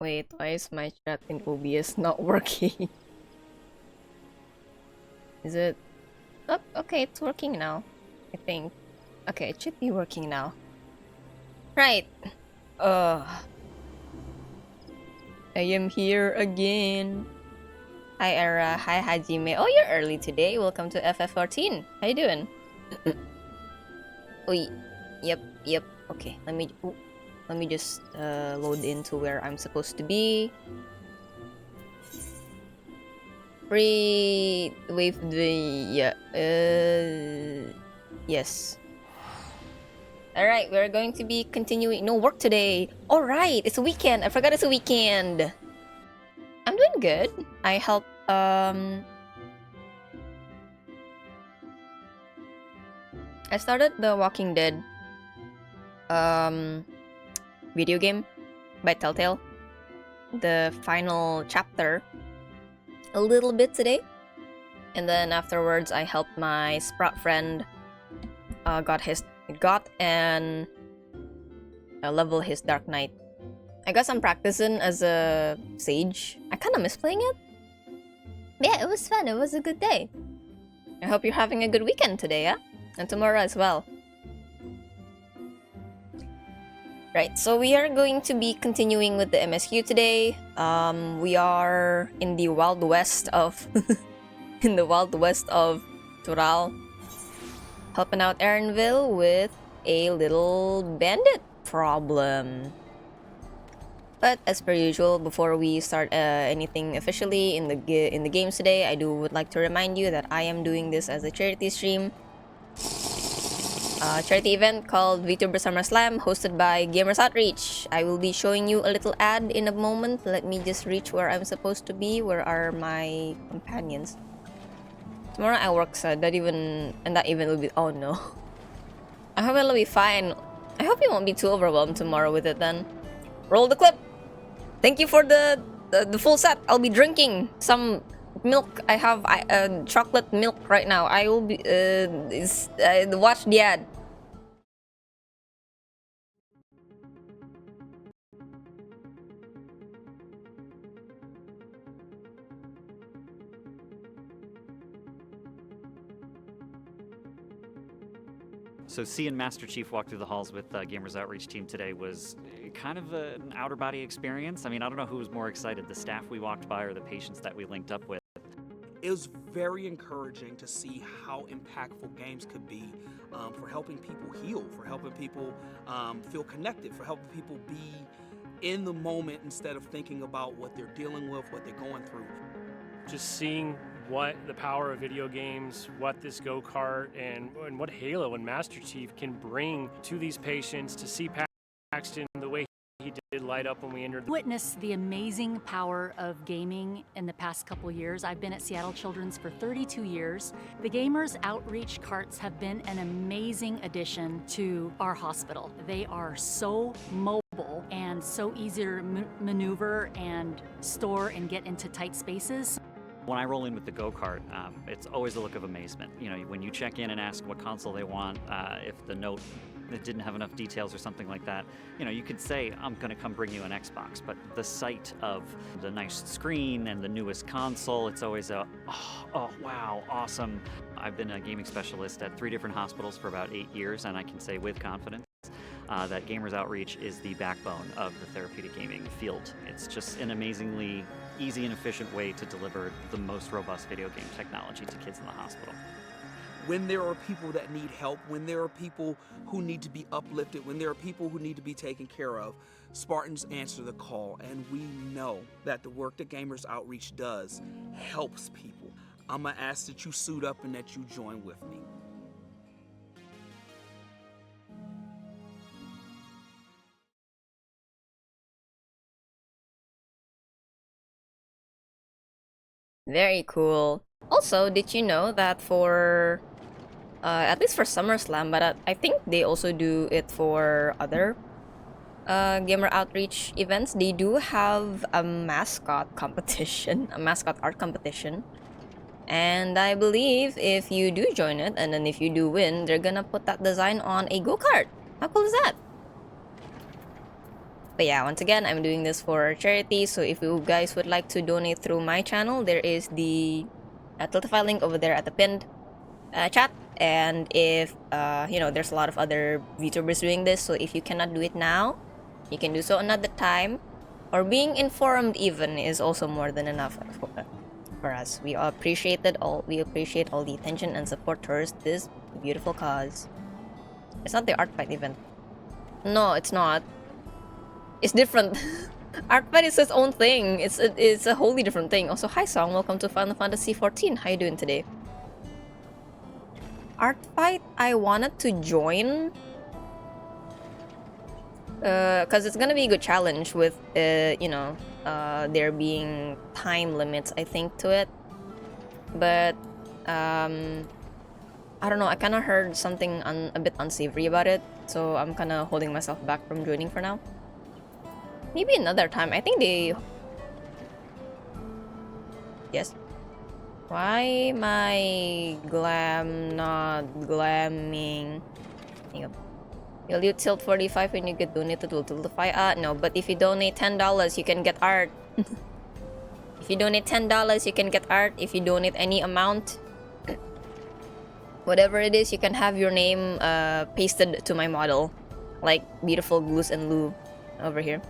Wait, why is my chat in OBS not working? Is it... Oh, okay, it's working now, I think. Okay, it should be working now. Right. I am here again. Hi, Era. Hi, Hajime. Oh, you're early today. Welcome to FF14. How you doing? Oi. Yep. Okay, let me just load into where I'm supposed to be. Free wave the yes. Alright, we're going to be continuing. No work today. Alright, it's a weekend. I forgot it's a weekend. I'm doing good. I help I started the Walking Dead video game by Telltale. The final chapter a little bit today. And then afterwards I helped my Sprout friend got and level his Dark Knight. I got some practicing as a sage. I kinda miss playing it. Yeah, it was fun. It was a good day. I hope you're having a good weekend today, yeah? And tomorrow as well. Right, so we are going to be continuing with the MSQ today. We are in the Wild West of in the Wild West of Tural, helping out Erinville with a little bandit problem. But as per usual, before we start anything officially in the games today, I would like to remind you that I am doing this as a charity stream. Charity event called VTuber SummerSlam, hosted by Gamers Outreach. I will be showing you a little ad in a moment. Let me just reach where I'm supposed to be. Where are my companions? Tomorrow I work, so that event will be... Oh no. I hope it'll be fine. I hope you won't be too overwhelmed tomorrow with it then. Roll the clip! Thank you for the full set. I'll be drinking some milk. I have chocolate milk right now. I will be watch the ad. So seeing Master Chief walk through the halls with Gamers Outreach team today was kind of an outer body experience. I mean, I don't know who was more excited, the staff we walked by or the patients that we linked up with. It was very encouraging to see how impactful games could be for helping people heal, for helping people feel connected, for helping people be in the moment instead of thinking about what they're dealing with, what they're going through. Just seeing what the power of video games, what this go-kart, and what Halo and Master Chief can bring to these patients, to see Paxton the way he did light up when we entered. Witness the amazing power of gaming in the past couple years. I've been at Seattle Children's for 32 years. The Gamers Outreach carts have been an amazing addition to our hospital. They are so mobile and so easy to maneuver and store and get into tight spaces. When I roll in with the go-kart, it's always a look of amazement. You know, when you check in and ask what console they want, if the note that didn't have enough details or something like that, you know, you could say, I'm gonna come bring you an Xbox, but the sight of the nice screen and the newest console, it's always a, oh wow, awesome. I've been a gaming specialist at 3 different hospitals for about 8 years, and I can say with confidence that Gamers Outreach is the backbone of the therapeutic gaming field. It's just an amazingly easy and efficient way to deliver the most robust video game technology to kids in the hospital. When there are people that need help, when there are people who need to be uplifted, when there are people who need to be taken care of, Spartans answer the call, and we know that the work that Gamers Outreach does helps people. I'm gonna ask that you suit up and that you join with me. Very cool. Also, did you know that for at least for SummerSlam, but I think they also do it for other gamer outreach events, they do have a mascot competition, a mascot art competition. And I believe if you do join it, and then if you do win, they're gonna put that design on a go-kart. How cool is that? But yeah, once again, I'm doing this for charity, so if you guys would like to donate through my channel, there is the Tiltify link over there at the pinned chat. And if you know, there's a lot of other VTubers doing this, so if you cannot do it now, you can do so another time, or being informed even is also more than enough for us. We appreciate all the attention and support towards this beautiful cause. It's not the art fight event. No, it's not. It's different. Art fight is its own thing. It's a wholly different thing. Also, hi Song, welcome to Final Fantasy 14. How you doing today? Art fight, I wanted to join. Cause it's gonna be a good challenge with you know, there being time limits, I think, to it. But I don't know, I kinda heard something a bit unsavory about it, so I'm kinda holding myself back from joining for now. Maybe another time. I think they... Yes? Why my glam not glamming? Hang up. Will you tilt 45 when you get donated to Tiltify? No, but if you donate $10, you can get art. If you donate $10, you can get art. If you donate any amount, whatever it is, you can have your name pasted to my model. Like beautiful Goose and Lou over here.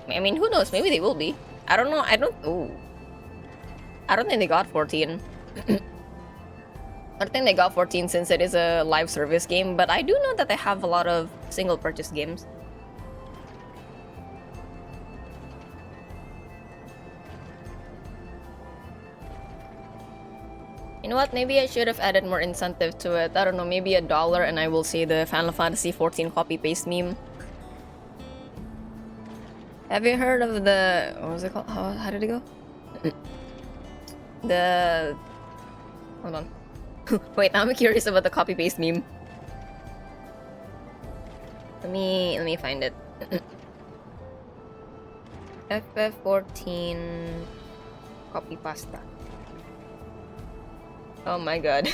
I mean, who knows? Maybe they will be. I don't know. I don't think they got 14. I don't think they got 14 since it is a live service game, but I do know that they have a lot of single purchase games. You know what? Maybe I should have added more incentive to it. I don't know, maybe $1 and I will say the Final Fantasy 14 copy-paste meme. Have you heard of the... what was it called? How did it go? The... hold on. Wait, I'm curious about the copy-paste meme. Let me find it. FF14 copy pasta. Oh my god.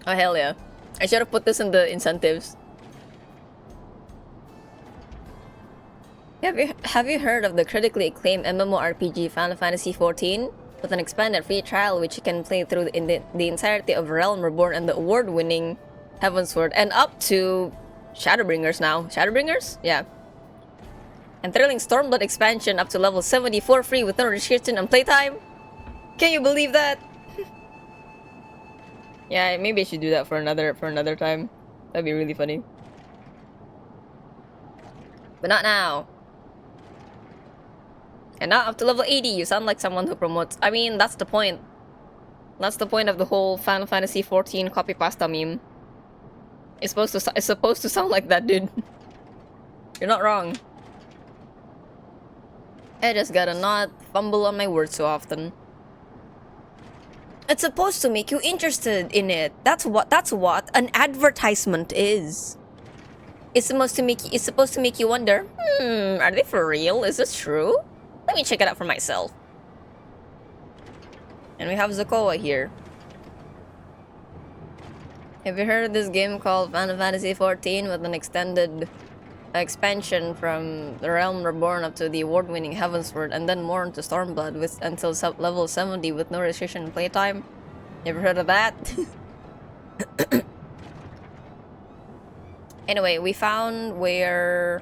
Oh hell yeah. I should have put this in the incentives. Have you heard of the critically acclaimed MMORPG Final Fantasy 14? With an expanded free trial which you can play through in the entirety of Realm Reborn and the award-winning Heavensward and up to Shadowbringers now. Shadowbringers? Yeah. And thrilling Stormblood expansion up to level 74 free with no restriction on playtime? Can you believe that? Yeah, maybe I should do that for another time. That'd be really funny. But not now. And now up to level 80, you sound like someone who promotes... I mean, that's the point. That's the point of the whole Final Fantasy 14 copy pasta meme. It's supposed to sound like that, dude. You're not wrong. I just gotta not fumble on my words so often. It's supposed to make you interested in it. That's what an advertisement is. It's supposed to make you wonder, are they for real? Is this true? Let me check it out for myself. And we have Zakoa here. Have you heard of this game called Final Fantasy 14 with an extended expansion from the Realm Reborn up to the award-winning Heavensward and then more into Stormblood with until level 70 with no restriction playtime? You ever heard of that? Anyway, we found where...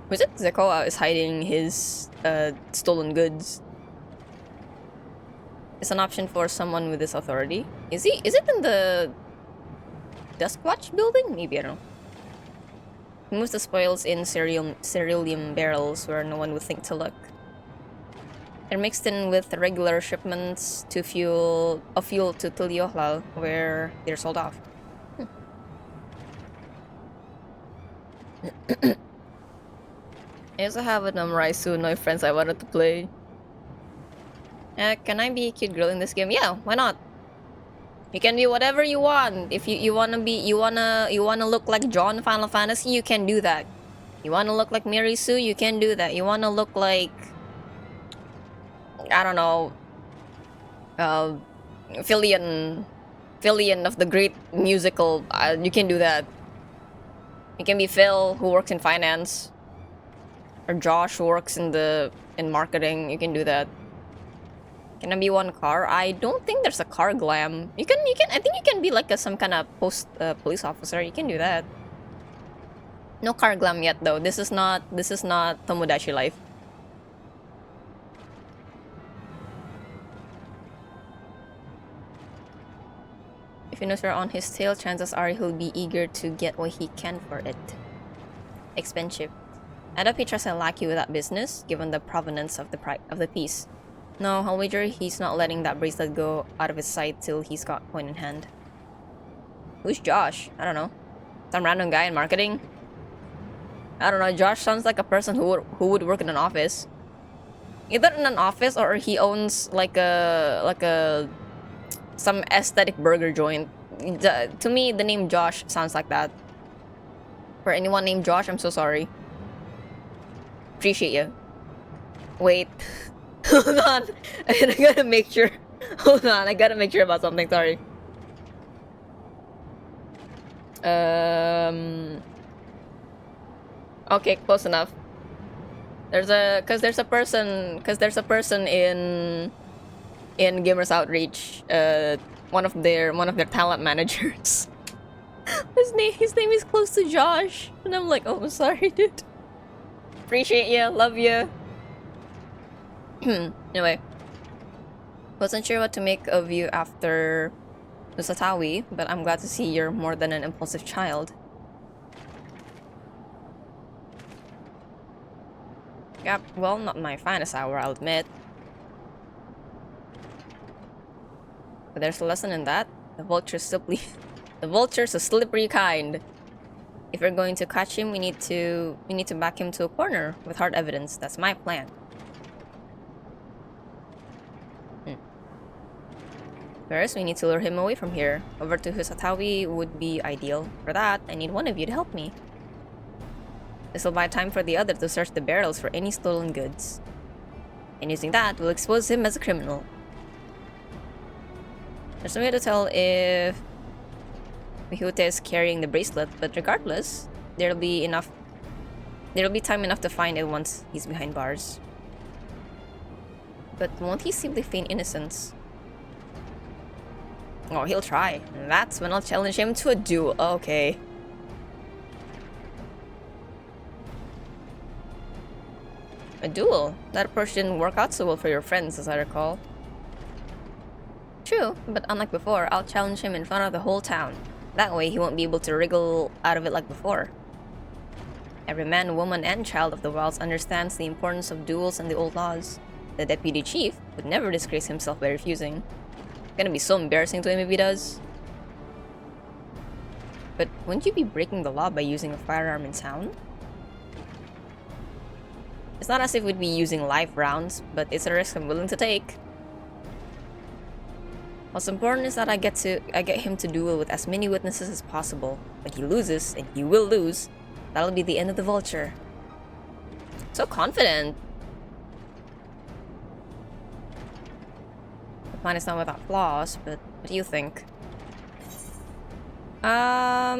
was it? Zakoa is hiding his stolen goods. It's an option for someone with this authority. Is it in the Duskwatch building? Maybe, I don't know. He moves the spoils in cerealium barrels where no one would think to look. They're mixed in with regular shipments to fuel to Tuliohlal, where they're sold off. I also have a memorized soon, my friends I wanted to play. Can I be a cute girl in this game? Yeah, why not? You can be whatever you want. If you wanna look like John Final Fantasy, you can do that. You wanna look like Mary Sue, you can do that. You wanna look like, I don't know, Fillion of the great musical. You can do that. You can be Phil, who works in finance, or Josh, who works in marketing. You can do that. Can I be one car? I don't think there's a car glam. You can. I think you can be like some kind of police officer. You can do that. No car glam yet though. This is not Tomodachi life. If he knows you're on his tail, chances are he'll be eager to get what he can for it. Expensive. I doubt he trusts a lackey with that business, given the provenance of the piece. No, I'll wager he's not letting that bracelet go out of his sight till he's got coin in hand. Who's Josh? I don't know. Some random guy in marketing? I don't know. Josh sounds like a person who would work in an office. Either in an office or he owns like a some aesthetic burger joint. To me, the name Josh sounds like that. For anyone named Josh, I'm so sorry. Appreciate you. Wait. Hold on. I gotta make sure. Hold on. I gotta make sure about something. Sorry. Okay, close enough. There's a person in Gamers Outreach, one of their talent managers. His name is close to Josh, and I'm like, oh, I'm sorry, dude. Appreciate you, love you. Anyway, wasn't sure what to make of you after Nusatawi, but I'm glad to see you're more than an impulsive child. Yep, well, not my finest hour, I'll admit. But there's a lesson in that. The vulture's a slippery kind. If we're going to catch him, we need to back him to a corner with hard evidence. That's my plan. First, we need to lure him away from here. Over to Husatawi would be ideal. For that, I need one of you to help me. This will buy time for the other to search the barrels for any stolen goods. And using that, we'll expose him as a criminal. There's no way to tell if Mihute is carrying the bracelet, but regardless, there'll be time enough to find it once he's behind bars. But won't he simply feign innocence? Oh, he'll try. And that's when I'll challenge him to a duel. Okay. A duel? That approach didn't work out so well for your friends, as I recall. True, but unlike before, I'll challenge him in front of the whole town. That way, he won't be able to wriggle out of it like before. Every man, woman, and child of the wilds understands the importance of duels and the old laws. The deputy chief would never disgrace himself by refusing. Gonna be so embarrassing to him if he does. But wouldn't you be breaking the law by using a firearm in town? It's not as if we'd be using live rounds, but it's a risk I'm willing to take. What's important is that I get him to duel with as many witnesses as possible. When he loses, and he will lose, that'll be the end of the vulture. So confident. The plan is not without flaws, but what do you think? As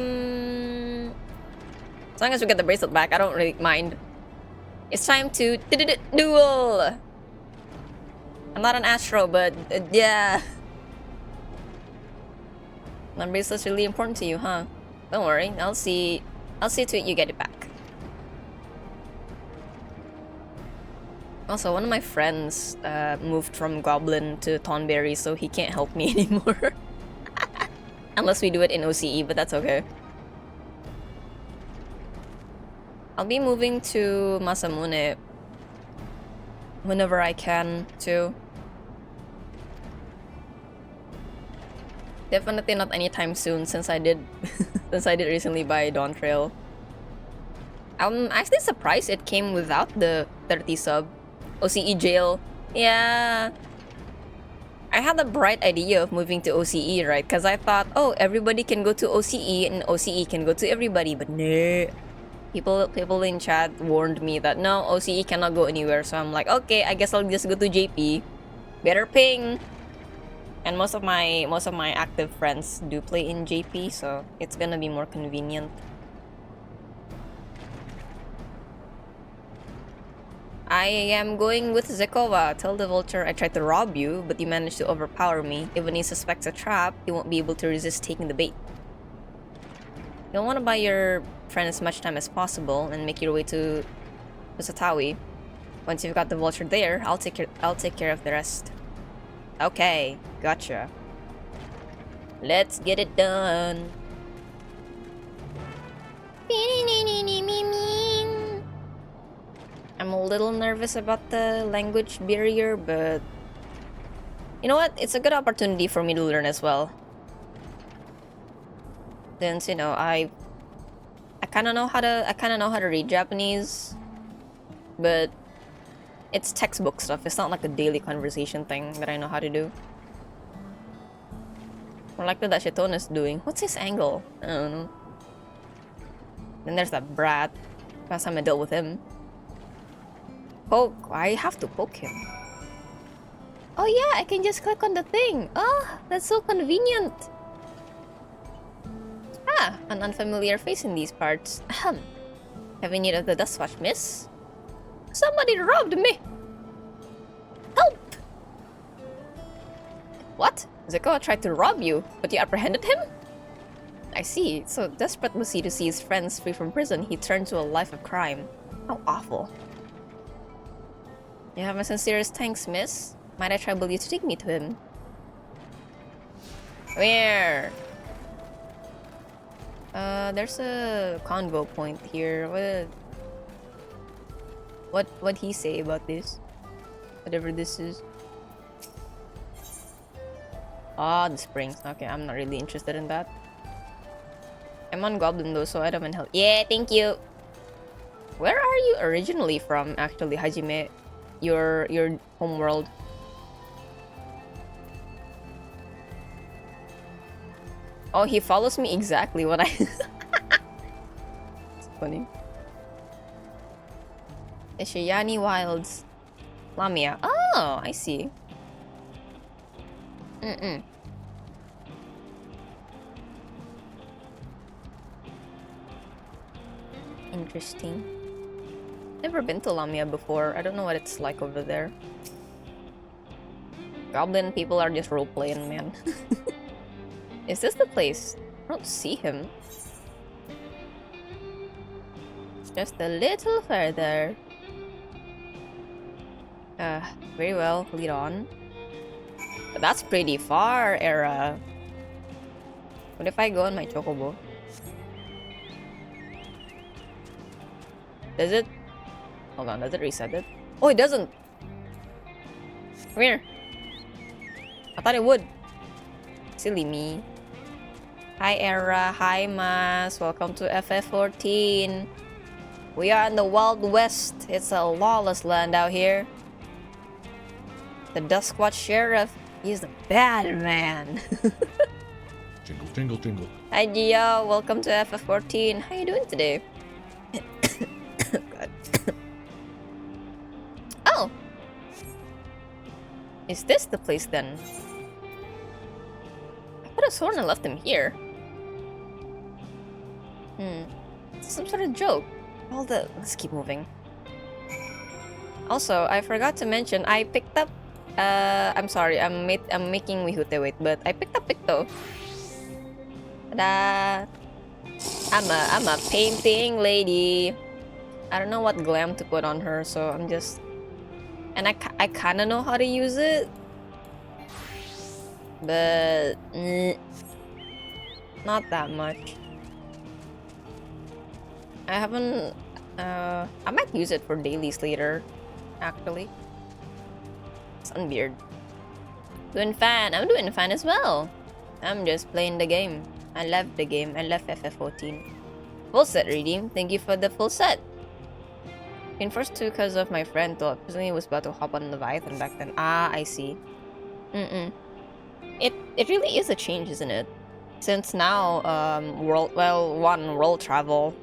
long as we get the bracelet back, I don't really mind. It's time to duel! I'm not an astro, but yeah. That bracelet's really important to you, huh? Don't worry, I'll see to it you get it back. Also, one of my friends moved from Goblin to Thornberry, so he can't help me anymore. Unless we do it in OCE, but that's okay. I'll be moving to Masamune whenever I can, too. Definitely not anytime soon, since I did recently buy Dawn Trail. I'm actually surprised it came without the 30 sub. OCE jail. Yeah. I had a bright idea of moving to OCE, right? Because I thought, oh, everybody can go to OCE and OCE can go to everybody, but no. People in chat warned me that no, OCE cannot go anywhere, so I'm like, okay, I guess I'll just go to JP. Better ping. And most of my active friends do play in JP, so it's gonna be more convenient. I am going with Zekova. Tell the vulture I tried to rob you, but you managed to overpower me. If he suspects a trap, he won't be able to resist taking the bait. You'll want to buy your friend as much time as possible and make your way to Satawi. Once you've got the vulture there, I'll take care of the rest. Okay, gotcha. Let's get it done. I'm a little nervous about the language barrier, but you know what? It's a good opportunity for me to learn as well. Since, you know, I kind of know how to read Japanese, but it's textbook stuff. It's not like a daily conversation thing that I know how to do. Or like that Shitone is doing. What's his angle? I don't know. Then there's that brat. Last time I dealt with him. Poke. I have to poke him. Oh yeah, I can just click on the thing. Oh, that's so convenient. Ah, an unfamiliar face in these parts. Ahem. Having need of the dust watch, miss? Somebody robbed me! Help! What? Zeko tried to rob you, but you apprehended him? I see. So desperate was he to see his friends free from prison, he turned to a life of crime. How awful. You have my sincerest thanks, miss. Might I trouble you to take me to him? Where? There's a convo point here. What'd he say about this? Whatever this is. Ah, the springs. Okay, I'm not really interested in that. I'm on Goblin though, so I don't mind help. Yeah, thank you. Where are you originally from, actually, Hajime? Your homeworld. Oh, he follows me exactly when I... It's funny. The Shayani Wilds. Lamia. Oh, I see. Interesting. Never been to Lamia before. I don't know what it's like over there. Goblin people are just role-playing, man. Is this the place? I don't see him. It's just a little further. Very well. Lead on. But that's pretty far, Era. What if I go on my chocobo? Does it? Hold on, does it reset it? Oh, it doesn't! Come here. I thought it would. Silly me. Hi, Era. Hi, Mas. Welcome to FF14. We are in the Wild West. It's a lawless land out here. The Duskwatch Sheriff. He's the bad man. Jingle, jingle, jingle. Hi, Gio. Welcome to FF14. How you doing today? God. Oh! Is this the place then? I could have sworn I left him here. It's some sort of joke. Let's keep moving. Also, I forgot to mention, I picked up... I'm sorry, I'm making Wihute wait, but I picked up Picto. Ta-da! I'm a painting lady. I don't know what glam to put on her, so I'm just... And I kinda know how to use it. But... not that much. I haven't... I might use it for dailies later, actually. Sunbeard. Doing fine. I'm doing fine as well. I'm just playing the game. I love the game. I love FF14. Full set redeem. Thank you for the full set. Been forced to because of my friend thought personally was about to hop on Leviathan back then. Ah, I see. It really is a change, isn't it? Since now, world travel,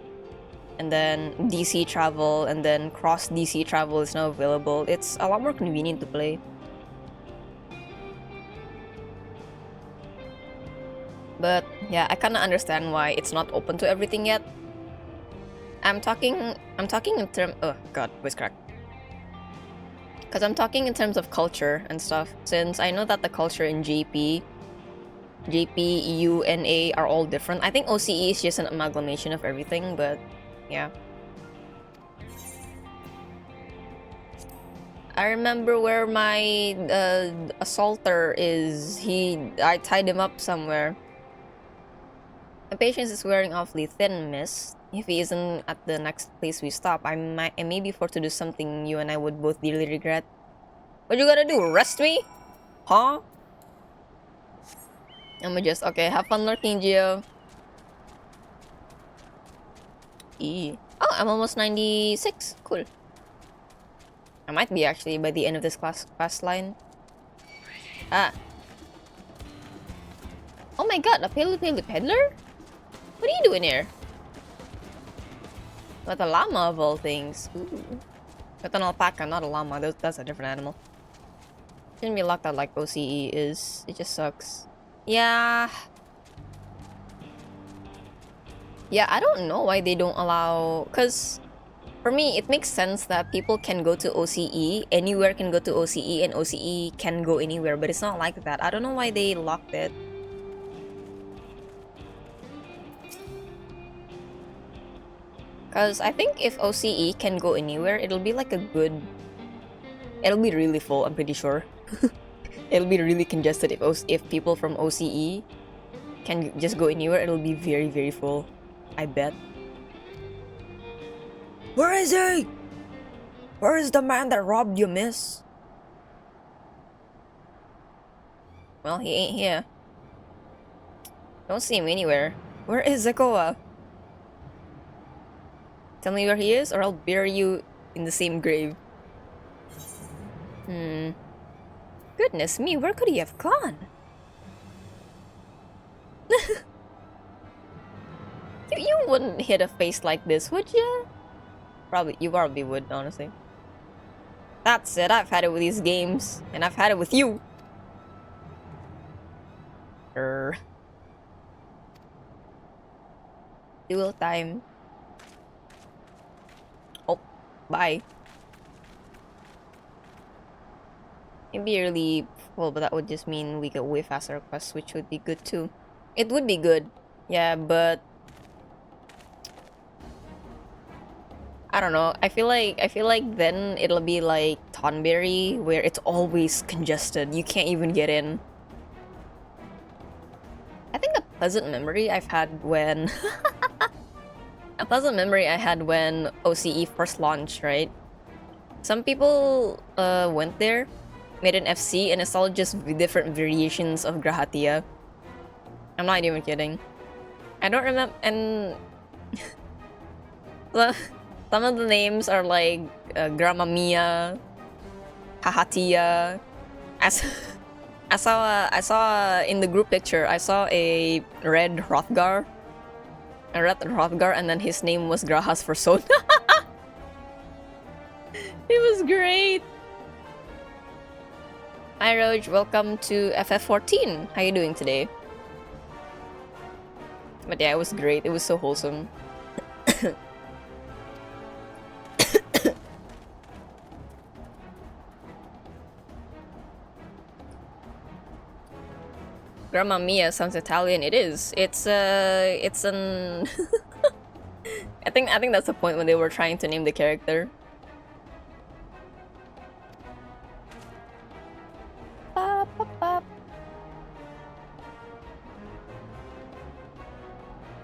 and then DC travel, and then cross DC travel is now available. It's a lot more convenient to play. But yeah, I kind of understand why it's not open to everything yet. I'm talking in terms. Oh god, voice crack. Because I'm talking in terms of culture and stuff. Since I know that the culture in JP, EU, and A are all different. I think OCE is just an amalgamation of everything, but yeah. I remember where my assaulter is. I tied him up somewhere. My patience is wearing awfully thin, miss. If he isn't at the next place we stop, I may be forced to do something you and I would both dearly regret. What you gonna do? Arrest me? Huh? I'ma just, okay, have fun lurking, Gio. Oh, I'm almost 96. Cool. I might be actually by the end of this quest line. Ah. Oh my god, a pale peddler? What are you doing here? With a llama of all things. Ooh. With an alpaca, not a llama. That's a different animal. Shouldn't be locked out like OCE is. It just sucks. Yeah. Yeah, I don't know why they don't allow... Because for me, it makes sense that people can go to OCE. Anywhere can go to OCE and OCE can go anywhere. But it's not like that. I don't know why they locked it. Because I think if OCE can go anywhere, it'll be like a good... It'll be really full, I'm pretty sure. It'll be really congested if people from OCE can just go anywhere. It'll be very, very full. I bet. Where is he? Where is the man that robbed you, miss? Well, he ain't here. Don't see him anywhere. Where is Zakoa? Tell me where he is, or I'll bury you in the same grave. Goodness me, where could he have gone? You wouldn't hit a face like this, would you? You probably would, honestly. That's it, I've had it with these games, and I've had it with you. Duel time. Oh, bye. Maybe early full, but that would just mean we get way faster quests, which would be good too. It would be good, yeah, but I don't know. I feel like then it'll be like Tonberry, where it's always congested. You can't even get in. I think a pleasant memory I've had when a pleasant memory I had when OCE first launched, right? Some people went there, made an FC, and it's all just different variations of Grahatia. I'm not even kidding. I don't remember, and some of the names are like Gramamia, Hahatia. I saw in the group picture, I saw a red Hrothgar. A red Hrothgar, and then his name was Grahas for Sona. It was great. Hi Roj, welcome to FF14. How you doing today? But yeah, it was great. It was so wholesome. Grandma Mia sounds Italian. It is. It's an. I think that's the point when they were trying to name the character. Ba, ba, ba.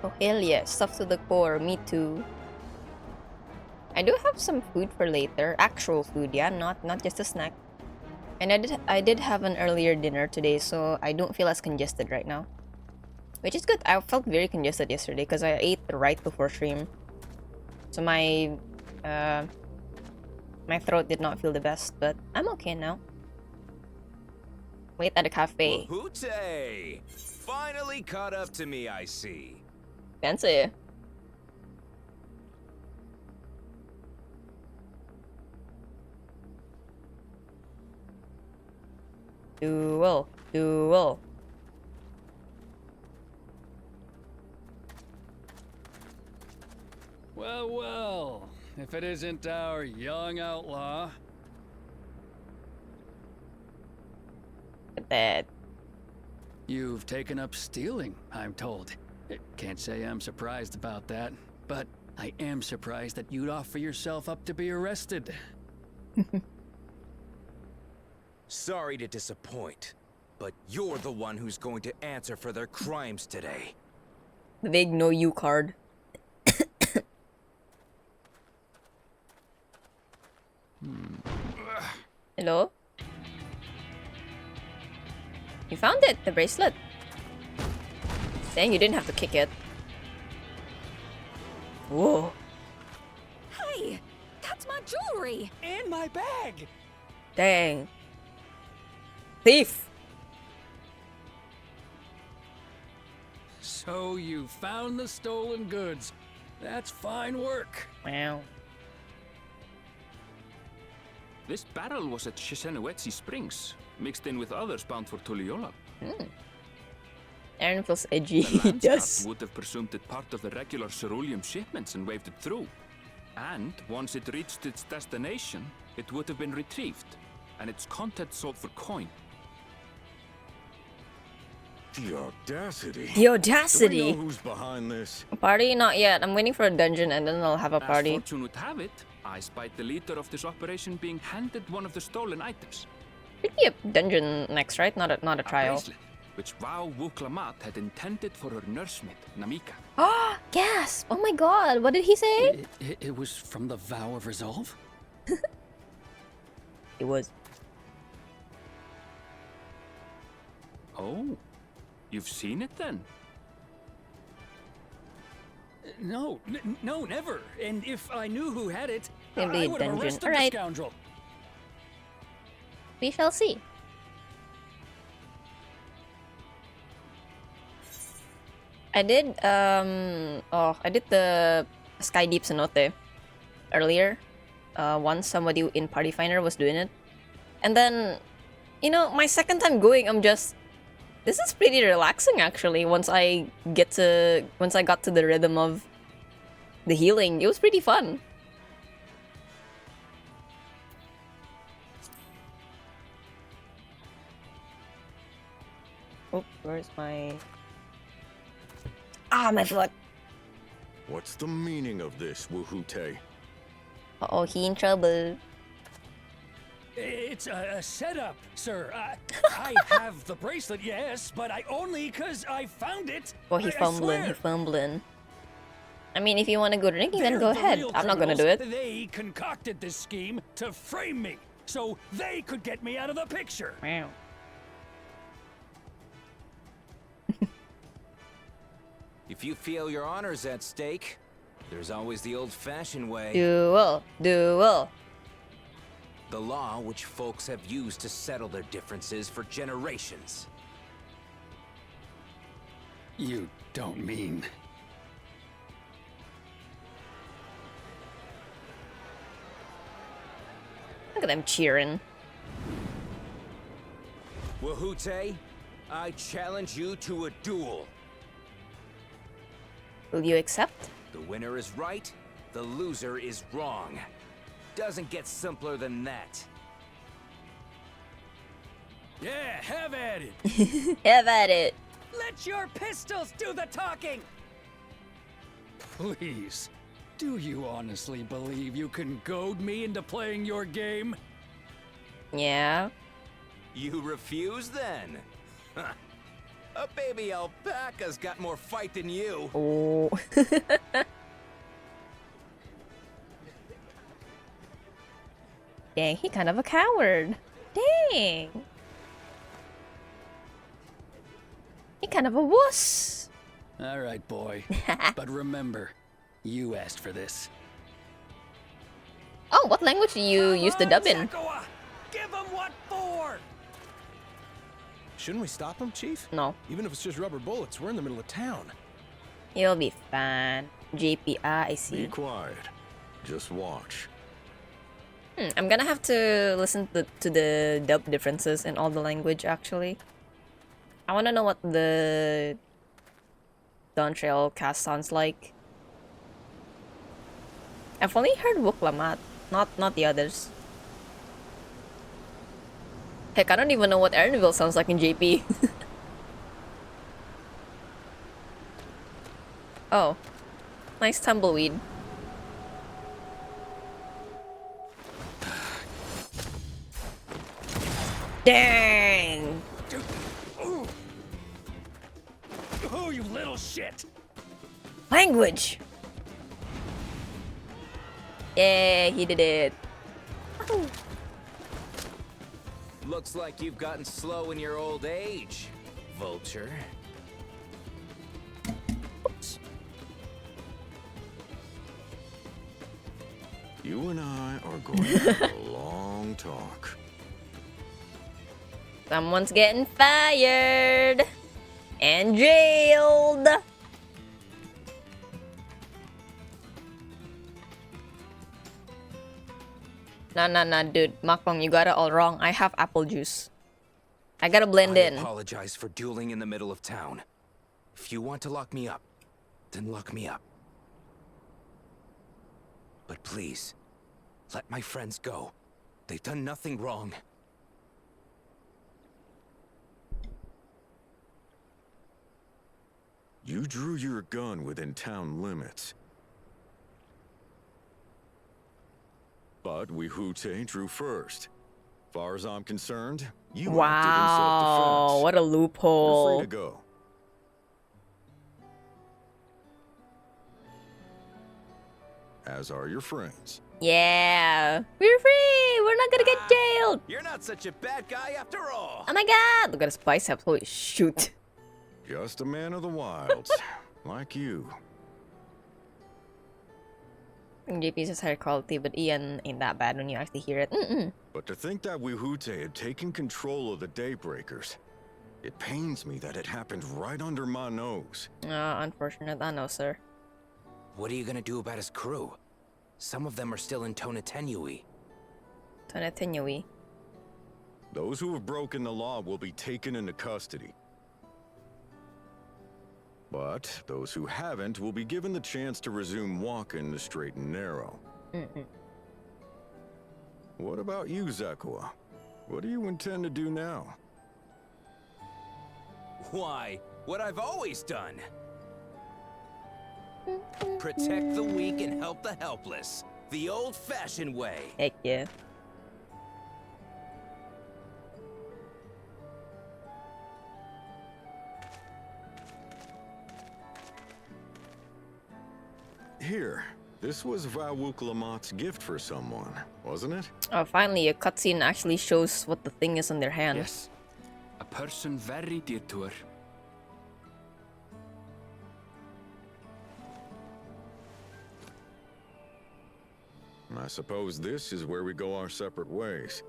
Oh hell yeah! Stuff to the core. Me too. I do have some food for later. Actual food, yeah, not just a snack. And I did have an earlier dinner today, so I don't feel as congested right now. Which is good. I felt very congested yesterday because I ate right before stream. So my throat did not feel the best, but I'm okay now. Wait at a cafe. Wahoote! Finally caught up to me, I see. Fancy. Duel. Well, well, if it isn't our young outlaw. That. You've taken up stealing, I'm told. Can't say I'm surprised about that, but I am surprised that you'd offer yourself up to be arrested. Sorry to disappoint, but you're the one who's going to answer for their crimes today. The big no you card. Hello? You found it, the bracelet. Dang, you didn't have to kick it. Whoa. Hey, that's my jewelry. And my bag! Dang. Thief! So you found the stolen goods. That's fine work. Wow. This barrel was at Shisenowetsi Springs, mixed in with others bound for Tuliyola. Aaron feels edgy. The He Landscat does. would have presumed it part of the regular ceruleum shipments and waved it through. And once it reached its destination, it would have been retrieved, and its contents sold for coin. The audacity. The audacity! who's behind this? A party? Not yet. I'm waiting for a dungeon and then I'll have a As party. fortune would have it, I spied the leader of this operation being handed one of the stolen items. Should be a dungeon next, right? Not a A trial. bracelet, which Vau Wuklamat had intended for her nursemaid, Namika. Ah, gasp! Oh my god, what did he say? It was from the Vow of Resolve? It was. Oh, you've seen it then? No, no, never. And if I knew who had it, Maybe I a would have dungeon. arrested Alright. the scoundrel. We shall see. I did I did the Sky Deep Cenote earlier. Once somebody in Party Finder was doing it. And then, you know, my second time going, this is pretty relaxing actually. Once I got to the rhythm of the healing, it was pretty fun. Oh, where's my... Ah, my foot! What's the meaning of this, Wuhute? Uh-oh, he in trouble. It's a setup, sir. I have the bracelet, yes, but I only because I found it. Oh, he I fumbling, he swear. fumbling. I mean, if you want to go drinking, then They're go the ahead. real I'm not gonna do it. criminals. They concocted this scheme to frame me, so they could get me out of the picture. Wow. If you feel your honor's at stake, there's always the old-fashioned way. Duel, duel. The law which folks have used to settle their differences for generations. You don't mean... Look at them cheering. Wuhute, I challenge you to a duel. Will you accept? The winner is right, the loser is wrong. Doesn't get simpler than that. Yeah, have at it. Have at it. Let your pistols do the talking. Please, do you honestly believe you can goad me into playing your game? Yeah. You refuse then? Huh. A baby alpaca's got more fight than you. Oh. Dang, he kind of a coward. Dang. He kind of a wuss. All right, boy. But remember, you asked for this. Oh, what language do you use to dub in? Sakawa! Give him what for? Shouldn't we stop him, Chief? No. Even if it's just rubber bullets, we're in the middle of town. You'll be fine. JP, I see. quiet. Just watch. I'm gonna have to listen to the dub differences in all the language, actually. I wanna know what the Dawn Trail cast sounds like. I've only heard Wuklamat, not the others. Heck, I don't even know what Erinville sounds like in JP. Oh, nice tumbleweed. Dang! Oh, you little shit! Language! Yeah, he did it. Looks like you've gotten slow in your old age, Vulture. You and I are going to have a long talk. Someone's getting fired and jailed. Nah, dude. Makong, you got it all wrong. I have apple juice. I gotta blend in. I apologize for dueling in the middle of town. If you want to lock me up, then lock me up. But please, let my friends go. They've done nothing wrong. You drew your gun within town limits. But Wihute drew first. Far as I'm concerned, you acted in Wow, self-defense. what a You're loophole. free to go. As are your friends. Yeah, we're free. We're not gonna get jailed. You're not such a bad guy after all. Oh my god, look at his biceps. Holy shoot. Just a man of the wilds, like you. JP's is higher quality, but Ian ain't that bad when you actually hear it. But to think that Wihute had taken control of the Daybreakers, it pains me that it happened right under my nose. Unfortunate, I know, sir. What are you gonna do about his crew? Some of them are still in Tonatenui. Tonatenui. Those who have broken the law will be taken into custody. But those who haven't will be given the chance to resume walking the straight and narrow. What about you, Zakua? What do you intend to do now? Why, what I've always done. Protect the weak and help the helpless. The old-fashioned way. Heck yeah. Here, this was Vawuklamat's gift for someone, wasn't it? Oh, finally, a cutscene actually shows what the thing is in their hand. Yes. A person very dear to her. I suppose this is where we go our separate ways.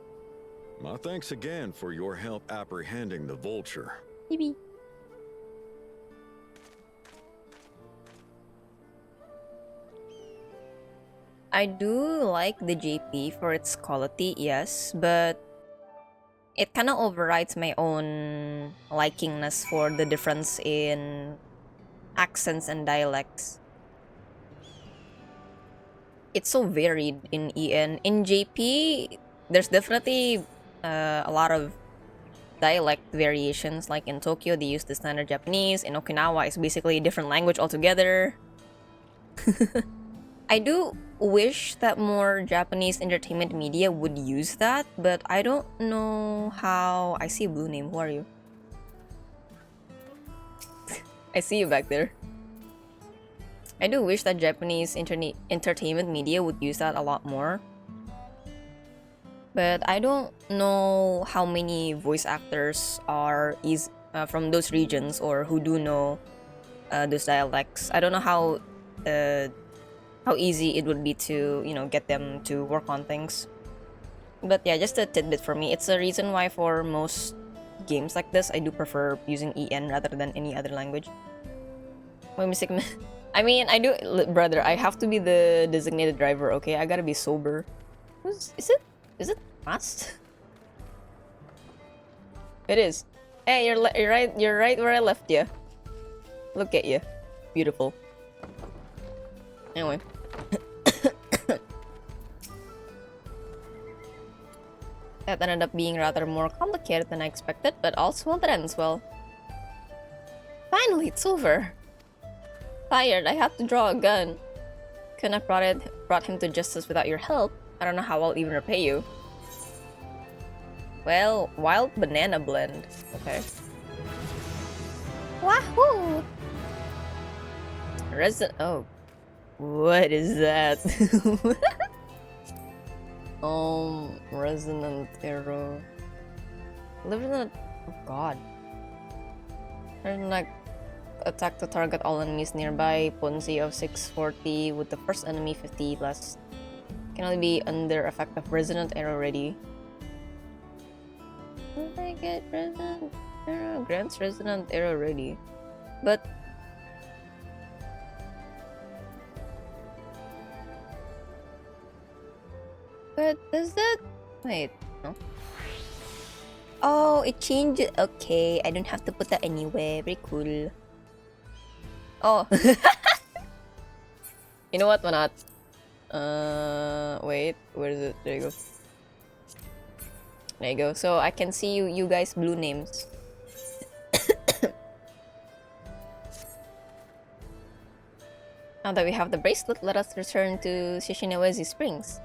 My thanks again for your help apprehending the vulture. Maybe. I do like the JP for its quality, yes, but it kind of overrides my own likingness for the difference in accents and dialects. It's so varied in EN. In JP, there's definitely a lot of dialect variations. Like in Tokyo, they use the standard Japanese. In Okinawa, it's basically a different language altogether. I do wish that more Japanese entertainment media would use that, but I don't know how. I see a blue name. Who are you? I see you back there. I do wish that Japanese entertainment media would use that a lot more. But I don't know how many voice actors are from those regions or who do know those dialects. I don't know how easy it would be to, get them to work on things. But yeah, just a tidbit for me. It's a reason why for most games like this, I do prefer using EN rather than any other language. Wait, mistake. I mean, I do, brother. I have to be the designated driver. Okay, I gotta be sober. Is it fast? It is. Hey, you're right. You're right where I left you. Look at you, beautiful. Anyway, That ended up being rather more complicated than I expected, but also one that ends well. Finally, it's over. Tired, I had to draw a gun. Couldn't have brought him to justice without your help. I don't know how I'll even repay you. Well, wild banana blend. Okay. Wahoo! Oh. What is that? Resonant arrow. Oh god. Like attack to target all enemies nearby. Potency of 640 with the first enemy 50 less. Can only be under effect of resonant arrow ready. Did I get resonant arrow? Grants resonant arrow ready. But does that... Wait, no. Oh, it changed. Okay, I don't have to put that anywhere. Very cool. Oh. You know what? Why not? Wait. Where is it? There you go. There you go. So I can see you guys blue names. Now that we have the bracelet, let us return to Shishinawezi Springs.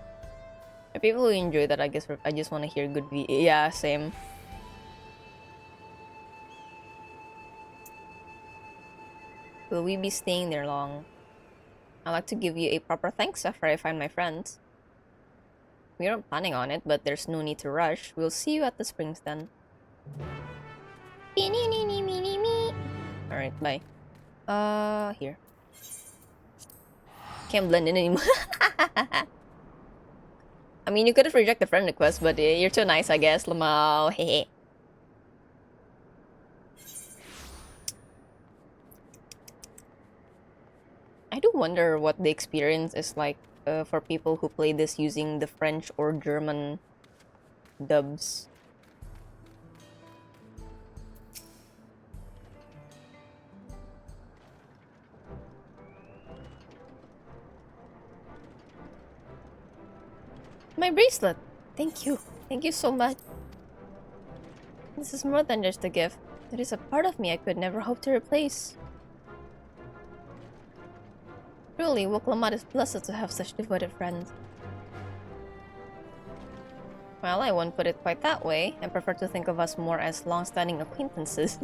For people who enjoy that, I guess I just want to hear good yeah, same. Will we be staying there long? I'd like to give you a proper thanks after I find my friends. We aren't planning on it, but there's no need to rush. We'll see you at the springs then. Alright, bye. Here. Can't blend in anymore. I mean, you could have rejected the friend request, but you're too nice, I guess. Lamau, hehe. I do wonder what the experience is like for people who play this using the French or German dubs. My bracelet! Thank you. Thank you so much. This is more than just a gift. It is a part of me I could never hope to replace. Truly, Woklamat is blessed to have such devoted friends. Well, I won't put it quite that way. I prefer to think of us more as long-standing acquaintances.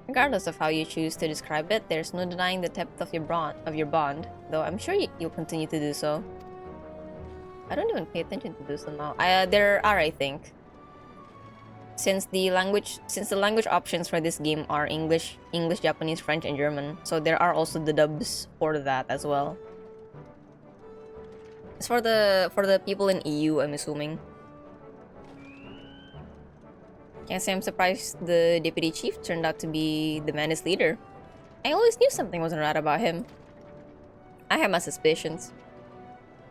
Regardless of how you choose to describe it, there's no denying the depth of your bond, though I'm sure you'll continue to do so. I don't even pay attention to this now. There are, I think. Since the language options for this game are English, Japanese, French, and German, so there are also the dubs for that as well. It's for the people in EU, I'm assuming. Can't say I'm surprised the deputy chief turned out to be the Manus leader. I always knew something wasn't right about him. I had my suspicions.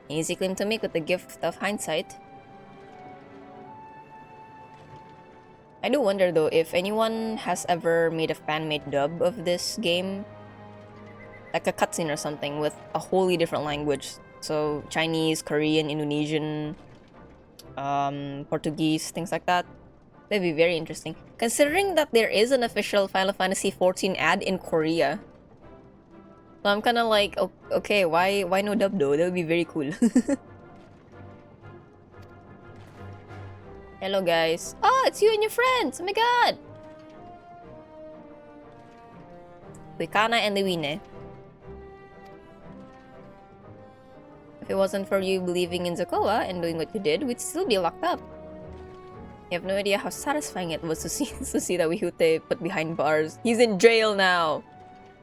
Easy claim to make with the gift of hindsight. I do wonder though if anyone has ever made a fan-made dub of this game, like a cutscene or something with a wholly different language. So Chinese, Korean, Indonesian, Portuguese, things like that. That'd be very interesting. Considering that there is an official Final Fantasy XIV ad in Korea. So I'm kind of like, okay, why no dub though? That would be very cool. Hello guys. Oh, it's you and your friends. Oh my god. Wikana and Lewine. If it wasn't for you believing in Zakoa and doing what you did, we'd still be locked up. You have no idea how satisfying it was to see that Wihute put behind bars. He's in jail now.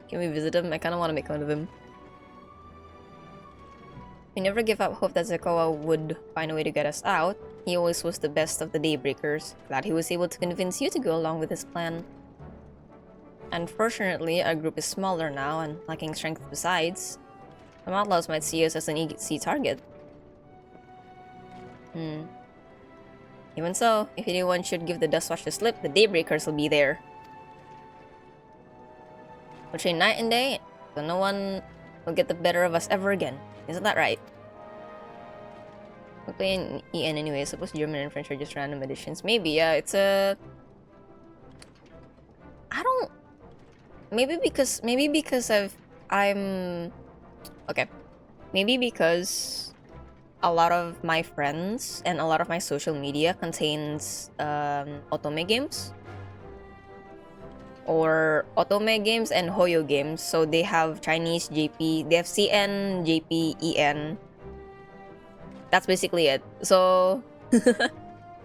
Can we visit him? I kind of want to make fun of him. We never give up hope that Zakoa would find a way to get us out. He always was the best of the Daybreakers. Glad he was able to convince you to go along with his plan. Unfortunately, our group is smaller now and lacking strength besides. Some outlaws might see us as an easy target. Even so, if anyone should give the Dustwatch the slip, the Daybreakers will be there. We'll train night and day, so no one will get the better of us ever again. Isn't that right? We play in EN anyway. I suppose German and French are just random additions. Maybe, yeah. It's a. I don't. Maybe because I'm. Okay. Maybe because a lot of my friends and a lot of my social media contains otome games. Or otome games and Hoyo games. So they have Chinese JP, they have CN, JP, EN. That's basically it. So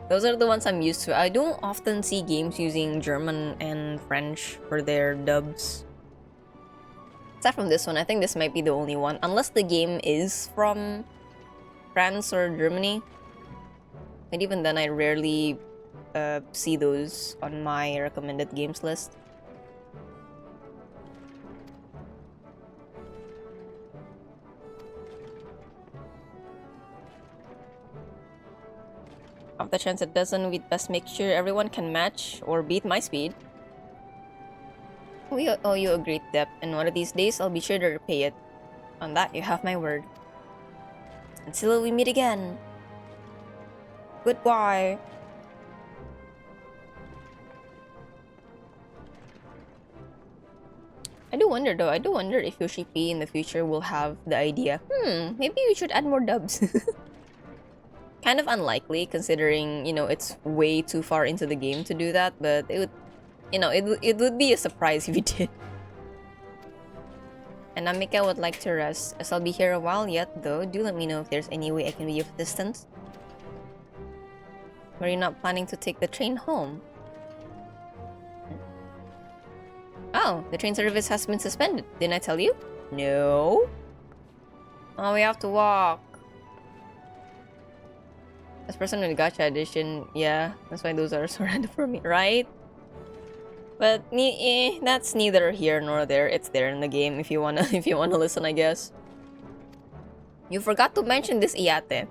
those are the ones I'm used to. I don't often see games using German and French for their dubs. Aside from this one, I think this might be the only one. Unless the game is from France or Germany. And even then, I rarely see those on my recommended games list. Off the chance it doesn't, we'd best make sure everyone can match or beat my speed. We owe you a great debt, and one of these days I'll be sure to repay it. On that, you have my word. Until we meet again. Goodbye. I do wonder if Yoshi P in the future will have the idea, maybe we should add more dubs. Kind of unlikely considering, you know, it's way too far into the game to do that, but it would, you know, it would be a surprise if you did. And Namika would like to rest, as I'll be here a while yet, though. Do let me know if there's any way I can be of assistance. Were you not planning to take the train home? Oh, the train service has been suspended. Didn't I tell you? No. Oh, we have to walk. As person with gacha edition, yeah, that's why those are so random for me, right? But that's neither here nor there. It's there in the game if you wanna listen, I guess. You forgot to mention this, Iyate.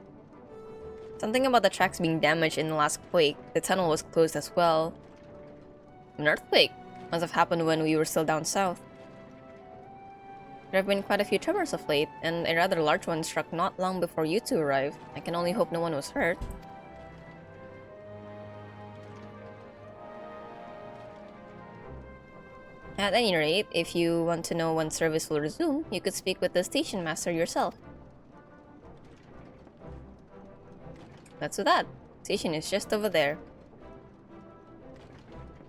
Something about the tracks being damaged in the last quake. The tunnel was closed as well. An earthquake must have happened when we were still down south. There have been quite a few tremors of late, and a rather large one struck not long before you two arrived. I can only hope no one was hurt. At any rate, if you want to know when service will resume, you could speak with the station master yourself. That's with that. Station is just over there.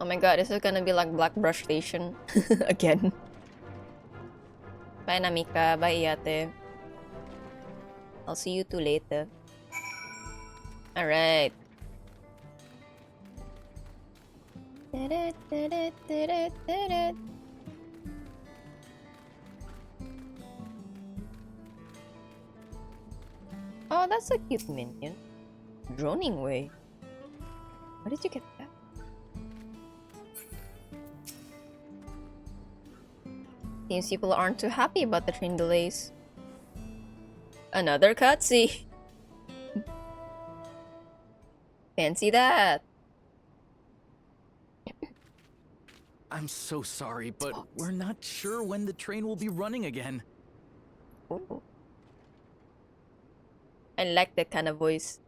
Oh my god, this is gonna be like Black Brush Station again. Bye Namika, bye Iyate. I'll see you two later. Alright. Oh, that's a cute minion. Droning way. Where did you get that? Seems people aren't too happy about the train delays. Another cutscene. Fancy that. I'm so sorry, but we're not sure when the train will be running again. Ooh. I like that kind of voice.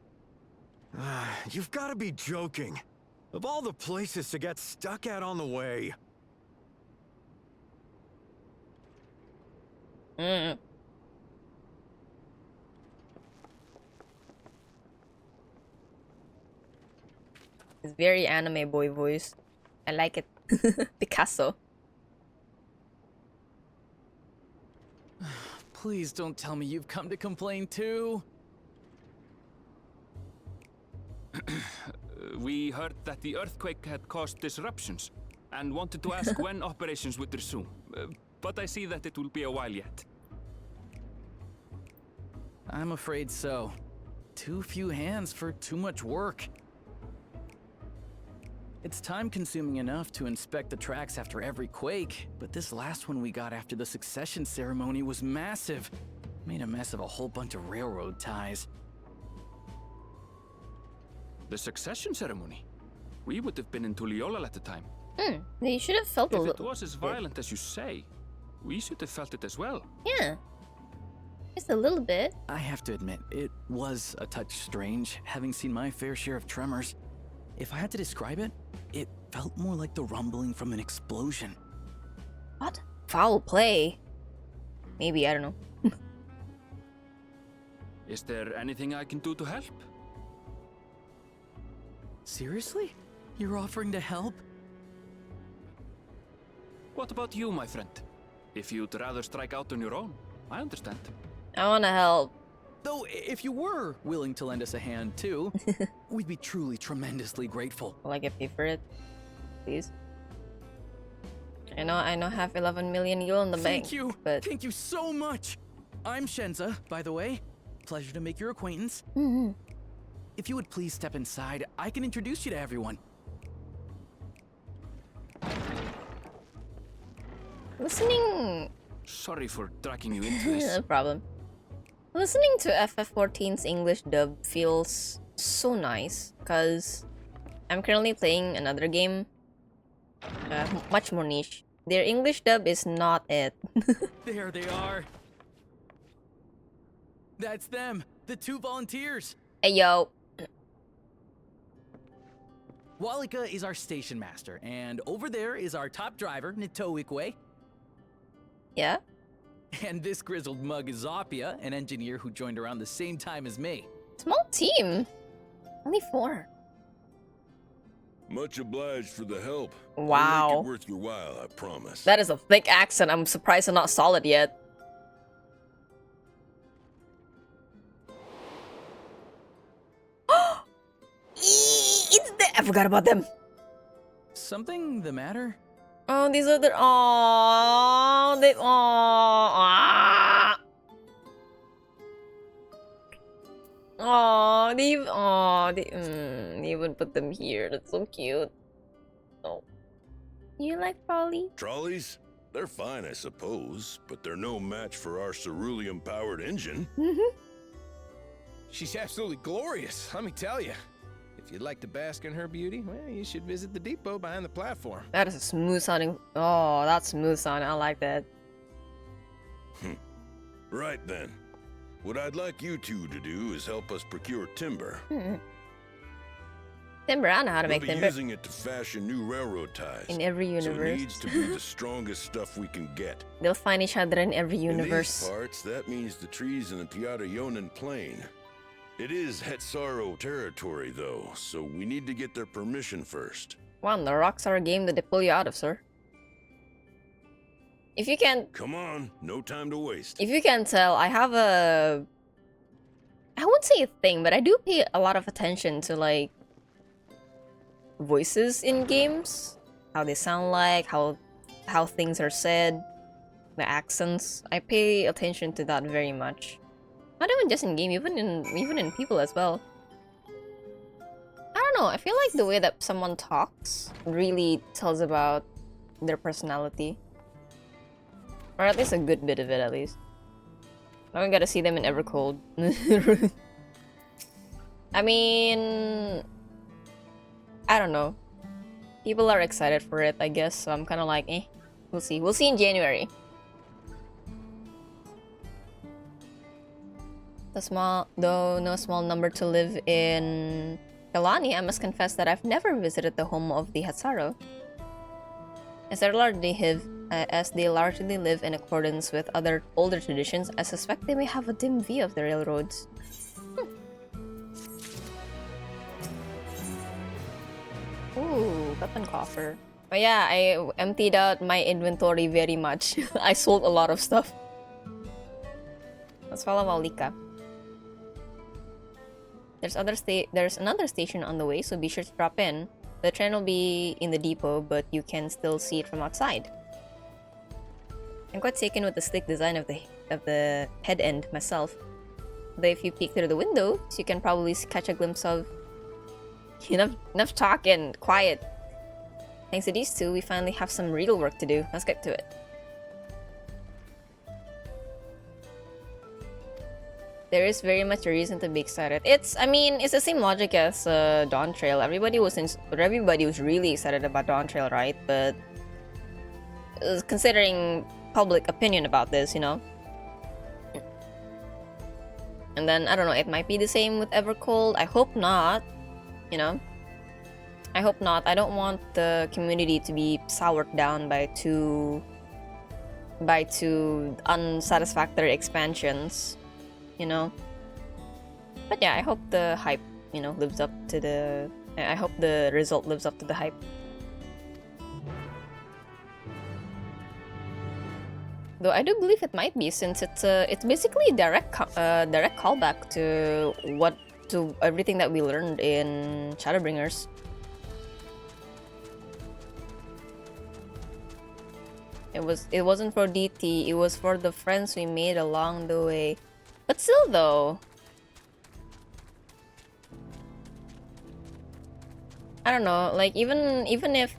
You've got to be joking. Of all the places to get stuck at on the way. It's very anime boy voice. I like it. Picasso. Please don't tell me you've come to complain too. We heard that the earthquake had caused disruptions and wanted to ask when operations would resume. But I see that it will be a while yet. I'm afraid so. Too few hands for too much work. It's time-consuming enough to inspect the tracks after every quake, but this last one we got after the succession ceremony was massive. Made a mess of a whole bunch of railroad ties. The succession ceremony? We would have been in Tuliolal at the time. They should have felt a If little. it was as violent as you say, we should have felt it as well. Yeah. Just a little bit. I have to admit, it was a touch strange, having seen my fair share of tremors. If I had to describe it, it felt more like the rumbling from an explosion. What? Foul play. Maybe, I don't know. Is there anything I can do to help? Seriously? You're offering to help? What about you, my friend? If you'd rather strike out on your own, I understand. I wanna help. Though, if you were willing to lend us a hand too, we'd be truly tremendously grateful. Will I get paid for it? Please. I know I have 11 million euro in the bank. Thank you. But Thank you so much. I'm Shenza, by the way. Pleasure to make your acquaintance. If you would please step inside, I can introduce you to everyone. listening. Sorry for dragging you into this. No problem. Listening to FF14's English dub feels so nice because I'm currently playing another game, much more niche. Their English dub is not it. There they are. That's them, the 2 volunteers. Hey yo. Walika is our station master, and over there is our top driver, Nitoikwe. Yeah? And this grizzled mug is Zoppia, an engineer who joined around the same time as me. Small team. Only 4. Much obliged for the help. Wow. I'll make it worth your while, I promise. That is a thick accent. I'm surprised I'm not solid yet. I forgot about them. Something the matter? Oh, these are the. Oh, they. Oh, they even put them here. That's so cute. Oh, you like Polly? Trolleys? They're fine, I suppose, but they're no match for our ceruleum-powered engine. She's absolutely glorious, let me tell you. If you'd like to bask in her beauty, well, you should visit the depot behind the platform. That is a smooth sounding. Oh, that's smooth sounding. I like that. Right then. What I'd like you two to do is help us procure timber. Timber, I know how to We'll make be timber. using it to fashion new railroad ties. In every So it universe. needs to be the strongest stuff we can get. They'll find each other in every universe. In these parts, that means the trees in the Piata Yonan Plain. It is Hetsaro territory, though, so we need to get their permission first. Wow, the rocks are a game that they pull you out of, sir. If you can't... Come on, no time to waste. If you can't tell, I have a... I won't say a thing, but I do pay a lot of attention to, like, voices in games. How they sound like, how things are said, the accents. I pay attention to that very much. Not even just in game, even in people as well. I don't know, I feel like the way that someone talks really tells about their personality. Or at least a good bit of it, at least. Now we gotta see them in Evercold. I mean... I don't know. People are excited for it, I guess, so I'm kinda like, eh. We'll see. We'll see in January. Though no small number to live in Kalani, I must confess that I've never visited the home of the Hatsaro. As they largely live in accordance with other older traditions, I suspect they may have a dim view of the railroads. Ooh, weapon coffer. But yeah, I emptied out my inventory very much. I sold a lot of stuff. Let's follow Walika. There's another station on the way, so be sure to drop in. The train will be in the depot, but you can still see it from outside. I'm quite taken with the sleek design of the head end myself. Though if you peek through the window, you can probably catch a glimpse of... Enough talking, quiet. Thanks to these two, we finally have some real work to do. Let's get to it. There is very much a reason to be excited. It's the same logic as Dawn Trail. Everybody was really excited about Dawn Trail, right? But considering public opinion about this, you know, And then, I don't know, it might be the same with Evercold. I hope not, you know? I hope not. I don't want the community to be soured down by two unsatisfactory expansions, you know? But yeah, I hope the hype, you know, lives up to the... I hope the result lives up to the hype. Though I do believe it might be, since it's basically a direct callback to everything that we learned in Shadowbringers. It wasn't for DT, it was for the friends we made along the way. But still though, I don't know, like even if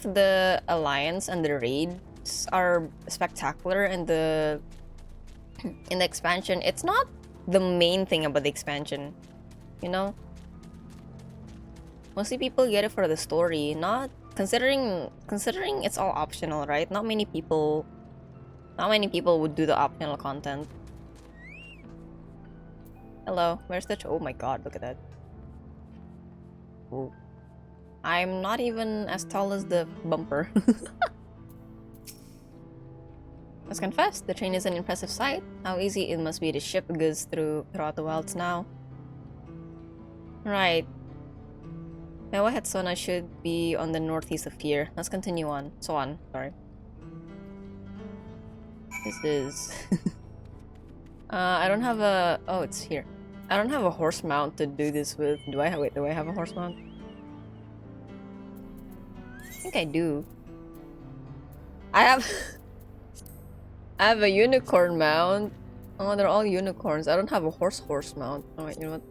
the alliance and the raids are spectacular in the expansion, it's not the main thing about the expansion, you know? Mostly people get it for the story, not considering it's all optional, right? Not many people would do the optional content. Hello, where's the oh my god, look at that. Ooh. I'm not even as tall as the bumper. Let's confess, the train is an impressive sight. How easy it must be to ship goods throughout the wilds now. Right. Mewahead Sona should be on the northeast of here. Let's continue on. Sorry. This is... I don't have a... Oh, it's here. I don't have a horse mount to do this with. Do I have a horse mount? I think I do. I have a unicorn mount. Oh, they're all unicorns. I don't have a horse mount. Oh wait, you know what?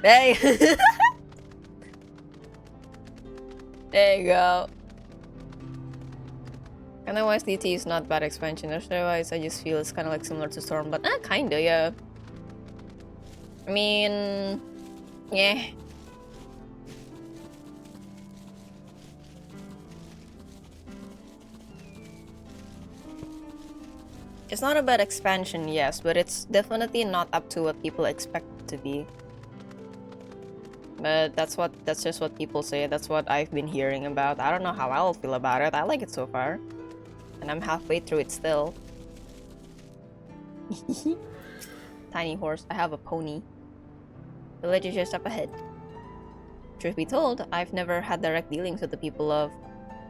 Hey! There you go. And otherwise DT is not bad expansion. Otherwise I just feel it's kinda like similar to Storm, but kinda, yeah. I mean, yeah. It's not a bad expansion, yes, but it's definitely not up to what people expect it to be. But that's just what people say. That's what I've been hearing about. I don't know how I'll feel about it. I like it so far. And I'm halfway through it still. Tiny horse. I have a pony. The village is just up ahead. Truth be told, I've never had direct dealings with the people of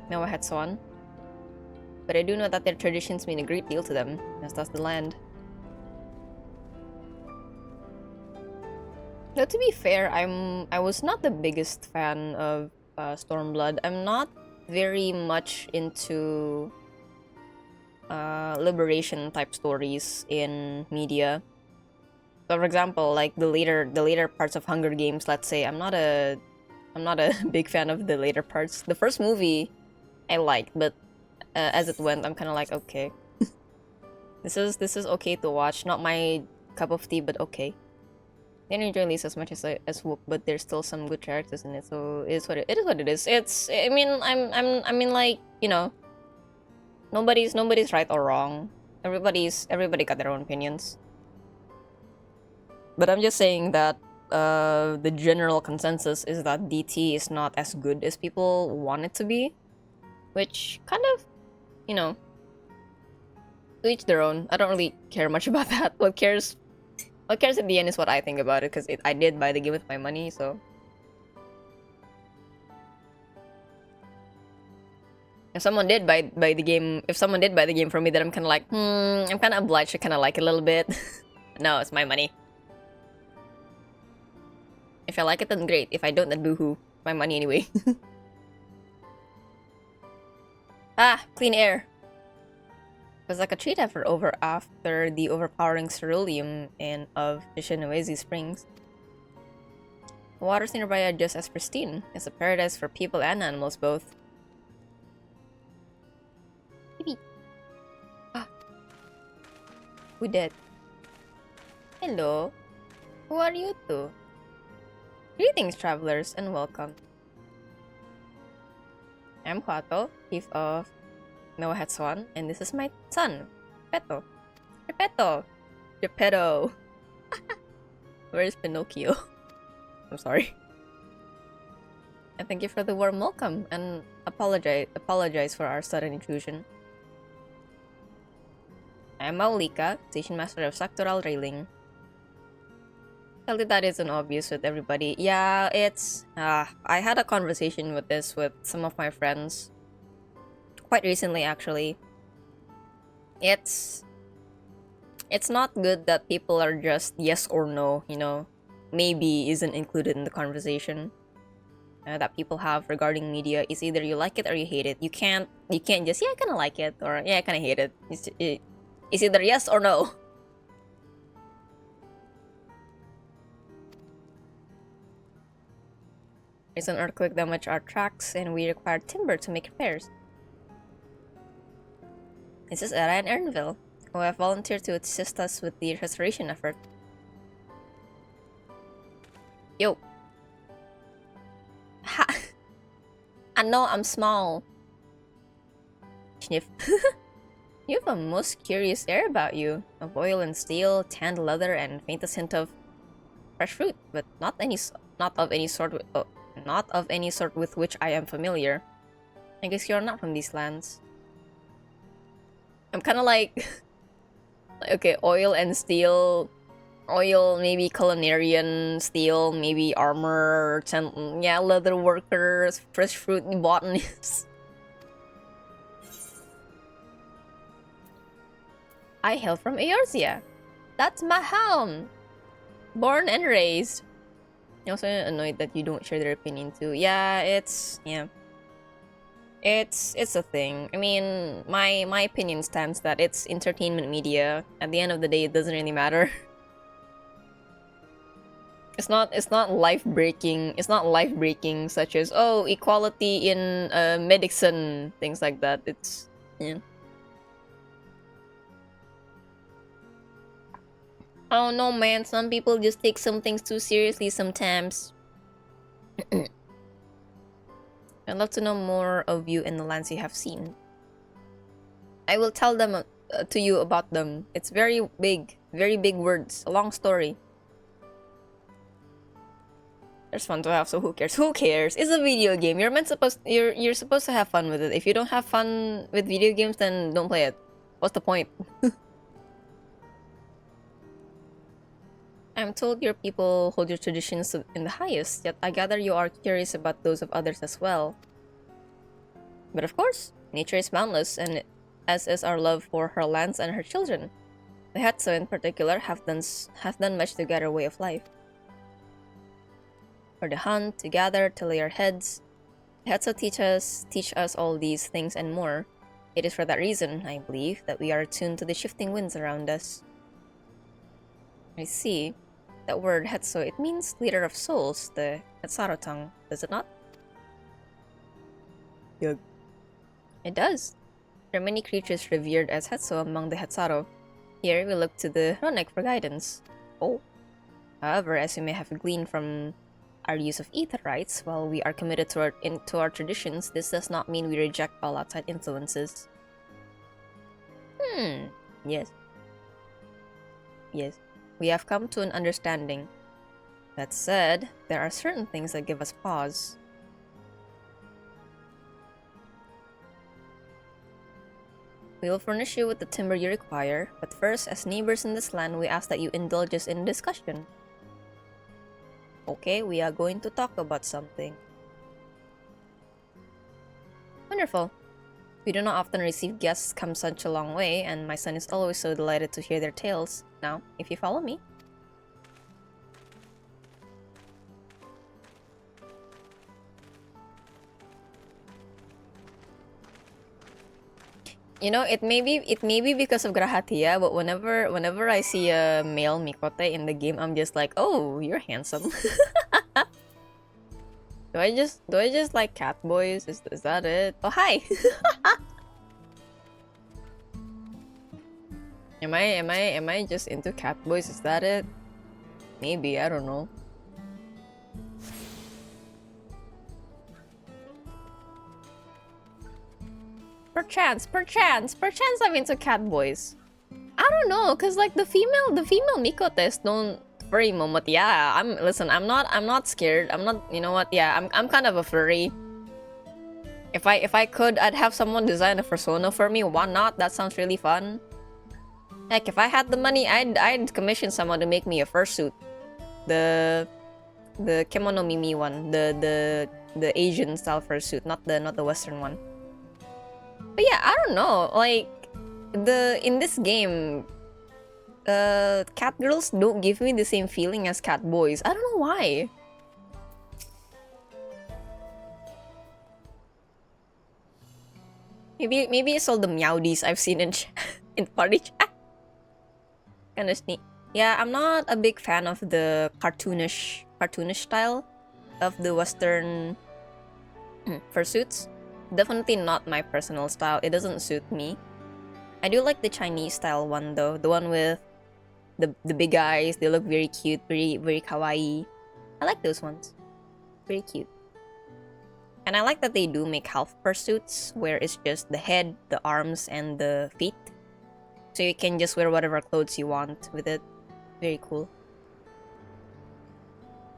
Mewahead Swan. But I do know that their traditions mean a great deal to them, as does the land. Though to be fair, I was not the biggest fan of Stormblood. I'm not very much into liberation type stories in media. So for example, like the later parts of Hunger Games, let's say, I'm not a big fan of the later parts. The first movie I liked, but as it went, I'm kind of like, okay. This is okay to watch. Not my cup of tea, but okay. I didn't enjoy Lisa as much as Whoop, but there's still some good characters in it, so it is what it is. It's I mean like, you know, nobody's right or wrong. Everybody got their own opinions. But I'm just saying that the general consensus is that DT is not as good as people want it to be, which kind of, you know, to each their own. I don't really care much about that. What cares at the end is what I think about it, because I did buy the game with my money, so. If someone did buy the game for me, then I'm kind of like, I'm kind of obliged to kind of like it a little bit. No, it's my money. If I like it, then great. If I don't, then boohoo. My money anyway. Ah, clean air. It was like a treat after the overpowering ceruleum of Ishinoezi Springs. The waters nearby are just as pristine. It's a paradise for people and animals both. Baby. Ah. Who dead? Hello. Who are you two? Greetings, travelers, and welcome. I'm Kwato, chief of Noah Hetsuan, and this is my son, Peto. Geppetto. Geppetto. Where's Pinocchio? I'm sorry. And thank you for the warm welcome, and apologize for our sudden intrusion. I'm Maulika, Station Master of Sectoral Railing. Tell that isn't obvious with everybody. Yeah, it's... I had a conversation with this with some of my friends. Quite recently, actually. It's not good that people are just yes or no, you know? Maybe isn't included in the conversation that people have regarding media. Is either you like it or you hate it. You can't just, yeah, I kind of like it, or yeah, I kind of hate it. It's either yes or no. There's an earthquake damaged our tracks, and we require timber to make repairs. This is Era and Ernville, who have volunteered to assist us with the restoration effort. Yo. Ha! I know I'm small. Sniff. You have a most curious air about you, of oil and steel, tanned leather, and faintest hint of fresh fruit, but not of any sort with which I am familiar. I guess you're not from these lands. I'm kind of like, okay, oil and steel, oil maybe culinarian, steel maybe armor, yeah, leather workers, fresh fruit botanists. I hail from Eorzea. That's my home. Born and raised. I'm also annoyed that you don't share their opinion too. Yeah, it's a thing. I mean, my opinion stands that it's entertainment media. At the end of the day, it doesn't really matter. It's not life breaking. It's not life breaking, such as equality in medicine, things like that. It's yeah. Oh no, man, some people just take some things too seriously sometimes. I'd love to know more of you and the lands you have seen. I will tell them to you about them. It's very big words, a long story. There's fun to have, so who cares? Who cares? It's a video game. You're supposed to have fun with it. If you don't have fun with video games, then don't play it. What's the point? I'm told your people hold your traditions in the highest, yet I gather you are curious about those of others as well. But of course, nature is boundless, and as is our love for her lands and her children. The Hetso in particular have done much to guide our way of life. For the hunt, to gather, to lay our heads, the Hetso teach us all these things and more. It is for that reason, I believe, that we are attuned to the shifting winds around us. I see. That word Hetso, it means leader of souls, the Hetsaro tongue, does it not? Yug. It does. There are many creatures revered as Hetso among the Hetsaro. Here we look to the Ronek for guidance. Oh. However, as you may have gleaned from our use of ether rites, while we are committed to our traditions, this does not mean we reject all outside influences. Yes. Yes. We have come to an understanding. That said, there are certain things that give us pause. We will furnish you with the timber you require, but first, as neighbors in this land, we ask that you indulge us in discussion. Okay, we are going to talk about something. Wonderful. We do not often receive guests come such a long way, and my son is always so delighted to hear their tales. Now, if you follow me. You know, it may be because of Grahatia, but whenever I see a male Mikote in the game, I'm just like, oh, you're handsome. Do I just like cat boys? Is that it? Oh, hi. Am I just into cat boys? Is that it? Maybe, I don't know. perchance I'm into cat boys. I don't know, cause like the female Mikotes don't furry moment. Yeah, I'm not scared. I'm not, you know what? Yeah, I'm kind of a furry. If I could, I'd have someone design a persona for me. Why not? That sounds really fun. Heck, if I had the money, I'd commission someone to make me a fursuit. The Kemono Mimi one, the Asian style fursuit, not the Western one. But yeah, I don't know. Like in this game, cat girls don't give me the same feeling as cat boys. I don't know why. Maybe it's all the meowdies I've seen in in party chat. Kinda neat. Yeah, I'm not a big fan of the cartoonish style of the Western fursuits. Definitely not my personal style. It doesn't suit me. I do like the Chinese style one though. The one with the big eyes. They look very cute, very kawaii. I like those ones. Very cute. And I like that they do make half fursuits where it's just the head, the arms, and the feet. So you can just wear whatever clothes you want with it. Very cool.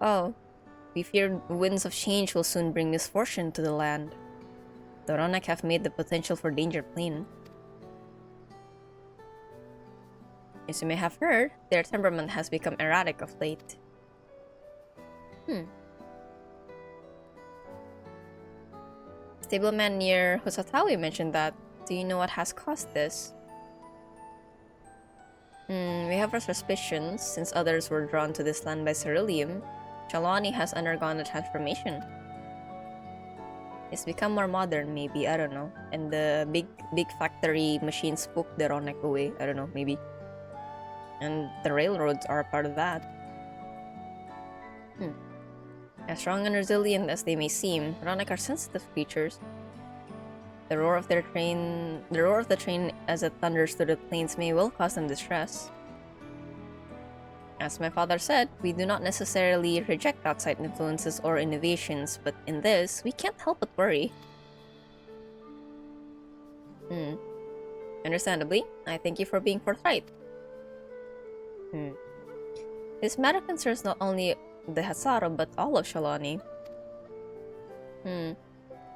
Oh, we fear winds of change will soon bring misfortune to the land. The Ronak have made the potential for danger plain. As you may have heard, their temperament has become erratic of late. Stableman near Hosatawi mentioned that. Do you know what has caused this? We have our suspicions, since others were drawn to this land by ceruleum. Chalani has undergone a transformation. It's become more modern, maybe, I don't know. And the big factory machines spooked the Ronak away, I don't know, maybe. And the railroads are a part of that. As strong and resilient as they may seem, Ronak are sensitive creatures. The roar of the train as it thunders through the plains may well cause them distress. As my father said, we do not necessarily reject outside influences or innovations, but in this, we can't help but worry. Understandably, I thank you for being forthright. This matter concerns not only the Hasaro, but all of Shalani.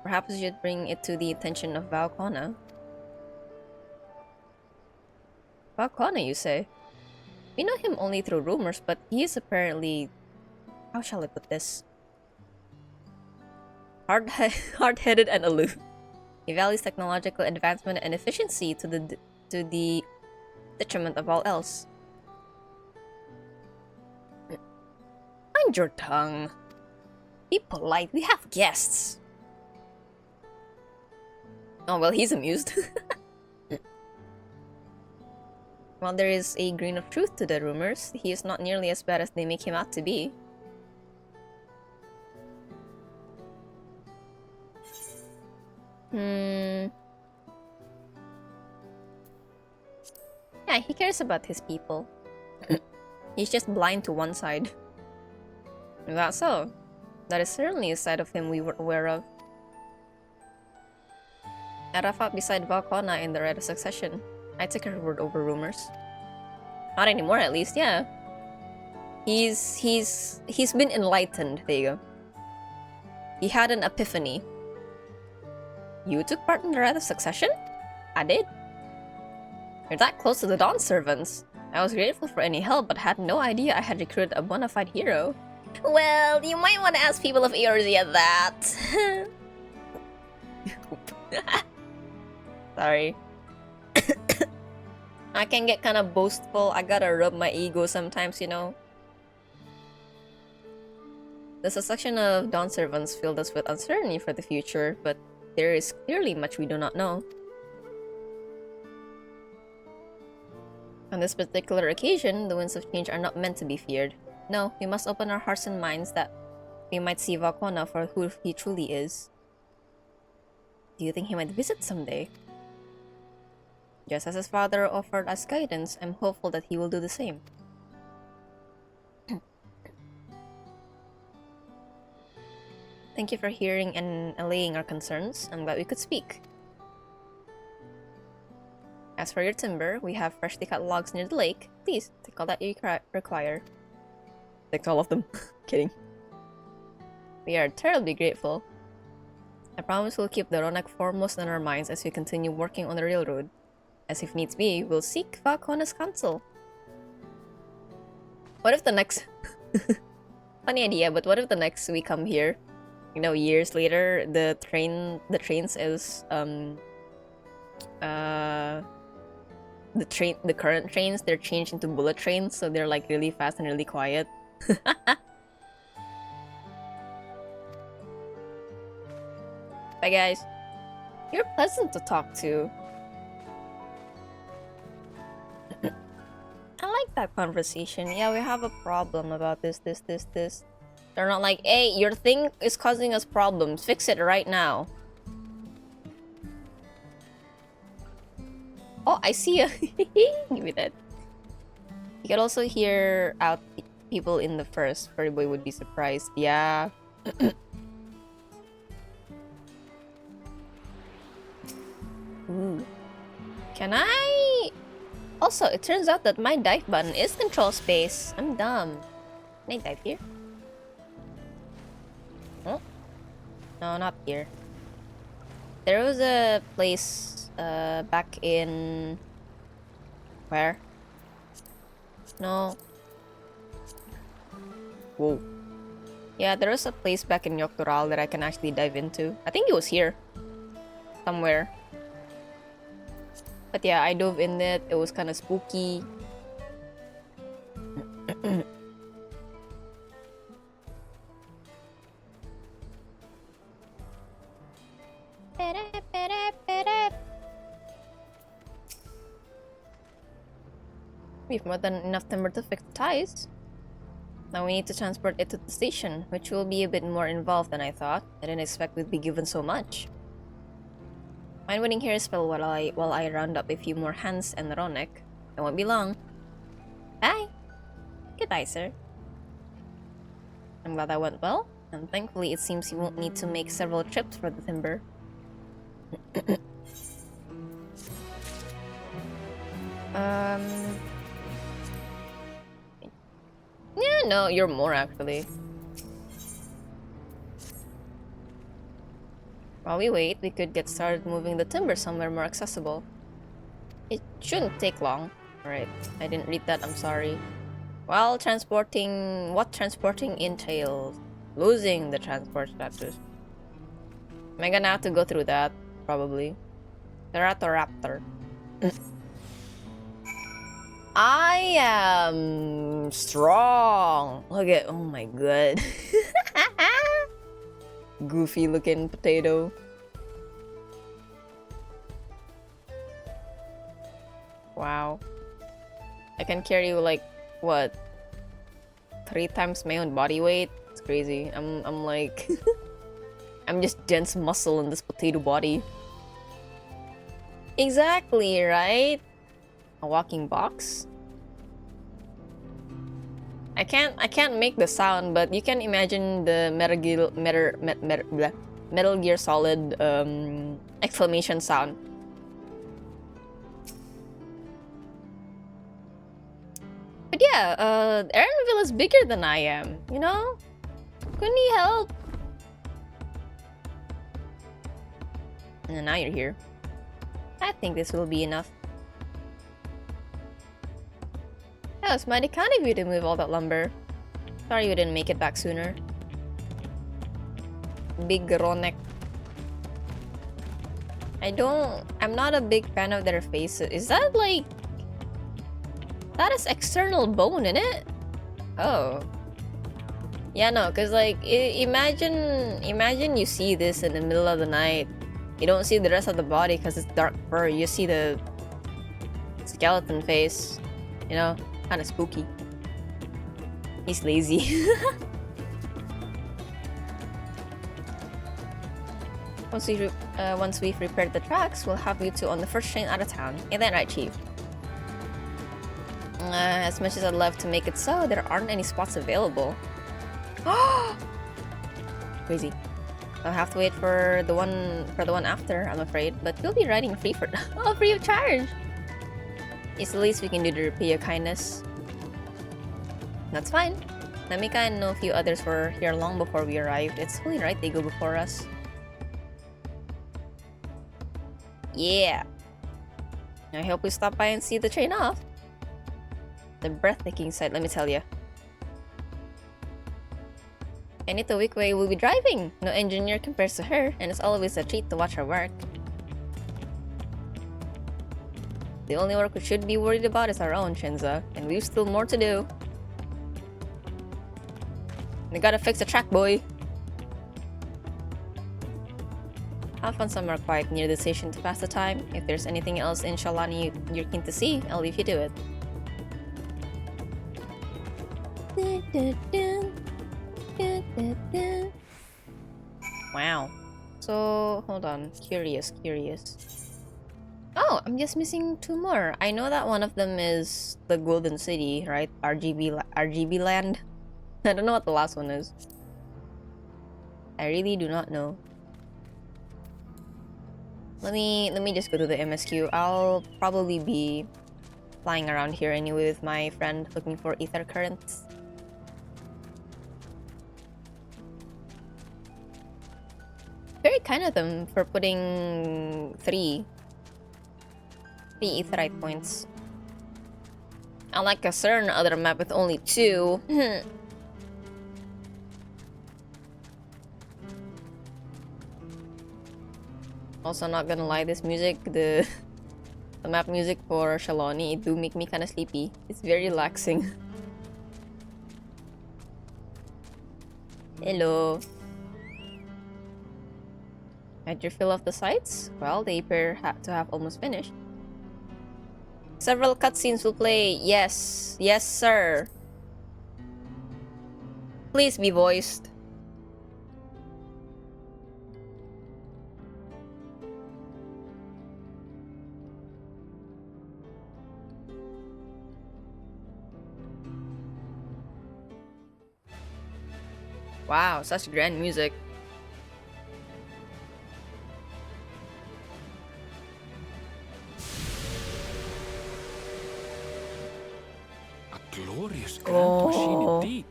Perhaps you should bring it to the attention of Valkona. Valkona, you say? We know him only through rumors, but he is apparently... How shall I put this? Hard-headed and aloof. He values technological advancement and efficiency to the detriment of all else. Mind your tongue. Be polite, we have guests. Oh, well, he's amused. While there is a grain of truth to the rumors, he is not nearly as bad as they make him out to be. Yeah, he cares about his people. He's just blind to one side. That's so. That is certainly a side of him we were aware of. I fought beside Valkona in the Rite of Succession. I took her word over rumors. Not anymore, at least, yeah. He's been enlightened, there you go. He had an epiphany. You took part in the Rite of Succession? I did. You're that close to the Dawn Servants. I was grateful for any help, but had no idea I had recruited a bona fide hero. Well, you might want to ask people of Eorzea that. Sorry. I can get kind of boastful. I gotta rub my ego sometimes, you know. The succession of Dawn Servants filled us with uncertainty for the future, but there is clearly much we do not know. On this particular occasion, the winds of change are not meant to be feared. No, we must open our hearts and minds that we might see Valkona for who he truly is. Do you think he might visit someday? Just as his father offered us guidance, I'm hopeful that he will do the same. Thank you for hearing and allaying our concerns. I'm glad we could speak. As for your timber, we have freshly cut logs near the lake. Please, take all that you require. Take all of them. Kidding. We are terribly grateful. I promise we'll keep the Ronak foremost in our minds as we continue working on the railroad. As if needs be, we'll seek Falcone's counsel. What if the next... Funny idea, but what if the next we come here, you know, years later, the trains is, the current trains, they're changed into bullet trains, so they're like really fast and really quiet. Bye guys. You're pleasant to talk to. I like that conversation. Yeah, we have a problem about this. They're not like, hey, your thing is causing us problems. Fix it right now. Oh, I see you. Give me that. You could also hear out people in the first. Furry boy would be surprised. Yeah. Ooh. Can I... Also, it turns out that my dive button is control space. I'm dumb. Can I dive here? Oh. No, not here. There was a place back in... Where? No. Whoa. Yeah, there was a place back in Yoktural that I can actually dive into. I think it was here. Somewhere. But yeah, I dove in it. It was kind of spooky. We have more than enough timber to fix the ties. Now we need to transport it to the station, which will be a bit more involved than I thought. I didn't expect we'd be given so much. Mind waiting here a spell while I round up a few more hands and Ronek. It won't be long. Bye! Goodbye, sir. I'm glad that went well, and thankfully it seems you won't need to make several trips for the timber. Yeah, no, you're more actually. While we wait, we could get started moving the timber somewhere more accessible. It shouldn't take long. Alright, I didn't read that, I'm sorry. While transporting... What transporting entails? Losing the transport status. Am I gonna have to go through that? Probably. Ceratopraptor. I am strong. Look at... Oh my god. Goofy looking potato. Wow. I can carry like what? 3 times my own body weight? It's crazy. I'm like I'm just dense muscle in this potato body. Exactly, right? A walking box? I can't make the sound, but you can imagine the Metal Gear Solid exclamation sound. But yeah, Erenville is bigger than I am, you know? Couldn't he help? And now you're here. I think this will be enough. That was mighty kind of you to move all that lumber. Sorry you didn't make it back sooner. Big Ronek. I'm not a big fan of their faces. Is that like... That is external bone, in it? Oh. Yeah, no, cause like, imagine you see this in the middle of the night. You don't see the rest of the body cause it's dark fur. You see the skeleton face, you know? Kind of spooky. He's lazy. Once we've repaired the tracks, we'll have you two on the first train out of town. Ain't that right, Chief? As much as I'd love to make it so, there aren't any spots available. Crazy. I'll have to wait for the one after, I'm afraid. But you'll be riding free for free of charge. It's the least we can do to repay your kindness. That's fine. Namika and know a few others were here long before we arrived. It's only right they go before us. Yeah. I hope we stop by and see the train off. The breathtaking sight, let me tell you. And it's a week way we'll be driving. No engineer compares to her, and it's always a treat to watch her work. The only work we should be worried about is our own, Shinza, and we've still more to do. We gotta fix the track, boy. Have fun somewhere quiet near the station to pass the time. If there's anything else in Shalani you're keen to see, I'll leave you to it. Wow. So, hold on. Curious. Oh, I'm just missing 2 more. I know that one of them is the Golden City, right? RGB land. I don't know what the last one is. I really do not know. Let me just go to the MSQ. I'll probably be flying around here anyway with my friend looking for ether currents. Very kind of them for putting 3 etherite points. Unlike a certain other map with only 2. Also, not gonna lie, this music, the map music for Shalani, it do make me kind of sleepy. It's very relaxing. Hello. Had your fill of the sights? Well, they appear to have almost finished. Several cutscenes will play. Yes. Yes, sir. Please be voiced. Wow, such grand music. Glorious grand machine indeed.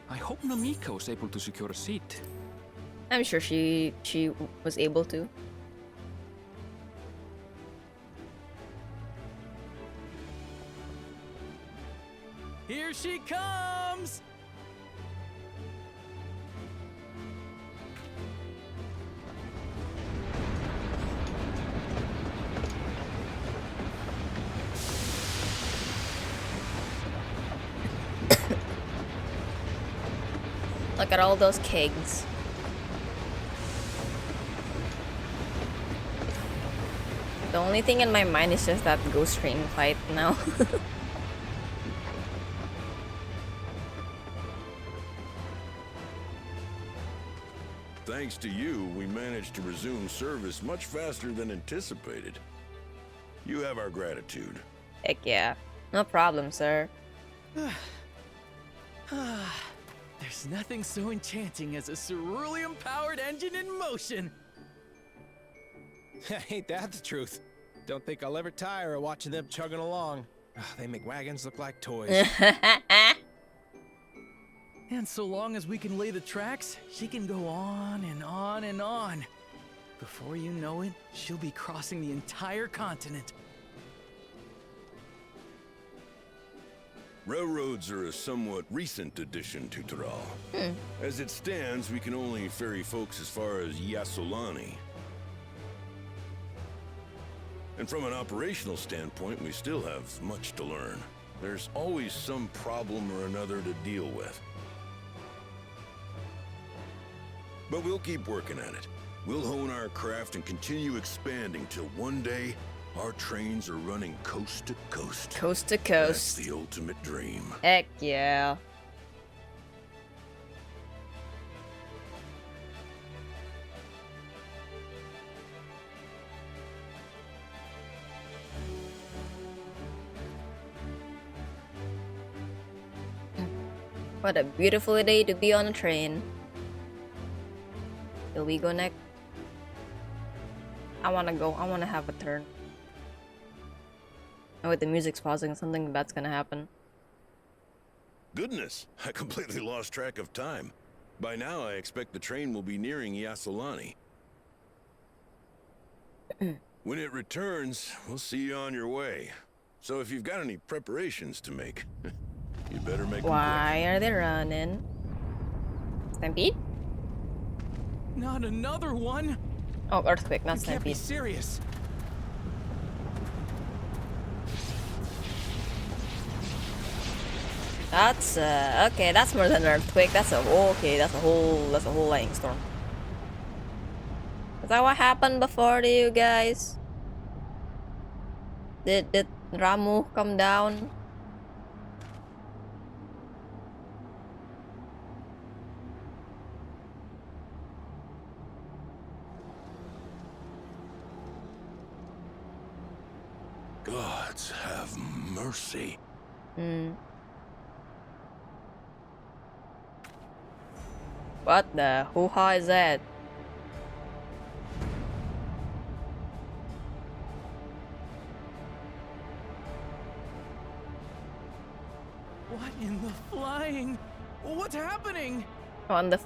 I hope Namika was able to secure a seat. I'm sure she was able to. Here she comes! Look at all those kegs. The only thing in my mind is just that ghost train fight now. Thanks to you, we managed to resume service much faster than anticipated. You have our gratitude. Heck yeah. No problem, sir. There's nothing so enchanting as a ceruleum-powered engine in motion. Ain't that the truth? Don't think I'll ever tire of watching them chugging along. They make wagons look like toys. And so long as we can lay the tracks, she can go on and on and on. Before you know it, she'll be crossing the entire continent. Railroads are a somewhat recent addition to Taral. As it stands, we can only ferry folks as far as Yasolani. And from an operational standpoint, we still have much to learn. There's always some problem or another to deal with. But we'll keep working at it. We'll hone our craft and continue expanding till one day, our trains are running coast to coast. Coast to coast. That's the ultimate dream. Heck yeah. What a beautiful day to be on a train. Will we go next? I wanna go. I wanna have a turn. Oh wait, the music's pausing. Something bad's gonna happen. Goodness, I completely lost track of time. By now, I expect the train will be nearing Yasolani. When it returns, we'll see you on your way. So if you've got any preparations to make, you better make them Why are they running? Stampede? Not another one. Oh, earthquake, not You can't be stampede. serious. That's okay. That's more than an earthquake. That's a okay. That's a whole lightning storm. Is that what happened before to you guys? Did Ramu come down? Gods have mercy. Hmm. What the hoo-ha is that? What in the flying? What's happening? On the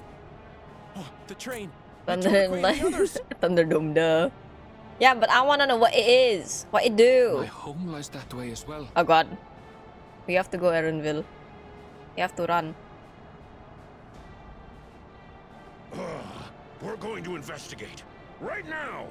Oh, the train. thunder, the others. Thunderdome, duh. Yeah, but I wanna know what it is. What it do? My home lies that way as well. Oh god. We have to go Erenville. We have to run. We're going to investigate. Right now!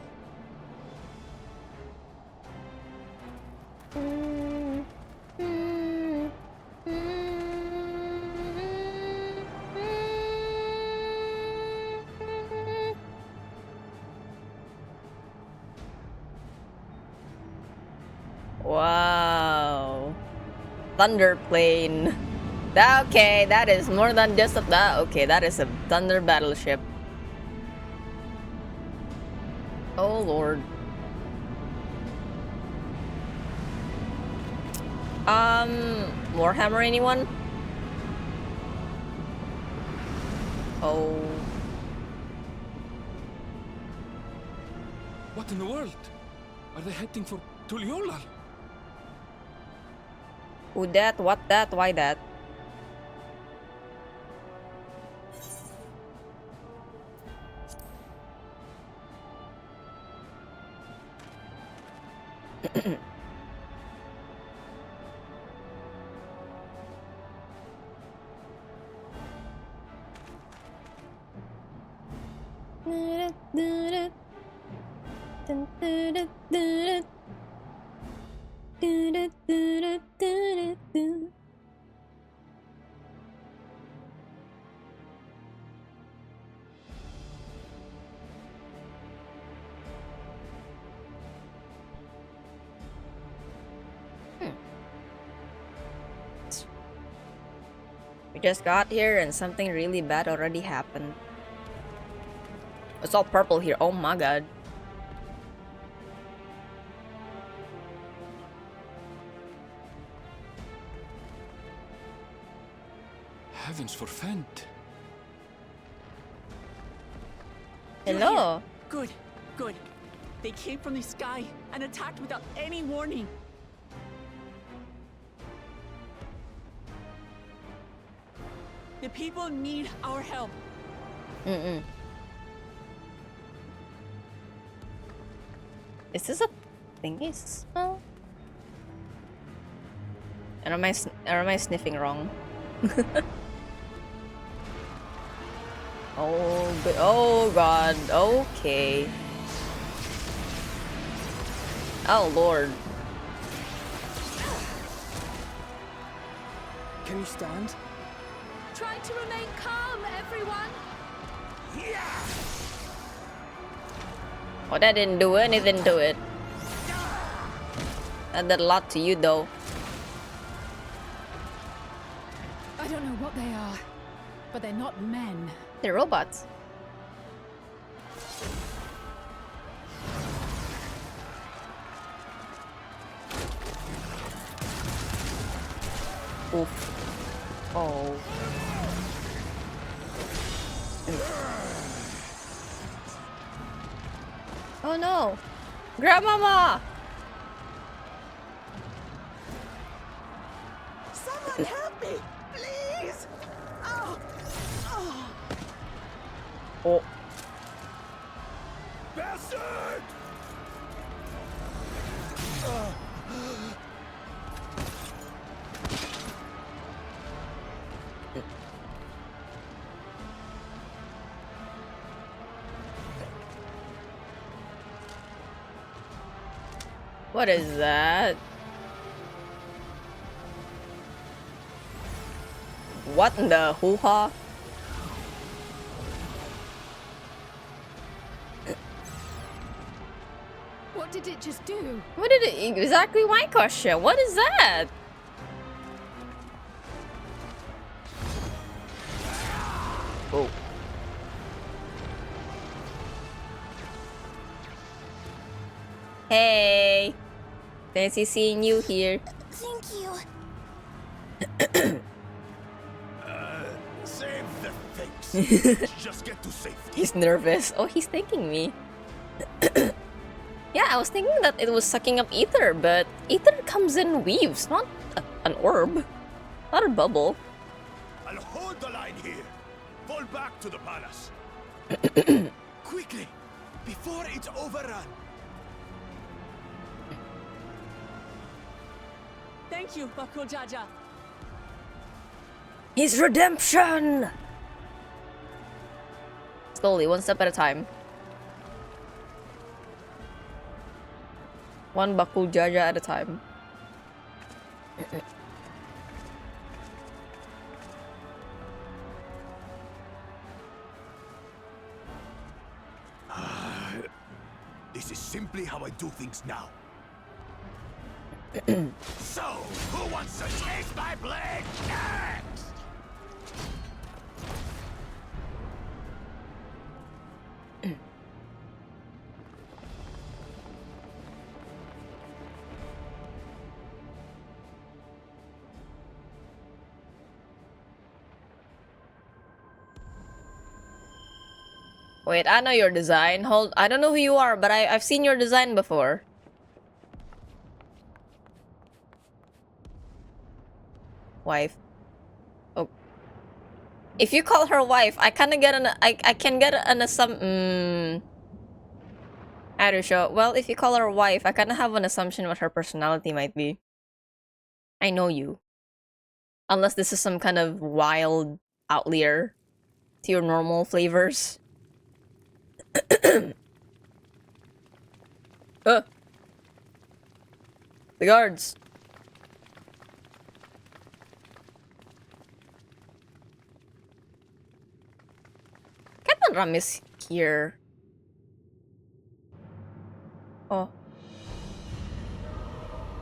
Wow. Thunder plane. Okay, that is more than just a okay, that is a thunder battleship. Oh lord. Warhammer anyone? Oh. What in the world? Are they heading for Tuliolal? Who that? What that? Why that? We just got here and something really bad already happened. It's all purple here. Oh my god. Heavens forfend. Hello. Good, good. They came from the sky and attacked without any warning. The people need our help. Is this a thingy smell? Or am I sniffing wrong? Oh god. Okay. Oh lord. Can you stand? Try to remain calm, everyone. Oh, that didn't do anything to it. That did a lot to you though. I don't know what they are, but they're not men. They're robots. Oof. Oh. Oh no! Grandmama! Someone help me, please! Oh. Oh. Oh. Bastard! What is that? What in the hoo-ha? What did it just do? What did it exactly? My question. What is that? Oh. Hey. Fancy seeing you here. Thank you. Save the thanks. Just get to safety. He's nervous. Oh, he's thanking me. Yeah, I was thinking that it was sucking up ether, but ether comes in weaves, not an orb. Not a bubble. I'll hold the line here. Fall back to the palace. Quickly, before it's overrun. Thank you, Bakul Jaja. His redemption! Slowly, one step at a time. One Bakul Jaja at a time. This is simply how I do things now. So, who wants to taste my blade next? Wait, I know your design. Hold, I don't know who you are, but I've seen your design before. Wife. Oh. If you call her wife, I kinda get an I can get an assumption. I don't show. Well, if you call her wife, I kinda have an assumption what her personality might be. I know you. Unless this is some kind of wild outlier to your normal flavors. The guards. Captain Ram is here. Oh.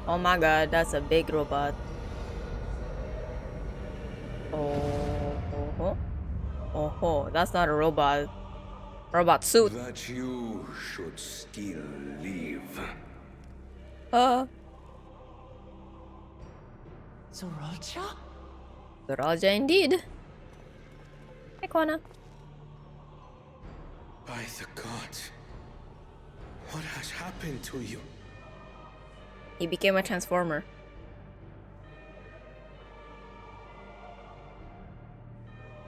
Oh my god, that's a big robot. Oh, that's not a robot. Robot suit. That you should still live. Zoraja? Zoraja indeed. Hey, Kwana. By the gods, what has happened to you? He became a transformer.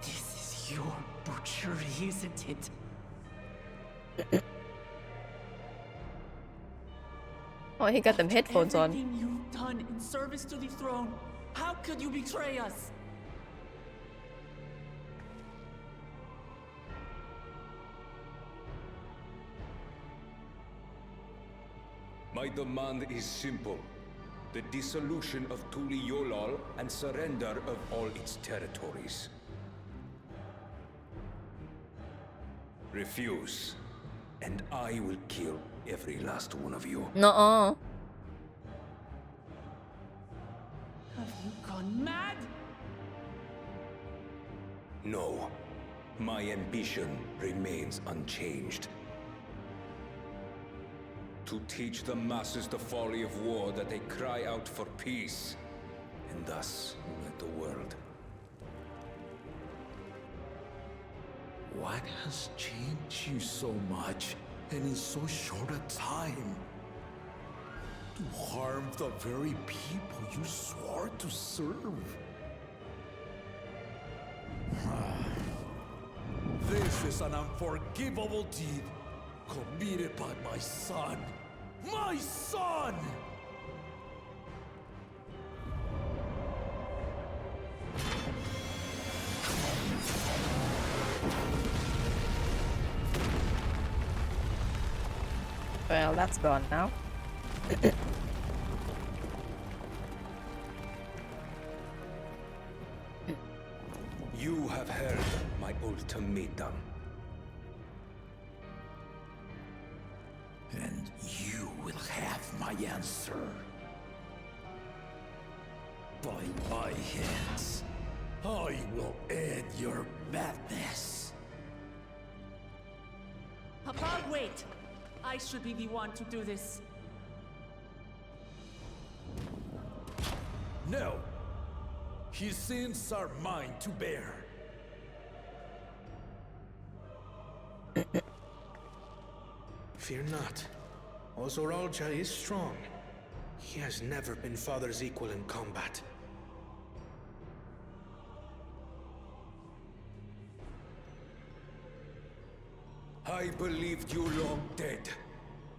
This is your butchery, isn't it? Oh, he got them headphones on. Everything you've done in service to the throne, how could you betray us? My demand is simple. The dissolution of Tuli Yolal and surrender of all its territories. Refuse, and I will kill every last one of you. Nuh-uh. Have you gone mad? No. My ambition remains unchanged. To teach the masses the folly of war, that they cry out for peace, and thus unite the world. What has changed you so much, and in so short a time? To harm the very people you swore to serve. This is an unforgivable deed committed by my son. My son! Well, that's gone now. You have heard my ultimatum. And you will have my answer. By my hands, I will end your madness. Papa, wait! I should be the one to do this. No. His sins are mine to bear. Fear not. Ozoralja is strong. He has never been Father's equal in combat. I believed you long dead.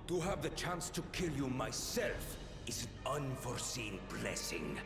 To have the chance to kill you myself is an unforeseen blessing.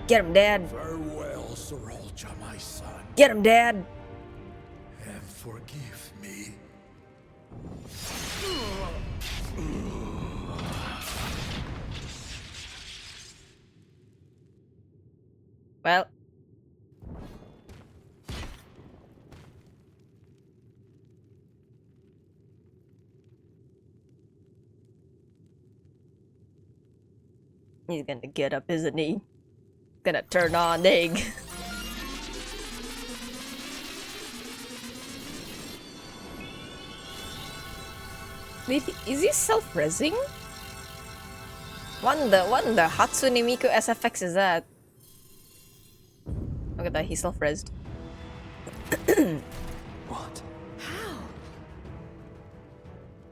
Get him, Dad. Farewell, Zoralja, my son. Get him, Dad. And forgive me. Well. He's gonna get up, isn't he? Gonna turn on the egg. Is he self-resing? What in the Hatsune Miku SFX is that? Look at that, he's self-resed. What? How?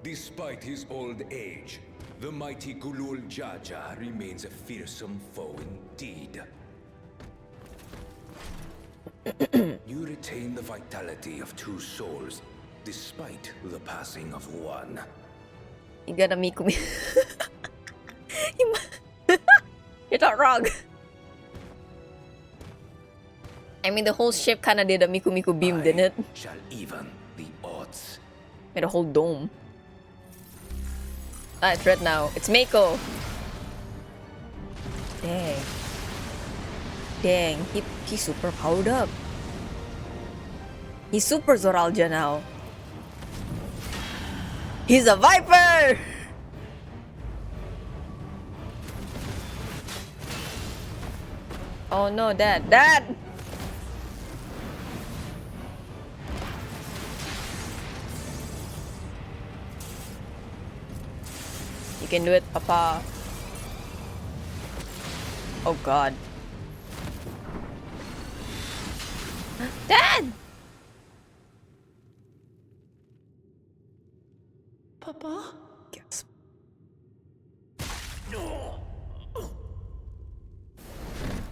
Despite his old age, the mighty Gulul Jaja remains a fearsome foe indeed. You retain the vitality of two souls, despite the passing of one. You gotta Miku. You're not wrong. I mean, the whole ship kinda did a Miku Miku beam, didn't it? Shall even the odds. Made a whole dome. Ah, it's red now. It's Mako. Dang. Dang, he's super powered up. He's super Zoralja now. He's a Viper! Oh no, Dad. Dad! You can do it, Papa. Oh god. Dad! Papa? Yes.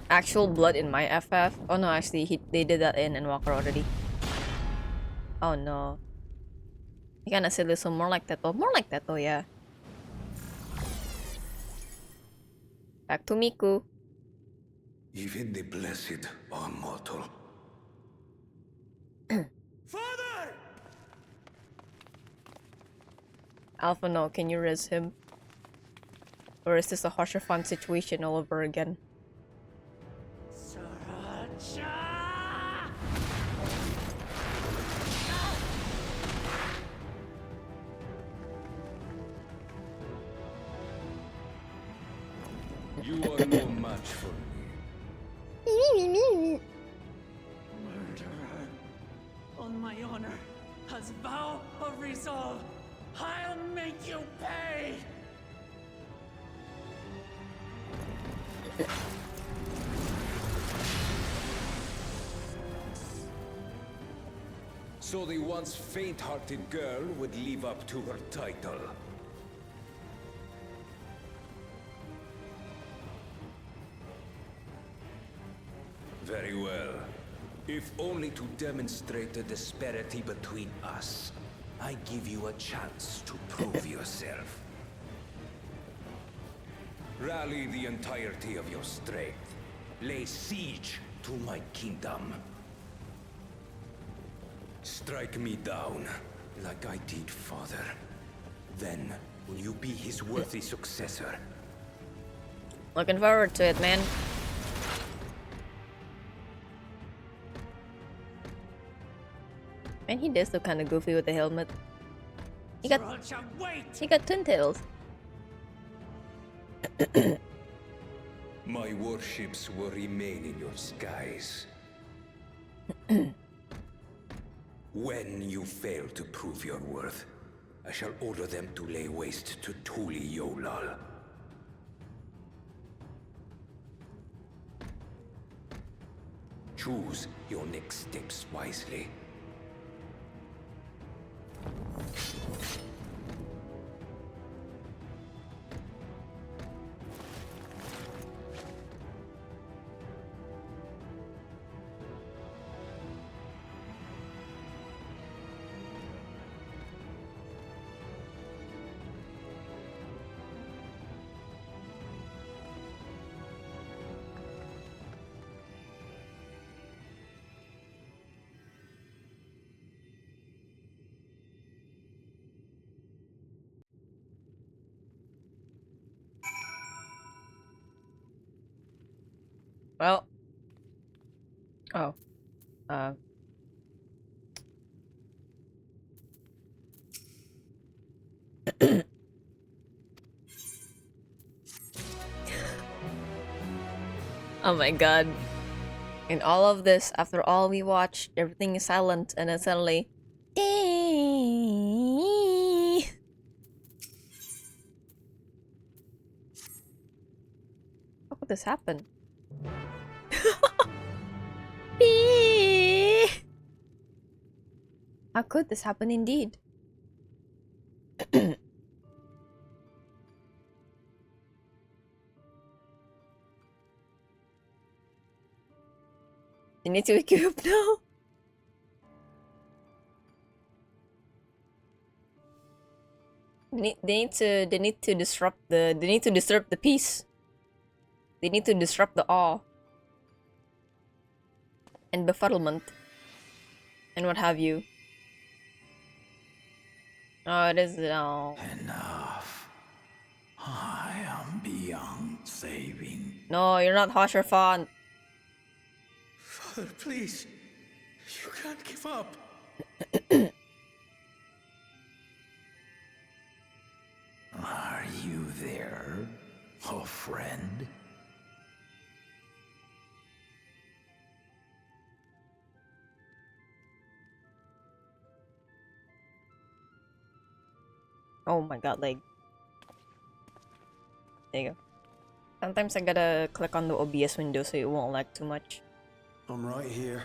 Actual blood in my FF? Oh no, actually, they did that in Walker already. Oh no. You kinda silly, so more like that though. More like that though, yeah. Back to Miku. Even the blessed are mortal. Father! Alpha, no, can you res him? Or is this a Hoshafan situation all over again? You are no match for me. Murderer. On my honor, as vow of resolve, I'll make you pay! So the once faint-hearted girl would live up to her title. Very well. If only to demonstrate the disparity between us, I give you a chance to prove yourself. Rally the entirety of your strength. Lay siege to my kingdom. Strike me down, like I did father. Then, will you be his worthy successor? Looking forward to it, man. Man, he does look kind of goofy with the helmet. He got twin tails. My warships will remain in your skies. When you fail to prove your worth, I shall order them to lay waste to Tuli Yolal. Choose your next steps wisely. Well. Oh. Oh my god. In all of this, after all we watched, everything is silent and then suddenly... How could this happen? How could this happen indeed? You need to equip now. They need to disrupt the peace. They need to disrupt the awe and befuddlement and what have you. Oh, it is Enough. I am beyond saving. No, you're not Hosher Font. Father, please. You can't give up. Are you there, oh friend? Oh my god, leg. There you go. Sometimes I gotta click on the OBS window so it won't lag too much. I'm right here.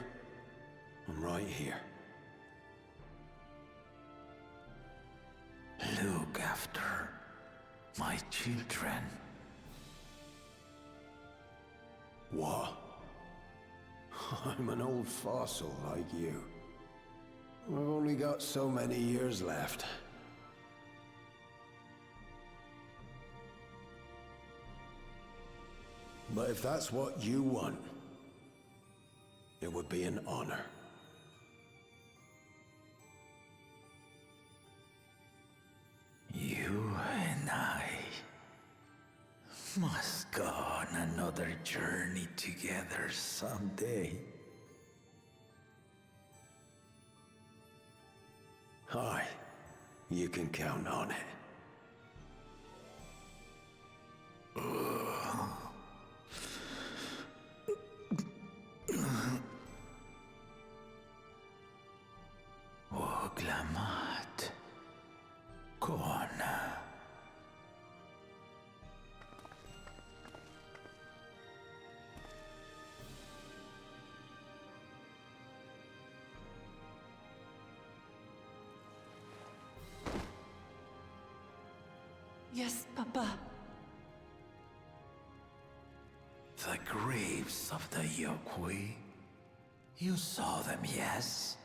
I'm right here. Look after my children. What? I'm an old fossil like you. I've only got so many years left. But if that's what you want, it would be an honor. You must go on another journey together someday. Aye, you can count on it. Oglamat. Kona. Yes, Papa. The graves of the Yokwi. You saw them, yes?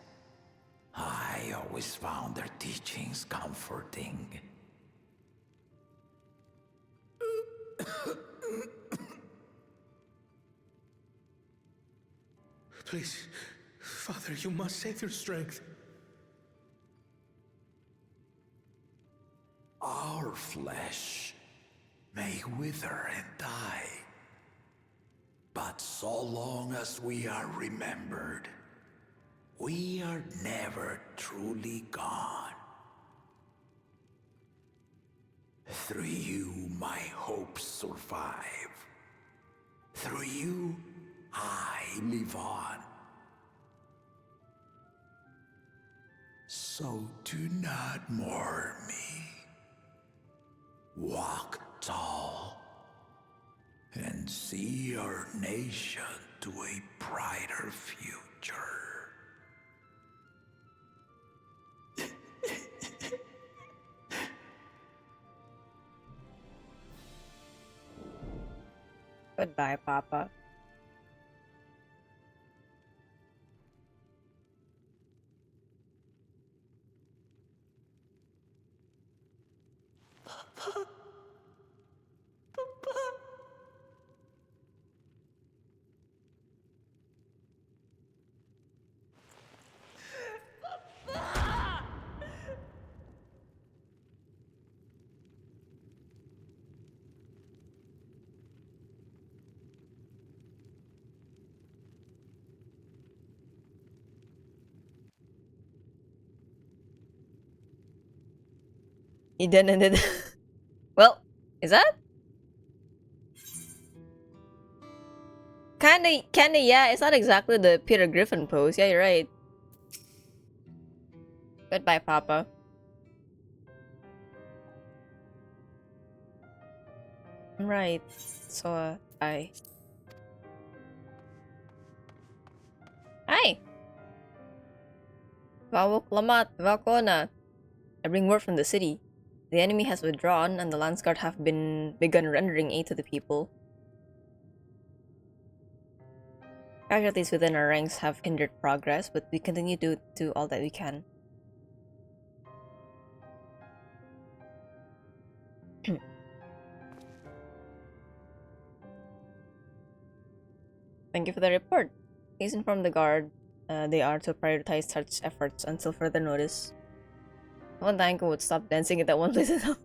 I always found their teachings comforting. Please, Father, you must save your strength. Our flesh may wither and die, but so long as we are remembered, we are never truly gone. Through you, my hopes survive. Through you, I live on. So do not mourn me. Walk tall and see our nation to a brighter future. Goodbye, Papa. He then ended. Well, is that? Kinda, yeah. It's not exactly the Peter Griffin pose. Yeah, you're right. Goodbye, Papa. Right. So, I. Hi. Vawok Lamat, Vakona. I bring word from the city. The enemy has withdrawn, and the Lance Guard have begun rendering aid to the people. Casualties within our ranks have hindered progress, but we continue to do all that we can. Thank you for the report. Please inform the guard they are to prioritize such efforts until further notice. One Danko would stop dancing at that one place enough.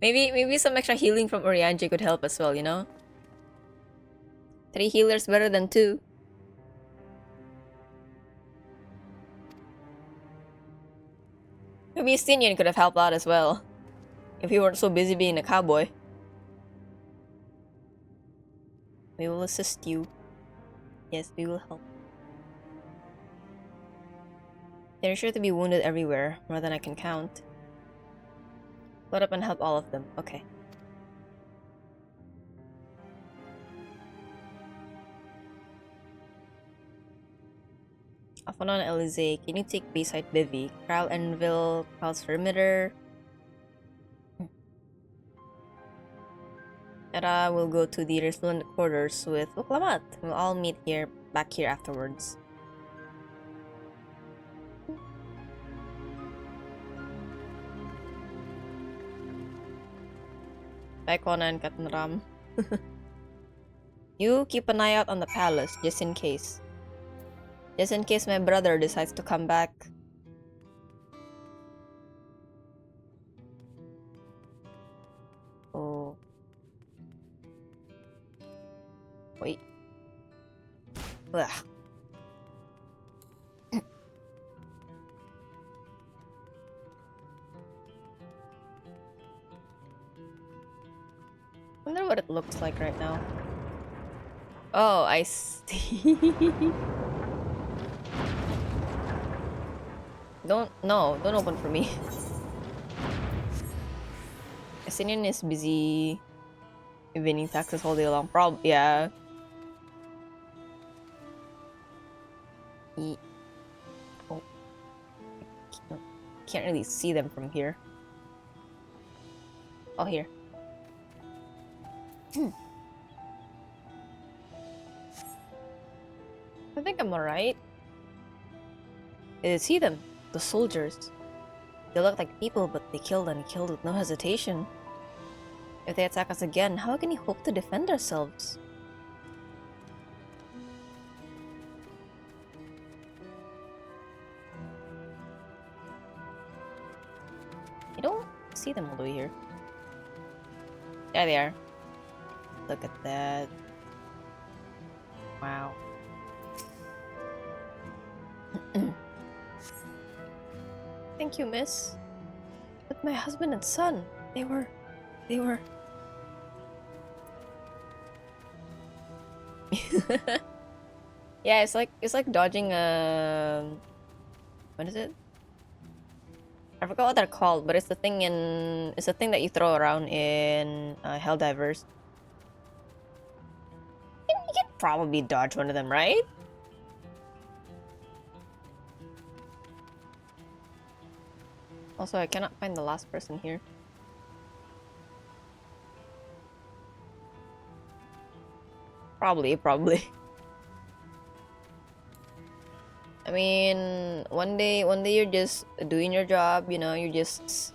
Maybe some extra healing from Orianji could help as well, you know? 3 healers better than 2. Maybe Stinian could have helped out as well. If he weren't so busy being a cowboy. We will assist you. Yes, we will help. They're sure to be wounded everywhere, more than I can count. Load up and help all of them. Okay. Afonon Elize, can you take Bayside Bivy? Kral Envil, Kral's Perimeter. Era will go to the Resplendent quarters with Uklamat. We'll all meet back here afterwards. Bye, Kona and Katnram. You keep an eye out on the palace, just in case. Just in case my brother decides to come back. Oh. Ugh. Wonder what it looks like right now. Oh, I see. Don't open for me. Asinian is busy evading taxes all day long. Yeah. Oh, can't really see them from here. Oh, here. I think I'm alright. See them, the soldiers. They look like people, but they killed and killed with no hesitation. If they attack us again, how can we hope to defend ourselves? I don't see them all the way here. There they are. Look at that. Wow. Thank you, miss. But my husband and son, they were... Yeah, it's like dodging a... What is it? I forgot what they're called, but it's the thing that you throw around in Helldivers. You can probably dodge one of them, right? Also, I cannot find the last person here. Probably. I mean, one day you're just doing your job, you know, you're just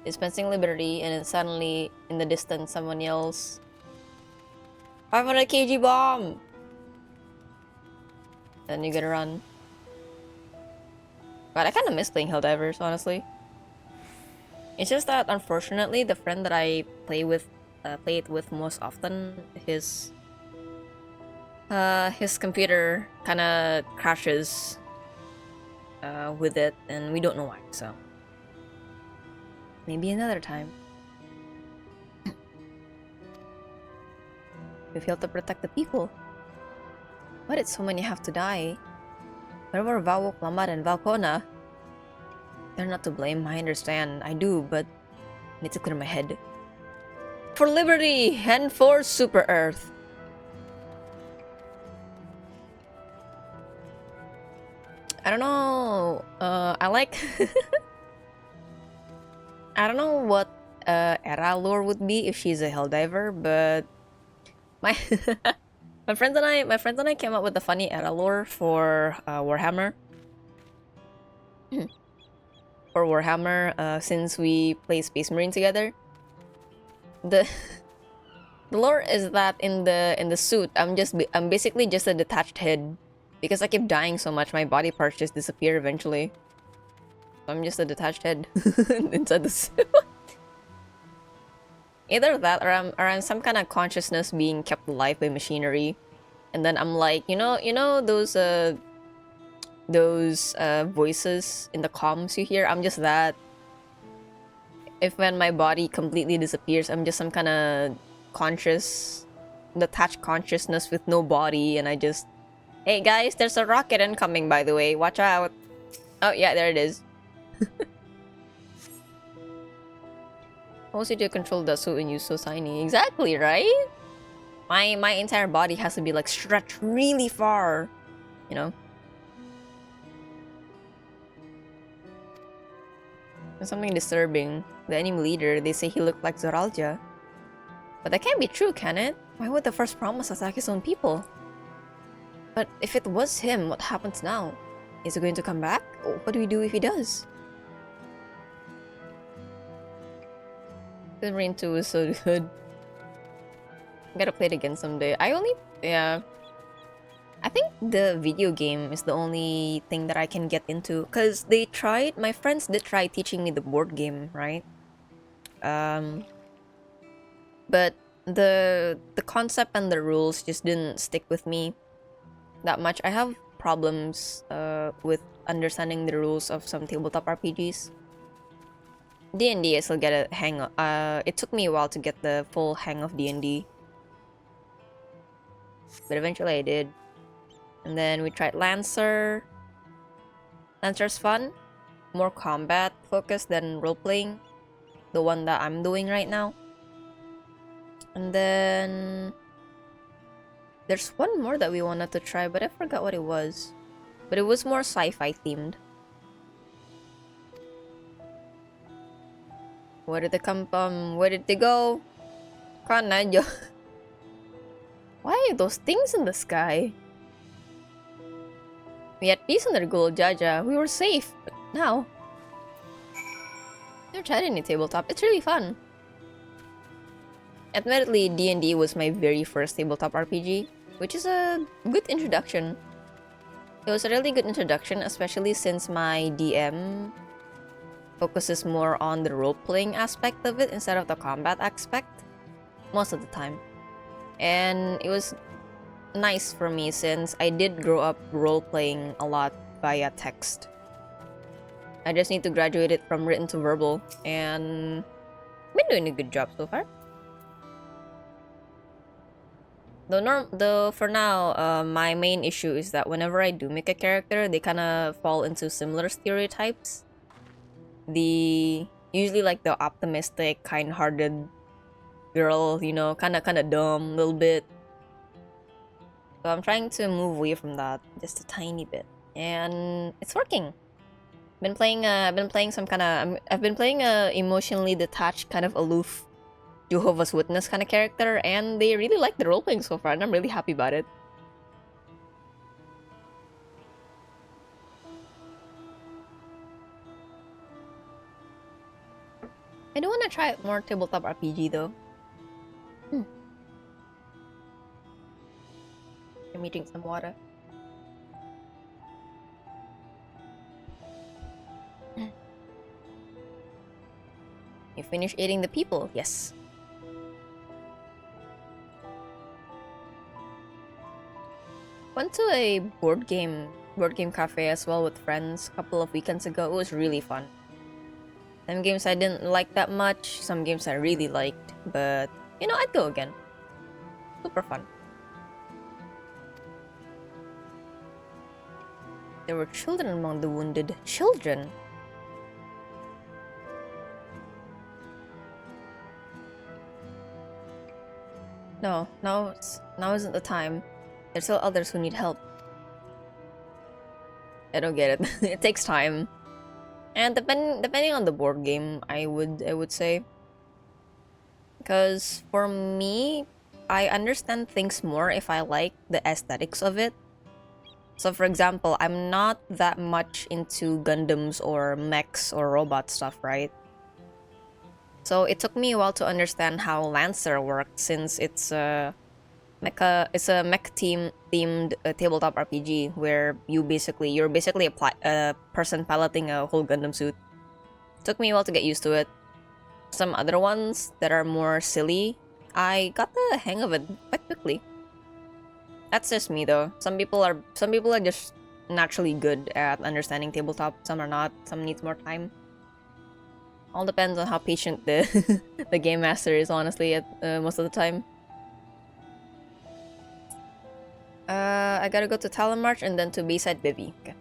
dispensing liberty, and then suddenly in the distance someone yells 500 kg bomb! Then you gotta run. God, I kinda miss playing Helldivers, honestly. It's just that unfortunately the friend that I play it with most often, his computer kinda crashes with it, and we don't know why, so maybe another time. We failed to protect the people. Why did so many have to die? Where were Vawok, Lamar, and Valkona? They're not to blame, I understand. I do, but I need to clear my head. For liberty and for Super Earth. I don't know. I like... I don't know what era lore would be if she's a Helldiver, but my my friends and I came up with the funny era lore for Warhammer. For Warhammer, since we play Space Marine together. The lore is that in the suit, I'm basically just a detached head, because I keep dying so much, my body parts just disappear eventually. I'm just a detached head inside the suit. Either that, or I'm some kind of consciousness being kept alive by machinery, and then I'm like, you know those voices in the comms you hear. I'm just that. If when my body completely disappears, I'm just some kind of detached consciousness with no body, and I just, hey guys, there's a rocket incoming, by the way, watch out. Oh yeah, there it is. How was it to control the suit when you're so tiny? Exactly, right? My entire body has to be like stretched really far, you know? There's something disturbing. The enemy leader, they say he looked like Zoralja. But that can't be true, can it? Why would the first promise attack his own people? But if it was him, what happens now? Is he going to come back? What do we do if he does? The Marine 2 is so good. I gotta play it again someday. Yeah. I think the video game is the only thing that I can get into, because my friends did try teaching me the board game, right? But the concept and the rules just didn't stick with me. that much. I have problems with understanding the rules of some tabletop RPGs. D&D, I still get a hang of. It took me a while to get the full hang of D&D. But eventually I did. And then we tried Lancer. Lancer's fun. More combat focused than role-playing. The one that I'm doing right now. And then there's one more that we wanted to try, but I forgot what it was. But it was more sci-fi themed. Where did they come from? Where did they go? Kana aja. Why are those things in the sky? We had peace under Gold Jaja. We were safe. But now, never tried any tabletop. It's really fun. Admittedly, D&D was my very first tabletop RPG, which is a good introduction. It was a really good introduction, especially since my DM focuses more on the role-playing aspect of it instead of the combat aspect, most of the time. And it was nice for me since I did grow up role-playing a lot via text. I just need to graduate it from written to verbal, and I've been doing a good job so far. Though for now, my main issue is that whenever I do make a character, they kind of fall into similar stereotypes. Usually like the optimistic, kind-hearted girl, you know, kind of dumb, a little bit. So I'm trying to move away from that just a tiny bit, and it's working. I've been playing a emotionally detached, kind of aloof Jehovah's Witness kind of character, and they really like the role-playing so far, and I'm really happy about it. I do want to try more tabletop RPG though. Let me drink some water. You finished eating the people? Yes. Went to a board game cafe as well with friends a couple of weekends ago. It was really fun. Some games I didn't like that much, some games I really liked, but you know, I'd go again. Super fun. There were children among the wounded. Children? No, now isn't the time. There's still others who need help. I don't get it. It takes time. And depending on the board game, I would say. Because for me, I understand things more if I like the aesthetics of it. So for example, I'm not that much into Gundams or mechs or robot stuff, right? So it took me a while to understand how Lancer worked, since it's a mech themed tabletop RPG where you're basically a person piloting a whole Gundam suit. Took me a while to get used to it. Some other ones that are more silly, I got the hang of it quite quickly. That's just me though. Some people are just naturally good at understanding tabletop. Some are not. Some needs more time. All depends on how patient the the game master is, honestly, at most of the time. I gotta go to Talonmarch and then to Bayside Bivy. Okay.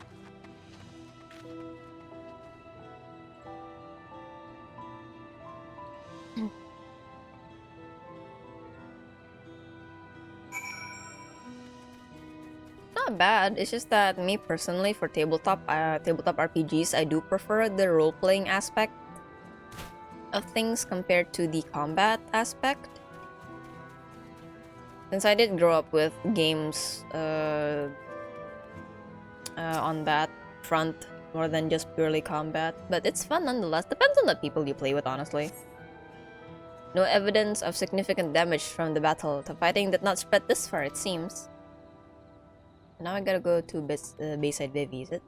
Not bad. It's just that me personally, for tabletop RPGs, I do prefer the role-playing aspect of things compared to the combat aspect. Since I did grow up with games on that front more than just purely combat, but it's fun nonetheless. Depends on the people you play with, honestly. No evidence of significant damage from the battle. The fighting did not spread this far, it seems. Now I gotta go to Bayside Bivy, is it?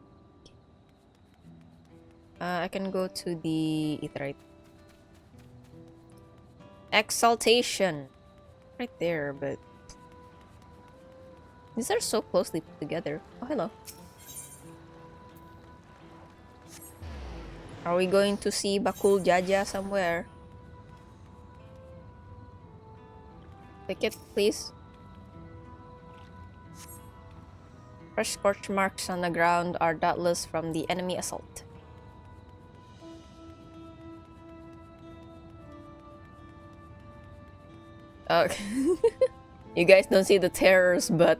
I can go to the Aetheryte. Exaltation! Right there, but... These are so closely put together. Oh, hello. Are we going to see Bakul Jaja somewhere? Ticket, please. Fresh scorch marks on the ground are doubtless from the enemy assault. Okay. You guys don't see the terrors, but...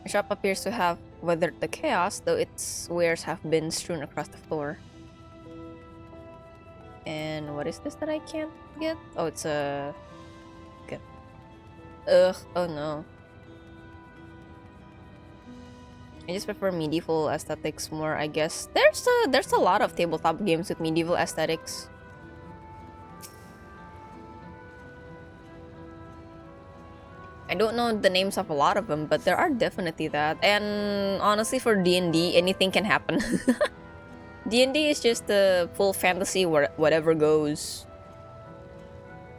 The shop appears to have weathered the chaos, though its wares have been strewn across the floor. And what is this that I can't get? Oh, it's a... Okay. Ugh, oh no. I just prefer medieval aesthetics more, I guess. There's a lot of tabletop games with medieval aesthetics. I don't know the names of a lot of them, but there are definitely that. And honestly, for D&D, anything can happen. D&D is just a full fantasy where whatever goes.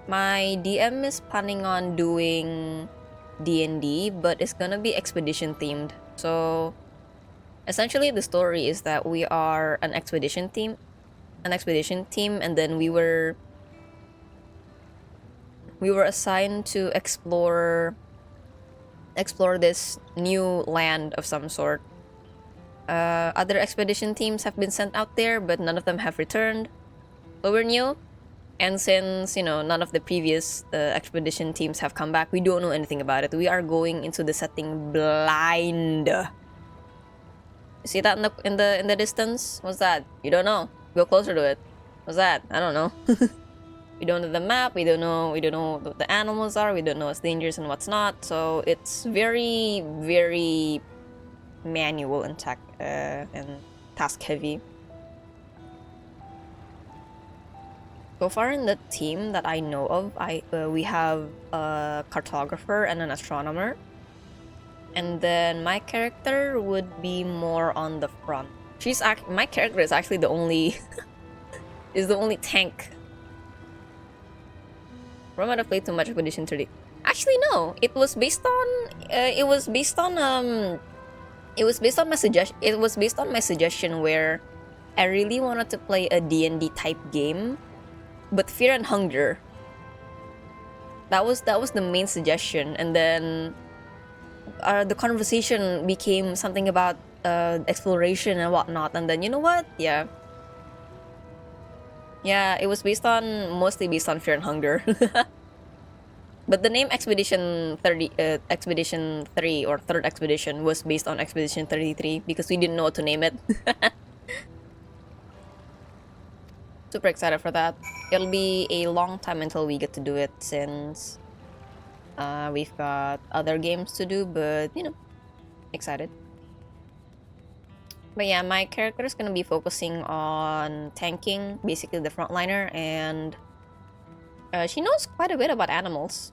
My DM is planning on doing D&D, but it's gonna be expedition themed. So essentially the story is that we are an expedition team, and then we were assigned to explore this new land of some sort. Other expedition teams have been sent out there, but none of them have returned. So we're new, and since, you know, none of the previous expedition teams have come back, we don't know anything about it. We are going into the setting blind. See that in the distance? What's that? You don't know. Go closer to it. What's that? I don't know. We don't know the map. We don't know what the animals are. We don't know what's dangerous and what's not. So it's very, very manual and task heavy. So far in the team that I know of, we have a cartographer and an astronomer. And then my character would be more on the front. My character is actually the only is the only tank. I might have played too much Expedition 30. Actually, no. It was based on my suggestion where I really wanted to play a D&D type game, but Fear and Hunger. That was the main suggestion, and then the conversation became something about exploration and whatnot, and then you know what? Yeah, it was mostly based on Fear and Hunger. But the name Expedition 3 or Third Expedition was based on Expedition 33 because we didn't know what to name it. Super excited for that. It'll be a long time until we get to do it since we've got other games to do, but you know, excited. But yeah, my character is gonna be focusing on tanking, basically the frontliner, and she knows quite a bit about animals.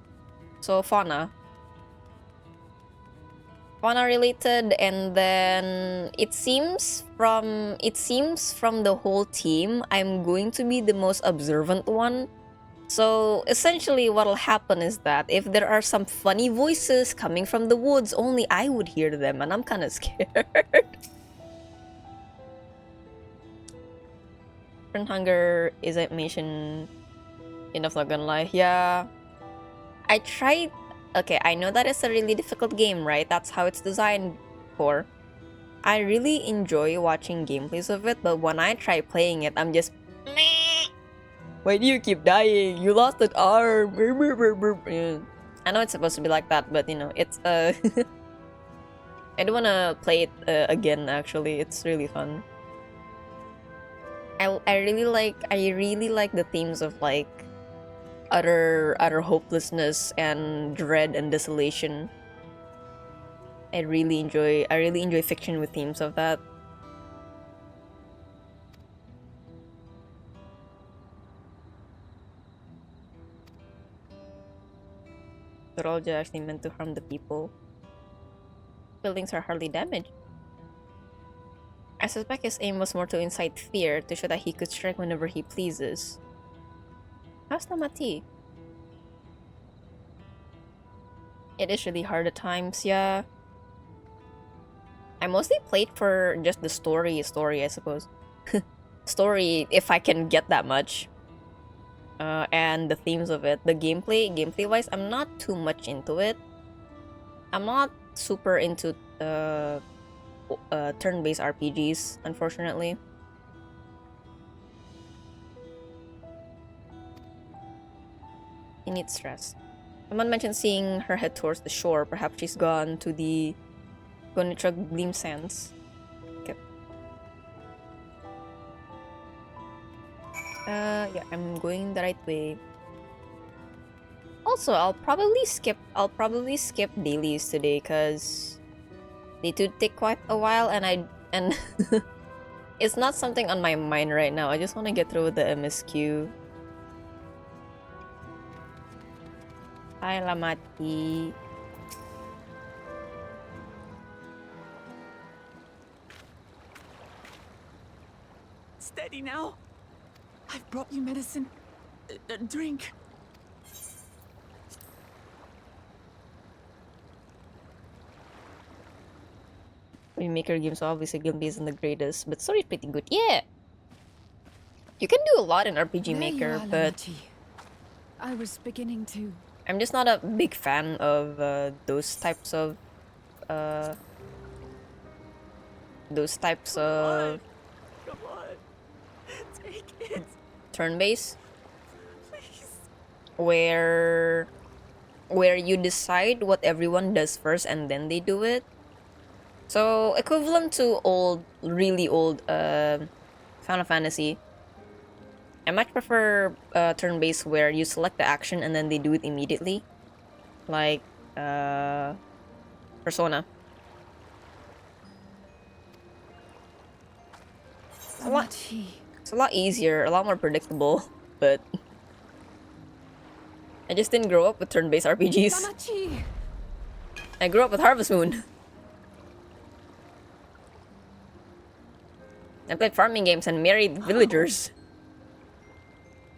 So fauna related, and then it seems from the whole team, I'm going to be the most observant one. So essentially what'll happen is that if there are some funny voices coming from the woods, only I would hear them, and I'm kind of scared. Hunger isn't mentioned enough, not gonna lie. Yeah, I tried. Okay, I know that it's a really difficult game, right? That's how it's designed for. I really enjoy watching gameplays of it, but when I try playing it, I'm just meh. Why do you keep dying? You lost an arm. I know it's supposed to be like that, but you know, it's I don't wanna play it again. Actually, it's really fun. I really like the themes of like utter hopelessness and dread and desolation. I really enjoy fiction with themes of that. Rolja actually meant to harm the people. Buildings are hardly damaged. I suspect his aim was more to incite fear, to show that he could strike whenever he pleases. How's Tamati? It is really hard at times, yeah. I mostly played for just the story, I suppose. Story, if I can get that much. And the themes of it. The gameplay-wise, I'm not too much into it. I'm not super into turn-based RPGs, unfortunately. You need stress. Someone mentioned seeing her head towards the shore. Perhaps she's gone to the Gonitra Gleam Sands. Okay. Yeah, I'm going the right way. Also, I'll probably skip dailies today because they do take quite a while, and it's not something on my mind right now. I just want to get through the MSQ. Hi, Lamati. Steady now. I've brought you medicine. Drink. Maker games obviously gameplay isn't the greatest, but story is pretty good. Yeah! You can do a lot in RPG There Maker, you are, but Lamati. I was beginning to. I'm just not a big fan of those types of Come on. Take it. turn-based Please. where you decide what everyone does first and then they do it. So equivalent to really old Final Fantasy. I much prefer turn-based where you select the action and then they do it immediately. Like Persona. It's a lot easier, a lot more predictable, but I just didn't grow up with turn-based RPGs. I grew up with Harvest Moon. I played farming games and married villagers.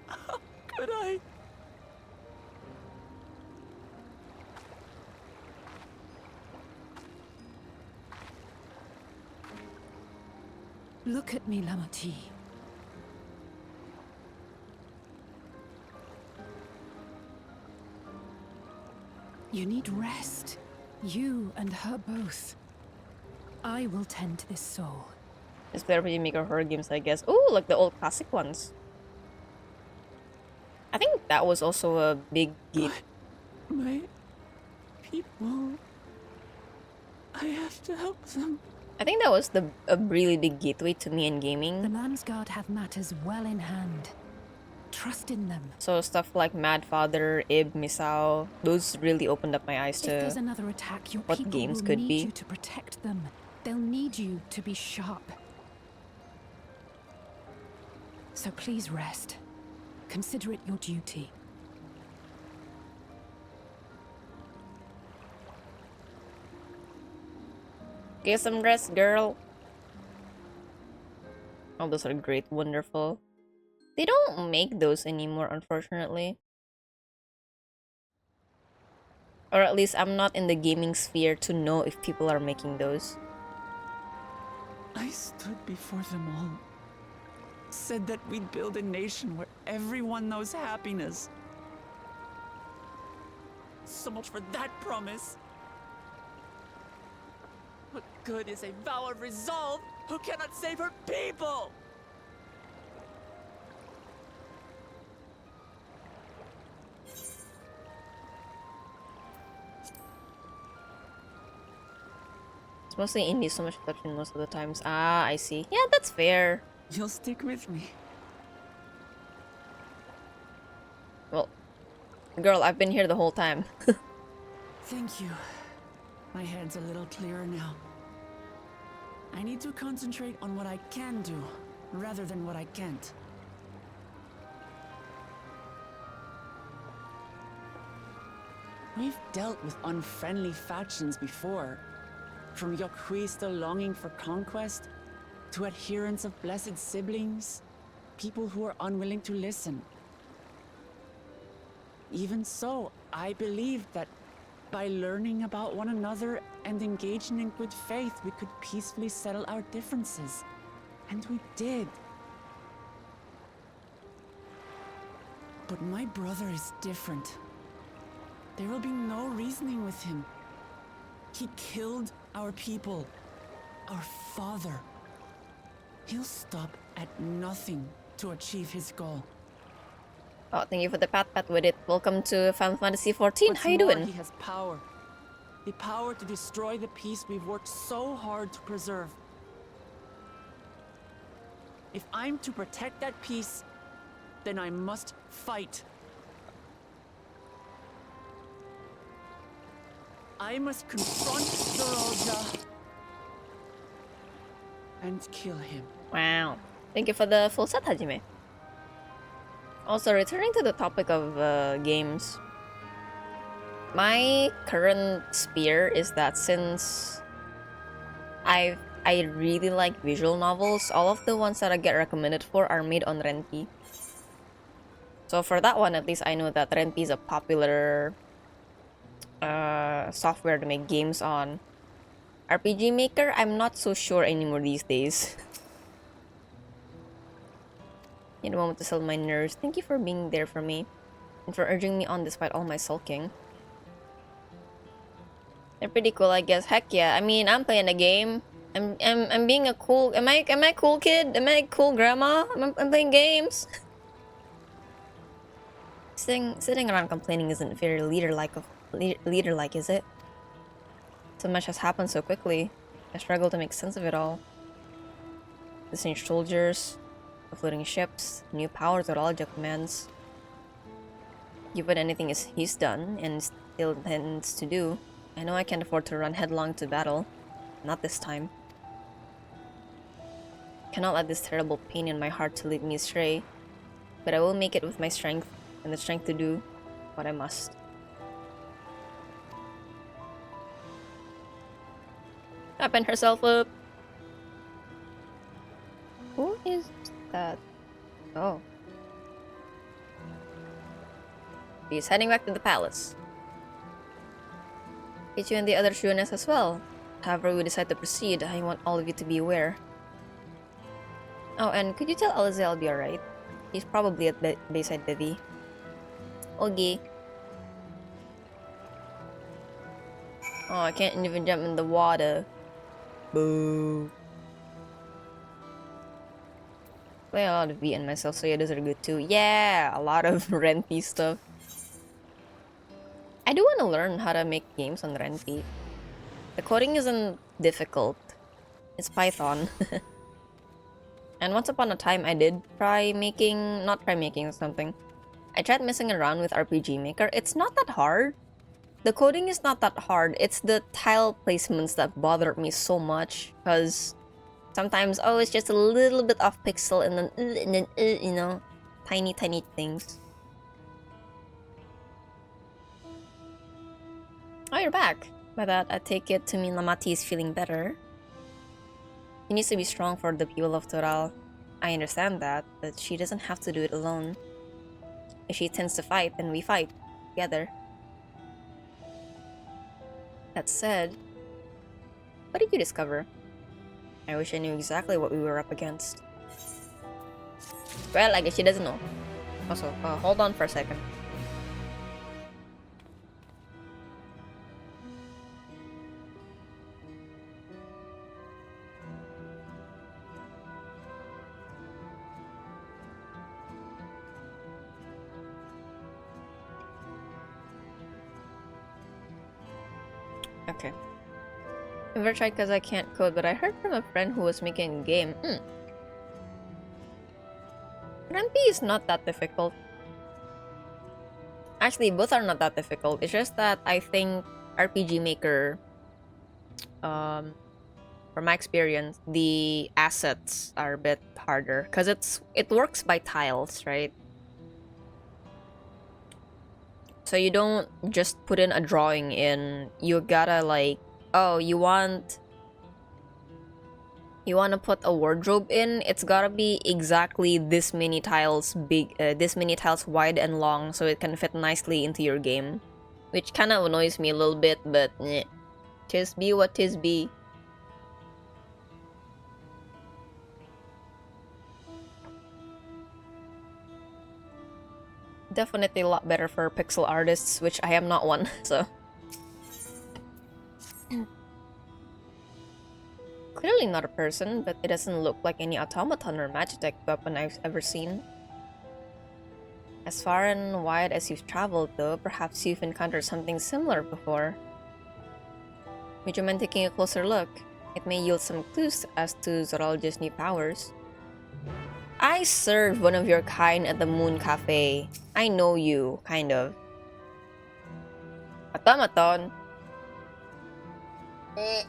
How could I? Look at me, Lamati. You need rest. You and her both. I will tend to this soul. Just play RPG Maker horror games, I guess. Oh, like the old classic ones. I think that was also a big gate. My people. I have to help them. I think that was a really big gateway to me in gaming. The Landsguard have matters well in hand. Trust in them. So stuff like Mad Father, Ib, Misao, those really opened up my eyes If there's to another attack, your what people games will could need be. you to protect them. They'll need you to be sharp. So please rest. Consider it your duty. Get some rest, girl. Oh, those are great, wonderful. They don't make those anymore, unfortunately. Or at least I'm not in the gaming sphere to know if people are making those. I stood before them all. Said that we'd build a nation where everyone knows happiness. So much for that promise. What good is a vow of resolve who cannot save her people? It's mostly indie, so much touching most of the times. Ah, I see. Yeah, that's fair. You'll stick with me. Well, girl, I've been here the whole time. Thank you. My head's a little clearer now. I need to concentrate on what I can do, rather than what I can't. We've dealt with unfriendly factions before. From Yokhui still longing for conquest, to adherents of blessed siblings, people who are unwilling to listen. Even so, I believed that by learning about one another and engaging in good faith, we could peacefully settle our differences. And we did. But my brother is different. There will be no reasoning with him. He killed our people, our father. He'll stop at nothing to achieve his goal. Oh, thank you for the pat with it. Welcome to Final Fantasy 14. What's How you more, doing? he has power. The power to destroy the peace we've worked so hard to preserve. If I'm to protect that peace, then I must fight. I must confront the Roja and kill him. Wow. Thank you for the full set, Hajime. Also, returning to the topic of games, my current spear is that since I really like visual novels, all of the ones that I get recommended for are made on Ren'Py. So for that one, at least I know that Ren'Py is a popular software to make games on. RPG Maker, I'm not so sure anymore these days. Need a moment to settle my nerves. Thank you for being there for me and for urging me on despite all my sulking. They're pretty cool, I guess. Heck yeah. I mean, I'm playing a game. I'm being a cool. Am I a cool kid? Am I a cool grandma? I'm playing games. Sitting around complaining isn't very leader-like, is it? So much has happened so quickly. I struggle to make sense of it all. The strange soldiers, the floating ships, new powers that Alja commands. Given anything he's done and still intends to do, I know I can't afford to run headlong to battle. Not this time. Cannot let this terrible pain in my heart to lead me astray, but I will make it with my strength and the strength to do what I must. Open herself up. Who is that? Oh. He's heading back to the palace. Get you and the other Shuanes as well. However we decide to proceed, I want all of you to be aware. Oh, and could you tell Alize I'll be alright? He's probably at Bayside Bivy. Okay. Oh, I can't even jump in the water. Boo. Play a lot of V and myself, so yeah, those are good too. Yeah, a lot of Ren'Py stuff. I do want to learn how to make games on Ren'Py. The coding isn't difficult. It's Python. And once upon a time, I did not try making something. I tried messing around with RPG Maker. It's not that hard. The coding is not that hard. It's the tile placements that bothered me so much. Because sometimes, oh, it's just a little bit off pixel and then you know, tiny things. Oh, you're back. By that, I take it to mean Lamati is feeling better. She needs to be strong for the people of Toral. I understand that, but she doesn't have to do it alone. If she tends to fight, then we fight together. That said, what did you discover? I wish I knew exactly what we were up against. Well, I guess she doesn't know. Also, hold on for a second. Okay. Never tried because I can't code, but I heard from a friend who was making a game. Ren'Py is not that difficult. Actually, both are not that difficult. It's just that I think RPG Maker, from my experience, the assets are a bit harder because it works by tiles, right? So you don't just put in a drawing in. You gotta like, oh, you want you want to put a wardrobe in, it's gotta be exactly this many tiles big, this many tiles wide and long, so it can fit nicely into your game. Which kind of annoys me a little bit, but eh. Tis be what tis be. Definitely a lot better for pixel artists, which I am not one, so. Clearly not a person, but it doesn't look like any automaton or magitech weapon I've ever seen. As far and wide as you've traveled, though, perhaps you've encountered something similar before. Would you mind taking a closer look? It may yield some clues as to Zoralja's new powers. I served one of your kind at the Moon Cafe. I know you, kind of. Automaton? I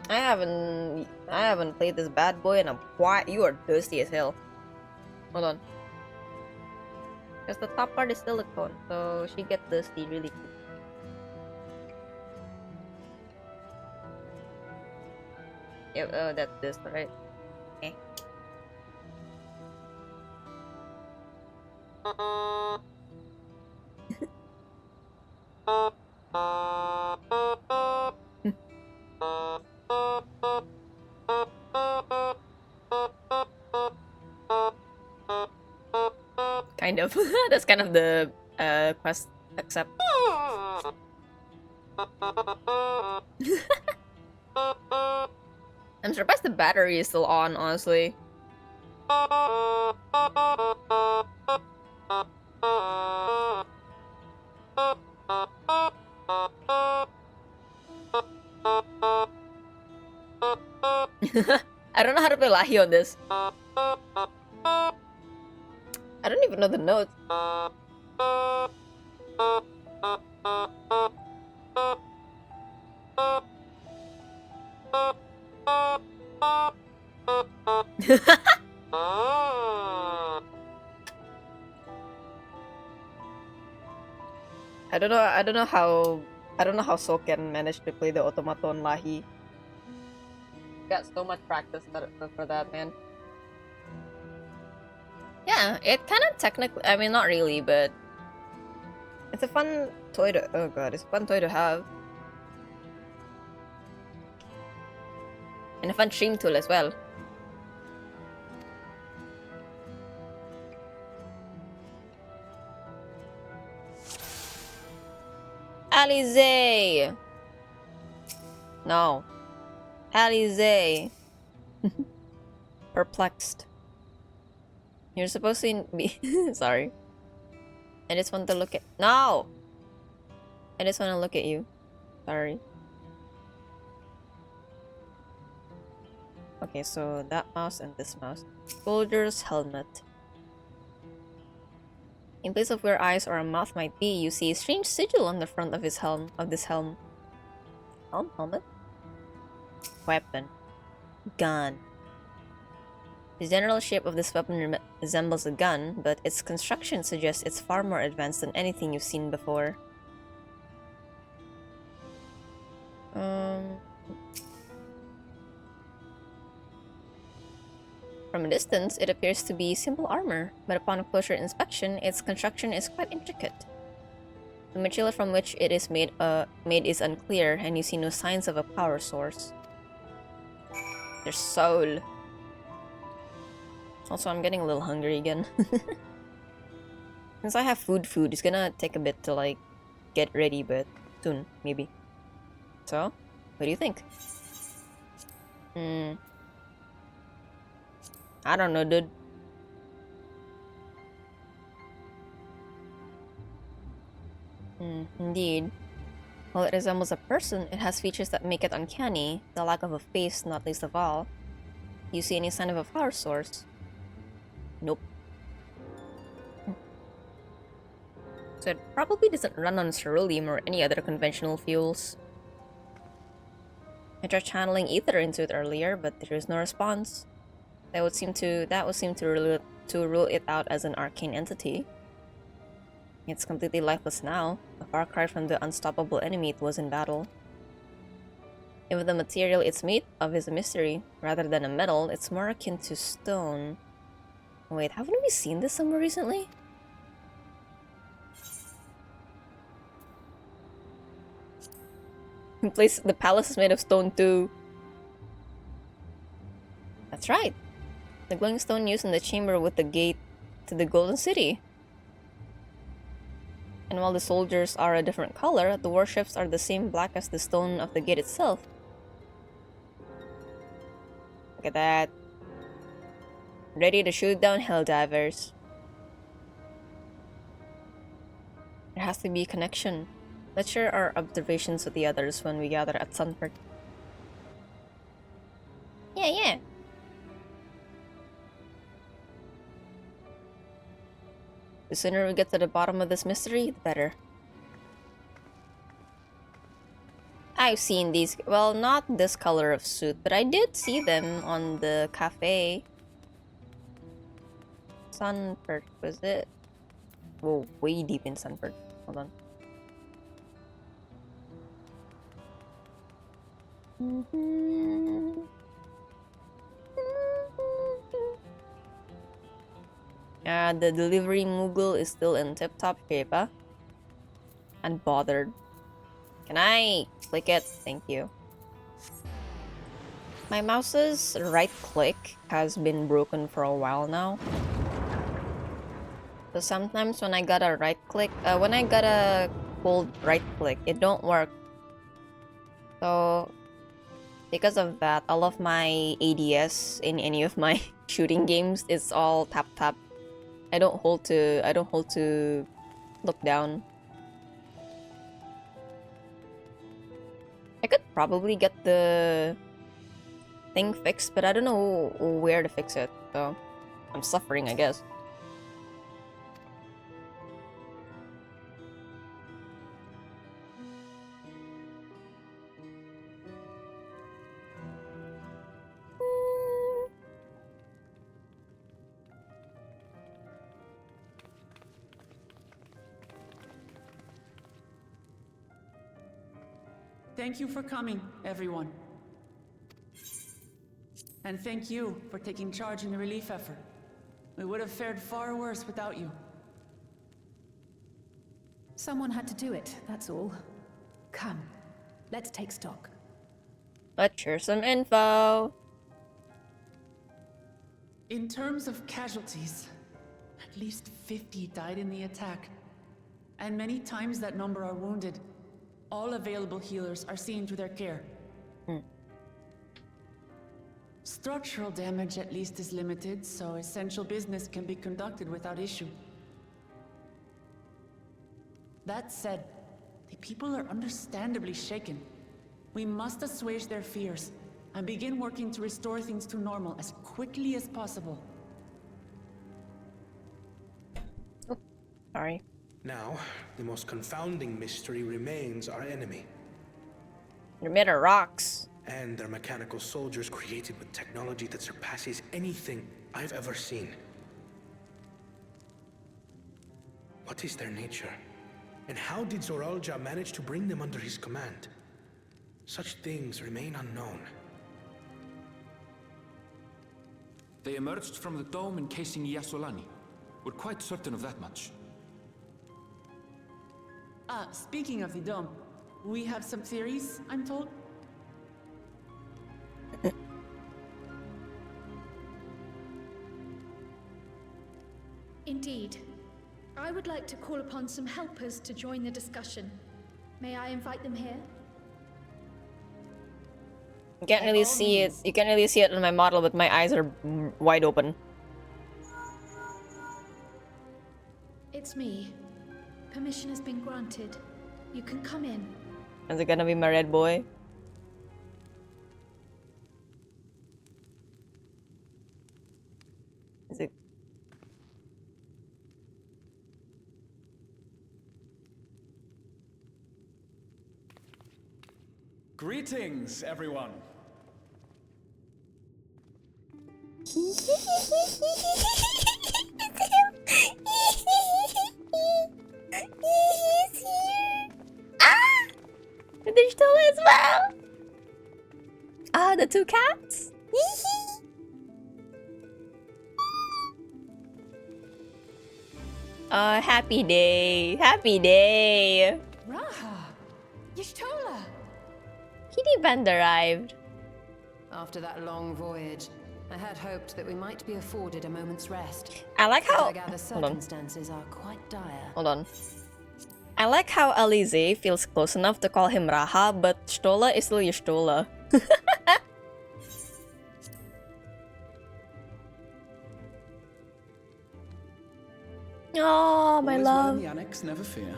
haven't played this bad boy and I'm quiet. You are dusty as hell. Hold on. Because the top part is silicone, so she gets dusty really quick. Yep, oh, that's this, right? Okay. Kind of. That's kind of the quest, except. I'm surprised the battery is still on, honestly. I don't know how to play Lahi on this. I don't even know the notes. I don't know how Soken managed to play the automaton Lahi. Got so much practice for that, man. Yeah, it kind of technically, I mean, not really, but it's a fun toy to, oh god, it's a fun toy to have. And a fun stream tool as well. Alize! No. Alize! Perplexed. You're supposed to be sorry. I just want to look at no. I just want to look at you. Sorry. Okay, so that mouse and this mouse. Soldier's helmet. In place of where eyes or a mouth might be, you see a strange sigil on the front of his helm. Helmet? Weapon. Gun. The general shape of this weapon resembles a gun, but its construction suggests it's far more advanced than anything you've seen before. From a distance, it appears to be simple armor, but upon closer inspection, its construction is quite intricate. The material from which it is made is unclear, and you see no signs of a power source. Their soul. Also, I'm getting a little hungry again. Since I have food, it's gonna take a bit to like get ready, but soon, maybe. So, what do you think? I don't know, dude. Indeed. While it resembles a person, it has features that make it uncanny, the lack of a face not least of all. Do you see any sign of a power source? Nope. So it probably doesn't run on ceruleum or any other conventional fuels. I tried channeling ether into it earlier, but there is no response. That would seem to rule it out as an arcane entity. It's completely lifeless now, a far cry from the unstoppable enemy it was in battle. If the material it's made of is a mystery, rather than a metal, it's more akin to stone. Wait, haven't we seen this somewhere recently? The palace is made of stone too. That's right. The glowing stone used in the chamber with the gate to the Golden City. And while the soldiers are a different color, the warships are the same black as the stone of the gate itself. Look at that. Ready to shoot down Helldivers. There has to be a connection. Let's share our observations with the others when we gather at Sunford. Yeah. The sooner we get to the bottom of this mystery, the better. I've seen these, well, not this color of suit, but I did see them on the cafe. Sunford, was it? Whoa, way deep in Sunford. Hold on. The delivery Moogle is still in tip-top shape, huh? Unbothered. Can I click it? Thank you. My mouse's right click has been broken for a while now. So sometimes when I gotta right click, when I gotta hold right click, it don't work. So because of that, all of my ADS in any of my shooting games, it's all tap tap. I don't hold to look down. I could probably get the thing fixed, but I don't know where to fix it, so I'm suffering, I guess. Thank you for coming, everyone. And thank you for taking charge in the relief effort. We would have fared far worse without you. Someone had to do it, that's all. Come, let's take stock. Let's share some info. In terms of casualties, at least 50 died in the attack. And many times that number are wounded. All available healers are seen to their care. Structural damage at least is limited, so essential business can be conducted without issue. That said, the people are understandably shaken. We must assuage their fears and begin working to restore things to normal as quickly as possible. Oh, sorry. Now, the most confounding mystery remains our enemy. They're made of rocks. And their mechanical soldiers created with technology that surpasses anything I've ever seen. What is their nature? And how did Zoralja manage to bring them under his command? Such things remain unknown. They emerged from the dome encasing Yasolani. We're quite certain of that much. Speaking of the dome, we have some theories, I'm told. Indeed. I would like to call upon some helpers to join the discussion. May I invite them here? You can't really see it. You can't really see it on my model, but my eyes are wide open. It's me. Permission has been granted. You can come in. Is it gonna be my red boy? Is it? Greetings, everyone. Ah! They're still as well. Ah, the two cats? Happy day. Happy day. Raha! Y'shtola! Kitty band arrived. After that long voyage, I had hoped that we might be afforded a moment's rest. I like how... I gather circumstances are quite dire. Hold on. I like how Alize feels close enough to call him Raha, but Stola is still Y'shtola. Oh, my All is love. well in the annex, never fear.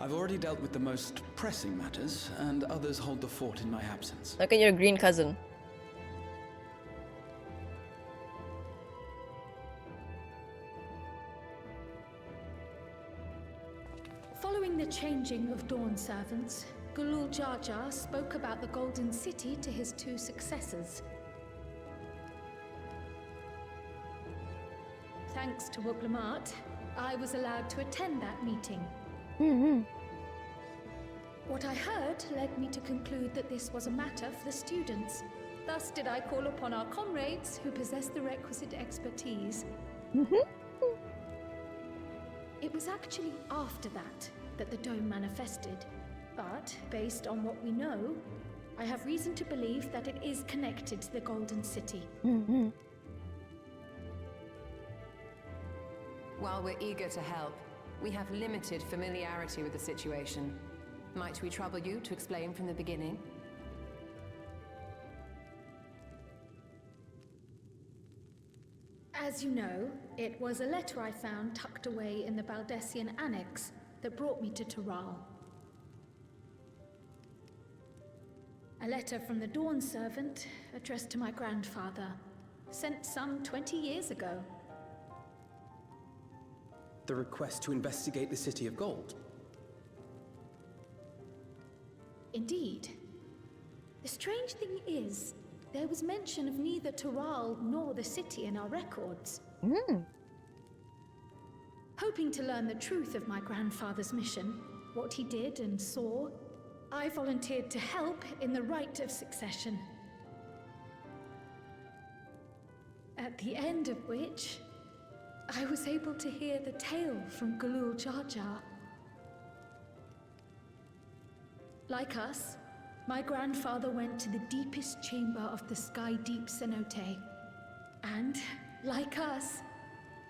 I've already dealt with the most pressing matters, and others hold the fort in my absence. Look at your green cousin. Following the changing of Dawn servants, Gulul Jar Jar spoke about the Golden City to his two successors. Thanks to Wublamat, I was allowed to attend that meeting. What I heard led me to conclude that this was a matter for the students. Thus did I call upon our comrades who possess the requisite expertise. It was actually after that the dome manifested. But, based on what we know, I have reason to believe that it is connected to the Golden City. While we're eager to help, we have limited familiarity with the situation. Might we trouble you to explain from the beginning? As you know, it was a letter I found tucked away in the Baldessian Annex that brought me to Taral. A letter from the Dawn servant addressed to my grandfather, sent some 20 years ago. The request to investigate the City of Gold. Indeed. The strange thing is, there was mention of neither Taral nor the city in our records. Hoping to learn the truth of my grandfather's mission, what he did and saw, I volunteered to help in the rite of succession. At the end of which, I was able to hear the tale from Gulul Jar Jar. Like us, my grandfather went to the deepest chamber of the Sky Deep cenote. And, like us,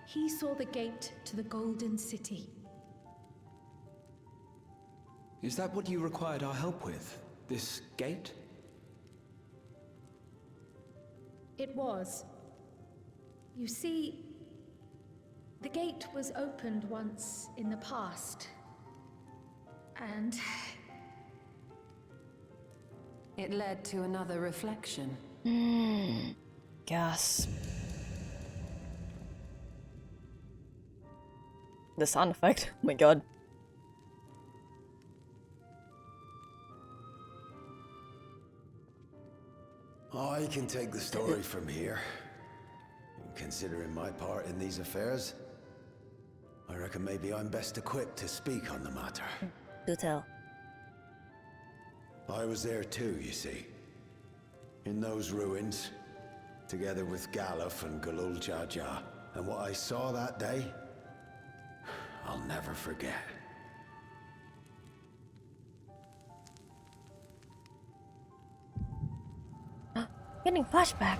he saw the gate to the Golden City. Is that what you required our help with? This gate? It was. You see, the gate was opened once in the past. And it led to another reflection. Gasp. The sound effect. Oh my god. I can take the story from here. Considering my part in these affairs, I reckon maybe I'm best equipped to speak on the matter. Do tell. I was there too, you see. In those ruins, together with Galuf and Gulul Jar Jar. And what I saw that day, I'll never forget. Getting flashback.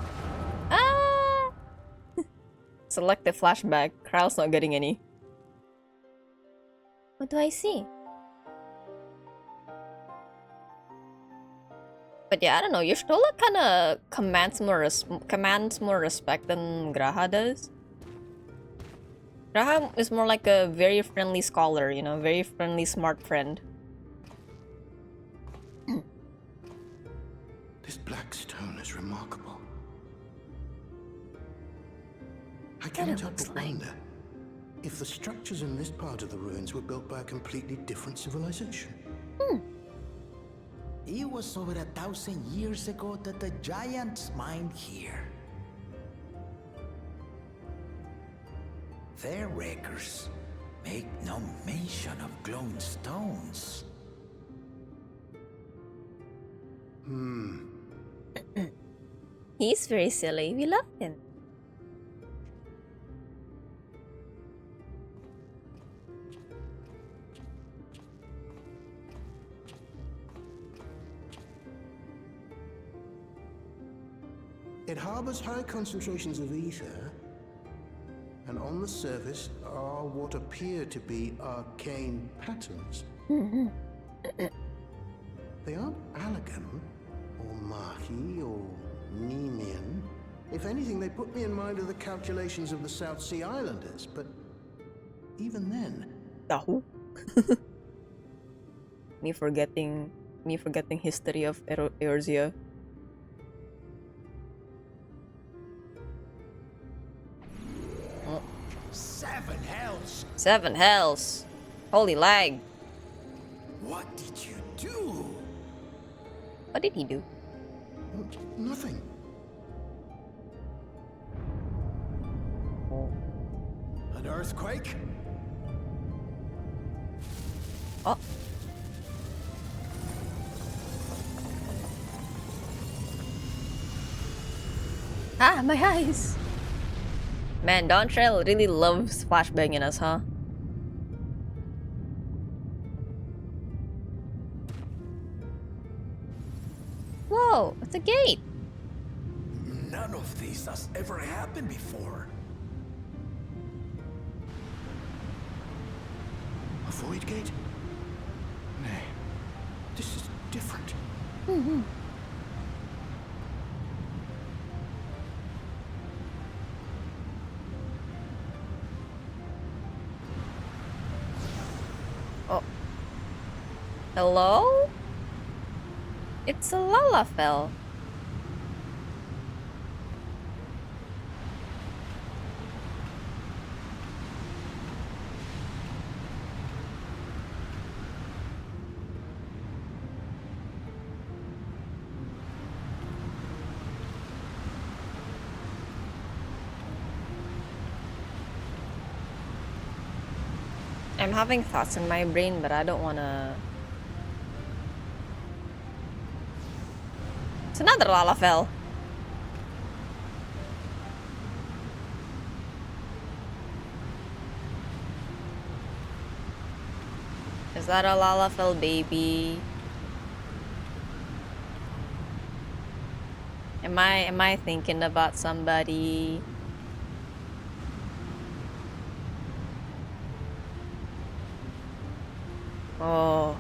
Ah! Selective flashback. Kral's not getting any. What do I see? But yeah, I don't know. Y'shtola kind of commands more respect than Graha does. Graha is more like a very friendly scholar, you know, very friendly, smart friend. This black stone is remarkable. I cannot help but wonder if the structures in this part of the ruins were built by a completely different civilization. It was over 1,000 years ago that the giants mined here. Their records make no mention of glowing stones. He's very silly. We love him. It harbors high concentrations of ether, and on the surface are what appear to be arcane patterns. They aren't Allegan, or Mahi, or Nemean. If anything, they put me in mind of the calculations of the South Sea Islanders, but even then... Tahu. me forgetting history of Eorzea. Oh. 7 hells! 7 hells! Holy lag! What did you do? What did he do? Nothing. An earthquake? Oh. Ah, my eyes! Man, Dontrell really loves flashbanging us, huh? Whoa, it's a gate! None of this has ever happened before. A void gate? Nay, this is different. Oh. Hello? It's a Lalafell. I'm having thoughts in my brain, but I don't wanna... It's another Lalafell. Is that a Lalafell baby? Am I thinking about somebody? Oh.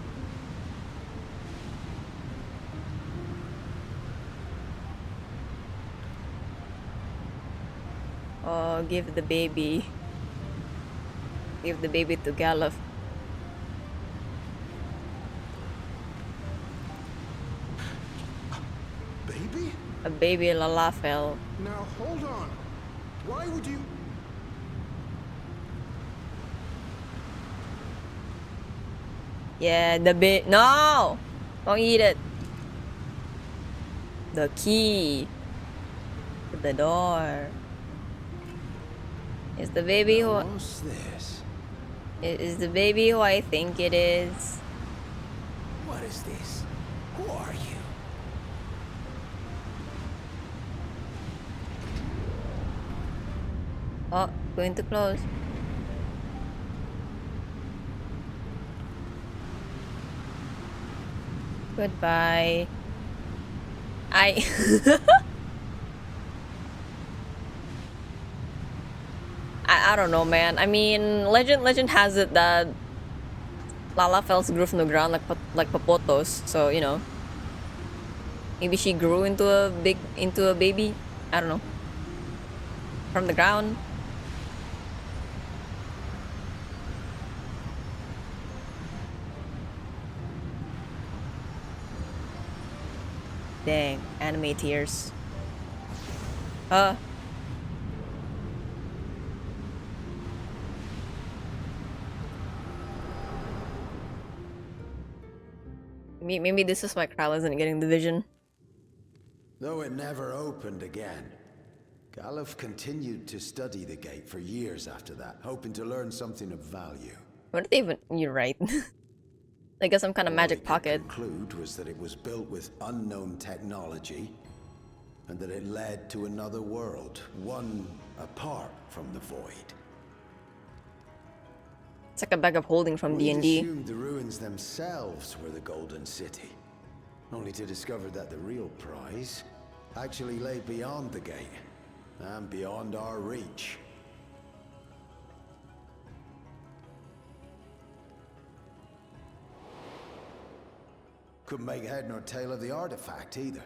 Oh, give the baby. Give the baby to Galuf. Baby? A baby Lalafell. Now hold on. Why would you... Yeah, the no! Don't eat it. The key to the door. Is the baby who... What's this? Is the baby who I think it is? What is this? Who are you? Oh, going to close. Goodbye. I I don't know, man. I mean, legend has it that Lalafells grew from the ground like Papotos, so you know. Maybe she grew into a baby. I don't know. From the ground. Dang, anime tears. Maybe this is why Kyle isn't getting the vision. Though it never opened again, Galuf continued to study the gate for years after that, hoping to learn something of value. What did they even... You're right. I guess some kind of magic pocket. Conclude was that it was built with unknown technology and that it led to another world, one apart from the void. It's like a bag of holding from We'd D&D. assumed the ruins themselves were the Golden City, only to discover that the real prize actually lay beyond the gate and beyond our reach. Couldn't make head nor tail of the artifact either.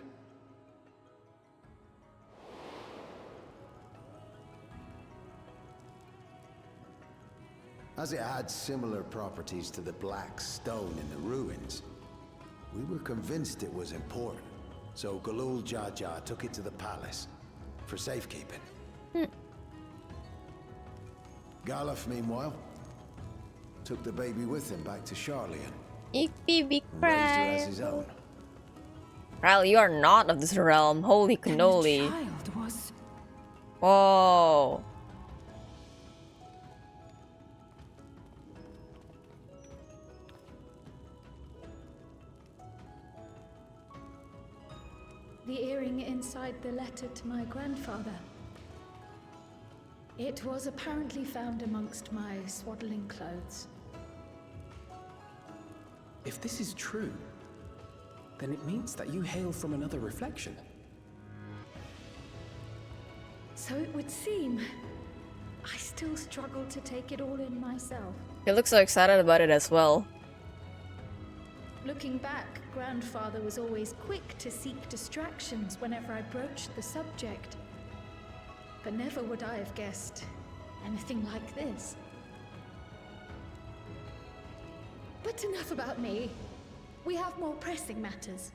As it had similar properties to the black stone in the ruins, we were convinced it was important. So Galul Jaja took it to the palace for safekeeping. Galuf, meanwhile, took the baby with him back to Charlian. Ich baby Raised her as his cry. own. Ral, you are not of this realm. Holy cannoli. Child was... Whoa. The earring inside the letter to my grandfather. It was apparently found amongst my swaddling clothes. If this is true, then it means that you hail from another reflection. So it would seem. I still struggle to take it all in myself. You look so excited about it as well. Looking back, grandfather was always quick to seek distractions whenever I broached the subject. But never would I have guessed anything like this. But enough about me. We have more pressing matters.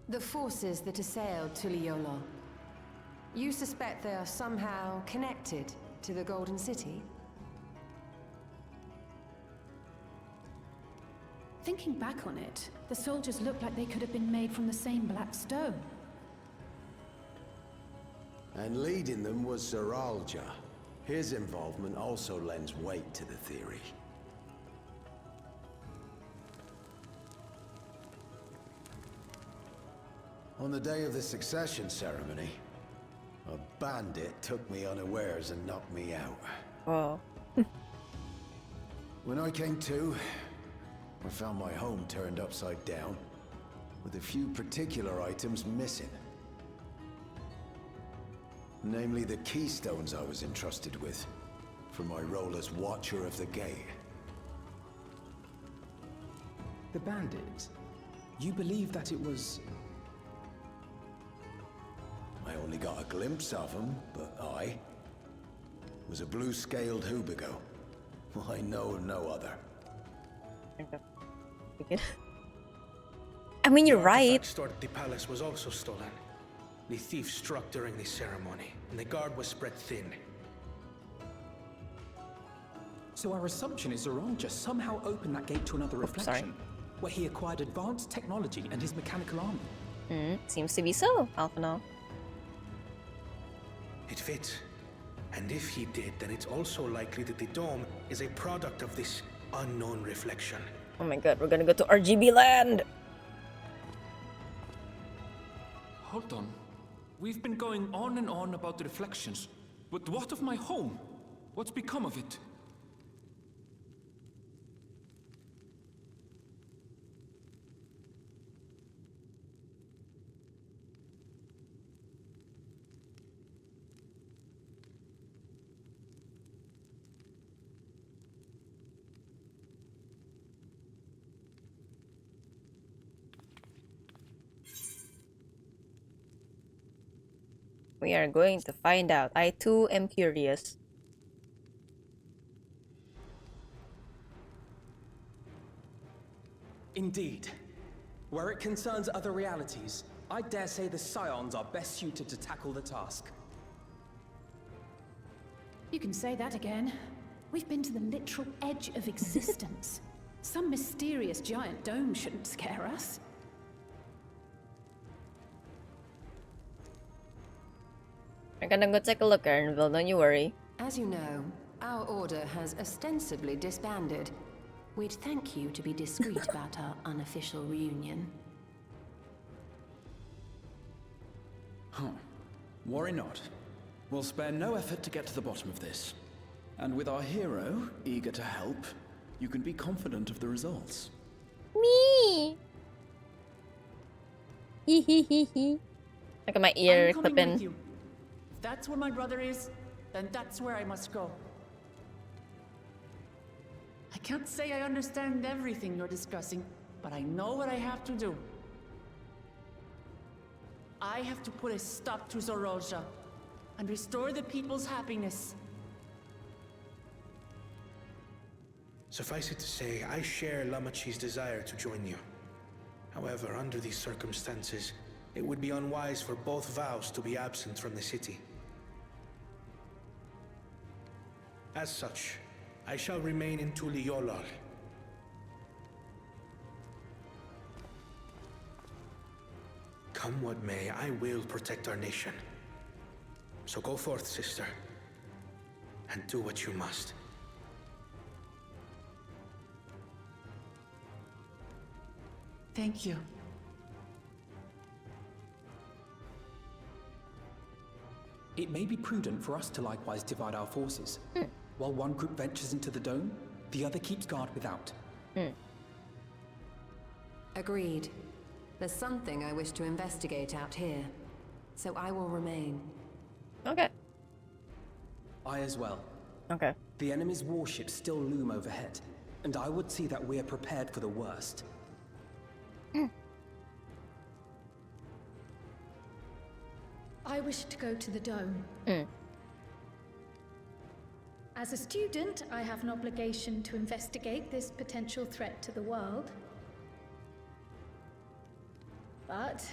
The forces that assailed Tuliolo. You suspect they are somehow connected to the Golden City? Thinking back on it, the soldiers looked like they could have been made from the same black stone. And leading them was Zeralja. His involvement also lends weight to the theory. On the day of the succession ceremony, a bandit took me unawares and knocked me out. Whoa. When I came to, I found my home turned upside down, with a few particular items missing. Namely the keystones I was entrusted with, for my role as Watcher of the Gate. The bandit, you believe that it was... I only got a glimpse of him, but I was a blue-scaled Hubigo. I know of no other. I mean, you're The right. artifact stored at the palace was also stolen. The thief struck during the ceremony, and the guard was spread thin. So our assumption is Zeralja somehow opened that gate to another reflection, where he acquired advanced technology and his mechanical army. Seems to be so, Alphinaud. It fits. And if he did, then it's also likely that the dome is a product of this unknown reflection. Oh my god, we're gonna go to RGB land! Hold on. We've been going on and on about the reflections. But what of my home? What's become of it? We are going to find out. I too am curious. Indeed. Where it concerns other realities, I dare say the Scions are best suited to tackle the task. You can say that again. We've been to the literal edge of existence. Some mysterious giant dome shouldn't scare us. I'm gonna go take a look, Ernville, don't you worry. As you know, our order has ostensibly disbanded. We'd thank you to be discreet about our unofficial reunion. Huh. Worry not. We'll spare no effort to get to the bottom of this. And with our hero eager to help, you can be confident of the results. Me. Hee hee hee hee. Look at my ear I'm coming clipping. with you. If that's where my brother is, then that's where I must go. I can't say I understand everything you're discussing, but I know what I have to do. I have to put a stop to Zoroja and restore the people's happiness. Suffice it to say, I share Lamachi's desire to join you. However, under these circumstances, it would be unwise for both vows to be absent from the city. As such, I shall remain in Tuliolal. Come what may, I will protect our nation. So go forth, sister, and do what you must. Thank you. It may be prudent for us to likewise divide our forces. While one group ventures into the dome, the other keeps guard without. Agreed. There's something I wish to investigate out here, so I will remain. Okay. I as well. Okay. The enemy's warships still loom overhead, and I would see that we are prepared for the worst. I wish to go to the dome. As a student, I have an obligation to investigate this potential threat to the world. But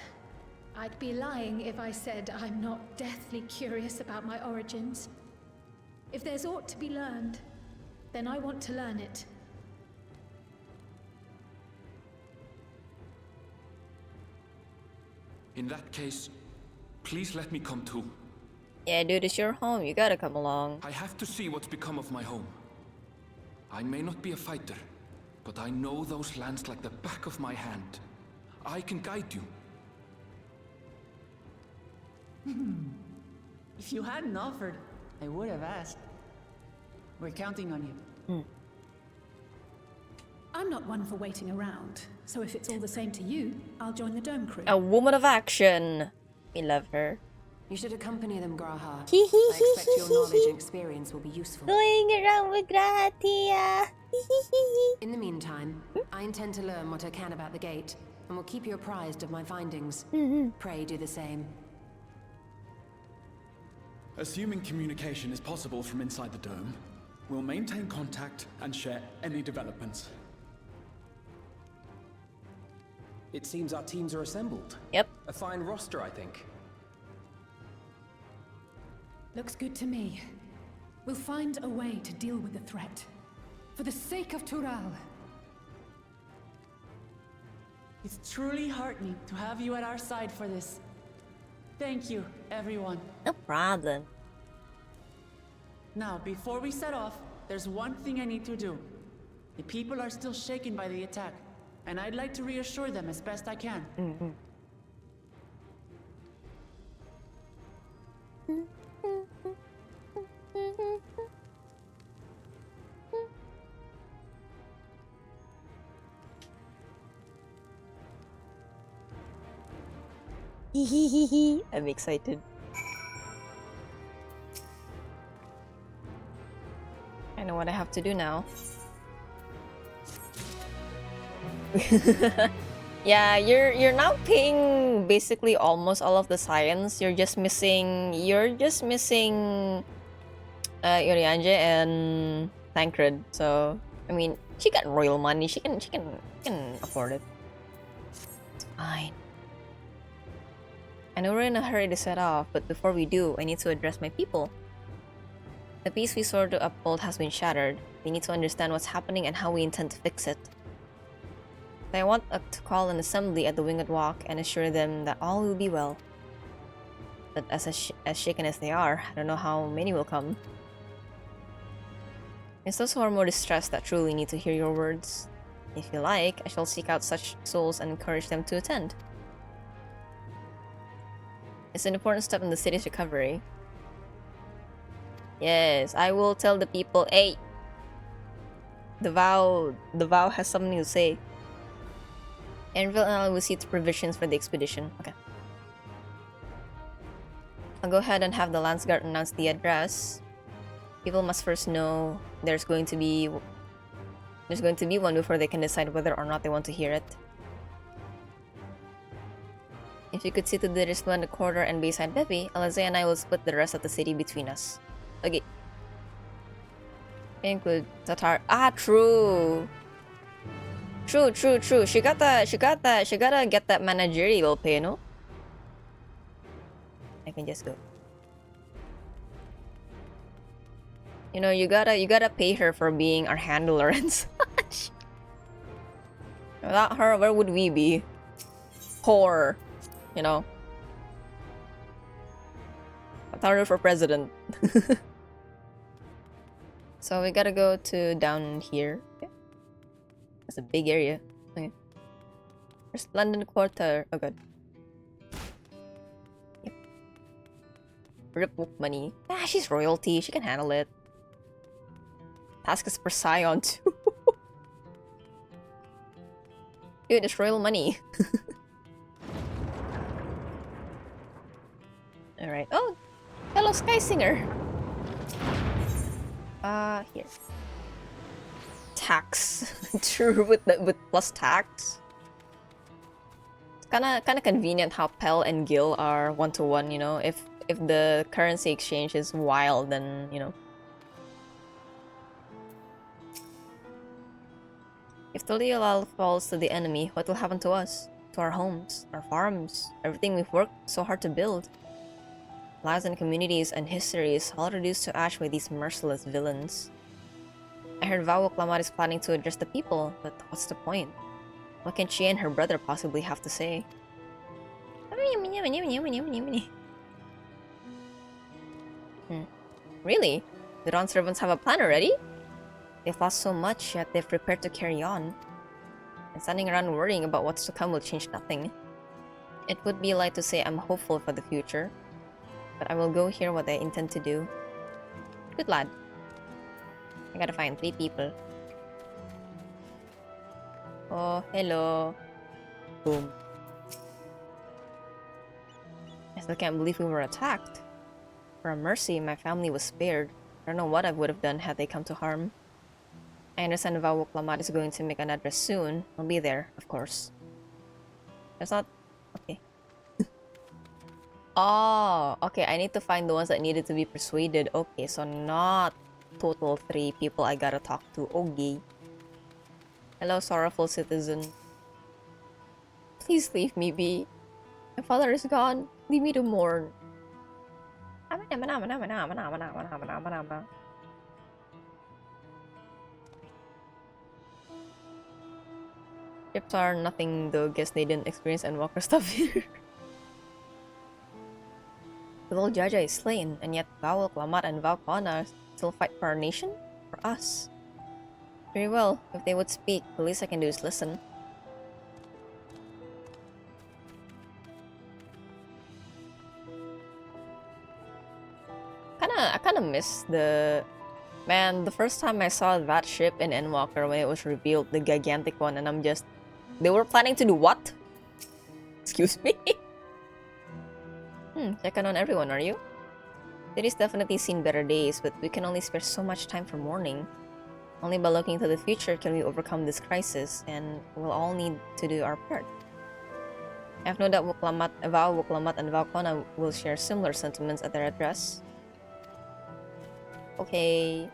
I'd be lying if I said I'm not deathly curious about my origins. If there's aught to be learned, then I want to learn it. In that case, please let me come too. Yeah, dude, it's your home. You gotta come along. I have to see what's become of my home. I may not be a fighter, but I know those lands like the back of my hand. I can guide you. If you hadn't offered, I would have asked. We're counting on you. I'm not one for waiting around, so if it's all the same to you, I'll join the dome crew. A woman of action. We love her. You should accompany them, Graha. I expect your knowledge and experience will be useful. Going around with Gratia. In the meantime, I intend to learn what I can about the gate, and will keep you apprised of my findings. Pray do the same. Assuming communication is possible from inside the dome, we'll maintain contact and share any developments. It seems our teams are assembled. Yep. A fine roster, I think. Looks good to me. We'll find a way to deal with the threat. For the sake of Tural. It's truly heartening to have you at our side for this. Thank you, everyone. No problem. Now, before we set off, there's one thing I need to do. The people are still shaken by the attack, and I'd like to reassure them as best I can. I'm excited. I know what I have to do now. Yeah, you're now paying basically almost all of the science. You're just missing Urianger and Tancred. So I mean, she got royal money. She can afford it. It's fine. I know we're in a hurry to set off, but before we do, I need to address my people. The peace we sought to uphold has been shattered. We need to understand what's happening and how we intend to fix it. So I want to call an assembly at the Winged Walk and assure them that all will be well. But as shaken as they are, I don't know how many will come. It's those who are more distressed that truly need to hear your words. If you like, I shall seek out such souls and encourage them to attend. It's an important step in the city's recovery. Yes, I will tell the people, hey, the vow has something to say. Enville and I will see to provisions for the expedition. Okay. I'll go ahead and have the Lance Guard announce the address. People must first know there's going to be one before they can decide whether or not they want to hear it. If you could see to the resplendent quarter and Bayside Bevy, Alizé and I will split the rest of the city between us. Okay. Include Tatar. Ah, true. True. She gotta get that managerial pay, no? I can just go. You know, you gotta pay her for being our handler and such. Without her, where would we be? Poor, you know. Without her for president. So we gotta go to down here. Okay. That's a big area. Okay. Where's London Quarter? Oh god. Yep. Rip book money. Ah, she's royalty. She can handle it. Task is for Scion too. Dude, it's royal money. Alright. Oh! Hello, Sky Singer! Here. Tax. True, with plus tax. It's kinda convenient how Pell and Gil are 1-to-1, you know? If the currency exchange is wild, then, you know. If Toliolal falls to the enemy, what will happen to us? To our homes, our farms, everything we've worked so hard to build? Lives and communities and histories all reduced to ash by these merciless villains. I heard Vawok Lamar is planning to address the people, but what's the point? What can she and her brother possibly have to say? Really? The Dawn servants have a plan already? They've lost so much, yet they've prepared to carry on. And standing around worrying about what's to come will change nothing. It would be like to say I'm hopeful for the future, but I will go hear what they intend to do. Good lad. I gotta find 3 people. Oh, hello. Boom. I still can't believe we were attacked. For a mercy, my family was spared. I don't know what I would have done had they come to harm. I understand Vawok Lamat is going to make an address soon. I'll be there, of course. That's not... okay. Oh, okay, I need to find the ones that needed to be persuaded. Okay, so not total 3 people I gotta talk to. Okay. Hello, sorrowful citizen. Please leave me be. My father is gone. Leave me to mourn. Ships are nothing though. Guess they didn't experience Endwalker stuff here. Little Jaja is slain, and yet Vawok, Lamat, and Valkona still fight for our nation? For us? Very well. If they would speak, the least I can do is listen. I kinda miss the... Man, the first time I saw that ship in Endwalker when it was revealed, the gigantic one, and I'm just... They were planning to do what? Excuse me? Checking on everyone, are you? City's definitely seen better days, but we can only spare so much time for mourning. Only by looking to the future can we overcome this crisis, and we'll all need to do our part. I have no doubt Vawok Lamat and Valkona will share similar sentiments at their address. Okay.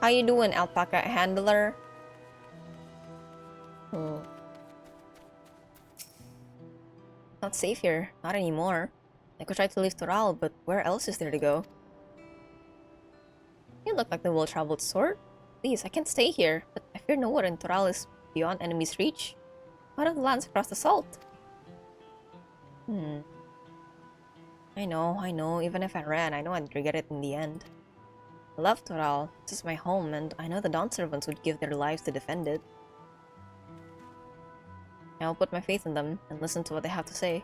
How you doing, alpaca handler? Not safe here. Not anymore. I could try to leave Toral, but where else is there to go? You look like the well-traveled sort. Please, I can't stay here, but I fear no one in Toral is beyond enemy's reach. What of the lands across the salt? I know. Even if I ran, I know I'd regret it in the end. I love Toral. This is my home, and I know the Dawn servants would give their lives to defend it. I'll put my faith in them and listen to what they have to say.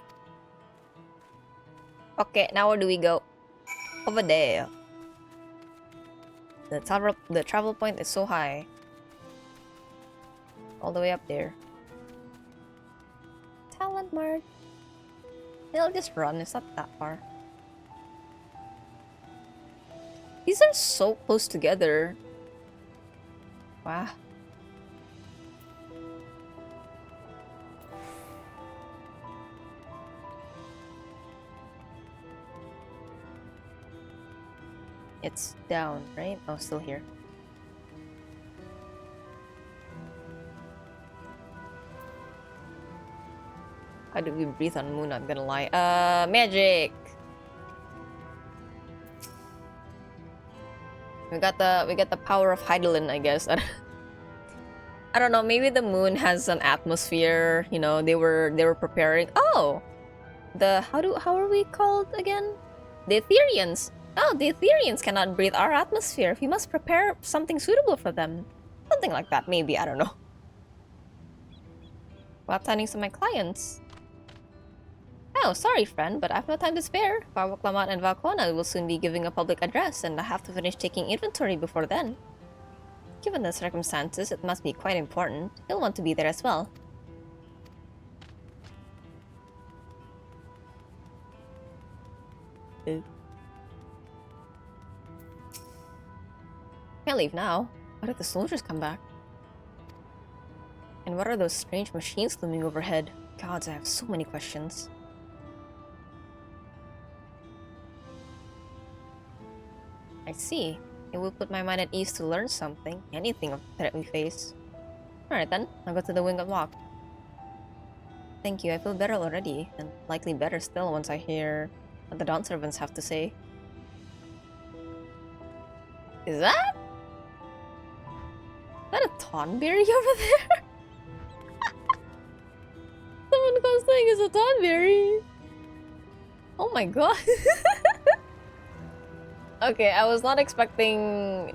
Okay, now where do we go? Over there. The travel point is so high. All the way up there. Talent Mart. They'll just run, it's not that far. These are so close together. Wow. It's down, right? Oh, still here. How do we breathe on moon? Not gonna lie. Magic. We got the power of Heidelin, I guess. I don't know. Maybe the moon has an atmosphere. You know, they were preparing. Oh, how are we called again? The Ethereans. Oh, the Ethereans cannot breathe our atmosphere. We must prepare something suitable for them. Something like that, maybe. I don't know. Lap tidings to my clients. Oh, sorry, friend, but I have no time to spare. Lamat and Valkona will soon be giving a public address, and I have to finish taking inventory before then. Given the circumstances, it must be quite important. He'll want to be there as well. Can't leave now. What if the soldiers come back? And what are those strange machines looming overhead? Gods, I have so many questions. I see. It will put my mind at ease to learn something, anything of the threat we face. Alright then, I'll go to the wing and walk. Thank you, I feel better already, and likely better still once I hear what the Dawn Servants have to say. Is that a Tonberry over there? Someone was saying it's a Tonberry. Oh my god. Okay, I was not expecting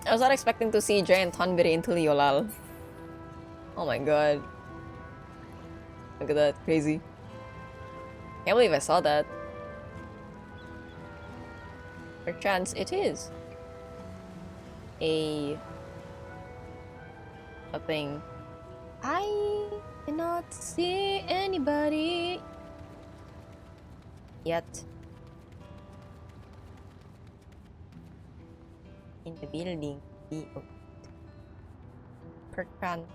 to see giant Tonberry in Tuliolal. Oh my god. Look at that, crazy. Can't believe I saw that. Perchance it is a thing. I cannot see anybody yet. In the building. Perchance,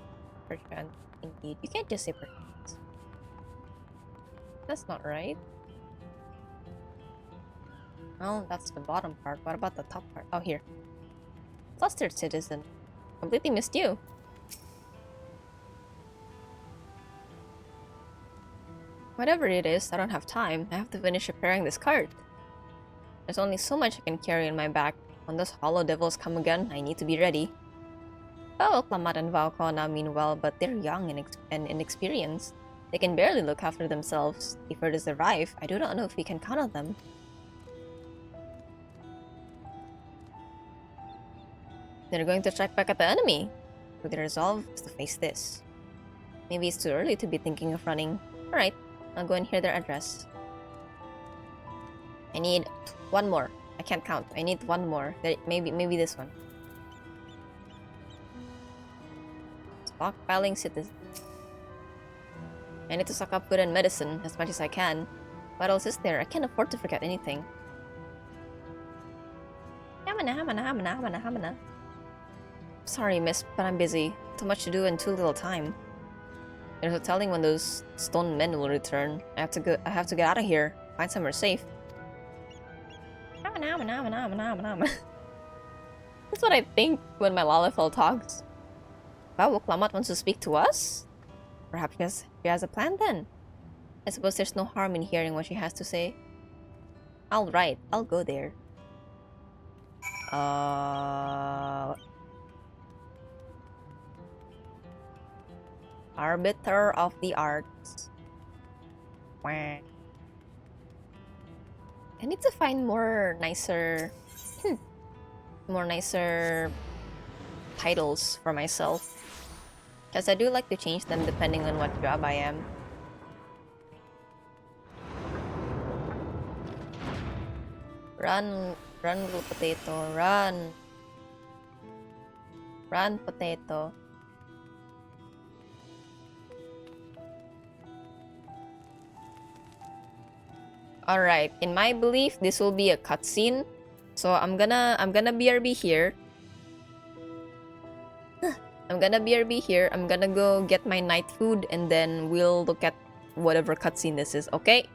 indeed. You can't just say perchance. That's not right. Oh, that's the bottom part. What about the top part? Oh, here. Flustered citizen. Completely missed you. Whatever it is, I don't have time. I have to finish repairing this cart. There's only so much I can carry on my back. When those hollow devils come again, I need to be ready. Oh, Klamat and Valkona mean well, but they're young and inexperienced. They can barely look after themselves. If herders arrive, I do not know if we can count on them. They're going to strike back at the enemy. But their resolve is to face this. Maybe it's too early to be thinking of running. Alright, I'll go and hear their address. I need one more. I can't count. I need one more. Maybe this one. Stockpiling citizens. I need to stock up food and medicine as much as I can. What else is there? I can't afford to forget anything. Sorry, miss, but I'm busy. Too much to do and too little time. There's no telling when those stone men will return. I have to get out of here. Find somewhere safe. That's what I think when my Lalafell talks. Wow, Klamat wants to speak to us? Perhaps she has a plan then. I suppose there's no harm in hearing what she has to say. Alright, I'll go there. Arbiter of the Arts. Wah. I need to find more nicer titles for myself. Because I do like to change them depending on what job I am. Run, run, little potato, run. Run, potato. Alright, in my belief, this will be a cutscene. So I'm gonna BRB here. I'm gonna BRB here. I'm gonna go get my night food and then we'll look at whatever cutscene this is, okay?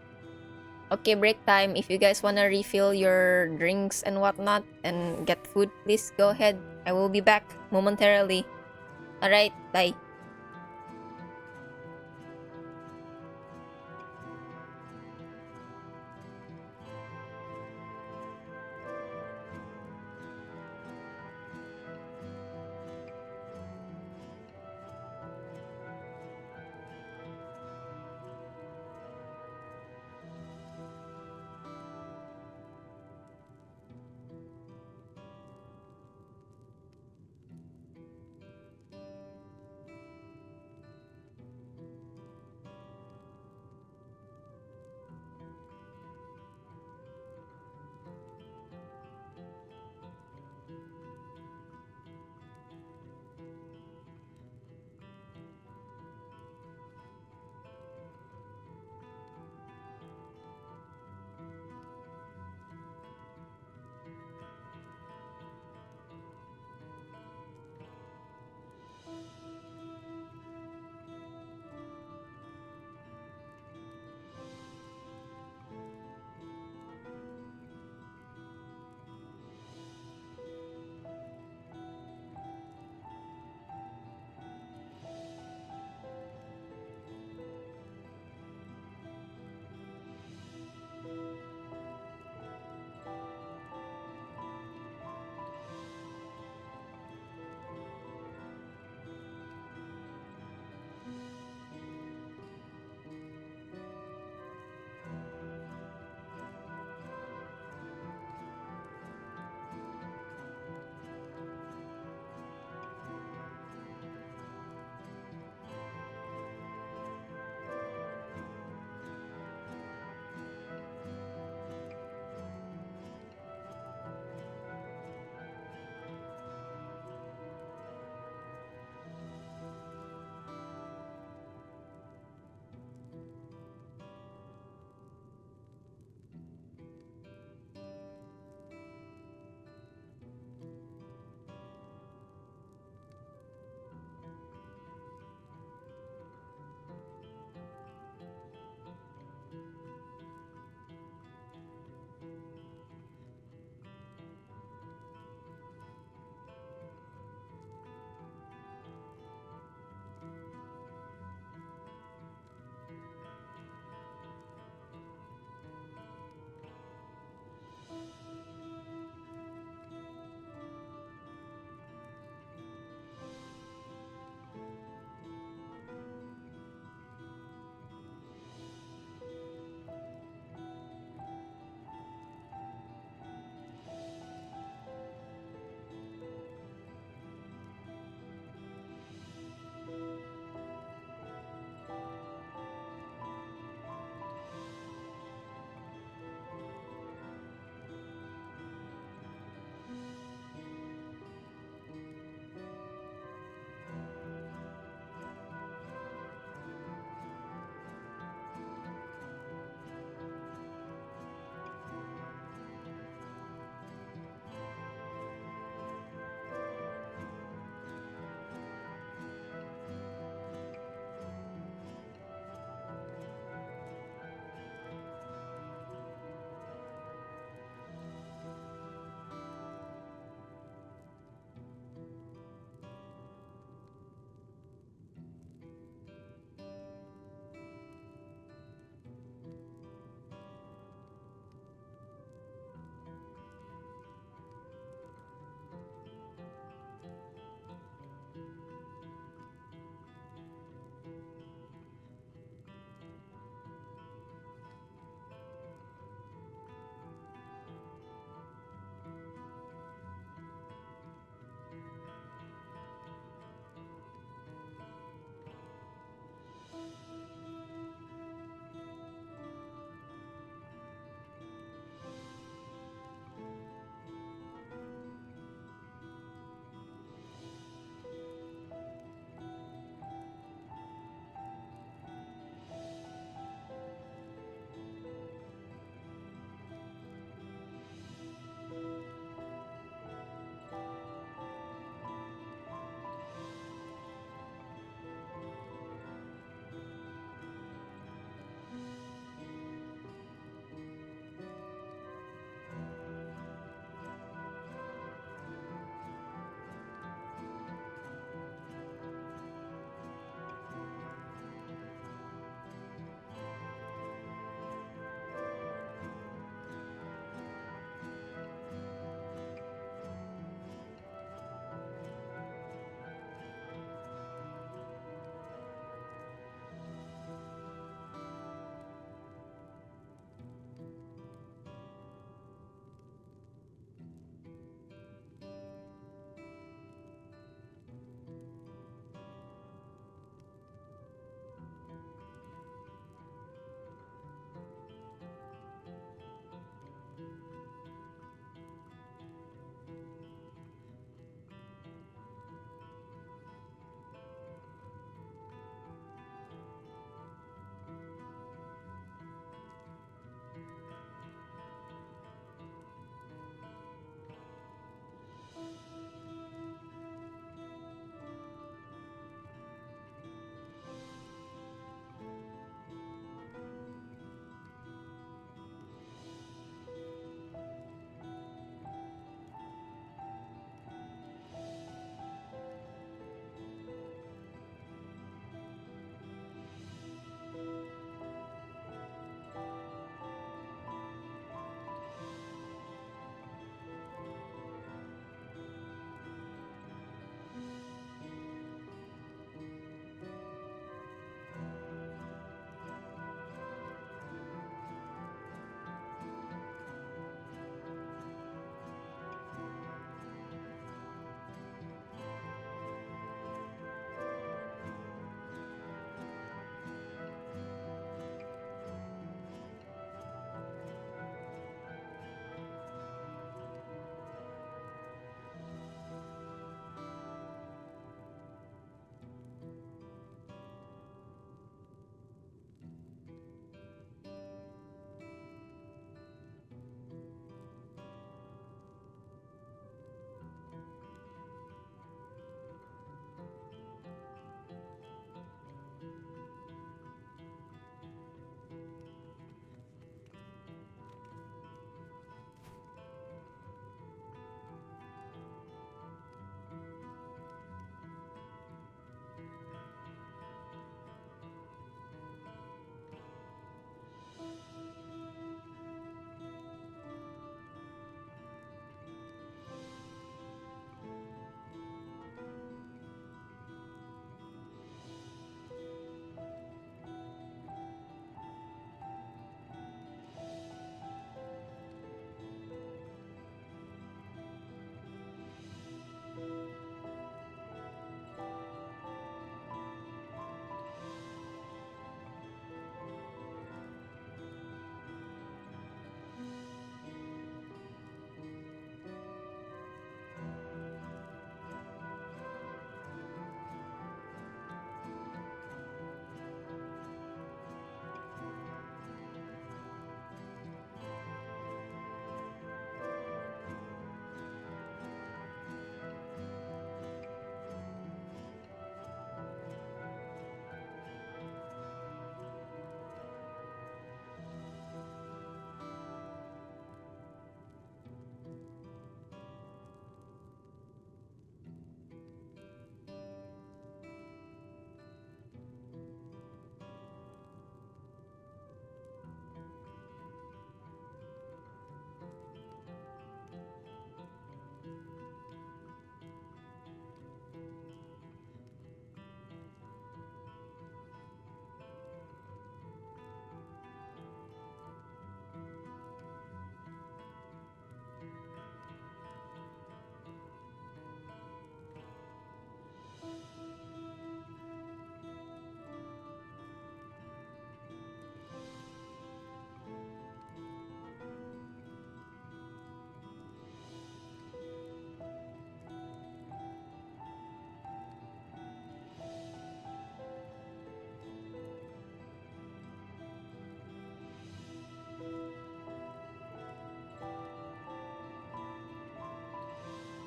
Okay, break time. If you guys wanna refill your drinks and whatnot and get food, please go ahead. I will be back momentarily. Alright, bye.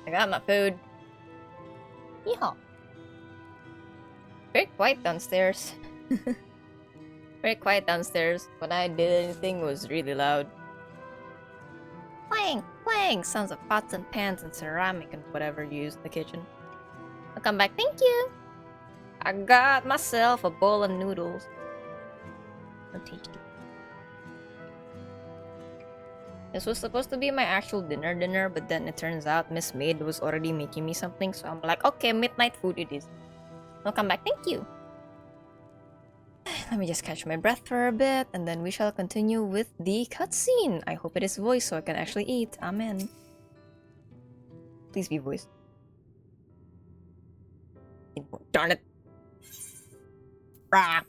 I got my food. Yeehaw. Very quiet downstairs. Very quiet downstairs. When I did anything, it was really loud. Clang! Clang! Sounds of pots and pans and ceramic and whatever you use in the kitchen. I'll come back. Thank you! I got myself a bowl of noodles. So tasty. This was supposed to be my actual dinner, but then it turns out Miss Maid was already making me something, so I'm like, okay, midnight food it is. I'll come back. Thank you! Let me just catch my breath for a bit, and then we shall continue with the cutscene. I hope it is voiced so I can actually eat. Amen. Please be voiced. Darn it. Rah.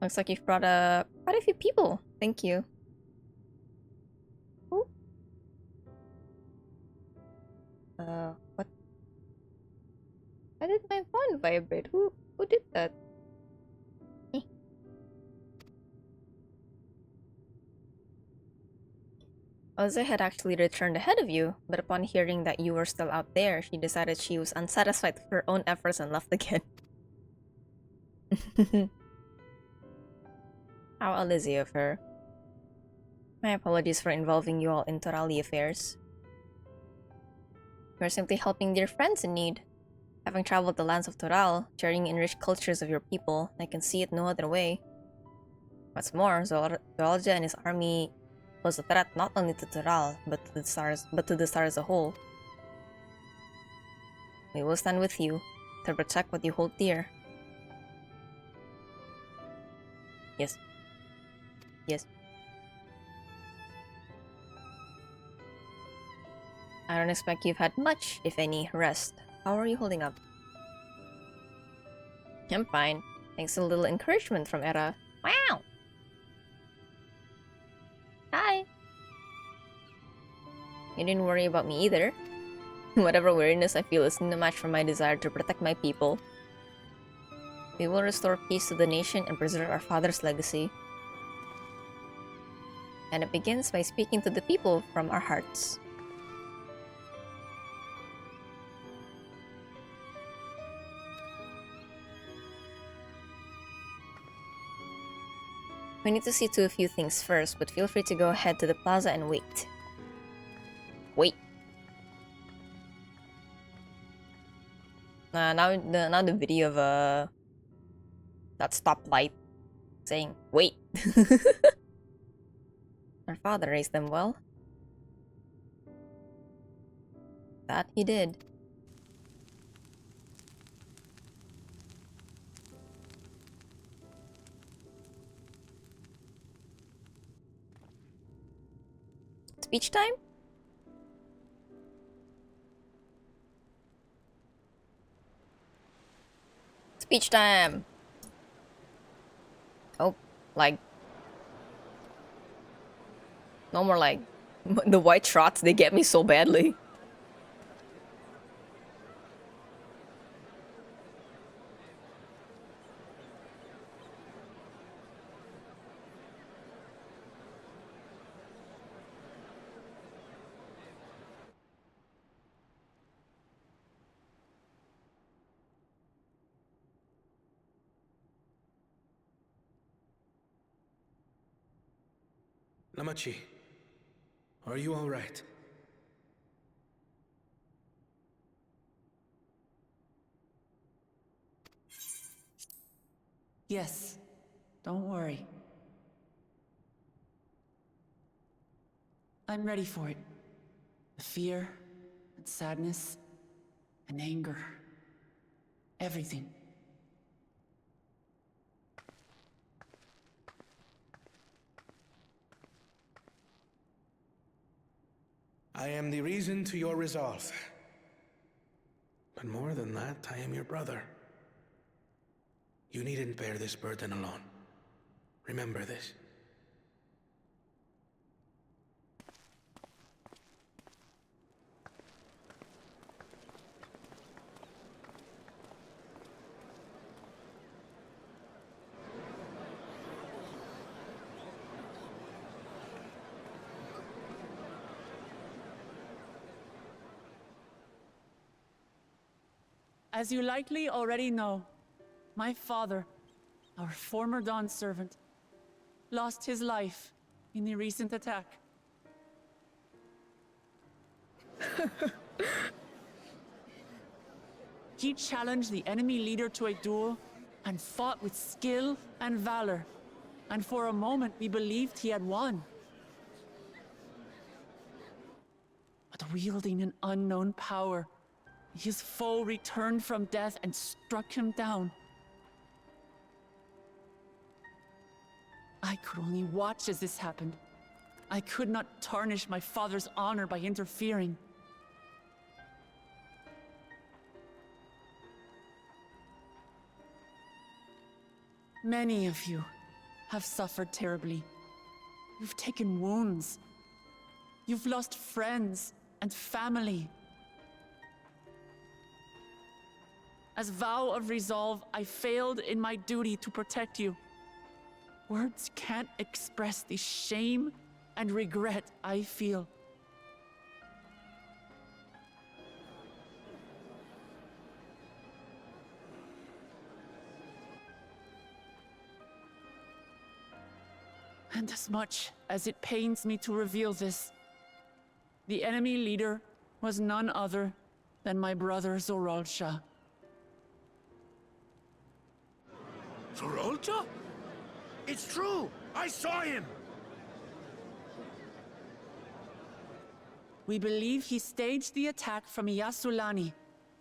Looks like you've brought quite a few people. Thank you. Ooh. What? Why did my phone vibrate? Who did that? Oza had actually returned ahead of you, but upon hearing that you were still out there, she decided she was unsatisfied with her own efforts and left again. How Alizé of her. My apologies for involving you all in Torali affairs. You are simply helping dear friends in need. Having traveled the lands of Toral, sharing in rich cultures of your people, I can see it no other way. What's more, Zoalja and his army was a threat not only to Toral, but to the stars as a whole. We will stand with you to protect what you hold dear. Yes. Yes. I don't expect you've had much, if any, rest. How are you holding up? I'm fine. Thanks to a little encouragement from Era. Wow! Hi! You didn't worry about me either. Whatever weariness I feel is no match for my desire to protect my people. We will restore peace to the nation and preserve our father's legacy. And it begins by speaking to the people from our hearts. We need to see to a few things first, but feel free to go ahead to the plaza and wait. Wait. Now the video of that stoplight saying wait. Our father raised them well. That he did. Speech time? Speech time! Oh, like... No more like... the white shots, they get me so badly. Namachi, are you all right? Yes, don't worry. I'm ready for it. The fear, and sadness, and anger. Everything. I am the reason to your resolve. But more than that, I am your brother. You needn't bear this burden alone. Remember this. As you likely already know, my father, our former Dawn servant, lost his life in the recent attack. He challenged the enemy leader to a duel and fought with skill and valor. And for a moment, we believed he had won. But wielding an unknown power, his foe returned from death and struck him down. I could only watch as this happened. I could not tarnish my father's honor by interfering. Many of you have suffered terribly. You've taken wounds. You've lost friends and family. As vow of resolve, I failed in my duty to protect you. Words can't express the shame and regret I feel. And as much as it pains me to reveal this, the enemy leader was none other than my brother Zoralsha. Zoralsha? It's true! I saw him! We believe he staged the attack from Yasulani,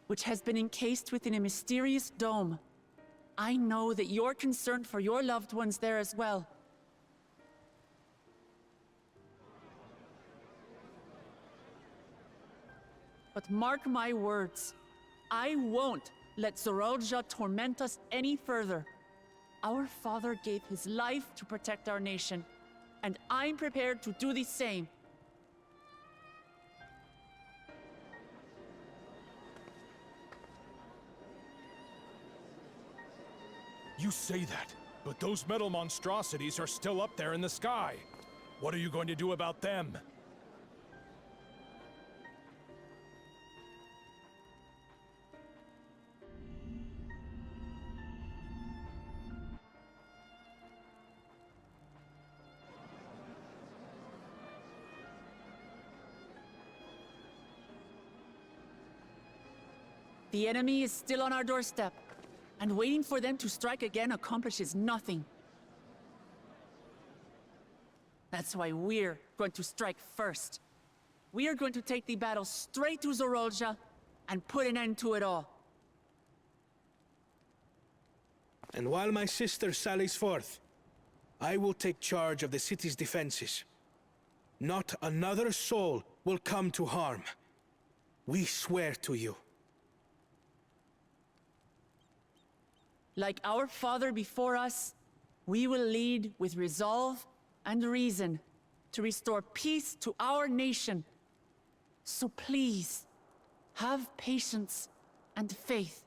which has been encased within a mysterious dome. I know that you're concerned for your loved ones there as well. But mark my words, I won't let Zoralsha torment us any further. Our father gave his life to protect our nation, and I'm prepared to do the same. You say that, but those metal monstrosities are still up there in the sky. What are you going to do about them? The enemy is still on our doorstep, and waiting for them to strike again accomplishes nothing. That's why we're going to strike first. We are going to take the battle straight to Zoralsha and put an end to it all. And while my sister sallies forth, I will take charge of the city's defenses. Not another soul will come to harm. We swear to you. Like our father before us, we will lead with resolve and reason to restore peace to our nation. So please, have patience and faith.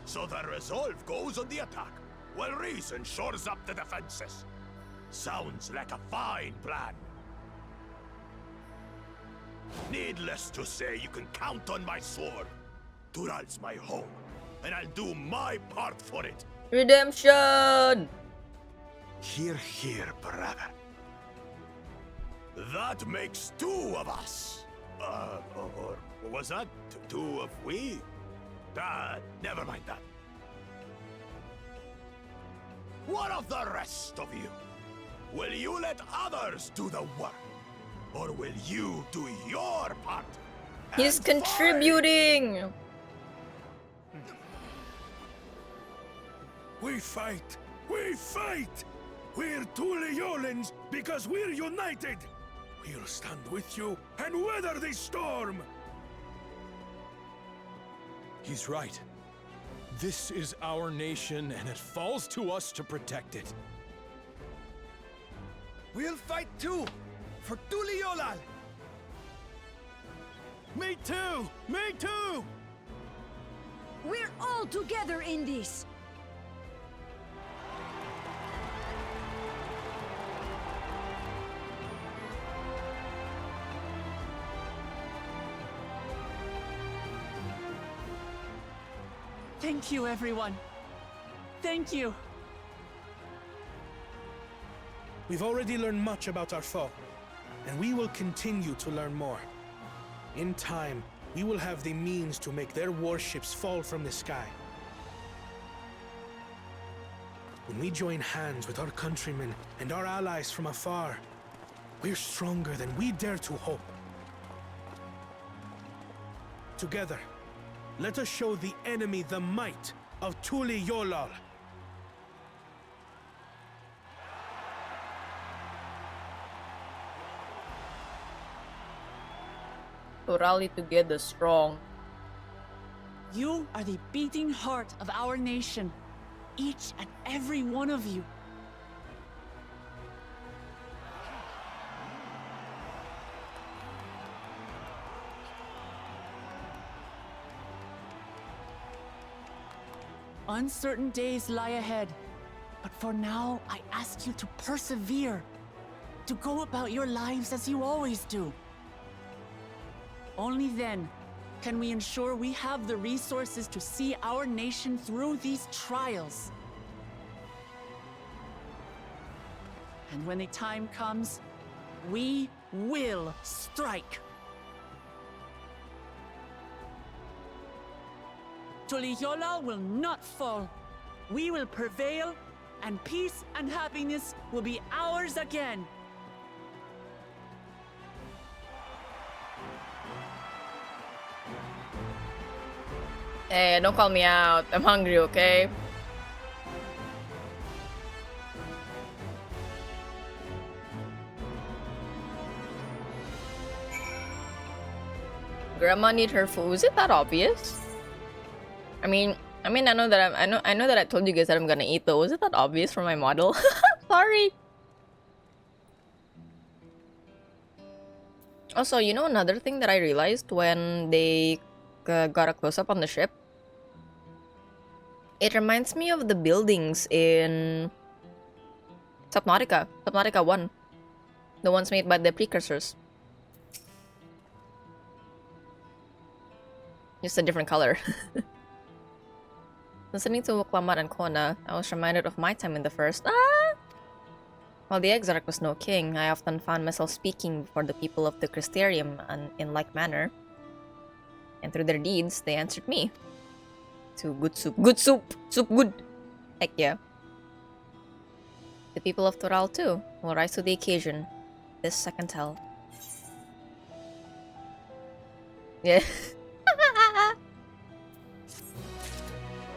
So the resolve goes on the attack, while reason shores up the defenses. Sounds like a fine plan. Needless to say, you can count on my sword. Tural's my home, and I'll do my part for it. Redemption! Hear, hear, brother. That makes two of us. Or was that two of we? Never mind that. What of the rest of you? Will you let others do the work? Or will you do your part? He's contributing! We fight! We fight! We're Tuliolans because we're united! We'll stand with you and weather this storm! He's right. This is our nation, and it falls to us to protect it. We'll fight too! For Tuliolal! Me too! Me too! We're all together in this! Thank you, everyone. Thank you. We've already learned much about our foe, and we will continue to learn more. In time, we will have the means to make their warships fall from the sky. When we join hands with our countrymen and our allies from afar, we're stronger than we dare to hope. Together, let us show the enemy the might of Tuli Yolal. To rally together strong. You are the beating heart of our nation. Each and every one of you. Uncertain days lie ahead, but for now, I ask you to persevere, to go about your lives as you always do. Only then can we ensure we have the resources to see our nation through these trials. And when the time comes, we will strike. Tuliyola will not fall. We will prevail, and peace and happiness will be ours again. Hey, don't call me out. I'm hungry, okay? Grandma need her food. Is it that obvious? I mean, I know that I know that I told you guys that I'm gonna eat though. Was it that obvious from my model? Sorry. Also, you know another thing that I realized when they got a close-up on the ship? It reminds me of the buildings in Subnautica 1. The ones made by the precursors. Just a different color. Listening to Wuklamar and Kona, I was reminded of my time in the first. While the Exarch was no king, I often found myself speaking before the people of the Crystarium and in like manner. And through their deeds, they answered me. To good soup. Good soup! Soup good! Heck yeah. The people of Toral too will rise to the occasion. This I can tell. Yeah.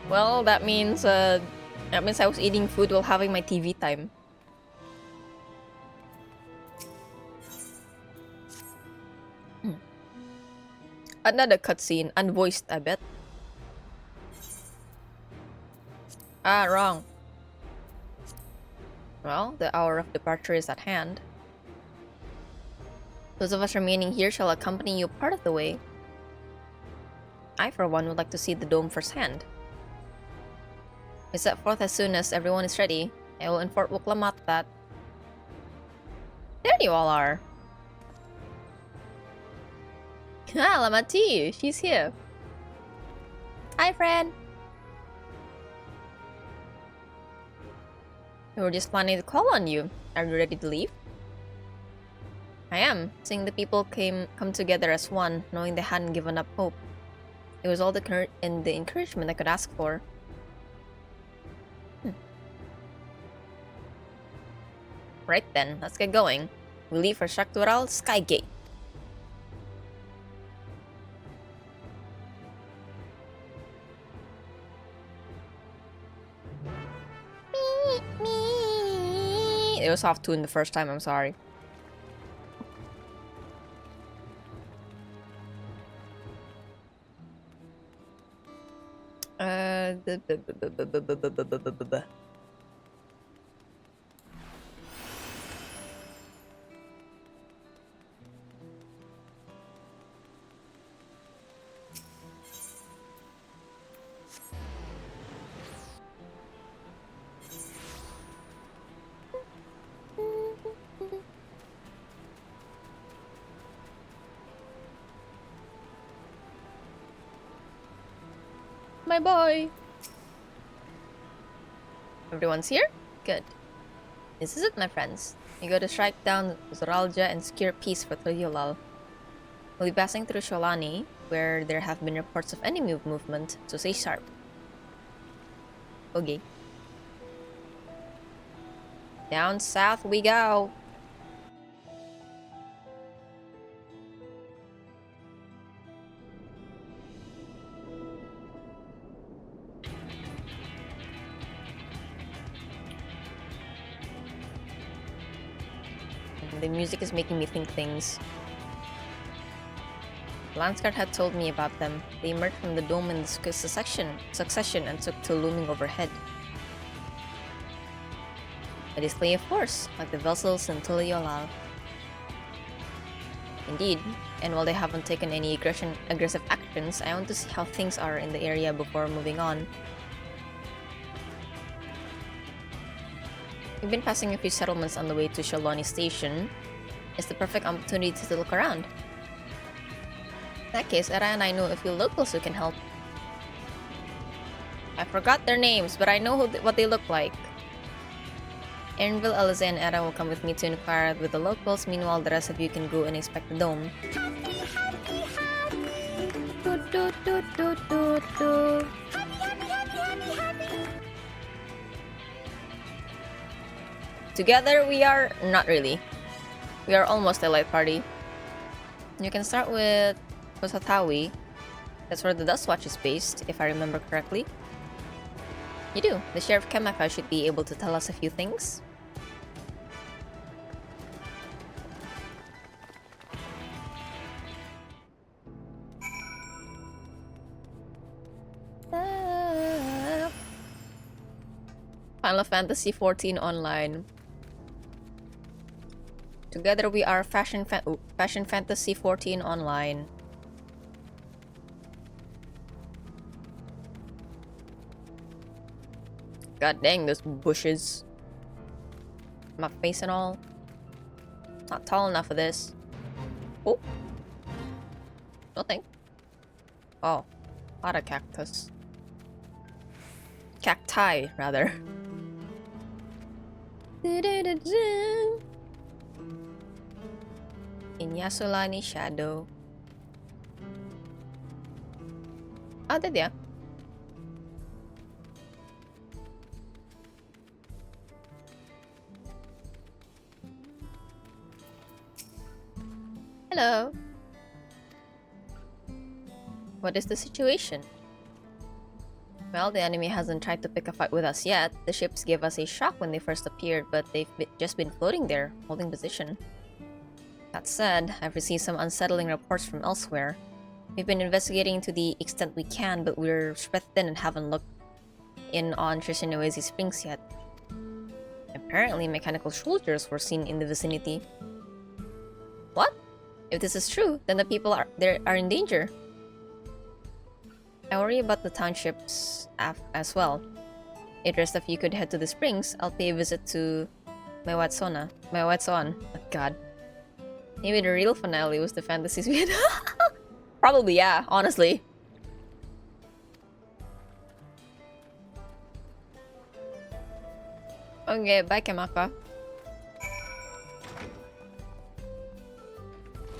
Well, that means I was eating food while having my TV time. Another cutscene, unvoiced, I bet. Ah, wrong. Well, the hour of departure is at hand. Those of us remaining here shall accompany you part of the way. I, for one, would like to see the dome firsthand. We set forth as soon as everyone is ready. I will inform Wuklamat that... There you all are! Ah, Lamati! She's here! Hi, friend! We were just planning to call on you. Are you ready to leave? I am, seeing the people come together as one, knowing they hadn't given up hope. It was all the encouragement I could ask for. Right then, let's get going. We leave for Shaktural Skygate. It was off tune the first time, I'm sorry. My boy. Everyone's here? Good. This is it, my friends. You gotta strike down Zoralja and secure peace for Toyolal. We'll be passing through Sholani, where there have been reports of enemy movement, so stay sharp. Okay. Down south we go. The music is making me think things. Landsguard had told me about them. They emerged from the dome in succession and took to looming overhead. A display of force, like the vessels in Tuliolal. Indeed, and while they haven't taken any aggressive actions, I want to see how things are in the area before moving on. We've been passing a few settlements on the way to Sholani Station. It's the perfect opportunity to look around. In that case, Era and I know a few locals who can help. I forgot their names, but I know what they look like. Erinville, Alize, and Era will come with me to inquire with the locals. Meanwhile, the rest of you can go and inspect the dome. Together we are not really. We are almost a light party. You can start with Kosatawi. That's where the Dust Watch is based, if I remember correctly. You do. The Sheriff Kemaka should be able to tell us a few things. Final Fantasy XIV Online. Together we are Fashion Fantasy XIV Online. God dang, those bushes. My face and all. Not tall enough for this. Oh. Nothing. Oh. A lot of cactus. Cacti, rather. In Yasolani Shadow. Ah, did ya? Hello. What is the situation? Well, the enemy hasn't tried to pick a fight with us yet. The ships gave us a shock when they first appeared, but they've just been floating there, holding position. That said, I've received some unsettling reports from elsewhere. We've been investigating to the extent we can, but we're spread thin and haven't looked in on Trishinowezi Springs yet. Apparently, mechanical soldiers were seen in the vicinity. What? If this is true, then the people are in danger. I worry about the townships as well. If the rest of you could head to the springs, I'll pay a visit to Mewatson. Oh, God. Maybe the real finale was the fantasies we had. Probably, yeah, honestly. Okay, bye, Kemaka.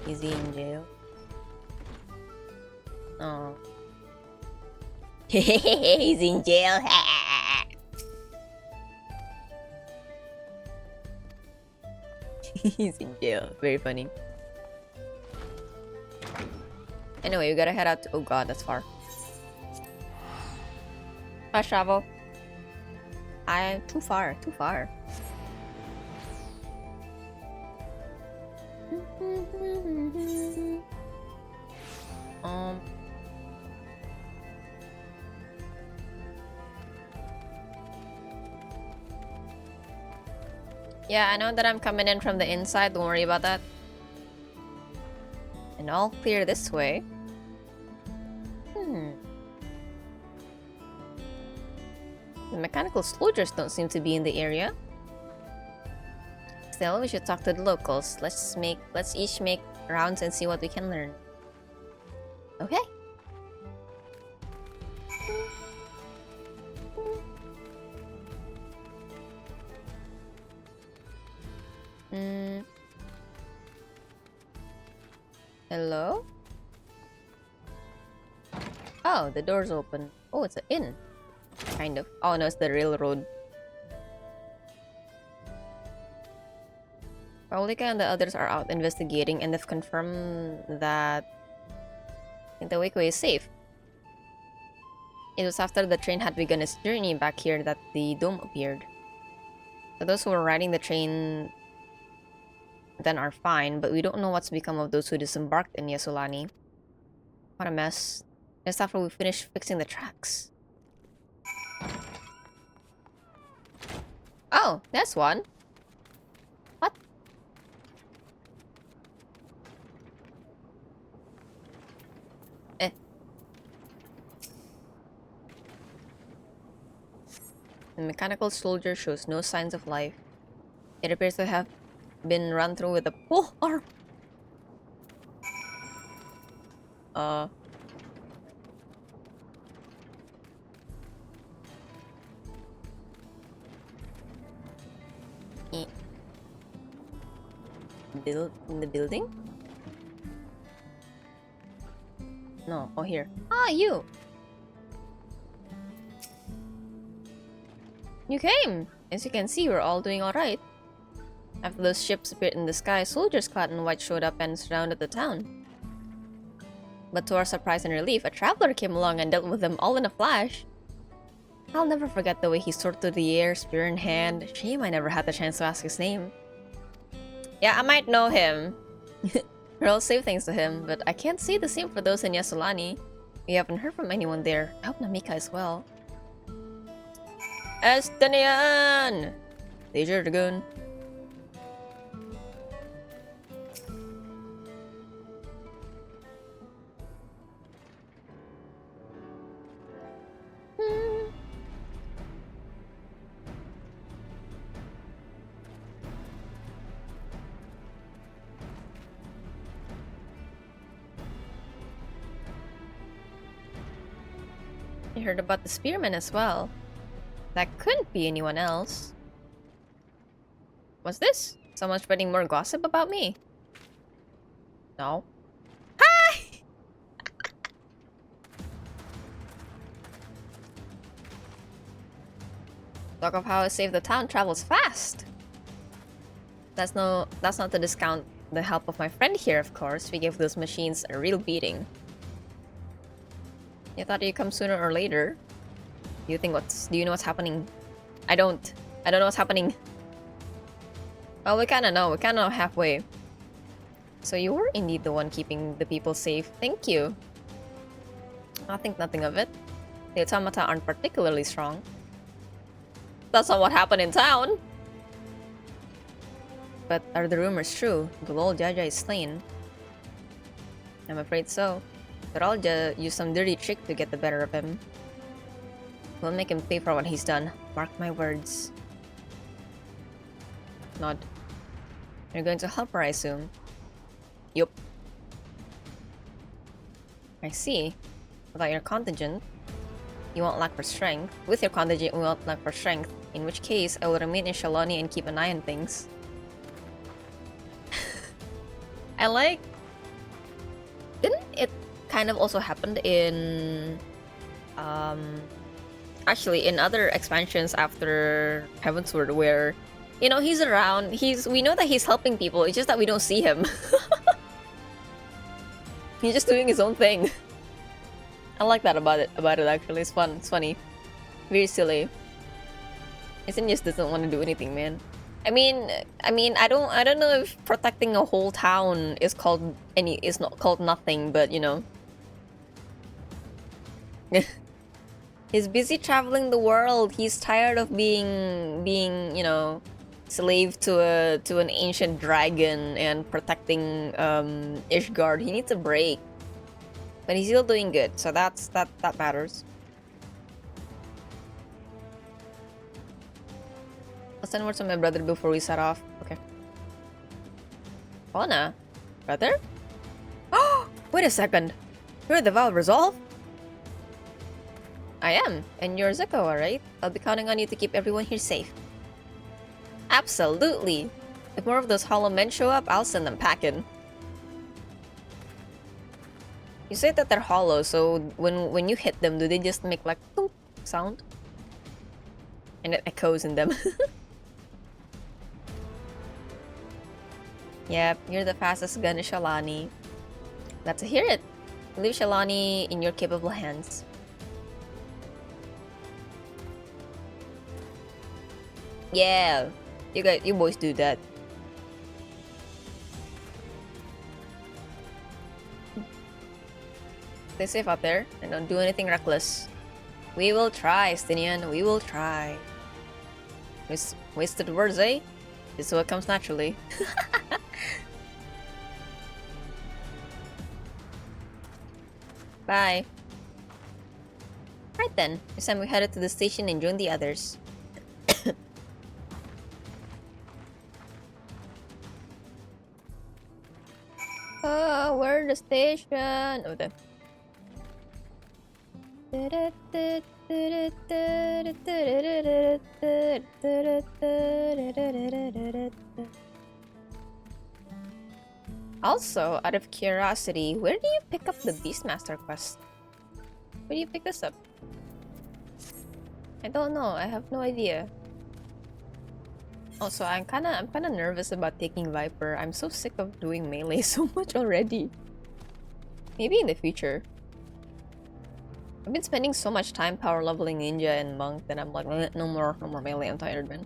Is he in jail? Oh. He's in jail. He's in jail. Very funny. Anyway, we gotta head out to— oh god, that's far. Fast travel. Too far. Yeah, I know that I'm coming in from the inside, don't worry about that. And all clear this way. The mechanical soldiers don't seem to be in the area. Still, we should talk to the locals. Let's each make rounds and see what we can learn. Okay. Mm. Hello? Oh, the door's open. Oh, it's an inn. Kind of. Oh no, it's the railroad. Paulika and the others are out investigating and they've confirmed that the Wakeway is safe. It was after the train had begun its journey back here that the dome appeared. So those who were riding the train then are fine, but we don't know what's become of those who disembarked in Yasulani. What a mess. Just after we finish fixing the tracks. Oh, that's one. What? The mechanical soldier shows no signs of life. It appears to have been run through with a pole arm. In the building? No. Oh, here. Ah, you! You came! As you can see, we're all doing alright. After those ships appeared in the sky, soldiers clad in white showed up and surrounded the town. But to our surprise and relief, a traveler came along and dealt with them all in a flash. I'll never forget the way he soared through the air, spear in hand. Shame I never had the chance to ask his name. Yeah, I might know him. We're all safe thanks to him, but I can't say the same for those in Yasulani. We haven't heard from anyone there. I hope Namika is well. Estonian! Leisure Dragoon. I heard about the spearmen as well. That couldn't be anyone else. What's this? Someone spreading more gossip about me? No. Hi! Talk of how I saved the town travels fast. That's not to discount the help of my friend here, of course. We gave those machines a real beating. You thought you'd come sooner or later. Do you know what's happening? I don't know what's happening. Well, we kinda know. We kinda know halfway. So you were indeed the one keeping the people safe. Thank you. I think nothing of it. The automata aren't particularly strong. That's not what happened in town. But are the rumors true? Galol Jaja is slain. I'm afraid so. Geralja used some dirty trick to get the better of him. We'll make him pay for what he's done. Mark my words. Nod. You're going to help her, I assume. Yup. I see. Without your contingent, you won't lack for strength. With your contingent, we won't lack for strength. In which case, I will remain in Shaloni and keep an eye on things. I like... Didn't it kind of also happened in... actually, in other expansions after Heavensward, where, you know, he's around, we know that he's helping people, it's just that we don't see him. He's just doing his own thing. I like that about it actually. It's fun, it's funny. Very silly. Isn't just doesn't want to do anything, man. I mean, I don't know if protecting a whole town is not called nothing, but you know. He's busy traveling the world. He's tired of being, you know, slave to an ancient dragon and protecting Ishgard. He needs a break. But he's still doing good, so that matters. I'll send words to my brother before we set off. Okay. Fauna? Brother? Oh! Wait a second. You're the Val Resolve? I am, and you're Zuko, alright? I'll be counting on you to keep everyone here safe. Absolutely! If more of those hollow men show up, I'll send them packing. You say that they're hollow, so when you hit them, do they just make like thunk sound? And it echoes in them. Yep, you're the fastest gun in Shalani. Glad to hear it. Leave Shalani in your capable hands. Yeah, you boys do that. Stay safe out there and don't do anything reckless. We will try, Stinian. We will try. Wasted words, eh? This is what comes naturally. Bye. Right then, this time we headed to the station and joined the others. Oh, we're the station. Oh, the. Also, out of curiosity, where do you pick up the Beastmaster quest? Where do you pick this up? I don't know. I have no idea. Also, I'm kinda nervous about taking Viper. I'm so sick of doing melee so much already. Maybe in the future. I've been spending so much time power leveling Ninja and Monk that I'm like, no more melee. I'm tired, man.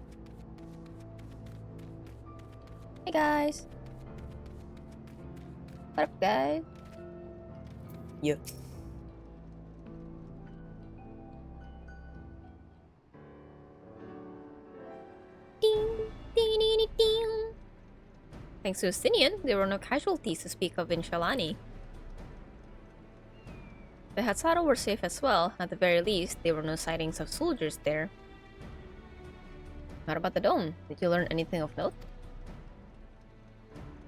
Hey guys. What up, guys? Yeah. Ding, ding, ding, ding, ding. Thanks to Justinian, there were no casualties to speak of in Shalani. The Hatsaru were safe as well. At the very least, there were no sightings of soldiers there. What about the dome? Did you learn anything of note?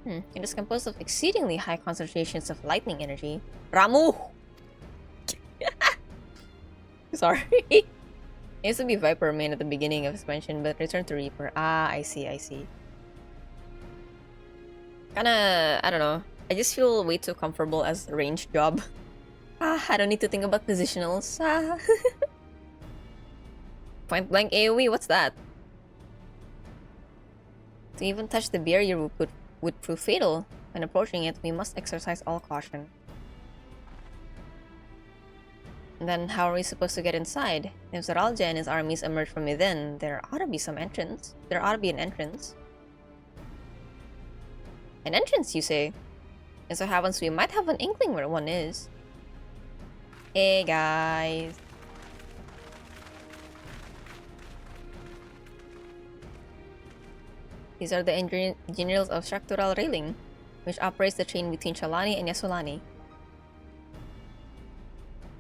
It is composed of exceedingly high concentrations of lightning energy. Ramu! Sorry. It used to be Viper main at the beginning of suspension, but returned to Reaper. Ah, I see. Kinda, I don't know. I just feel way too comfortable as a range job. I don't need to think about positionals. Point blank AoE, what's that? To even touch the barrier would prove fatal. When approaching it, we must exercise all caution. And then how are we supposed to get inside? If Zaralja and his armies emerge from within, there ought to be some entrance. There ought to be an entrance. An entrance, you say? It so happens we might have an inkling where one is. Hey guys. These are the engineers of structural railing, which operates the train between Shalani and Yasulani.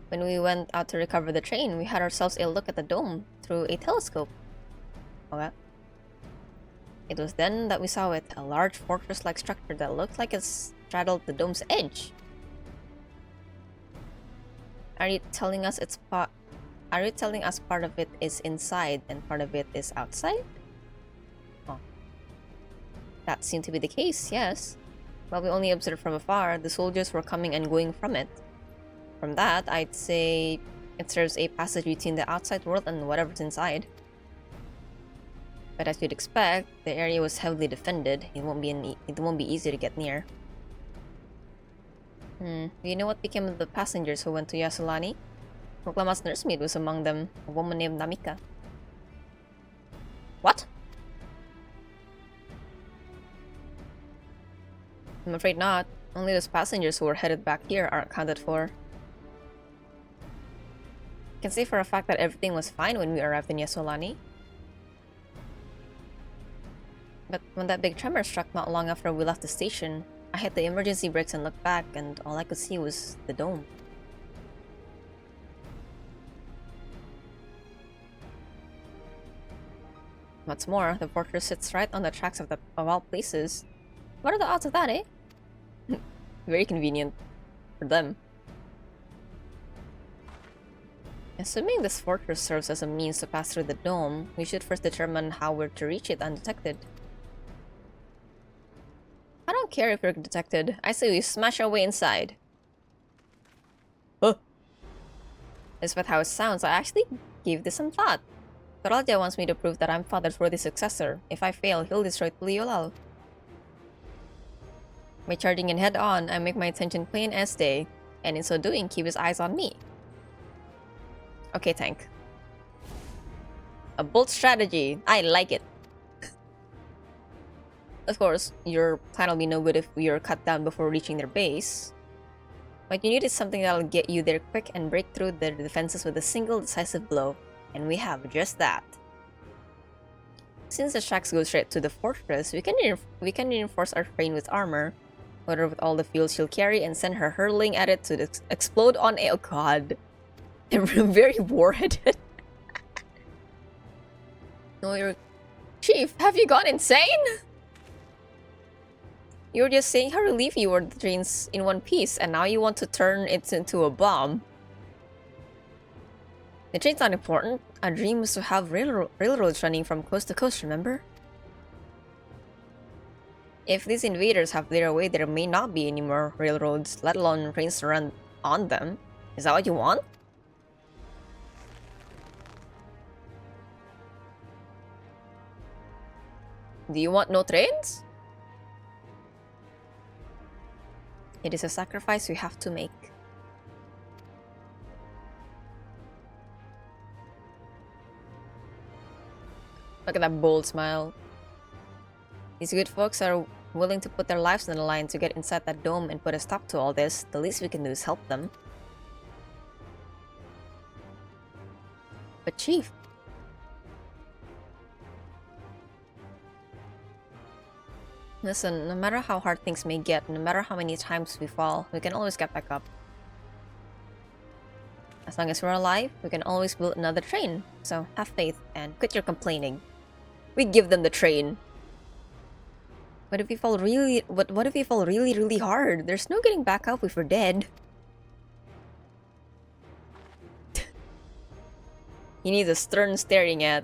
When we went out to recover the train, we had ourselves a look at the dome through a telescope. Okay. It was then that we saw it, a large fortress-like structure that looked like it straddled the dome's edge. Are you telling us part of it is inside and part of it is outside? Oh. That seemed to be the case, yes. While we only observed from afar, the soldiers were coming and going from it. From that, I'd say it serves a passage between the outside world and whatever's inside. But as you'd expect, the area was heavily defended. It won't be easy to get near. Do you know what became of the passengers who went to Yasulani? Proklama's nursemaid was among them, a woman named Namika. What? I'm afraid not. Only those passengers who were headed back here are accounted for. I can say for a fact that everything was fine when we arrived in Yasulani. But when that big tremor struck not long after we left the station, I hit the emergency brakes and looked back, and all I could see was the dome. What's more, the fortress sits right on the tracks of all places. What are the odds of that, eh? Very convenient for them. Assuming this fortress serves as a means to pass through the dome, we should first determine how we're to reach it undetected. don't care if you're detected. I say we smash our way inside. Huh. Despite how it sounds, I actually gave this some thought. Coraldia wants me to prove that I'm Father's worthy successor. If I fail, he'll destroy Tliolal. By charging in head-on, I make my intention plain as day, and in so doing, keep his eyes on me. Okay, tank. A bold strategy. I like it. Of course, your plan will be no good if you're cut down before reaching their base. What you need is something that'll get you there quick and break through their defenses with a single decisive blow. And we have just that. Since the tracks go straight to the fortress, we can reinforce our train with armor, load her with all the fuel she'll carry, and send her hurling at it to explode on a— oh god. I'm very warheaded. No, you're— Chief, have you gone insane? You were just saying how relieved you were the trains in one piece, and now you want to turn it into a bomb. The train's not important. Our dream was to have railroads running from coast to coast, remember? If these invaders have their way, there may not be any more railroads, let alone trains to run on them. Is that what you want? Do you want no trains? It is a sacrifice we have to make. Look at that bold smile. These good folks are willing to put their lives on the line to get inside that dome and put a stop to all this. The least we can do is help them. But Chief... Listen, no matter how hard things may get, no matter how many times we fall, we can always get back up. As long as we're alive, we can always build another train. So have faith and quit your complaining. We give them the train. What if we fall really— what if we fall really hard? There's no getting back up if we're dead. He needs a stern staring at.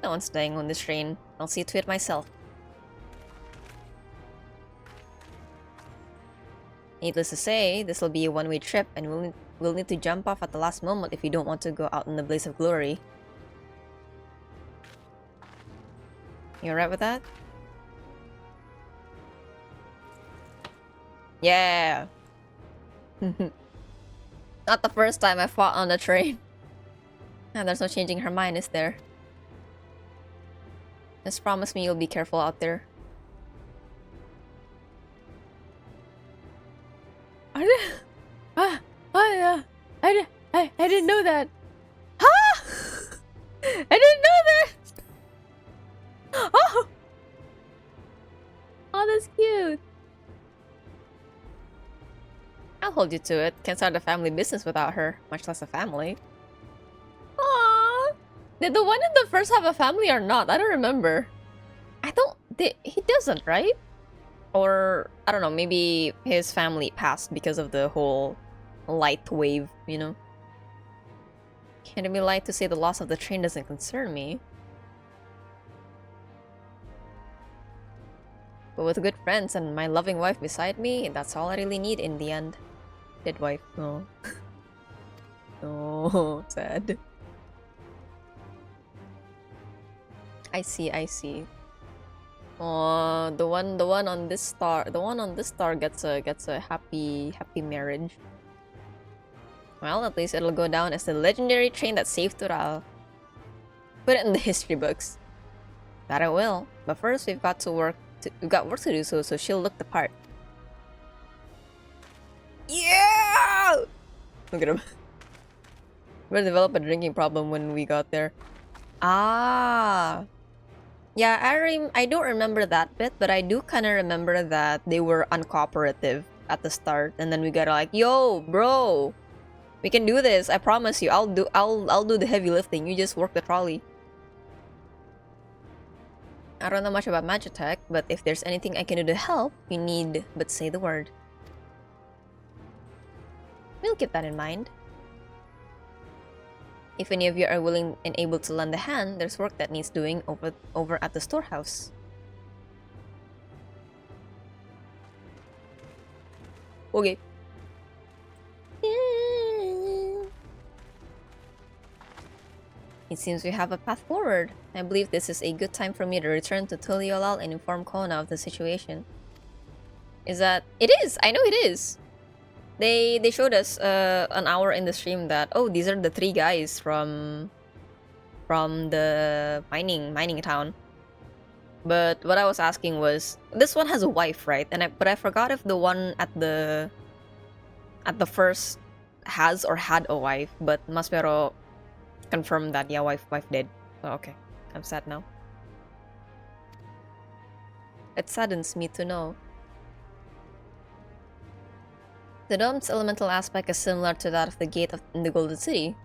No one's dying on this train. I'll see to it myself. Needless to say, this will be a one-way trip, and we'll need to jump off at the last moment if we don't want to go out in the blaze of glory. You alright with that? Yeah! Not the first time I fought on the train. And there's no changing her mind, is there? Just promise me you'll be careful out there. I didn't know that. Huh? I didn't know that. Oh, that's cute. I'll hold you to it. Can't start a family business without her, much less a family. Aww. Did the one in the first have a family or not? I don't remember. He doesn't, right? Or, I don't know, maybe his family passed because of the whole light wave, you know? Can it be light to say the loss of the train doesn't concern me? But with good friends and my loving wife beside me, that's all I really need in the end. Dead wife, no. No, sad. I see. Oh, the one on this star gets a happy marriage. Well, at least it'll go down as the legendary train that saved Tural. Put it in the history books. That I will. But first, we've got work to do, so she'll look the part. Yeah! Look at him. We developed a drinking problem when we got there. Ah. Yeah, I don't remember that bit, but I do kind of remember that they were uncooperative at the start, and then we got like, "Yo, bro, we can do this. I promise you. I'll do the heavy lifting. You just work the trolley." I don't know much about Magitech, but if there's anything I can do to help, you need but say the word. We'll keep that in mind. If any of you are willing and able to lend a hand, there's work that needs doing over at the storehouse. Okay. It seems we have a path forward. I believe this is a good time for me to return to Tuliolal and inform Kona of the situation. Is that... It is! I know it is! They showed us an hour in the stream that, oh, these are the 3 guys from the mining town. But what I was asking was, this one has a wife, right? But I forgot if the one at the first has or had a wife, but Maspero confirmed that, yeah, wife did. So, okay, I'm sad now. It saddens me to know. The dome's elemental aspect is similar to that of the gate in the Golden City.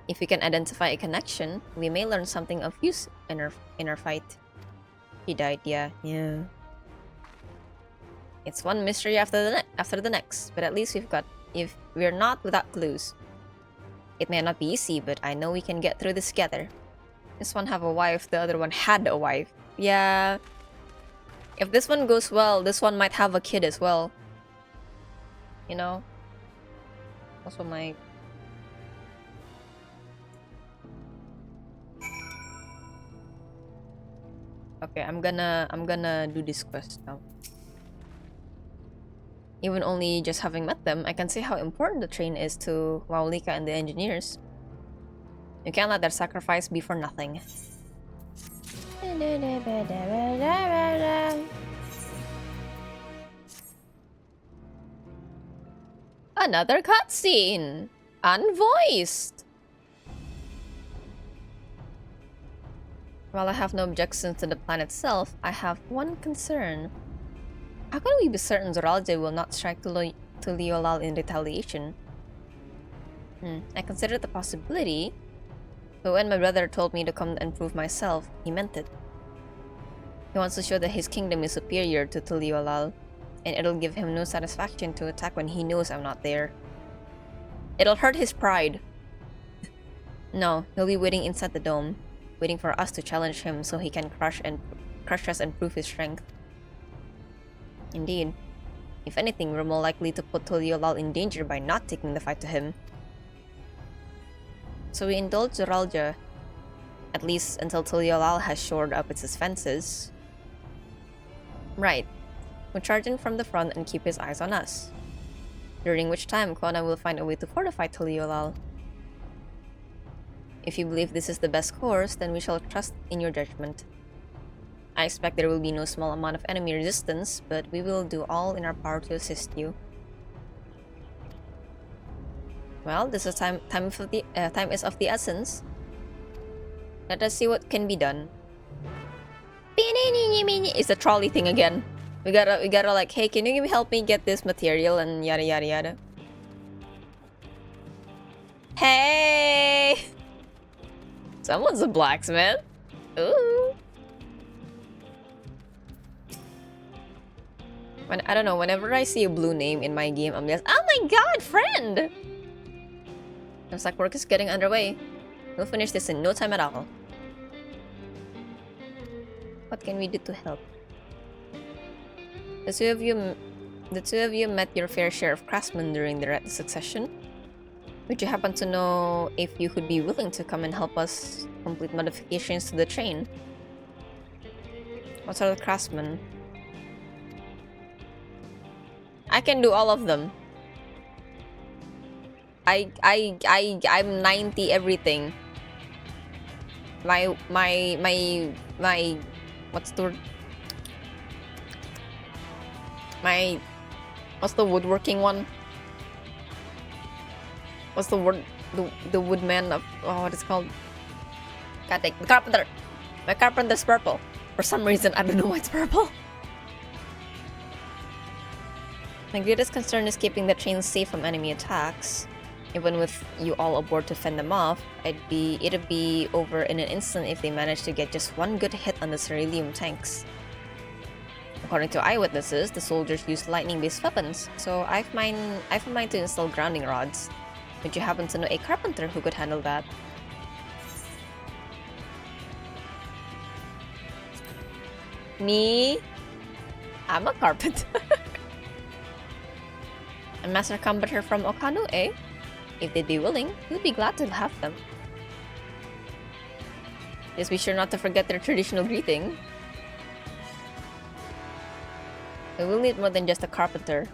If we can identify a connection, we may learn something of use in our fight. He died, yeah. It's one mystery after the next, but at least if we're not without clues. It may not be easy, but I know we can get through this together. This one have a wife, the other one had a wife. Yeah. If this one goes well, this one might have a kid as well. You know? Also my... Okay, I'm gonna do this quest now. Even only just having met them, I can see how important the train is to Waulika and the engineers. You can't let their sacrifice be for nothing. Another cutscene! Unvoiced! While I have no objections to the plan itself, I have one concern. How can we be certain Zoralde will not strike Tuliolal in retaliation? I considered the possibility, but when my brother told me to come and prove myself, he meant it. He wants to show that his kingdom is superior to Tuliolal, and it'll give him no satisfaction to attack when he knows I'm not there. It'll hurt his pride. No, he'll be waiting inside the dome, waiting for us to challenge him so he can crush us and prove his strength. Indeed. If anything, we're more likely to put Tuliolal in danger by not taking the fight to him. So we indulge Zoralja, at least until Tuliolal has shored up its defenses. Right. We'll charge in from the front and keep his eyes on us. During which time, Kona will find a way to fortify Tuliolal. If you believe this is the best course, then we shall trust in your judgment. I expect there will be no small amount of enemy resistance, but we will do all in our power to assist you. Well, this is time is of the essence. Let us see what can be done. It's the trolley thing again. We gotta like, hey, can you help me get this material and yada yada yada. Hey! Someone's a blacksmith. Ooh. I don't know, whenever I see a blue name in my game, I'm just, oh my god, friend! Looks like work is getting underway. We'll finish this in no time at all. What can we do to help? The two of you met your fair share of craftsmen during the succession. Would you happen to know if you could be willing to come and help us complete modifications to the train? What sort of craftsmen? I can do all of them. I'm 90 everything. My what's the word? What's the woodworking one? What's the word? The woodman of, oh, what is it called? God dang, the carpenter. My carpenter's purple. For some reason, I don't know why it's purple. My greatest concern is keeping the train safe from enemy attacks. Even with you all aboard to fend them off, it'd be over in an instant if they managed to get just one good hit on the Ceruleum tanks. According to eyewitnesses, the soldiers used lightning-based weapons, so I've in mind to install grounding rods. Would you happen to know a carpenter who could handle that? Me? I'm a carpenter. A master combater from Okano, eh? If they'd be willing, we'd be glad to have them. Just be sure not to forget their traditional greeting. We will need more than just a carpenter.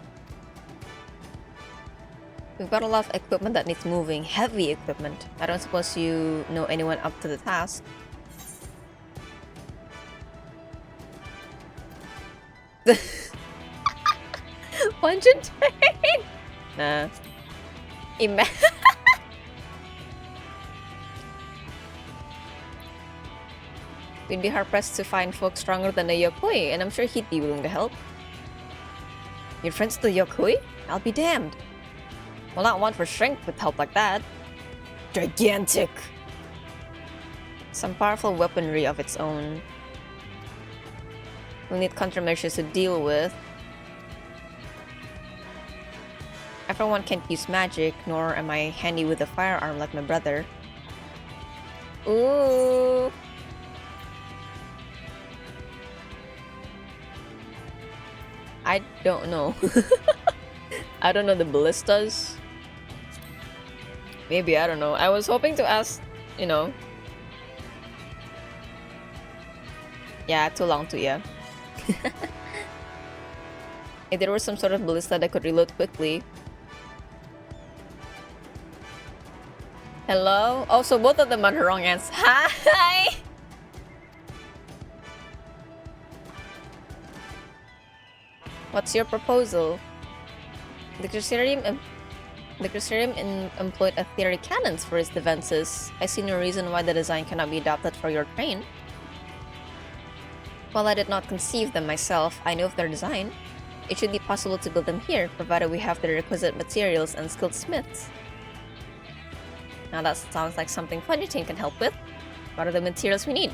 We've got a lot of equipment that needs moving. Heavy equipment. I don't suppose you know anyone up to the task. Punch and train? Nah. We'd be hard-pressed to find folks stronger than the Yokoi, and I'm sure he'd be willing to help. Your friends the Yokoi? I'll be damned. Well, not one for strength with help like that. Gigantic! Some powerful weaponry of its own. We'll need countermeasures to deal with. Everyone can't use magic, nor am I handy with a firearm like my brother. Ooh! I don't know. I don't know the ballistas. Maybe, I don't know. I was hoping to ask, you know. Yeah, too long to, yeah. If there was some sort of ballista that could reload quickly. Hello? Oh, so both of them are the wrong answer. Hi! What's your proposal? The Crucerium employed etheric cannons for its defenses. I see no reason why the design cannot be adapted for your train. While I did not conceive them myself, I know of their design. It should be possible to build them here, provided we have the requisite materials and skilled smiths. Now that sounds like something Fudgetain can help with. What are the materials we need?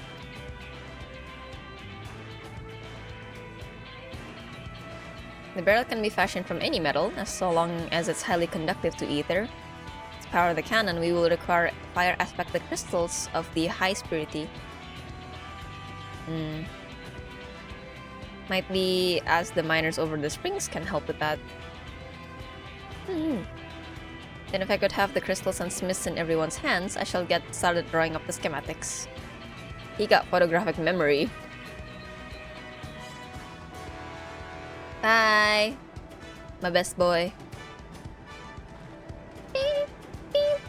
The barrel can be fashioned from any metal, as so long as it's highly conductive to ether. To power the cannon, we will require fire-aspected crystals of the high purity. Might be as the miners over the springs can help with that. Then if I could have the crystals and smiths in everyone's hands, I shall get started drawing up the schematics. He got photographic memory. Bye! My best boy. Beep, beep.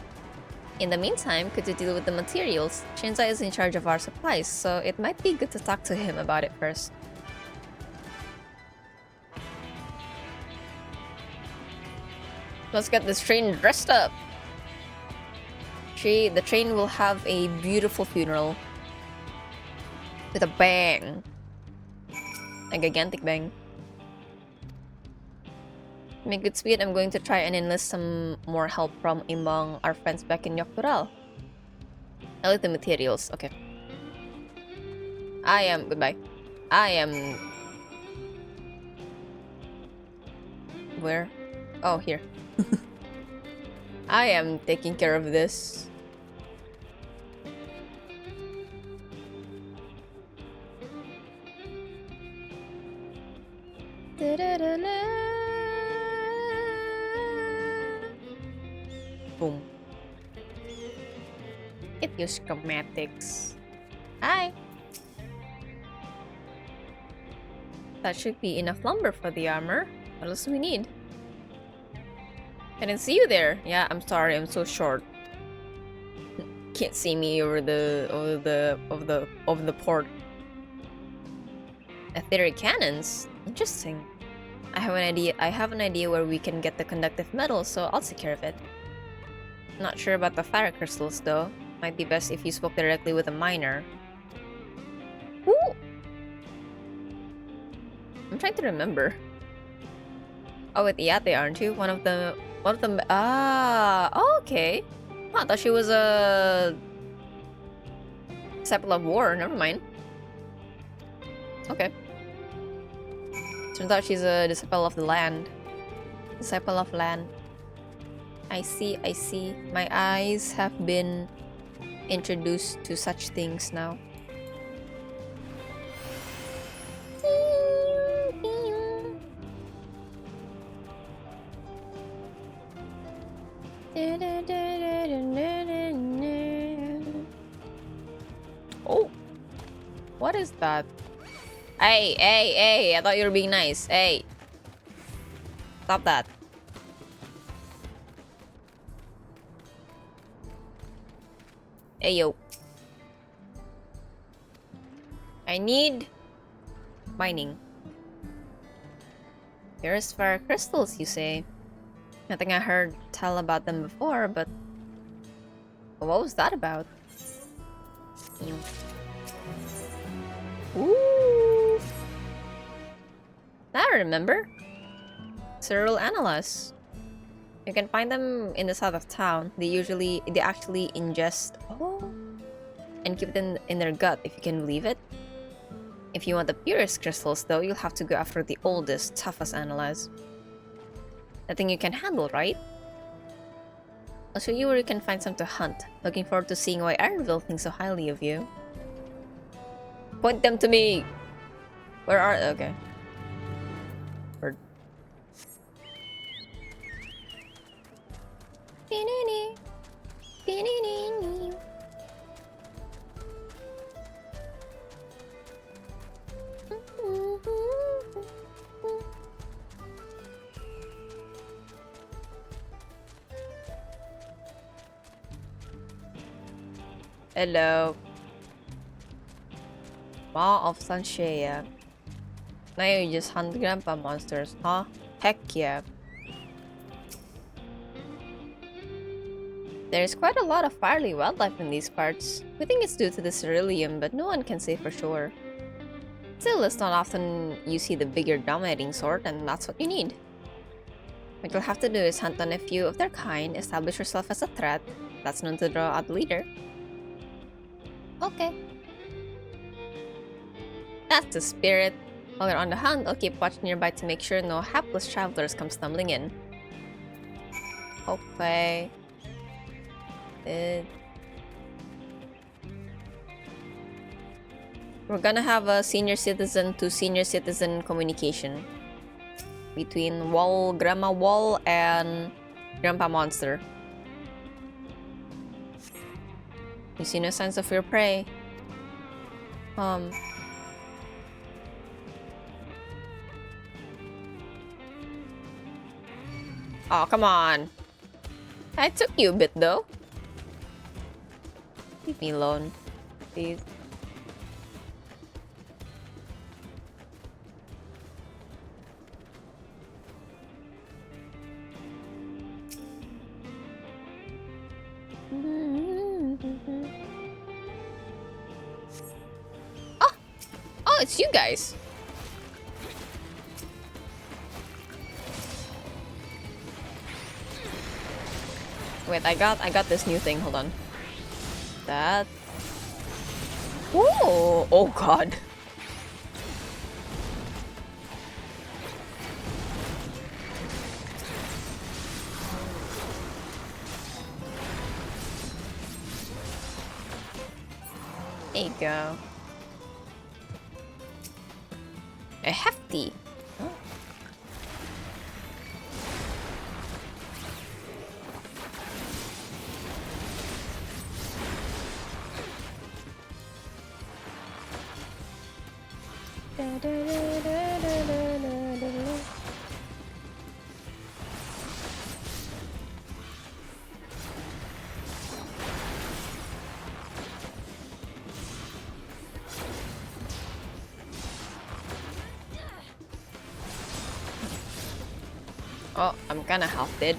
In the meantime, could you deal with the materials? Shinzai is in charge of our supplies, so it might be good to talk to him about it first. Let's get this train dressed up! The train will have a beautiful funeral. With a bang. A gigantic bang. To make good speed, I'm going to try and enlist some more help from among our friends back in Yoktural. I like the materials, okay. Goodbye. Where? Oh, here. I am taking care of this. Boom. Get your schematics. Hi! That should be enough lumber for the armor. What else do we need? I didn't see you there. Yeah, I'm sorry, I'm so short. Can't see me over the port. Etheric cannons? Interesting. I have an idea where we can get the conductive metal, so I'll take care of it. Not sure about the fire crystals though. Might be best if you spoke directly with a miner. Ooh! I'm trying to remember. Oh, with Iate, aren't you? One of them. Ah, oh, okay. Oh, I thought she was a disciple of war. Never mind. Okay. Turns out she's a disciple of the land. Disciple of land. I see, I see. My eyes have been introduced to such things now. Oh, what is that? Hey, hey, hey! I thought you were being nice. Hey, stop that. Hey, yo. I need mining. Here's fire crystals, you say? Nothing I heard tell about them before, but what was that about? Ooh. Now I remember. Cereal analysts. You can find them in the south of town. They actually ingest and keep them in their gut, if you can believe it. If you want the purest crystals though, you'll have to go after the oldest, toughest analyze. Nothing you can handle, right? I'll show you where you can find some to hunt. Looking forward to seeing why Ironville thinks so highly of you. Point them to me! Where are they? Okay. Bird. Hello. Maw of Sanshea. Now you just hunt grandpa monsters, huh? Heck yeah. There's quite a lot of fiery wildlife in these parts. We think it's due to the ceruleum, but no one can say for sure. Still, it's not often you see the bigger dominating sort, and that's what you need. What you'll have to do is hunt on a few of their kind, establish yourself as a threat that's known to draw out the leader. Okay. That's the spirit. While you're on the hunt, I'll keep watch nearby to make sure no hapless travelers come stumbling in. Okay. We're gonna have a senior citizen to senior citizen communication between Grandma Wall and Grandpa Monster. You see no signs of your prey. Oh, come on. I took you a bit though. Leave me alone, please. Oh, it's you guys. Wait, I got this new thing. Hold on. That. Whoa! Oh god. There you go. A hefty. Oh. Oh, I'm kinda half dead.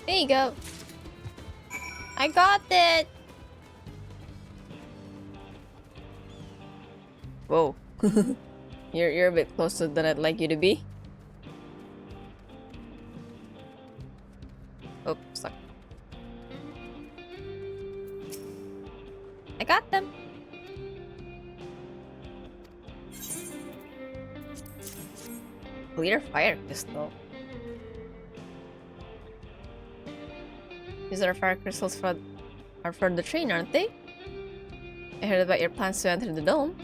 There you go. I got it! Whoa. You're a bit closer than I'd like you to be. Oh, suck. I got them. Clear fire crystal. These are fire crystals for the train, aren't they? I heard about your plans to enter the dome.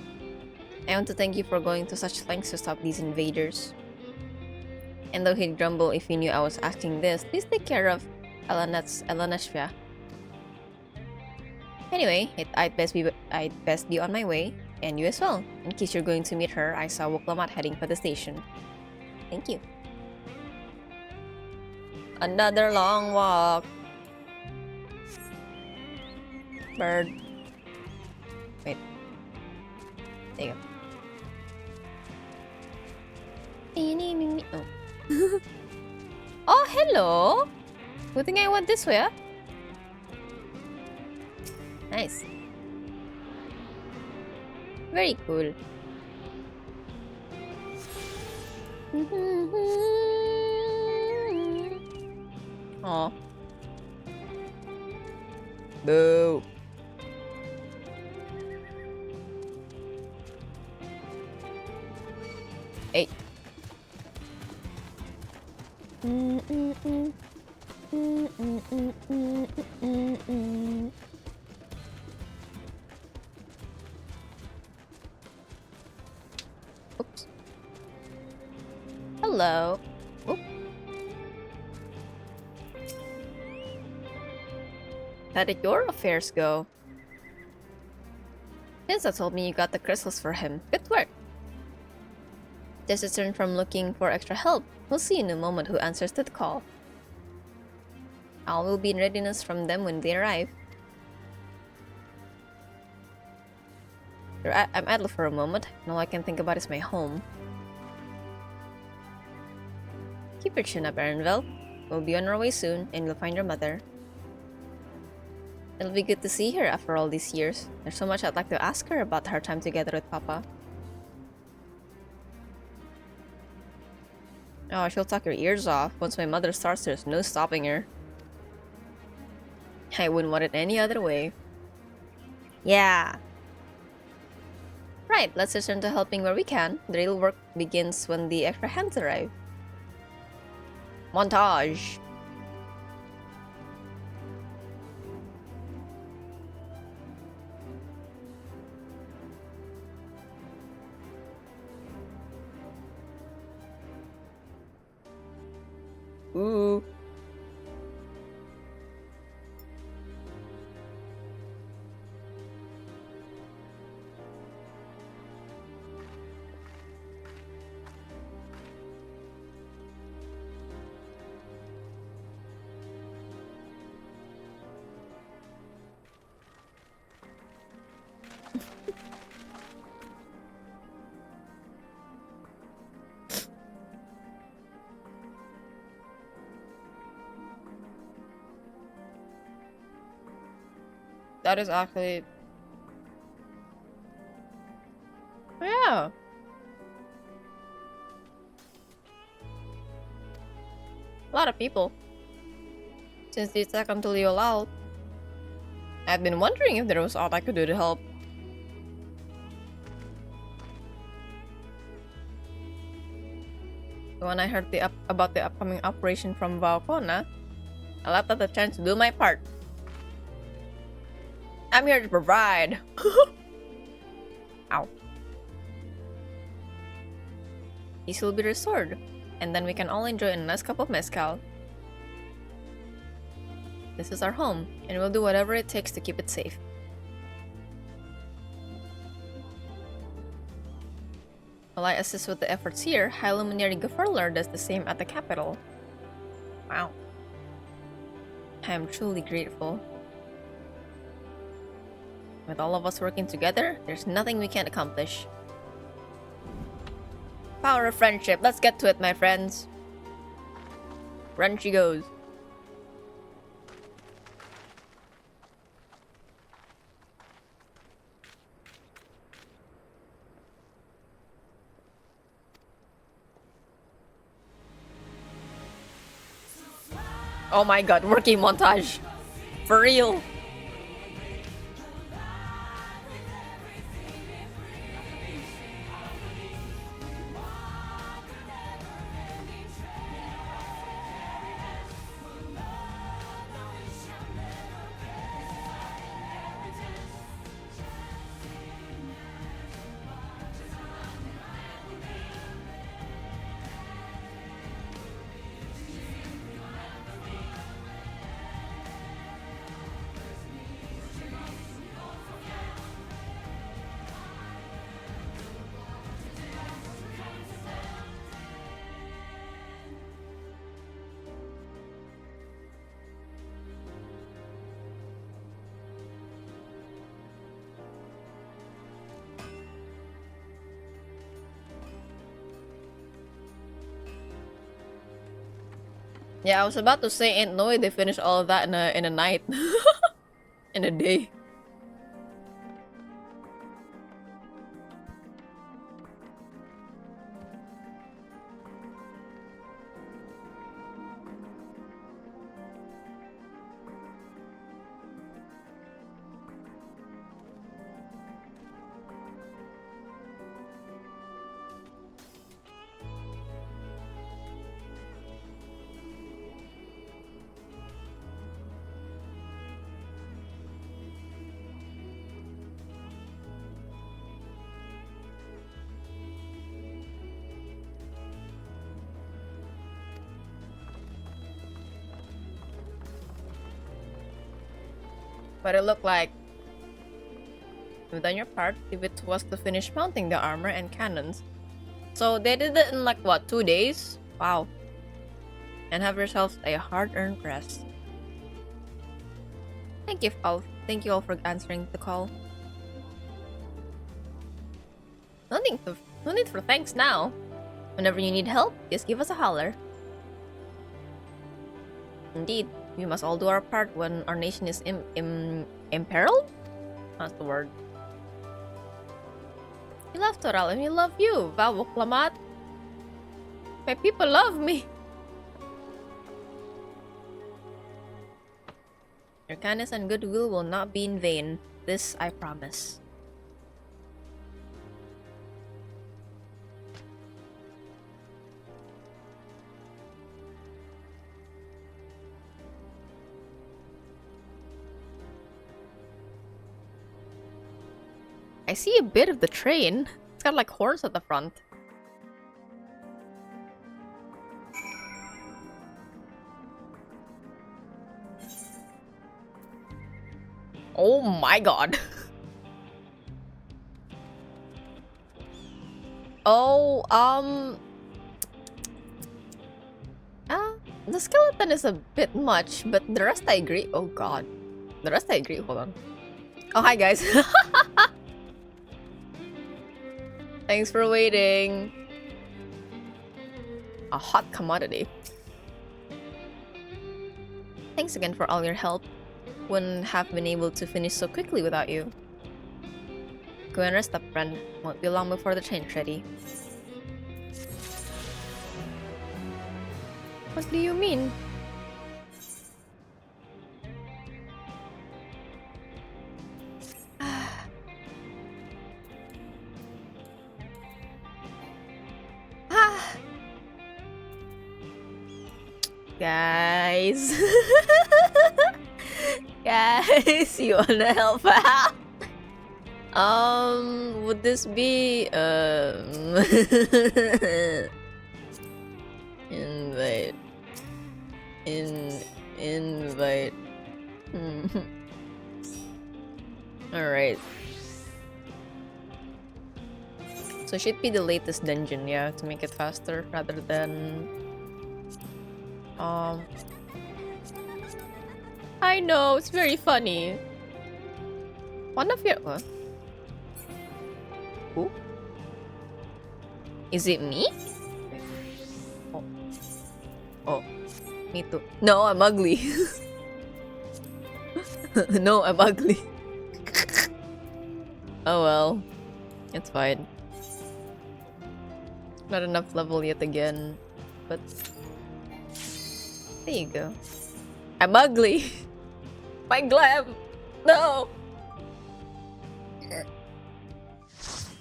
I want to thank you for going to such lengths to stop these invaders. And though he'd grumble if he knew I was asking this, please take care of Elanashvia. Anyway, I'd best be on my way, and you as well. In case you're going to meet her, I saw Woklamat heading for the station. Thank you. Another long walk. Bird. Wait. There you go. Oh. Oh, hello! Good thing I went this way, huh? Nice. Very cool. Oh. Boo. Hey. Oops. Hello. Oop. How did your affairs go? Pinsa told me you got the crystals for him. Good work. Just returned from looking for extra help. We'll see in a moment who answers that call. All will be in readiness from them when they arrive. I'm idle for a moment, and all I can think about is my home. Keep your chin up, Erenvel. We'll be on our way soon, and you'll find your mother. It'll be good to see her after all these years. There's so much I'd like to ask her about her time together with Papa. Oh, she'll talk your ears off. Once my mother starts, there's no stopping her. I wouldn't want it any other way. Yeah. Right, let's return to helping where we can. The real work begins when the extra hands arrive. Montage. Ooh. That is actually... Yeah. A lot of people. Since the attack on Tulio Lao, I've been wondering if there was aught I could do to help. When I heard about the upcoming operation from Valkona, I leapt at the chance to do my part. I'm here to provide. Ow. Peace will be restored, and then we can all enjoy a nice cup of mezcal. This is our home, and we'll do whatever it takes to keep it safe. While I assist with the efforts here, High Luminary Gafurler does the same at the capital. Wow. I am truly grateful. With all of us working together, there's nothing we can't accomplish. Power of friendship. Let's get to it, my friends. Run she goes. Oh my god, working montage. For real. Yeah, I was about to say, ain't no way they finish all of that in a night. In a day. But it looked like you've done your part if it was to finish mounting the armor and cannons. So they did it in like what, 2 days? Wow. And have yourselves a hard-earned rest. Thank you all for answering the call. No need for thanks now. Whenever you need help, just give us a holler. Indeed, we must all do our part when our nation is imperiled? That's the word. You love Toral and we love you, Vavok Lamat. My people love me. Your kindness and goodwill will not be in vain. This I promise. I see a bit of the train. It's got like horns at the front. Oh my god. Oh, the skeleton is a bit much, but the rest I agree. Oh god. The rest I agree. Hold on. Oh, hi guys. Thanks for waiting. A hot commodity. Thanks again for all your help. Wouldn't have been able to finish so quickly without you. Go and rest up, friend. Won't be long before the train's ready. What do you mean? Guys. Guys, you wanna help out? Would this be invite invite Alright. So should be the latest dungeon, yeah, to make it faster rather than I know, it's very funny. One of your who? Is it me? Oh. Oh. Me too. No, I'm ugly. No, I'm ugly. Oh well. It's fine. Not enough level yet again. But there you go. I'm ugly. My glam. No.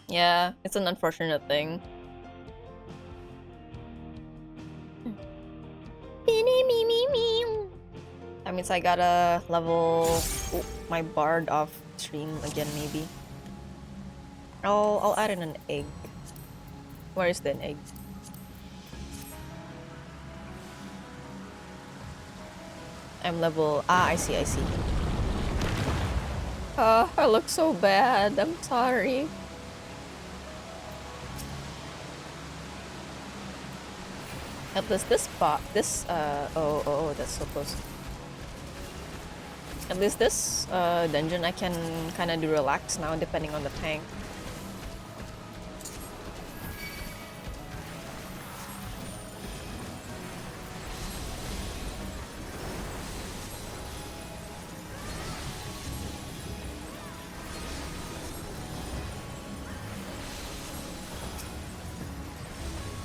Yeah, it's an unfortunate thing. That means I gotta level my bard off stream again, maybe. I'll add in an egg. Where is the egg? I'm level. I see. I look so bad. I'm sorry. At least this spot, oh, that's so close. At least this dungeon I can kind of do relax now, depending on the tank.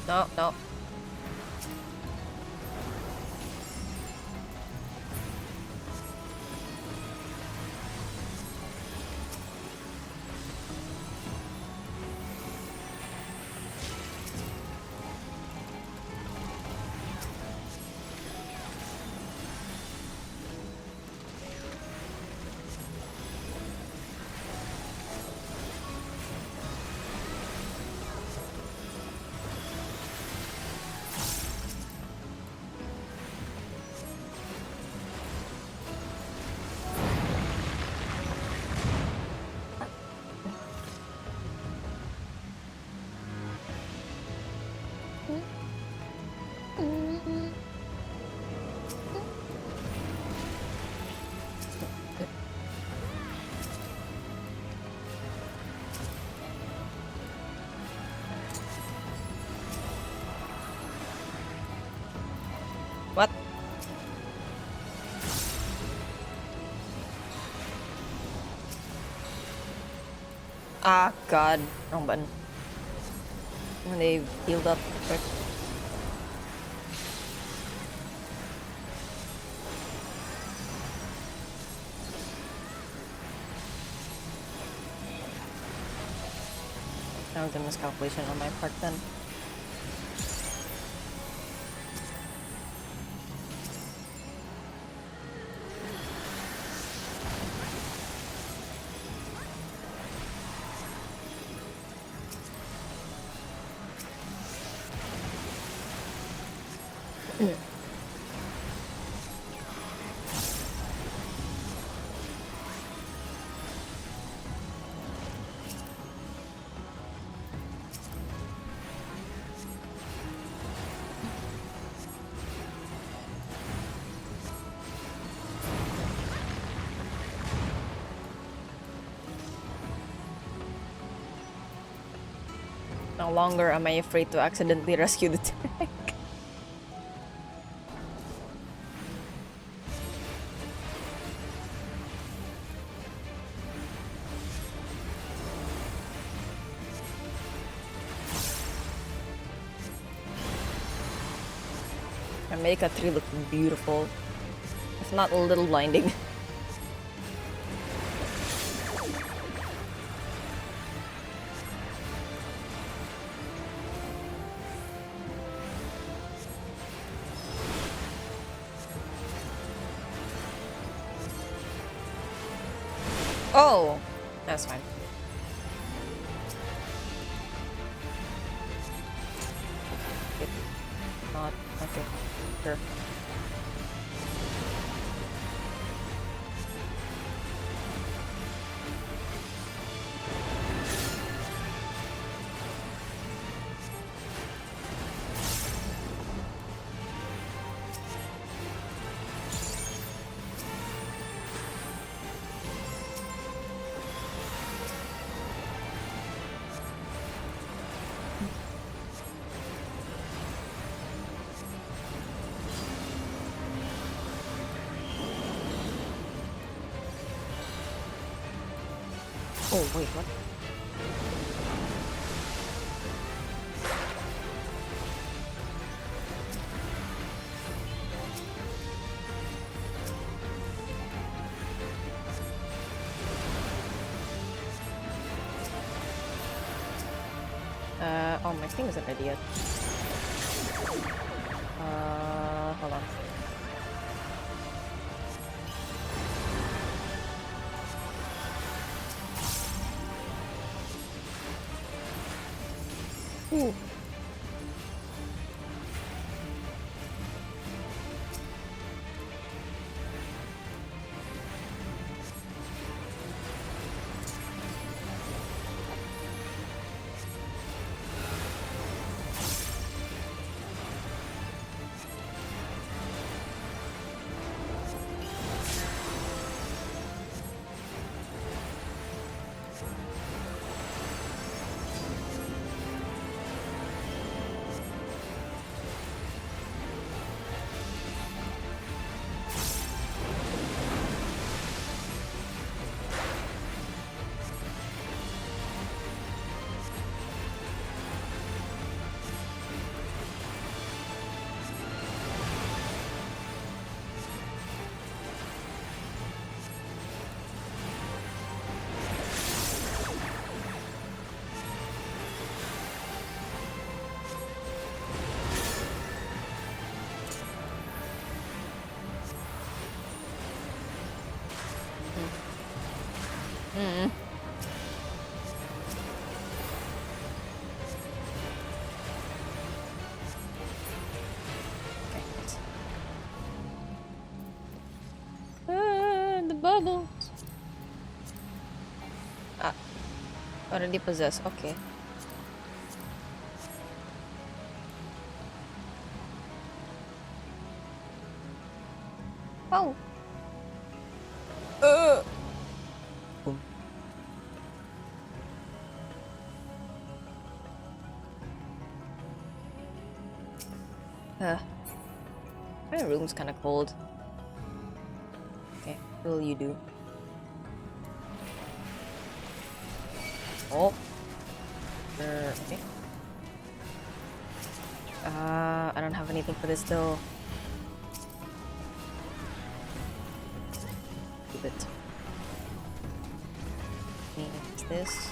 No, no. What? Ah, God. Wrong button. When they healed up quick. That was a miscalculation on my part then. No longer am I afraid to accidentally rescue the tank. I make a tree look beautiful. If not a little blinding. Oh, that's fine. It's not okay. Sure. Oh, wait, what? Oh, my thing isn't ready yet. Hold on. Ooh. shadows. Ah, already possessed. Okay. Oh. Boom. My room's kind of cold. Okay, what will you do? Oh. Okay. I don't have anything for this though. Keep it. What's this?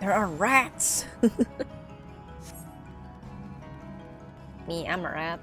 There are rats! Me, I'm a rat.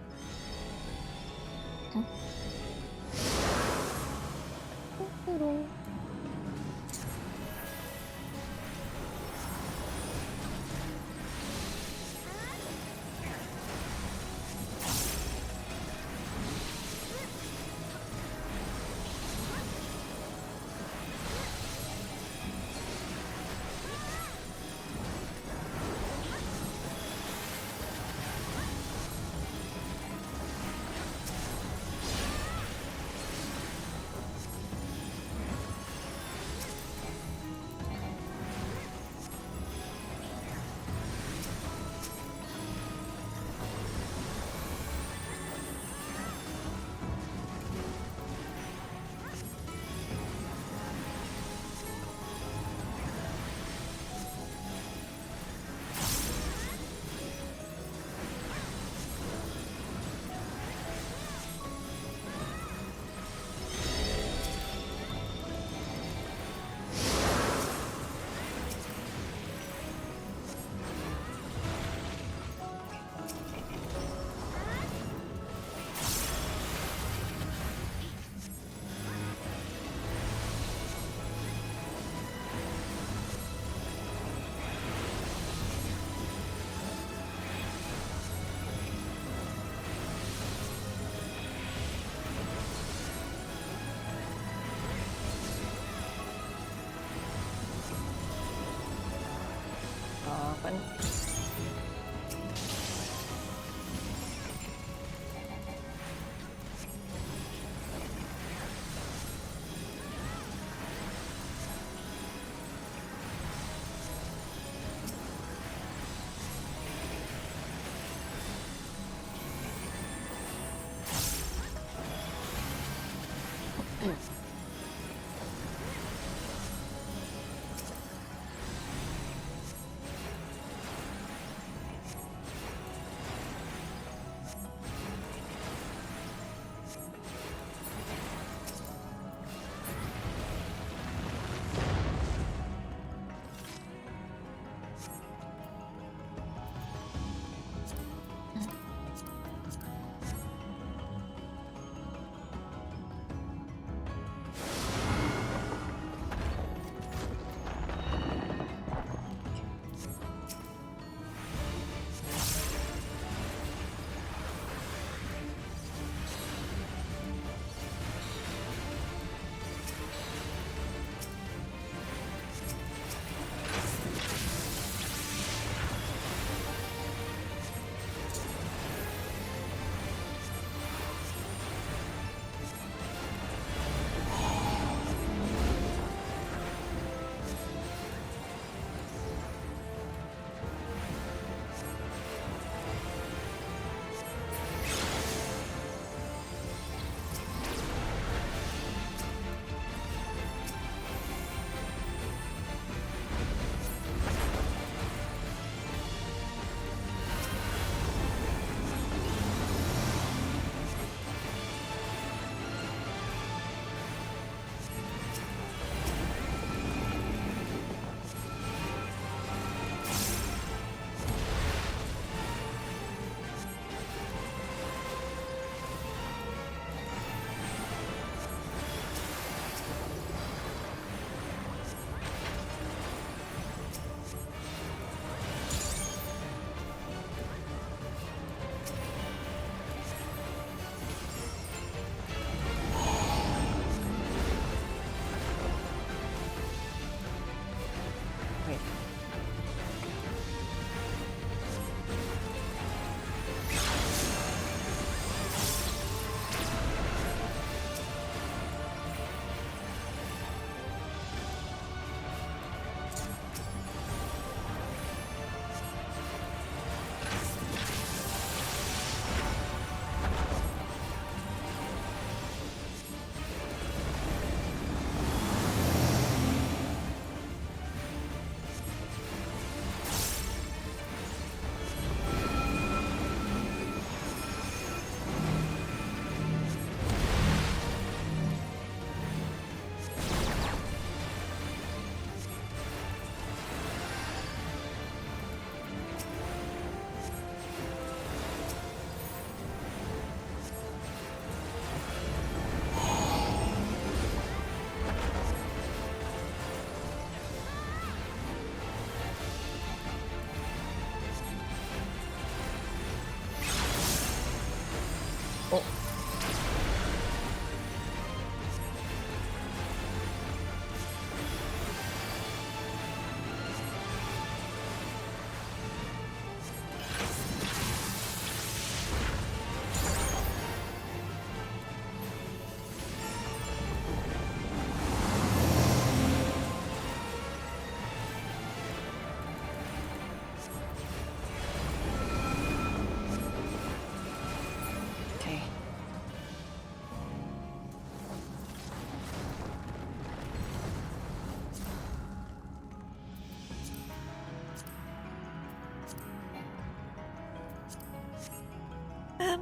Fun.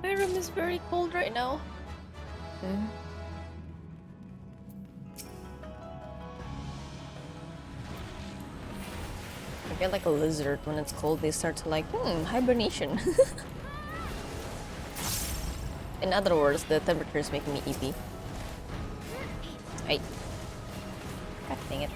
my room is very cold right now. I feel like a lizard when it's cold. They start to like, hibernation. In other words, the temperature is making me eepy. Hey. God dang it.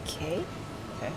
Okay. Okay.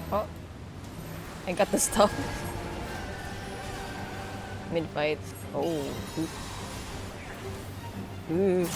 Oh, I got the stuff. Mid-fight. Oh. Ooh.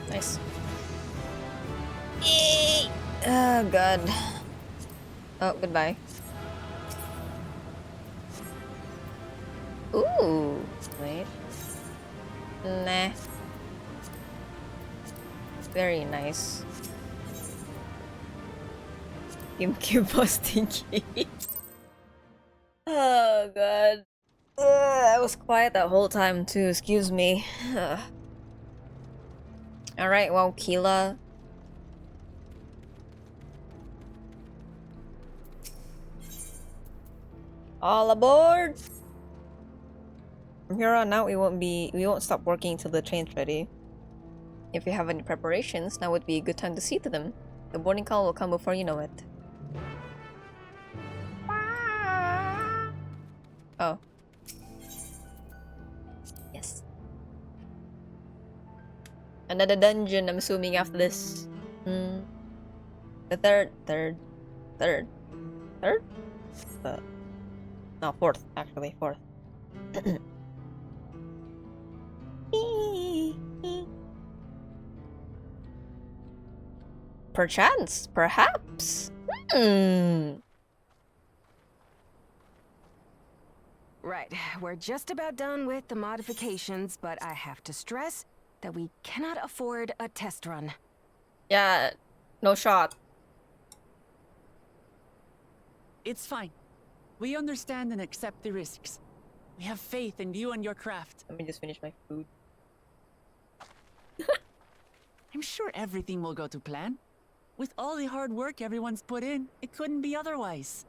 Nice. Oh god. Oh, goodbye. Ooh, wait. Nah. Very nice. GameCube was stinky. Oh god. I was quiet that whole time too, excuse me. Alright, well, Keela. All aboard! From here on out, we won't stop working until the train's ready. If you have any preparations, now would be a good time to see to them. The boarding call will come before you know it. Oh. Yes. Another dungeon, I'm assuming, after this. The third? No, fourth, actually, fourth. Perchance, perhaps. Right, we're just about done with the modifications, but I have to stress that we cannot afford a test run. Yeah, no shot. It's fine. We understand and accept the risks. We have faith in you and your craft. Let me just finish my food. I'm sure everything will go to plan. With all the hard work everyone's put in, it couldn't be otherwise.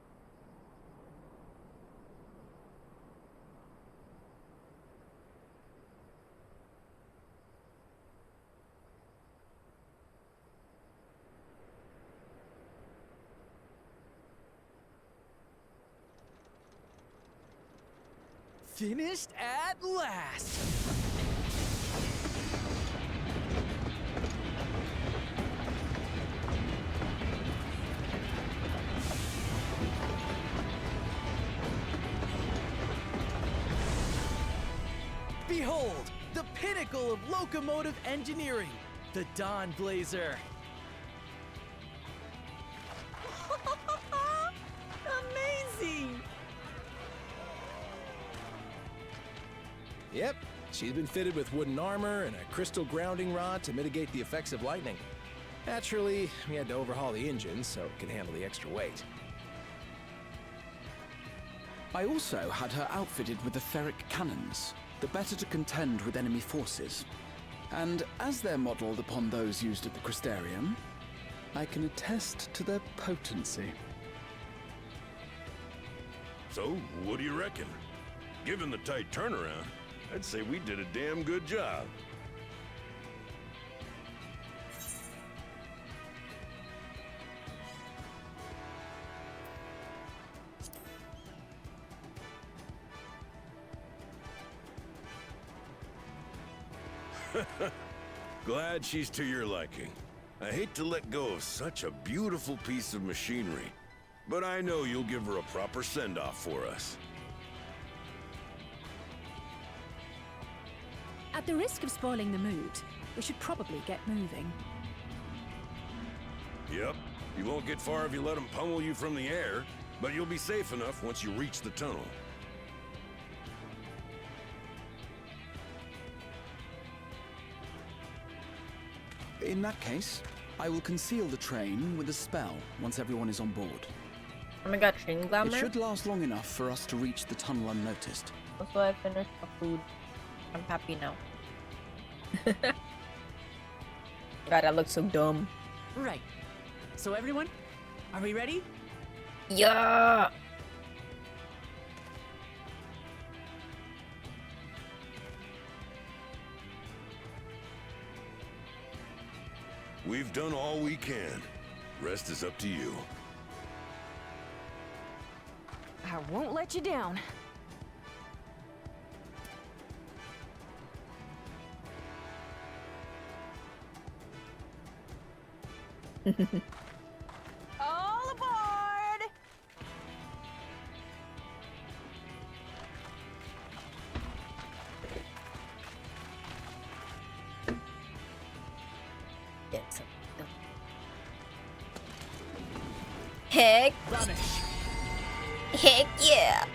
Finished at last! Behold, the pinnacle of locomotive engineering, the Dawn Blazer. Amazing! Yep, She's been fitted with wooden armor and a crystal grounding rod to mitigate the effects of lightning. Naturally, we had to overhaul the engine so it could handle the extra weight. I also had her outfitted with the ferric cannons, the better to contend with enemy forces. And as they're modeled upon those used at the Crystarium, I can attest to their potency. So, what do you reckon? Given the tight turnaround, I'd say we did a damn good job. Glad she's to your liking. I hate to let go of such a beautiful piece of machinery, but I know you'll give her a proper send-off for us. At the risk of spoiling the mood, we should probably get moving. Yep, you won't get far if you let them pummel you from the air, but you'll be safe enough once you reach the tunnel. In that case, I will conceal the train with a spell once everyone is on board. Oh my god, train glamour? It should last long enough for us to reach the tunnel unnoticed. Also, I finished the food. I'm happy now. God, I look so dumb. Right. So everyone, are we ready? Yeah! We've done all we can. Rest is up to you. I won't let you down. All aboard! Get some. Heck. Heck yeah.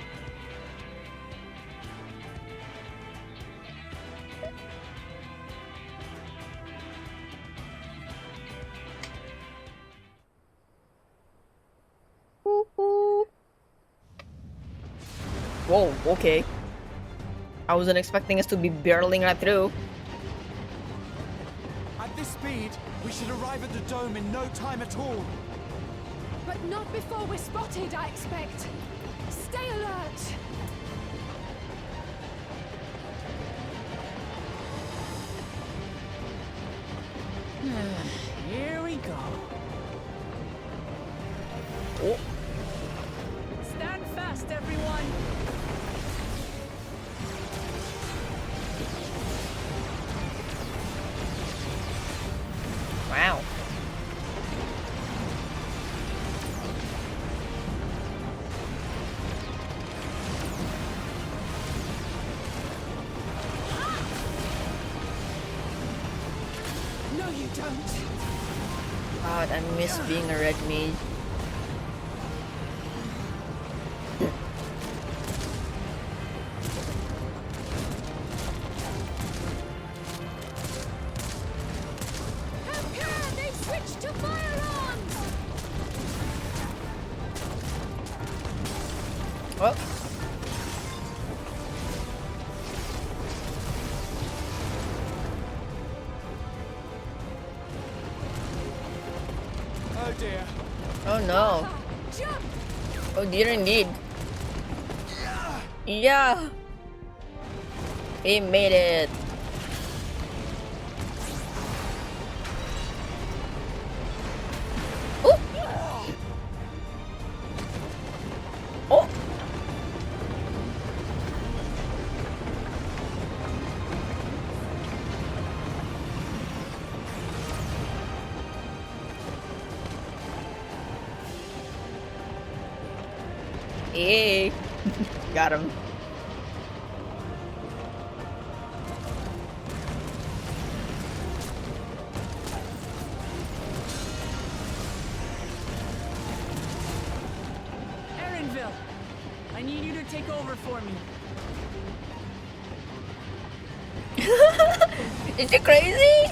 Whoa, okay. I wasn't expecting us to be barreling right through. At this speed, we should arrive at the dome in no time at all. But not before we're spotted, I expect. Stay alert! Here we go. Oh. Stand fast, everyone. Wow. No, you don't. God, I miss being a red mage. They switched to firearms! Oh. Oh dear. Oh no. Oh dear indeed. Yeah. He made it. Oh. Oh. Hey. Got him. Erenville, I need you to take over for me. Is she crazy?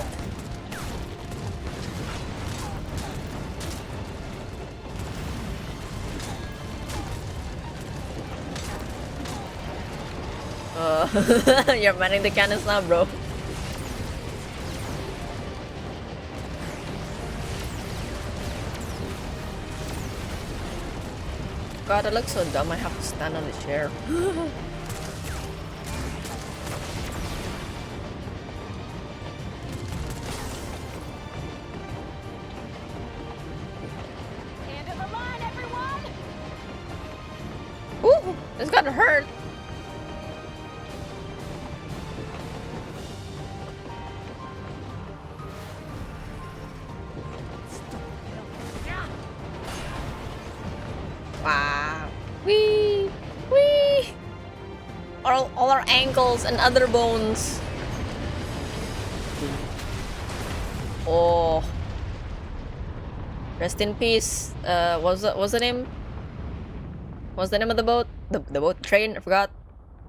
You're manning the cannons now, bro. God, I look so dumb. I have to stand on the chair. End of the line, everyone! Ooh, this gotta hurt. Wow. Wee! Wee! All our ankles and other bones. Oh. Rest in peace. What's the name? What's the name of the boat? The boat train, I forgot.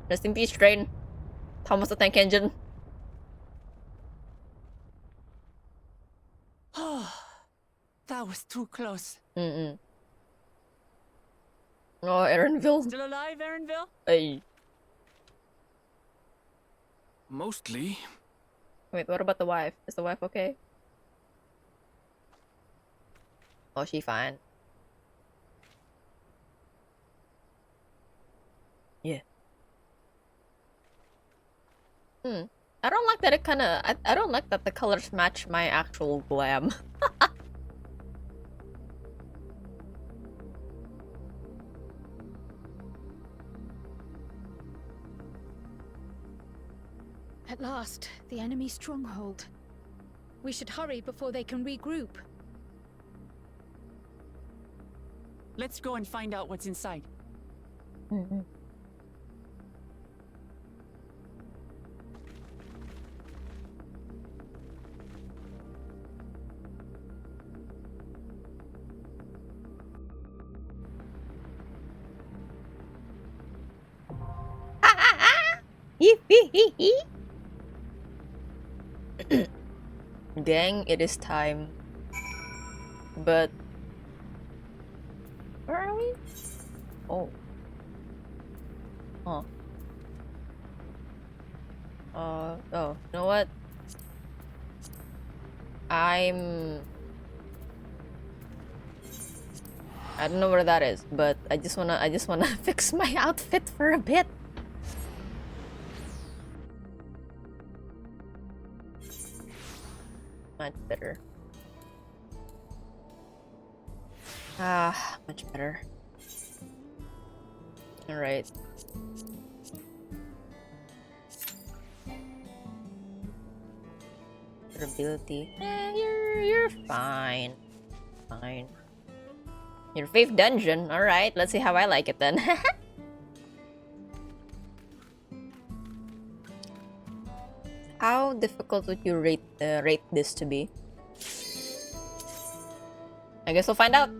Rest in peace, train. Thomas the Tank Engine. That was too close. Oh, Erenville. Still alive, Erenville? Hey. Mostly. Wait, what about the wife? Is the wife okay? Oh, she fine. Yeah. I don't like that it kinda... I don't like that the colors match my actual glam. At last, the enemy stronghold. We should hurry before they can regroup. Let's go and find out what's inside. Dang, it is time. But where are we? Oh. Huh. Oh, you know what? I don't know where that is, but I just wanna fix my outfit for a bit. Much better. Much better. Alright. Durability. You're fine. Fine. Your 5th dungeon. Alright, let's see how I like it then. How difficult would you rate this to be? I guess we'll find out.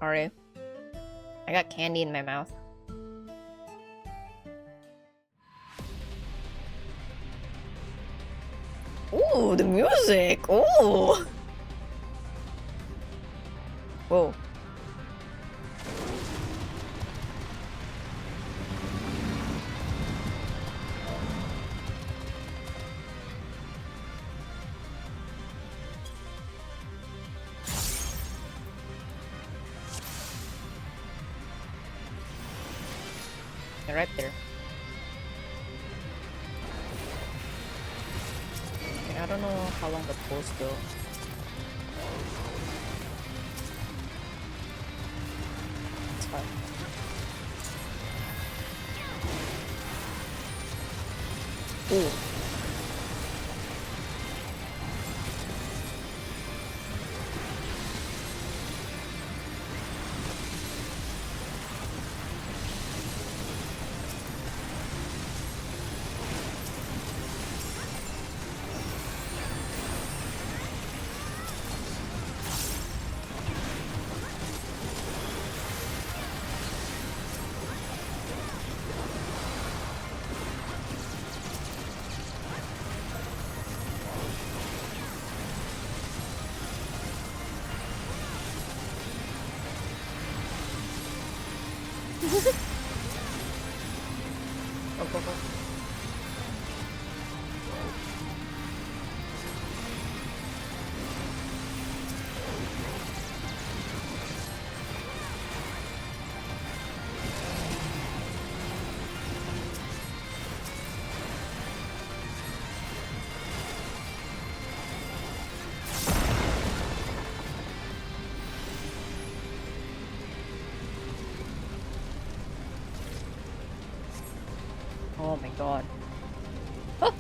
Sorry. I got candy in my mouth. Ooh, the music! Ooh! Whoa. They're right there. I don't know how long the poles go. It's fine. Ooh. Go, go, go. Oh my god. Oh.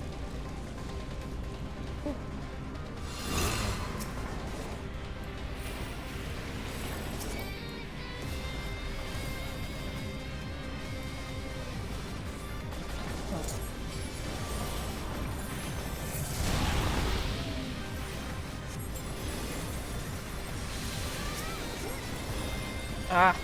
Ah.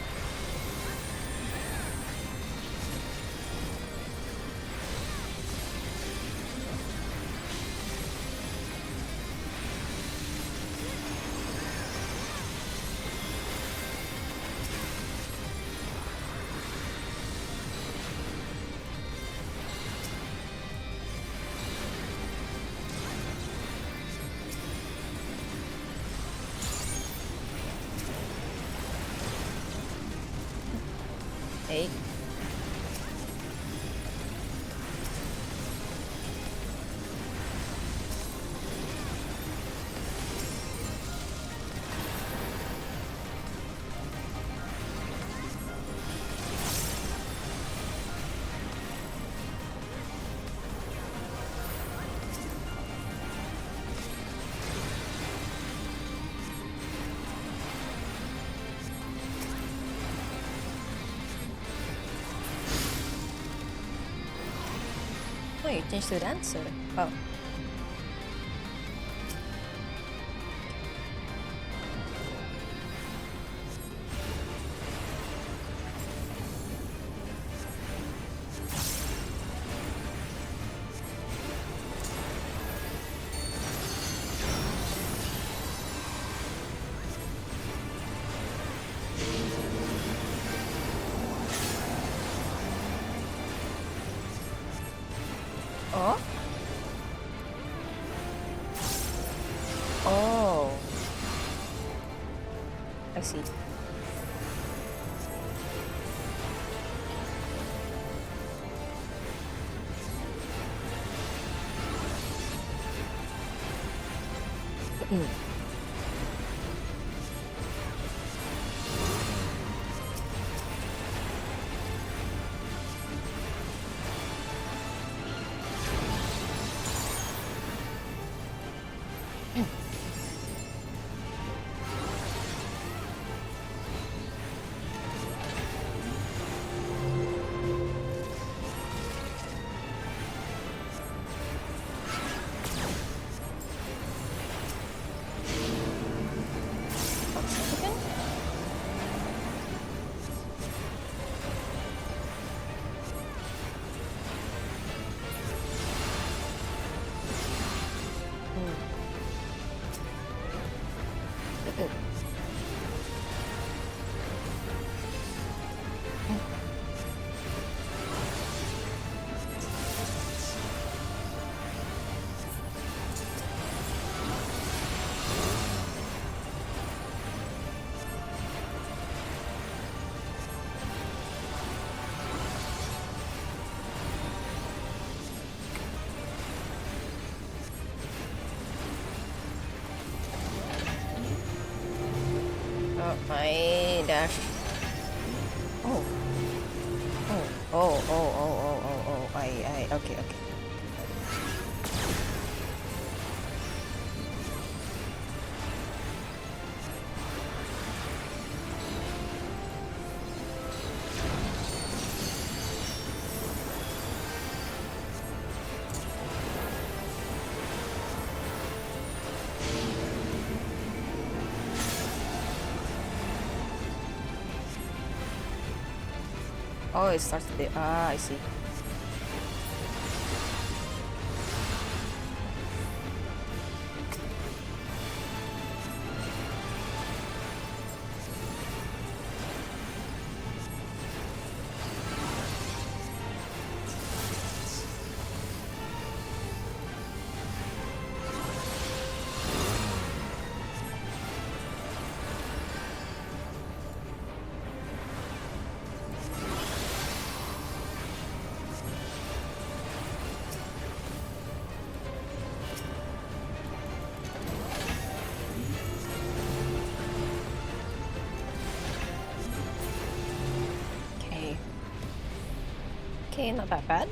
Hey. Oh, you changed to dancer. Oh. Oh? Oh. I see. My dash. Oh. Oh. Oh. Oh. Oh. Oh. Oh. Oh. Okay. Okay. Oh, it starts there. Ah, I see. Okay, not that bad.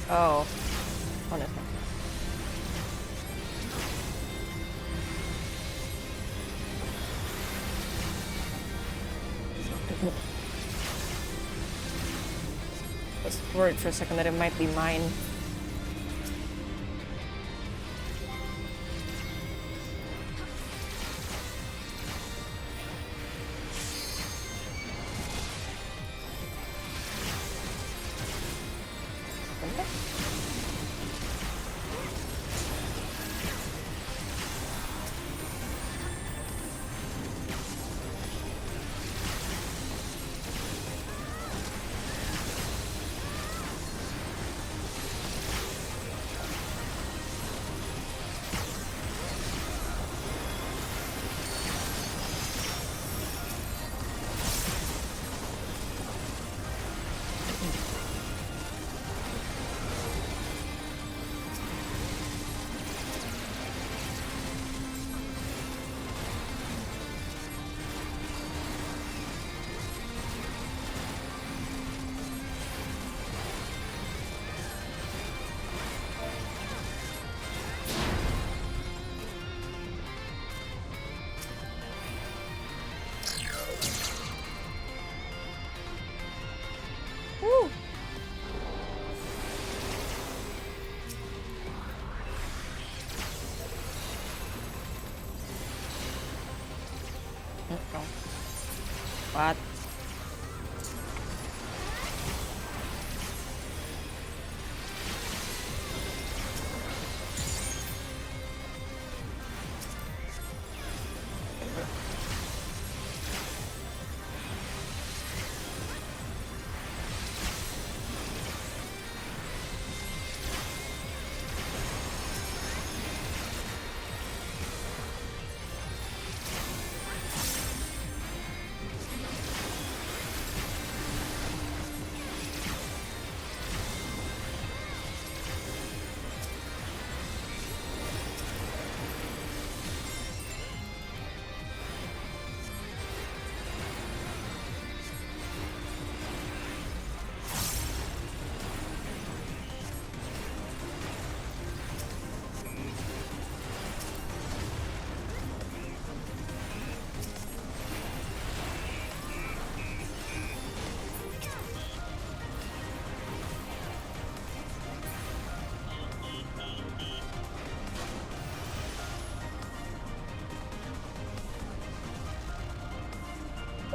Oh, honestly. I was worried for a second that it might be mine. Woo! What?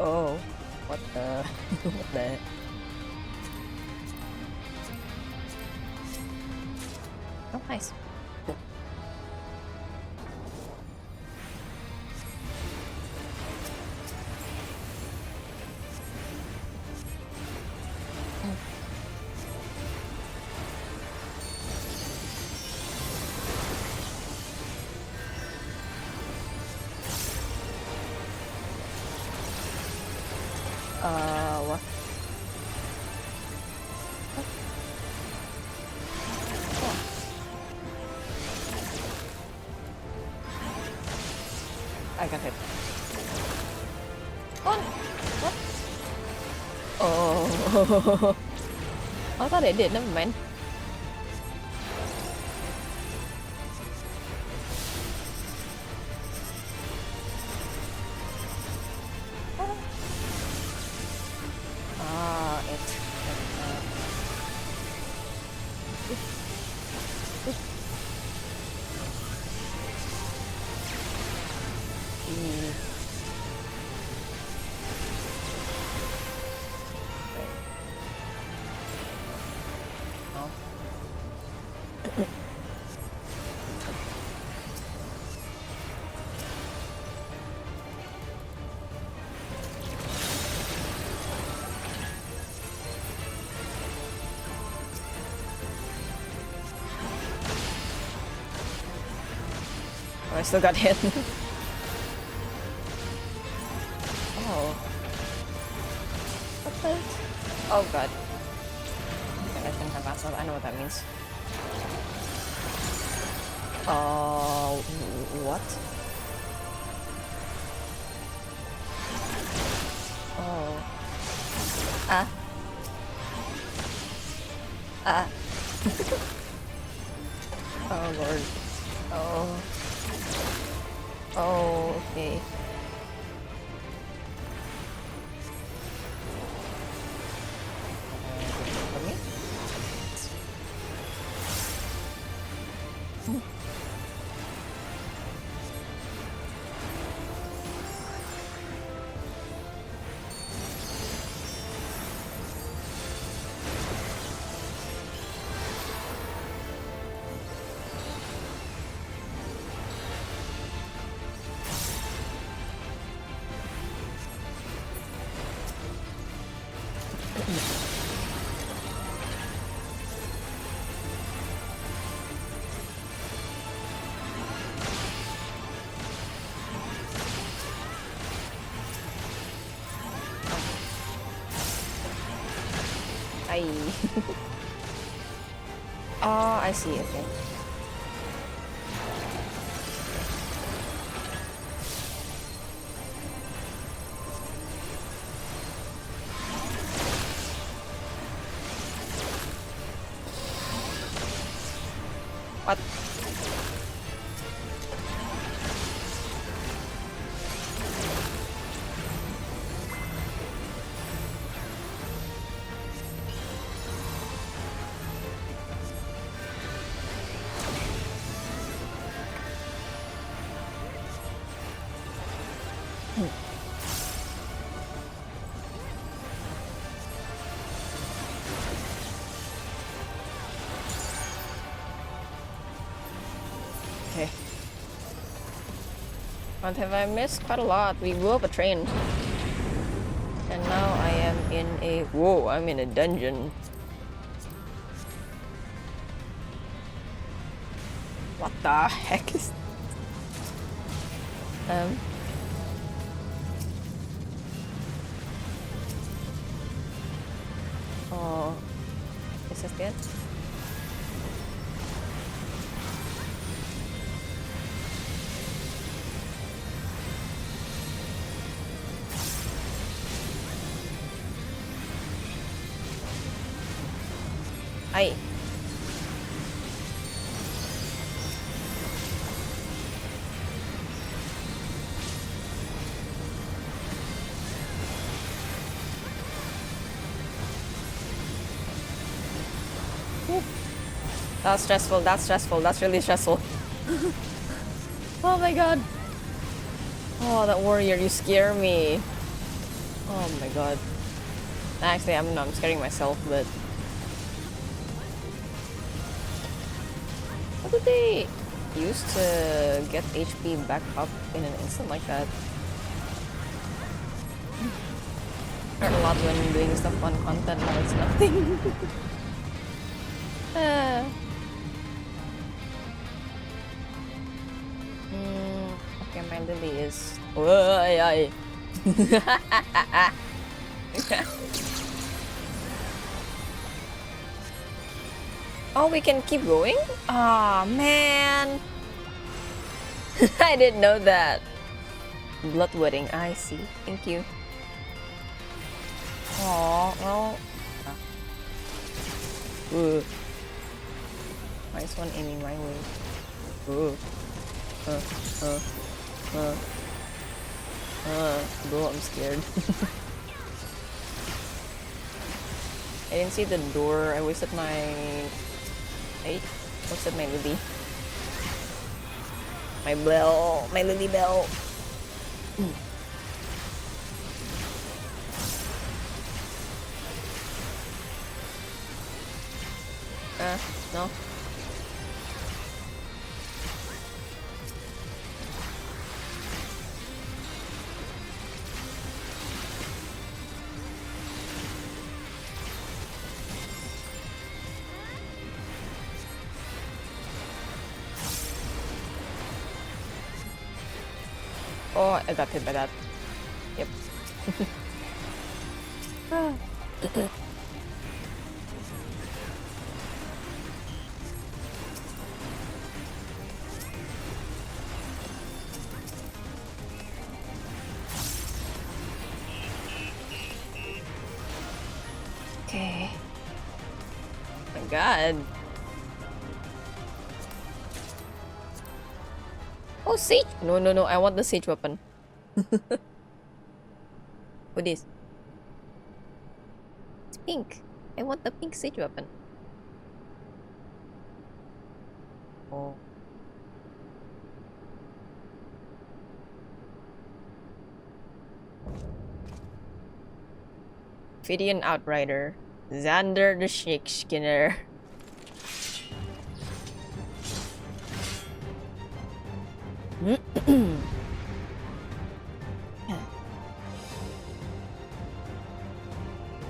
Oh, what the? What the? Oh, nice. What? I got hit. Oh, what? Oh, I thought I did. Never mind. Ah, it's. Oh, I still got hit. Oh. What the? Oh god. Okay, I shouldn't have asked that. I know what that means. What? Oh. Ah. Ah. Oh lord. Oh. Oh, okay. I. Oh, I see. Okay. What? Okay. What have I missed? Quite a lot. We blew up a train. And now I am in a... Whoa, I'm in a dungeon. What the heck is... Oh... Is this it? Aye. That's stressful, that's stressful, that's really stressful. Oh my god. Oh, that warrior, you scare me. Oh my god. Actually, I'm scaring myself, but... How did they used to get HP back up in an instant like that? Hurt a lot when doing stuff on content, now it's nothing. Okay, my lily is... Oh, we can keep going? Aw, man. I didn't know that. Blood wedding, I see. Thank you. Aw, well... Why is one aiming my way? Bro, I'm scared. I didn't see the door. I wasted my... Wait, wasted my lily. My bell. My lily bell. No. Oh, I got hit by that. Yep. Okay. Oh my god. Oh, siege! No, no, no. I want the siege weapon. What is? It's pink. I want the pink siege weapon. Oh. Fidian Outrider. Xander the Snake Skinner.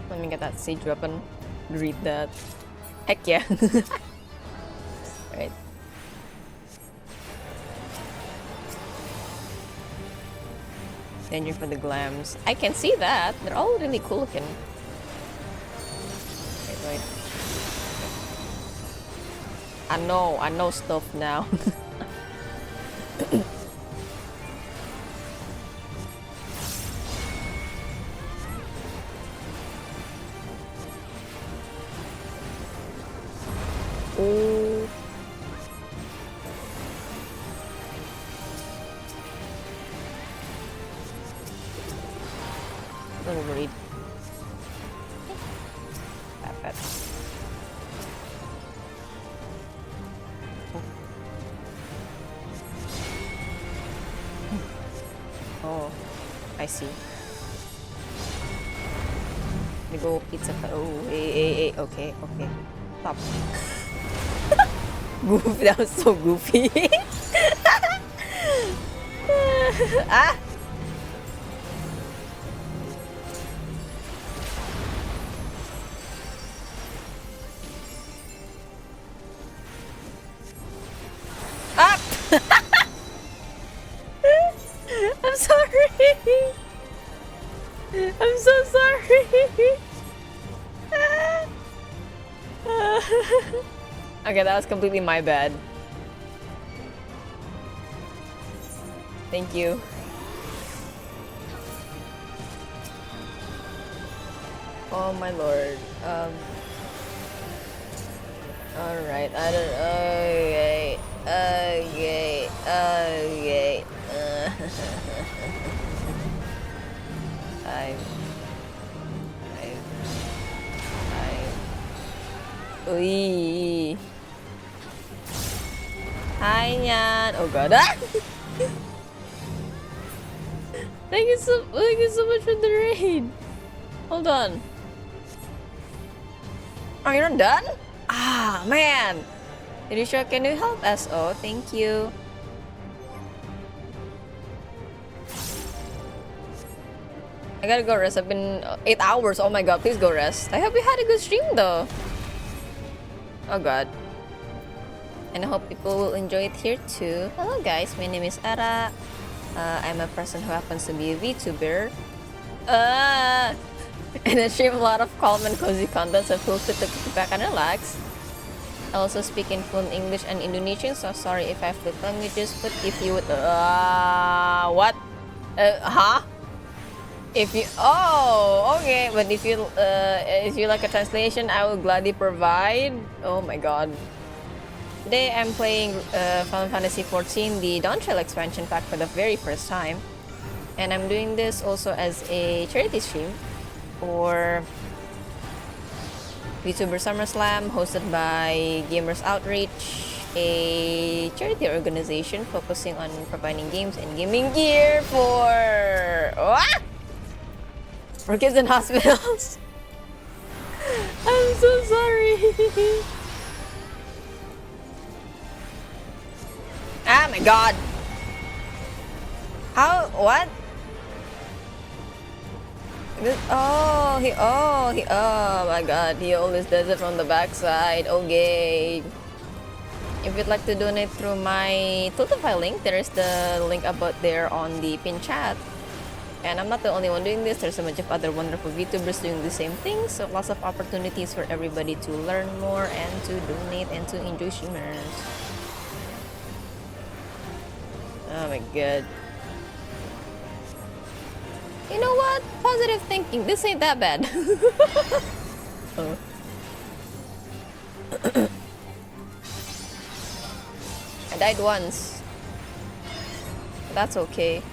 Let me get that siege weapon. Read that. Heck yeah. Right. Danger for the glams. I can see that. They're all really cool looking. Wait. I know stuff now. Oh. Overread. Bad. Oh, I see. We go pizza. Oh, hey, okay. Stop. Goofy, that was so goofy. Ah! Ah! I'm sorry. I'm so sorry. Okay, that was completely my bad. Thank you. Oh my lord. Alright, I don't. Okay. Ui. Hi Nyan. Oh god. Thank you so much for the raid. Hold on. Oh, you're not done? Ah, man. Risha, can you help us? Oh, thank you. I gotta go rest. I've been 8 hours. Oh my god, please go rest. I hope you had a good stream though. Oh god. And I hope people will enjoy it here too. Hello guys, my name is Ara. I'm a person who happens to be a VTuber. And I stream a lot of calm and cozy content, so feel free to kick back and relax. I also speak in fluent English and Indonesian, so sorry if I flip languages, but if you would... what? Huh? If you... Oh, okay, but if you like a translation, I will gladly provide. Oh my god. Today I'm playing Final Fantasy XIV, the Dawn Trail expansion pack for the very first time. And I'm doing this also as a charity stream for VTuber SummerSlam, hosted by Gamers Outreach, a charity organization focusing on providing games and gaming gear for kids in hospitals. I'm so sorry. Ah my god. How? What? Oh my god, he always does it from the backside. Okay. If you'd like to donate through my Totify link, there is the link about there on the pin chat. And I'm not the only one doing this, there's a bunch of other wonderful VTubers doing the same thing, so lots of opportunities for everybody to learn more and to donate and to enjoy streamers. Oh my god. You know what? Positive thinking, this ain't that bad. Oh. I died once. That's okay.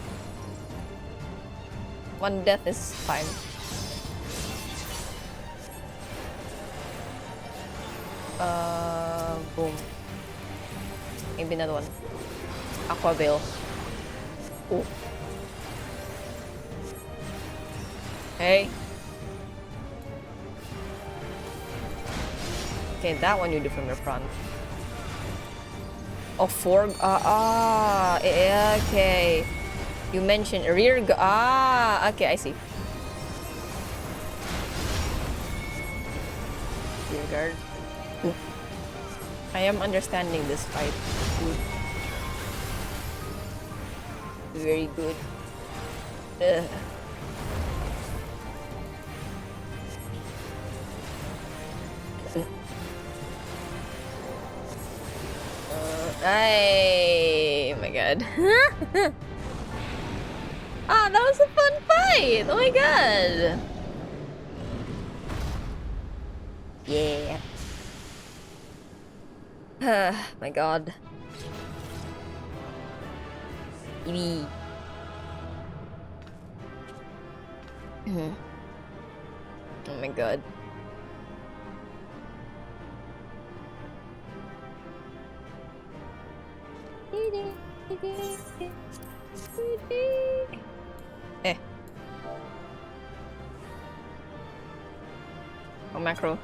One death is fine. Boom. Maybe another one. Aqua Veil. Ooh. Hey. Okay, that one you do from your front. Oh, okay. You mentioned rear okay, I see. Rear guard. Ooh. I am understanding this fight. Good. Very good. Ugh. Oh my god. Ah, that was a fun fight! Oh my god! Yeah. My god. Eevee. Oh my god. Eh. Oh, macro.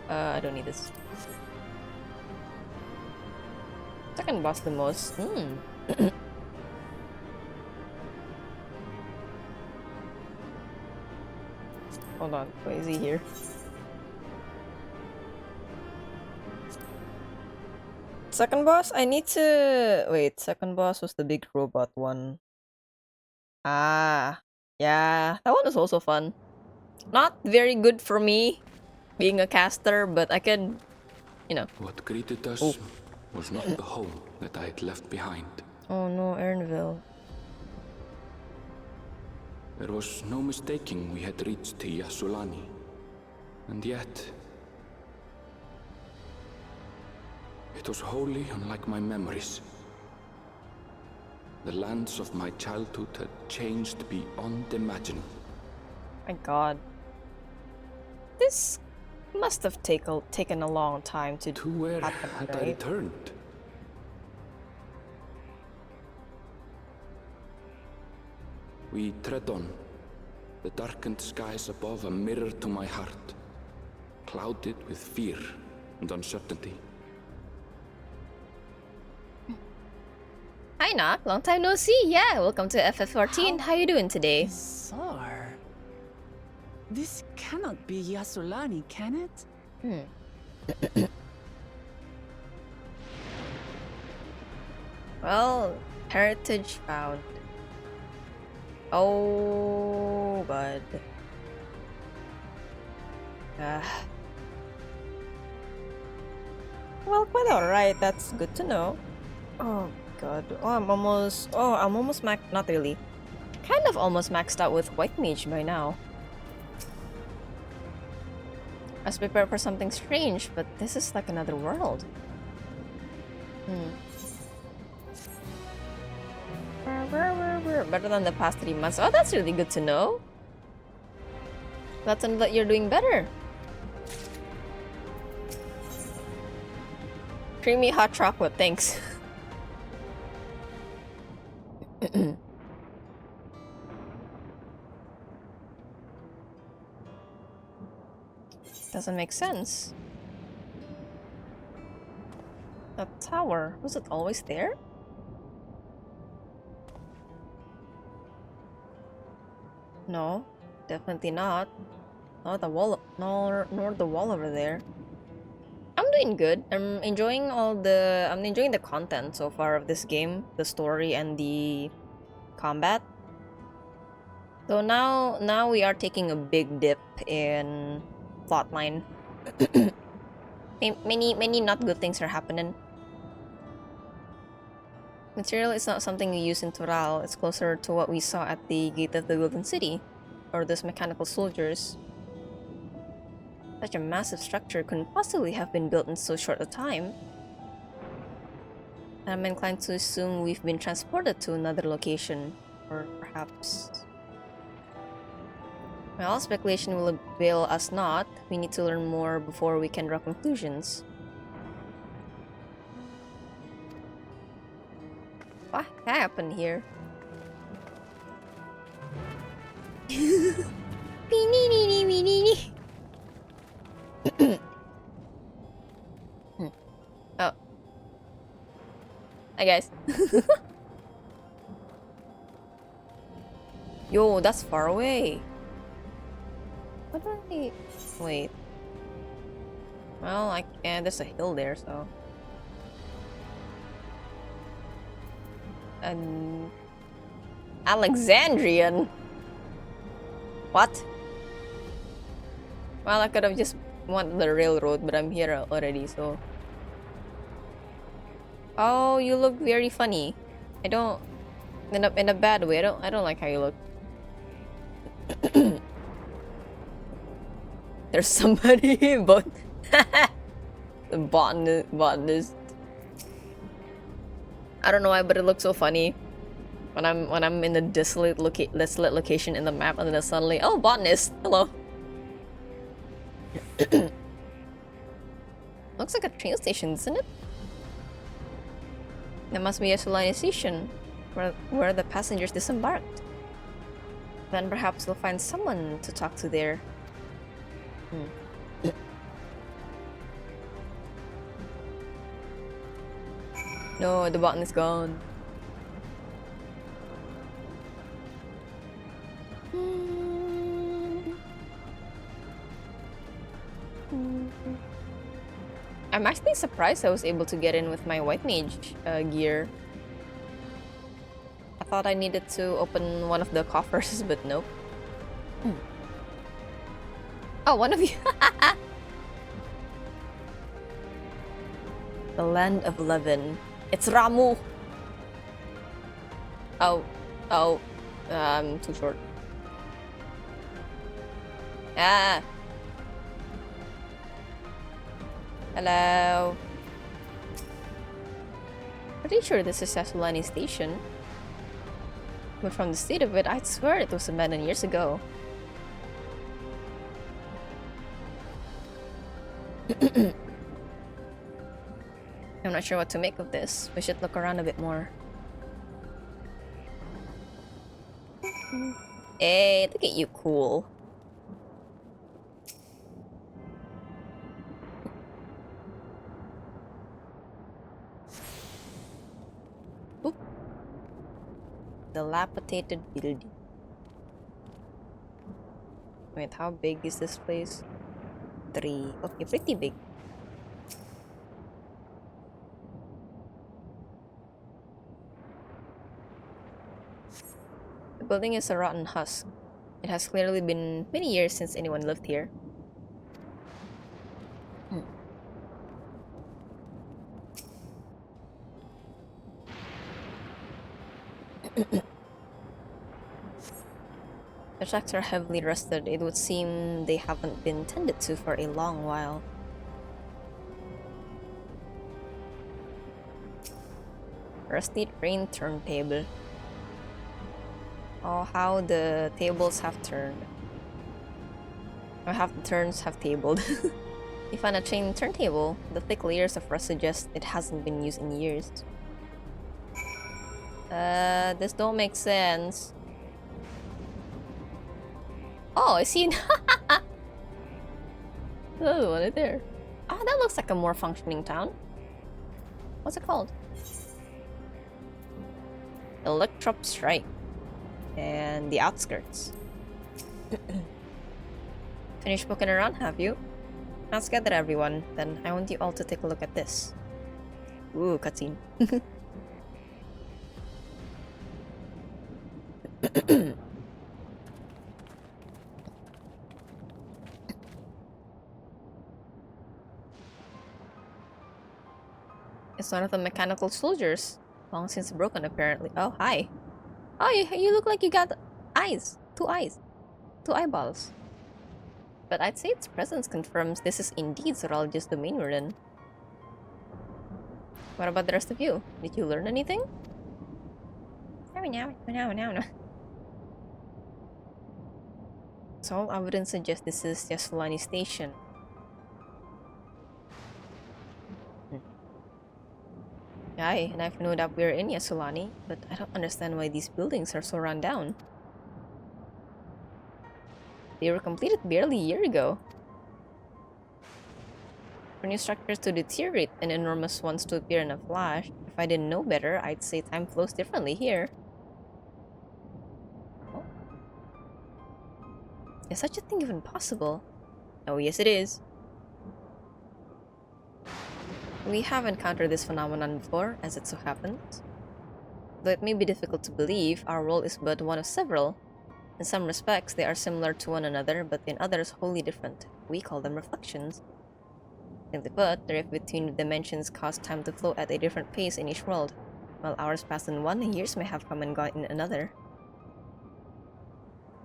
I don't need this. Second boss the most. Hold on, what is he here? Second boss? I need to... Wait, second boss was the big robot one. Ah, yeah, that one was also fun. Not very good for me, being a caster, but I could, you know. What greeted us was not the home that I had left behind. Oh no, Ernville. There was no mistaking we had reached Yasulani. And yet... it was wholly unlike my memories. The lands of my childhood had changed beyond imagining. My god. This must have taken a long time to where happen, had right? I returned? We tread on. The darkened skies above a mirror to my heart, clouded with fear and uncertainty. Hi Knock, long time no see. Yeah, welcome to FF14. How you doing today? Bizarre. This cannot be Yasulani, can it? Well, heritage found. Oh, God. Well, quite alright. That's good to know. Oh, God. Oh, I'm almost not really. Kind of almost maxed out with White Mage by now. I was prepared for something strange, but this is like another world. Better than the past 3 months. Oh, that's really good to know. That's to know that you're doing better. Creamy hot chocolate, thanks. Doesn't make sense. A tower. Was it always there? No, definitely not. Not the wall, nor the wall over there. I'm doing good. I'm enjoying the content so far of this game, the story and the combat. So now we are taking a big dip in plotline. Many not good things are happening. Material is not something we use in Tural. It's closer to what we saw at the gate of the Golden City, or those mechanical soldiers. Such a massive structure couldn't possibly have been built in so short a time. I'm inclined to assume we've been transported to another location, or perhaps... Well, speculation will avail us not. We need to learn more before we can draw conclusions. What happened here? Oh. Hi guys. Yo, that's far away. What do I... Wait. Well, there's a hill there, so... Alexandrian? What? Well, I could have just wanted the railroad, but I'm here already, so... Oh, you look very funny. I don't... In a bad way, I don't like how you look. There's somebody, but... the botanist. I don't know why, but it looks so funny. When I'm in the desolate location in the map, and then suddenly, oh, botanist, hello. Looks like a train station, doesn't it? There must be a Solani station where the passengers disembarked. Then perhaps we'll find someone to talk to there. No, the button is gone. I'm actually surprised I was able to get in with my white mage gear. I thought I needed to open one of the coffers, but nope. Oh, one of you. The Land of Levin. It's Ramu. Oh, I'm too short. Ah. Hello. Pretty sure this is Sasulani Station. But from the state of it, I'd swear it was abandoned years ago. I'm not sure what to make of this. We should look around a bit more. Hey, look at you, cool. Oop. Dilapidated building. Wait, how big is this place? 3. Okay, pretty big. The building is a rotten husk. It has clearly been many years since anyone lived here. The tracks are heavily rusted. It would seem they haven't been tended to for a long while. Rusty train turntable. Oh, how the tables have turned. Or half the turns have tabled. You find a train turntable. The thick layers of rust suggest it hasn't been used in years. This don't make sense. Oh, I see. Another one right there. Oh, that looks like a more functioning town. What's it called? Electrop Strike. And the outskirts. Finished poking around, have you? Let's gather everyone, then I want you all to take a look at this. Ooh, cutscene. It's one of the mechanical soldiers. Long since broken, apparently. Oh, hi. Oh, you look like you got eyes. Two eyes. Two eyeballs. But I'd say its presence confirms this is indeed Zoology's domain we're in. What about the rest of you? Did you learn anything? No. So I wouldn't suggest this is Yasulani Station. Aye, and I've known that we're in Yasulani, but I don't understand why these buildings are so run down. They were completed barely a year ago. For new structures to deteriorate and enormous ones to appear in a flash, if I didn't know better, I'd say time flows differently here. Oh. Is such a thing even possible? Oh, yes it is. We have encountered this phenomenon before, as it so happens. Though it may be difficult to believe, our world is but one of several. In some respects, they are similar to one another, but in others wholly different. We call them reflections. Simply put, the rift between dimensions cause time to flow at a different pace in each world. While hours pass in one, years may have come and gone in another.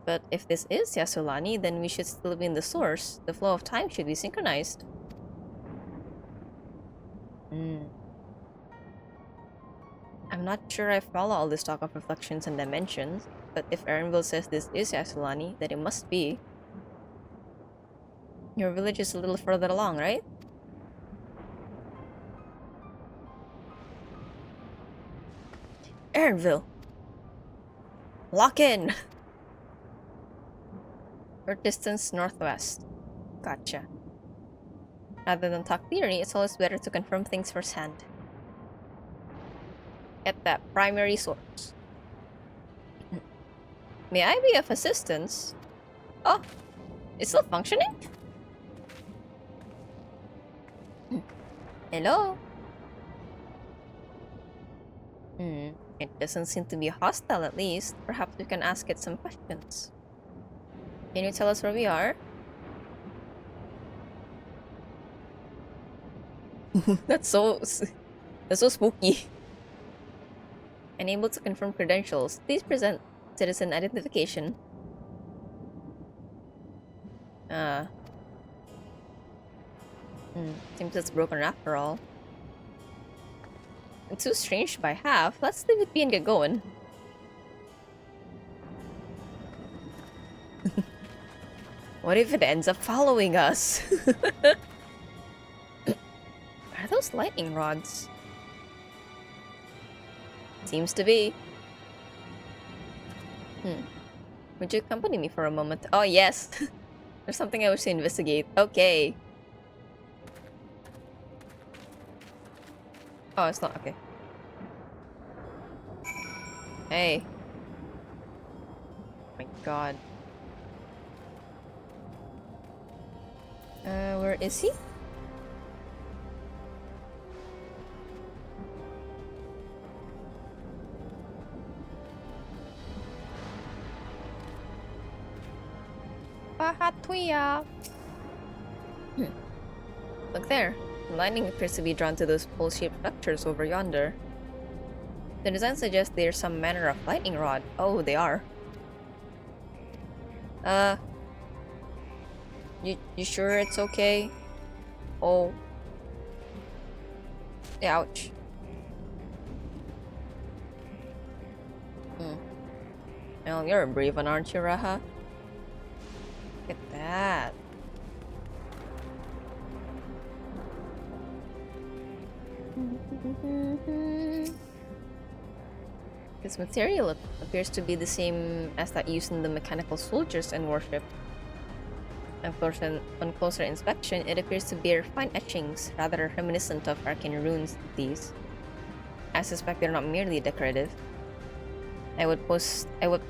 But if this is Yasulani, then we should still be in the source. The flow of time should be synchronized. I'm not sure I follow all this talk of reflections and dimensions, but if Erenville says this is Yasulani, then it must be. Your village is a little further along, right? Erenville! Lock in! Earth distance northwest. Gotcha. Rather than talk theory, it's always better to confirm things firsthand. At that primary source. May I be of assistance? Oh, it's still functioning? Hello? It doesn't seem to be hostile at least. Perhaps we can ask it some questions. Can you tell us where we are? That's so spooky. Unable to confirm credentials. Please present citizen identification. Seems it's broken after all. It's too strange by half. Let's leave it be and get going. What if it ends up following us? Are those lightning rods? Seems to be. Would you accompany me for a moment? Oh, yes. There's something I wish to investigate. Okay. Oh, it's not. Okay. Hey. Oh my god. Where is he? Look there. The lightning appears to be drawn to those pole-shaped structures over yonder. The design suggests they're some manner of lightning rod. Oh, they are. You sure it's okay? Oh. Ouch. Well, you're a brave one, aren't you, Raha? Look at that. This material appears to be the same as that used in the mechanical soldiers and warship. On closer inspection, it appears to bear fine etchings, rather reminiscent of arcane runes. These, I suspect, they're not merely decorative. I would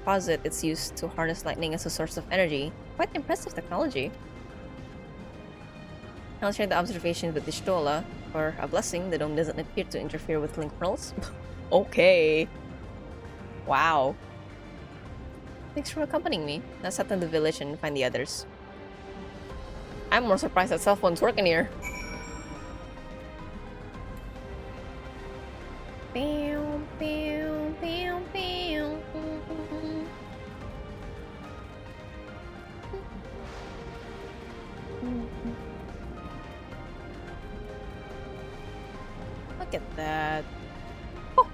posit it's used to harness lightning as a source of energy. Quite impressive technology. I'll share the observation with the Stola. For a blessing, the dome doesn't appear to interfere with link pearls. Okay. Wow. Thanks for accompanying me. Let's head to the village and find the others. I'm more surprised that cell phones work in here. Pew, pew, pew, pew. Look at that. Oh.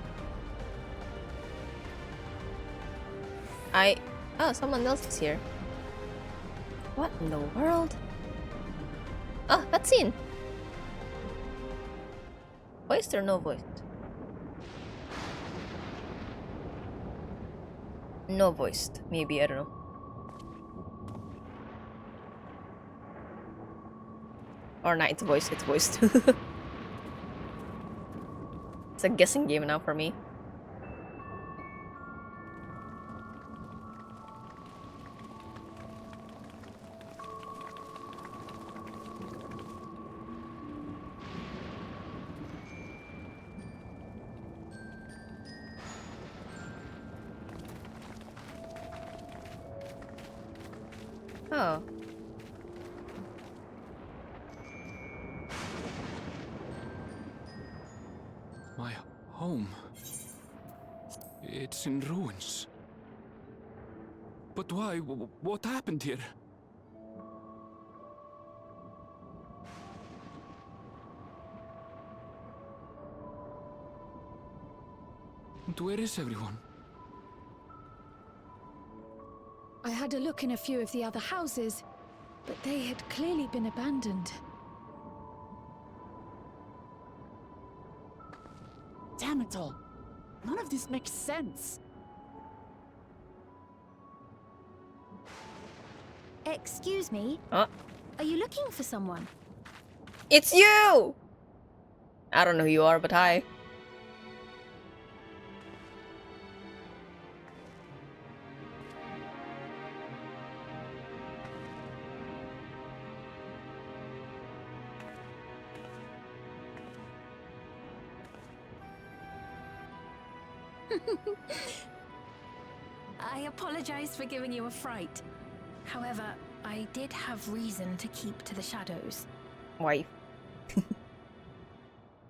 Oh, someone else is here. What in the world? Oh, that's scene. Voiced or no voiced? No voiced. Maybe, I don't know. Or not, it's voiced, it's voiced. It's a guessing game now for me. Oh. My home. It's in ruins. But why? What happened here? And where is everyone? I had a look in a few of the other houses, but they had clearly been abandoned. Damn it all. None of this makes sense. Excuse me? Are you looking for someone? It's you! I don't know who you are, but hi. I apologize for giving you a fright. However, I did have reason to keep to the shadows. Why?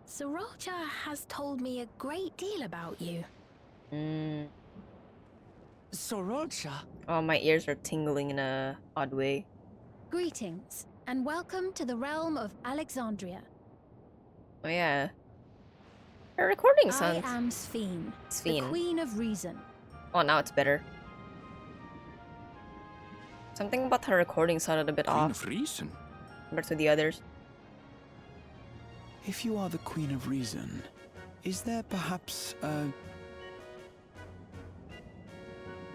Sorolja has told me a great deal about you. Sorolja? Oh, my ears are tingling in a odd way. Greetings, and welcome to the realm of Alexandria. Oh yeah. Her recording sounds. I am Sphene, Sphene. the Queen of Reason. Oh, now it's better. Something about her recording sounded a bit off. Queen of Reason? Compared to the others. If you are the Queen of Reason, is there perhaps a...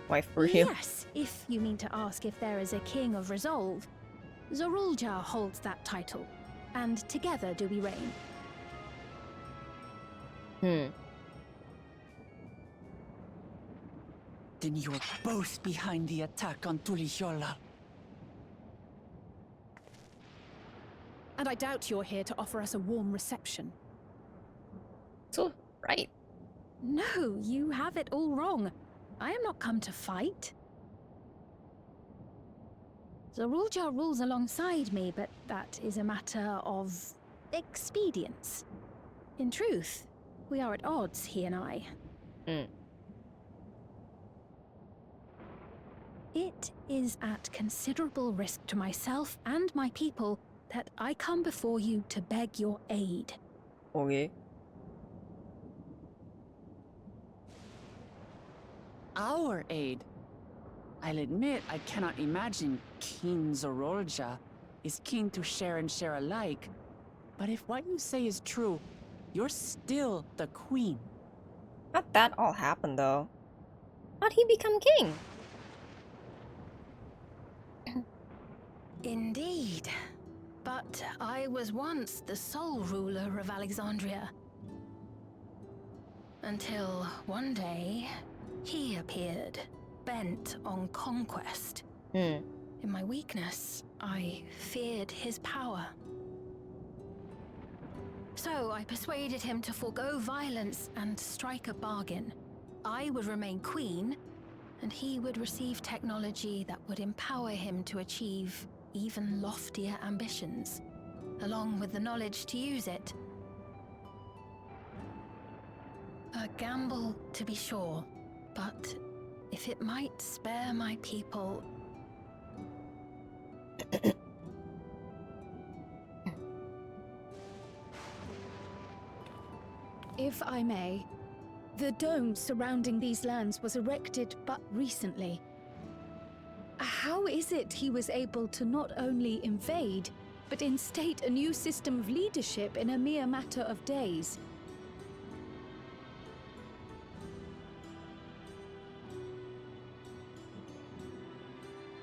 Wife for you? Yes, if you mean to ask if there is a King of Resolve. Zorulja holds that title, and together do we reign. Then you're both behind the attack on Tulihiola. And I doubt you're here to offer us a warm reception. So, right. No, you have it all wrong. I am not come to fight. Zorulja rules alongside me, but that is a matter of expedience. In truth, we are at odds, he and I. It is at considerable risk to myself and my people that I come before you to beg your aid. Okay. Our aid? I'll admit I cannot imagine King Zorolja is keen to share and share alike. But if what you say is true, you're still the queen. Not that all happened though. How'd he become king? Indeed. But I was once the sole ruler of Alexandria. Until one day, he appeared, bent on conquest. In my weakness, I feared his power. So I persuaded him to forego violence and strike a bargain. I would remain queen, and he would receive technology that would empower him to achieve even loftier ambitions, along with the knowledge to use it. A gamble, to be sure, but if it might spare my people... If I may, the dome surrounding these lands was erected but recently. How is it he was able to not only invade, but instate a new system of leadership in a mere matter of days?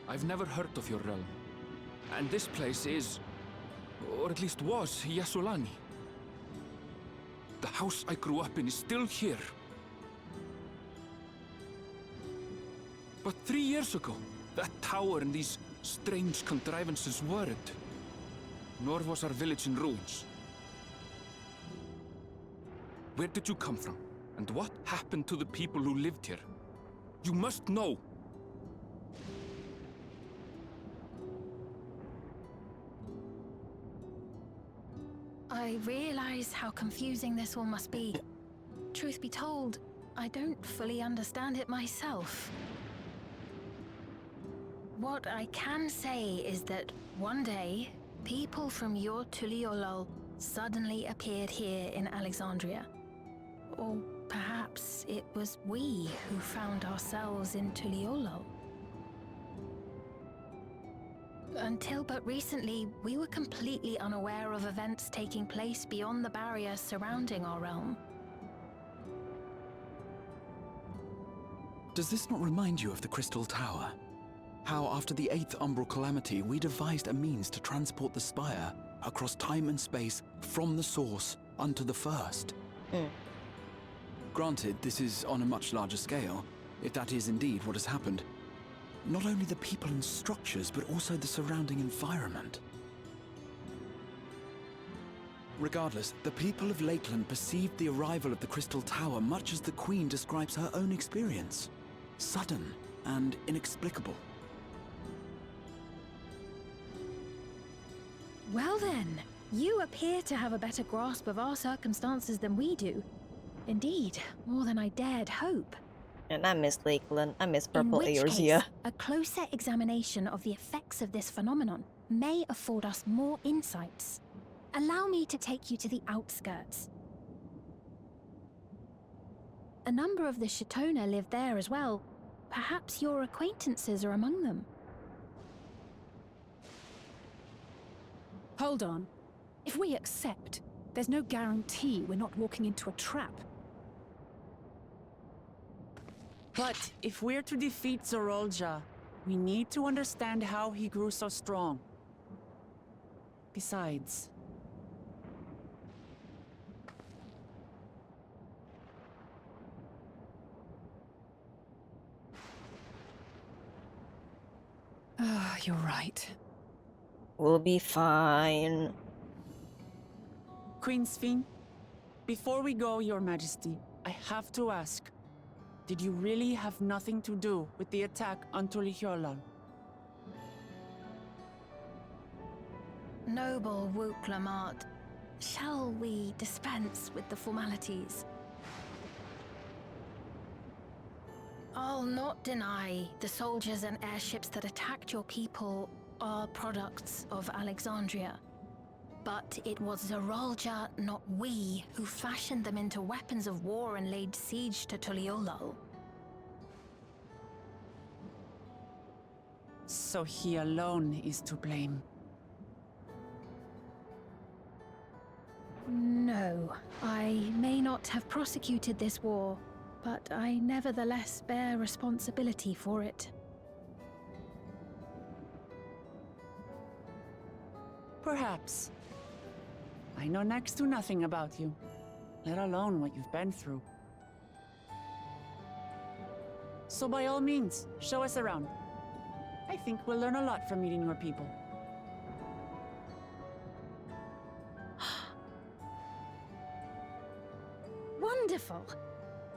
I've never heard of your realm. And this place is, or at least was, Yasolani. The house I grew up in is still here. But 3 years ago, that tower and these strange contrivances weren't. Nor was our village in ruins. Where did you come from? And what happened to the people who lived here? You must know! I realize how confusing this all must be. Truth be told, I don't fully understand it myself. What I can say is that one day, people from your Tuliolol suddenly appeared here in Alexandria. Or perhaps it was we who found ourselves in Tuliolol. Until but recently, we were completely unaware of events taking place beyond the barrier surrounding our realm. Does this not remind you of the Crystal Tower? How after the 8th Umbral Calamity, we devised a means to transport the Spire across time and space from the source unto the first. Granted, this is on a much larger scale, if that is indeed what has happened. Not only the people and structures, but also the surrounding environment. Regardless, the people of Lakeland perceived the arrival of the Crystal Tower much as the Queen describes her own experience. Sudden and inexplicable. Well then, you appear to have a better grasp of our circumstances than we do. Indeed, more than I dared hope. And I miss Lakeland. I miss Purple In which Eorzea. case, a closer examination of the effects of this phenomenon may afford us more insights. Allow me to take you to the outskirts. A number of the Shatona live there as well. Perhaps your acquaintances are among them. Hold on. If we accept, there's no guarantee we're not walking into a trap. But if we're to defeat Zorolja, we need to understand how he grew so strong. Besides... You're right. We'll be fine. Queen Sphene, before we go, Your Majesty, I have to ask. Did you really have nothing to do with the attack on Tuliolol? Noble Wook Lamart, shall we dispense with the formalities? I'll not deny the soldiers and airships that attacked your people are products of Alexandria. But it was Zorolja, not we, who fashioned them into weapons of war and laid siege to Tuliolol. So he alone is to blame. No, I may not have prosecuted this war, but I nevertheless bear responsibility for it. Perhaps. I know next to nothing about you, let alone what you've been through. So by all means, show us around. I think we'll learn a lot from meeting your people. wonderful.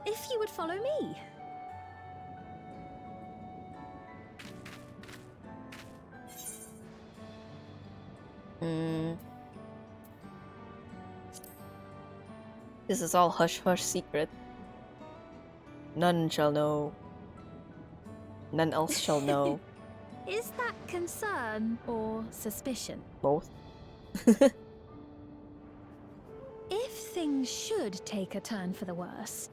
If you would follow me. This is all hush-hush secret. None shall know. None else shall know. Is that concern or suspicion? Both. If things should take a turn for the worse,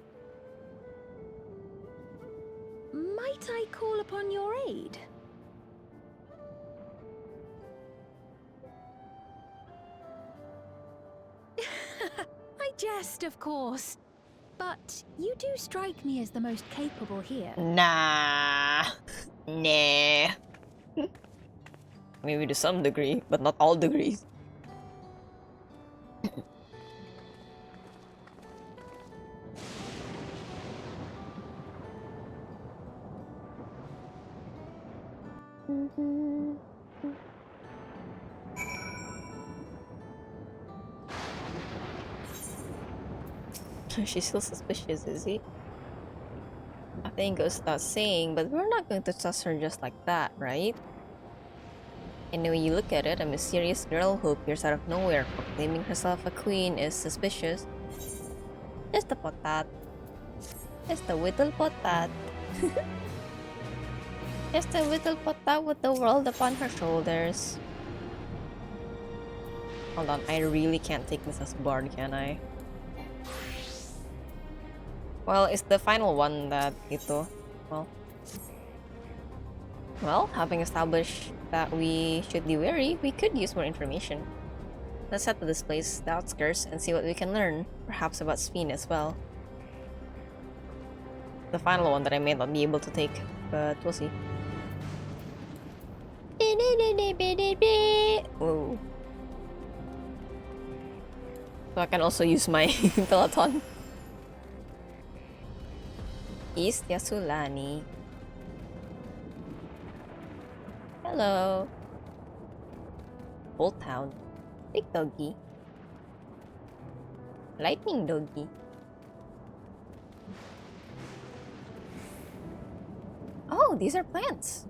might I call upon your aid? I jest, of course. But you do strike me as the most capable here. Nah. Nah. Maybe to some degree, but not all degrees. She's still suspicious, is he? I think it goes without saying, but we're not going to trust her just like that, right? And when you look at it, a mysterious girl who appears out of nowhere, proclaiming herself a queen, is suspicious. Just the potat. Just the little potat. Just a little potat with the world upon her shoulders. Hold on, I really can't take this as Bard, can I? Well, it's the final one that ito. Well, having established that we should be wary, we could use more information. Let's head to this place, the outskirts, and see what we can learn, perhaps about Spin as well. The final one that I may not be able to take, but we'll see. Whoa. So I can also use my Peloton. East Yasulani. Hello. Old Town. Big doggy. Lightning doggy. Oh, these are plants.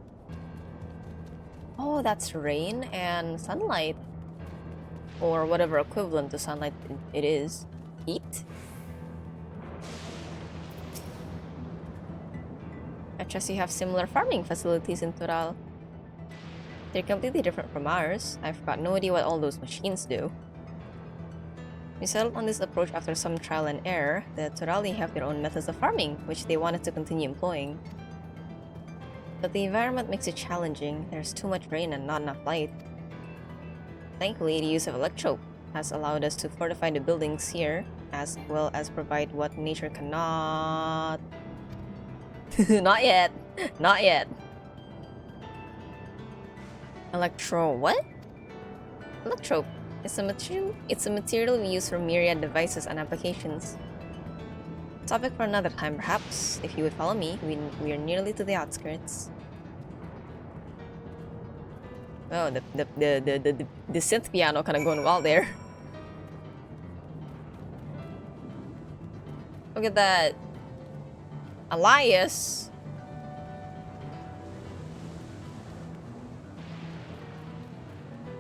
Oh, that's rain and sunlight. Or whatever equivalent to sunlight it is. Heat? I trust you have similar farming facilities in Tural. They're completely different from ours. I've got no idea what all those machines do. We settled on this approach after some trial and error. The Turali have their own methods of farming, which they wanted to continue employing. But the environment makes it challenging. There's too much rain and not enough light. Thankfully, the use of electro has allowed us to fortify the buildings here, as well as provide what nature cannot... Not yet. Not yet. Electro what? Electrope. It's a material we use for myriad devices and applications. Topic for another time, perhaps. If you would follow me, we are nearly to the outskirts. Oh, the synth piano kind of going wild there. Look at that. Elias.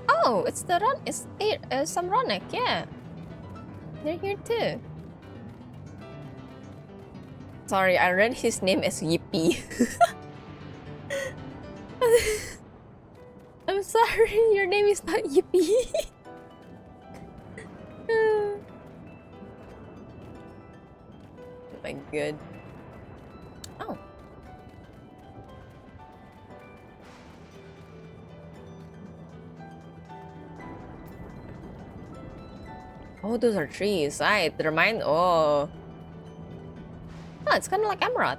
Oh, it's the run. It's Samronic, yeah. They're here too. Sorry, I read his name as Yippee. I'm sorry, your name is not Yippee. Oh my god. Oh. Oh, those are trees. Right, remind. Oh. Oh, it's kind of like Emerald.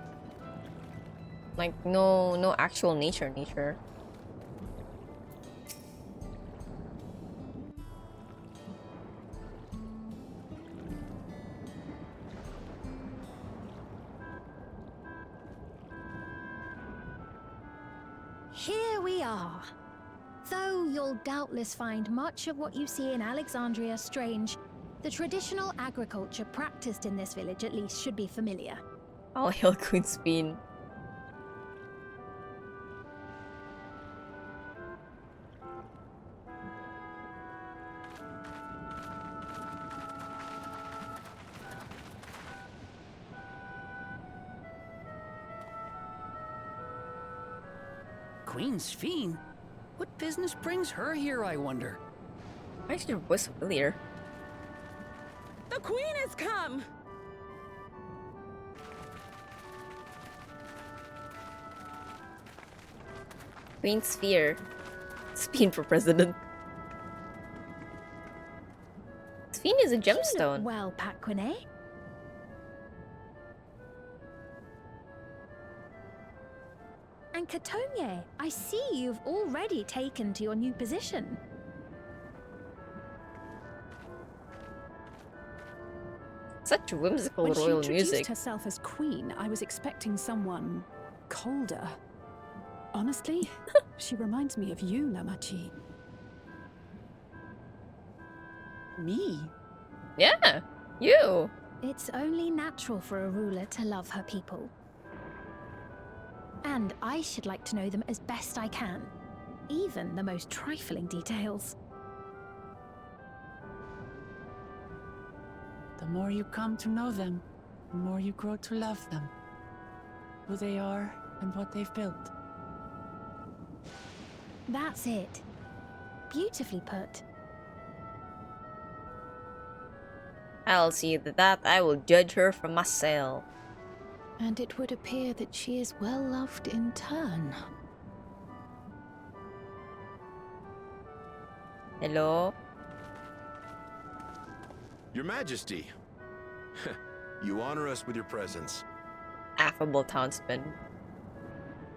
Like no actual nature. Here we are. Though you'll doubtless find much of what you see in Alexandria strange, The traditional agriculture practiced in this village at least should be familiar. All hail Queen Spin. Queen Sphene? What business brings her here, I wonder? Why is your voice familiar? The Queen has come! Queen Sphere. Spin for president. Sphin is a gemstone. Well, Paquine. And Katonye, I see you've already taken to your new position. Such whimsical When royal she introduced music. herself as queen, I was expecting someone colder. Honestly, she reminds me of you, Lamachi. Me? Yeah, you. It's only natural for a ruler to love her people. And I should like to know them as best I can, even the most trifling details. The more you come to know them, the more you grow to love them. Who they are and what they've built. That's it. Beautifully put. I'll see that I will judge her from myself. And it would appear that she is well loved in turn. Hello? Your Majesty, you honor us with your presence. Affable townsman.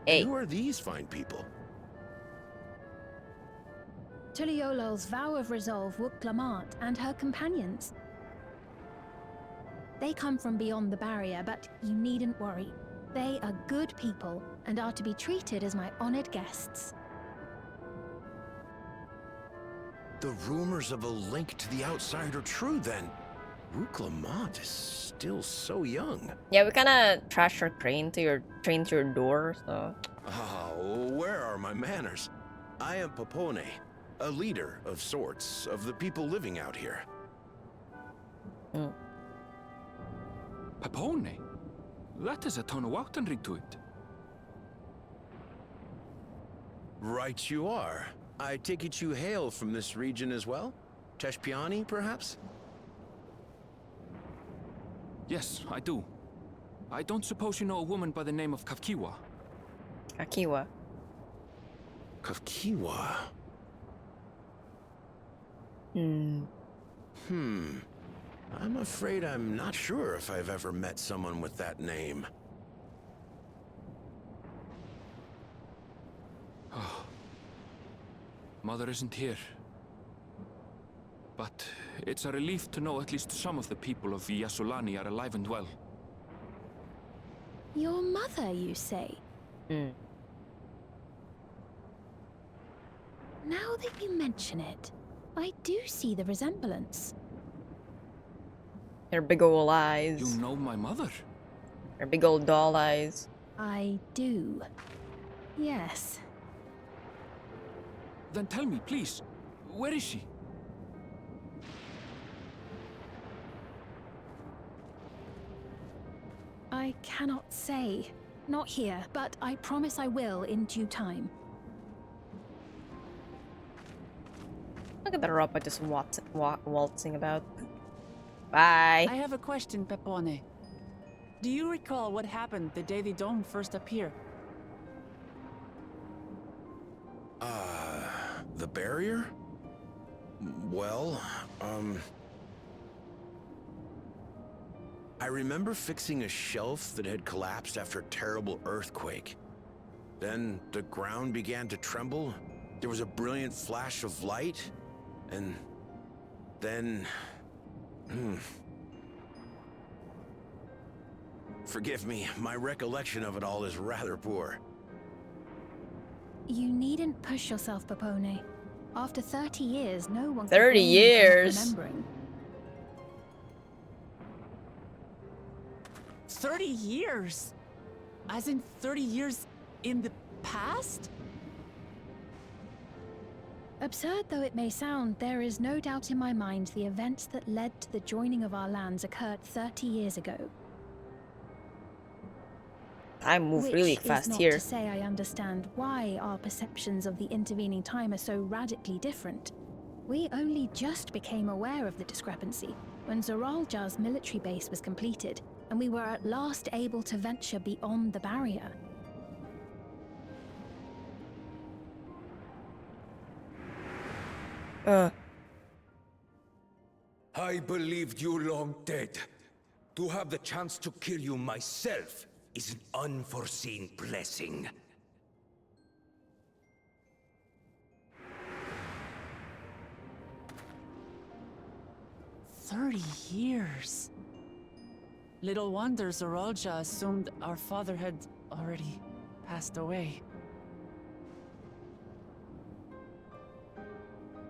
Hey. Who are these fine people? Tuliolol's vow of resolve Wook Lamont and her companions. They come from beyond the barrier, but you needn't worry. They are good people and are to be treated as my honored guests. The rumors of a link to the outside are true then. Rook Lamont is still so young. Yeah, we kinda trashed our train to your door, so. Oh, where are my manners? I am Popone, a leader of sorts of the people living out here. Papone? That has a Tonawautan ring to it. Right you are. I take it you hail from this region as well? Teshpiani, perhaps? Yes, I do. I don't suppose you know a woman by the name of Kafkiwa? Kakiwa. Kafkiwa? I'm afraid I'm not sure if I've ever met someone with that name. Mother isn't here. But it's a relief to know at least some of the people of Yasulani are alive and well. Your mother, you say? Now that you mention it, I do see the resemblance. Her big old eyes. You know my mother? Her big old doll eyes. I do. Yes. Then tell me, please, where is she? I cannot say. Not here, but I promise I will in due time. Look at the robot just waltzing about. Bye. I have a question, Pepone. Do you recall what happened the day the dome first appeared? The barrier? Well, I remember fixing a shelf that had collapsed after a terrible earthquake. Then the ground began to tremble. There was a brilliant flash of light, and then... Forgive me, my recollection of it all is rather poor. You needn't push yourself, Popone. After 30 years, no one can 30 blame you for not years? remembering. 30 years? As in 30 years in the past? Absurd though it may sound, there is no doubt in my mind the events that led to the joining of our lands occurred 30 years ago. I move really Which is fast not here. to say I understand why our perceptions of the intervening time are so radically different. We only just became aware of the discrepancy when Zoraljar's military base was completed, and we were at last able to venture beyond the barrier. I believed you long dead. To have the chance to kill you myself is an unforeseen blessing. Years. Little wonder Zoralja assumed our father had already passed away.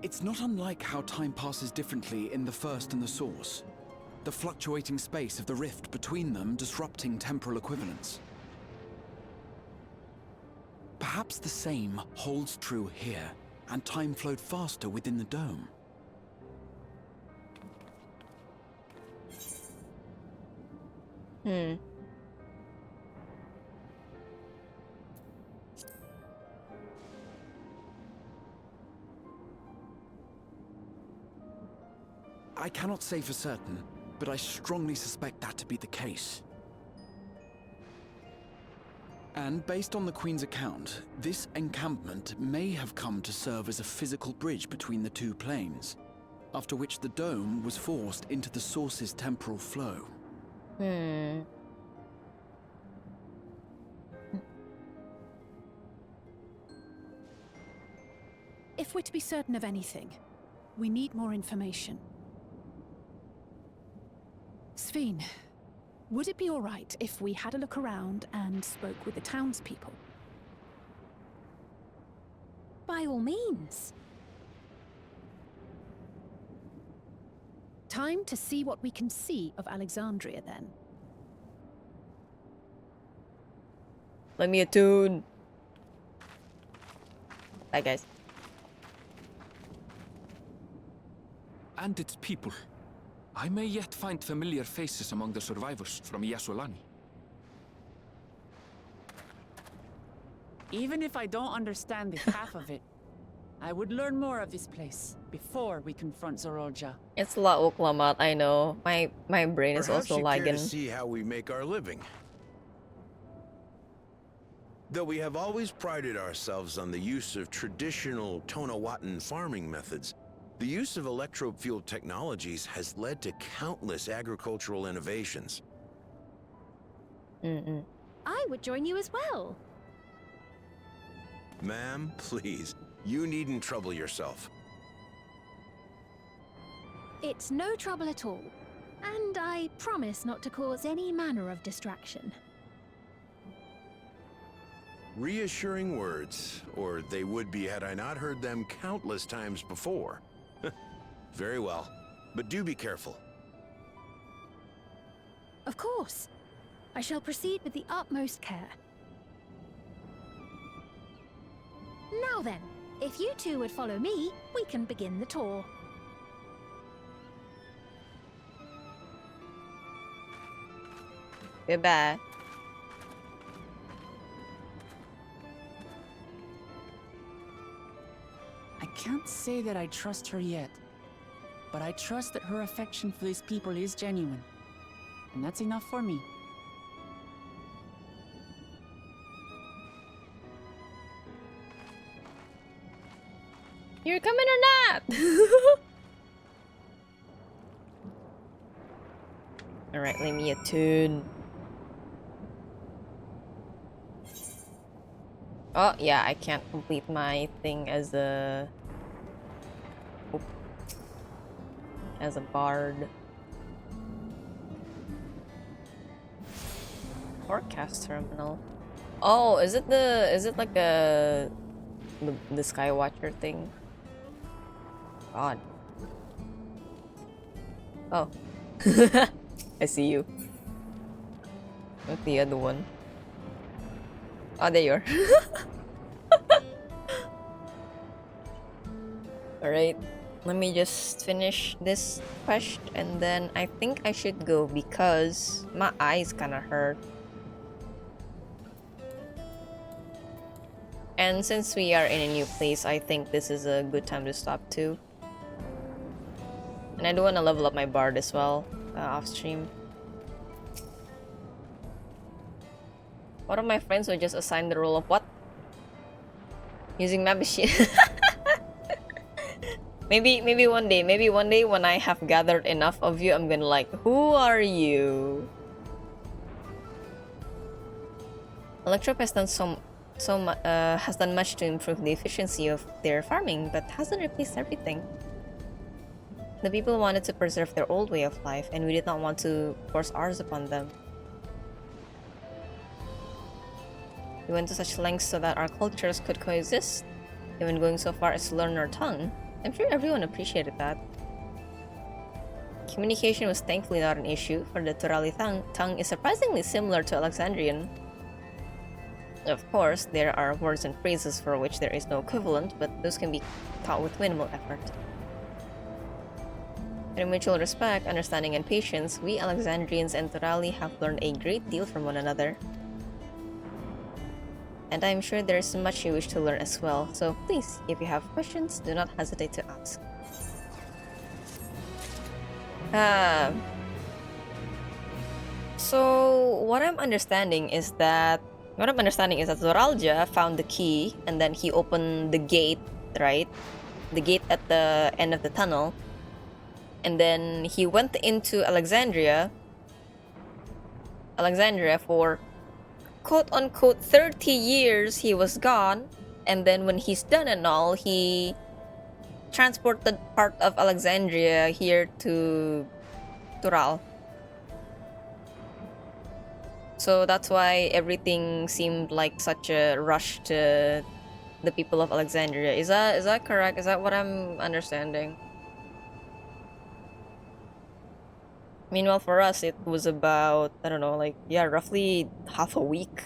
It's not unlike how time passes differently in the First and the Source. The fluctuating space of the rift between them disrupting temporal equivalence. Perhaps the same holds true here, and time flowed faster within the dome. I cannot say for certain, but I strongly suspect that to be the case. And based on the Queen's account, this encampment may have come to serve as a physical bridge between the two planes, after which the dome was forced into the Source's temporal flow. If we're to be certain of anything, we need more information. Sveen, would it be all right if we had a look around and spoke with the townspeople? By all means. Time to see what we can see of Alexandria, then. Let me attune. Bye, guys. And its people. I may yet find familiar faces among the survivors from Yasolani. Even if I don't understand the half of it, I would learn more of this place before we confront Zoralja. It's a lot Oklamat, I know. My brain is Perhaps also you care lagging. to see how we make our living. Though we have always prided ourselves on the use of traditional Tonawatan farming methods, the use of electro-fueled technologies has led to countless agricultural innovations. I would join you as well. Ma'am, please, you needn't trouble yourself. It's no trouble at all. And I promise not to cause any manner of distraction. Reassuring words, or they would be had I not heard them countless times before. Very well, but do be careful. Of course. I shall proceed with the utmost care. Now then, if you two would follow me, we can begin the tour. Goodbye. I can't say that I trust her yet, but I trust that her affection for these people is genuine. And that's enough for me. You're coming or not? Alright, let me attune. Oh, yeah, I can't complete my thing as a... as a bard. Forecast terminal. Oh, is it like the Skywatcher thing? God. Oh. I see you. With the other one. Oh, there you are. Alright, let me just finish this quest and then I think I should go because my eyes kinda hurt. And since we are in a new place, I think this is a good time to stop too. And I do want to level up my bard as well, off stream. One of my friends was just assigned the role of what? Using my machine. maybe one day when I have gathered enough of you, I'm gonna like, who are you? Electrop has done much to improve the efficiency of their farming, but hasn't replaced everything. The people wanted to preserve their old way of life, and we did not want to force ours upon them. We went to such lengths so that our cultures could coexist, even going so far as to learn our tongue. I'm sure everyone appreciated that. Communication was thankfully not an issue, for the Turali tongue is surprisingly similar to Alexandrian. Of course, there are words and phrases for which there is no equivalent, but those can be taught with minimal effort. In mutual respect, understanding, and patience, we Alexandrians and Turali have learned a great deal from one another. And I'm sure there is much you wish to learn as well, so please, if you have questions, do not hesitate to ask. So what I'm understanding is that Zoralja found the key and then he opened the gate, right? The gate at the end of the tunnel. And then he went into Alexandria for quote-unquote 30 years he was gone, and then when he's done and all, he transported part of Alexandria here to Tural. So that's why everything seemed like such a rush to the people of Alexandria. Is that correct? Is that what I'm understanding? Meanwhile, for us, it was about, I don't know, like, yeah, roughly half a week.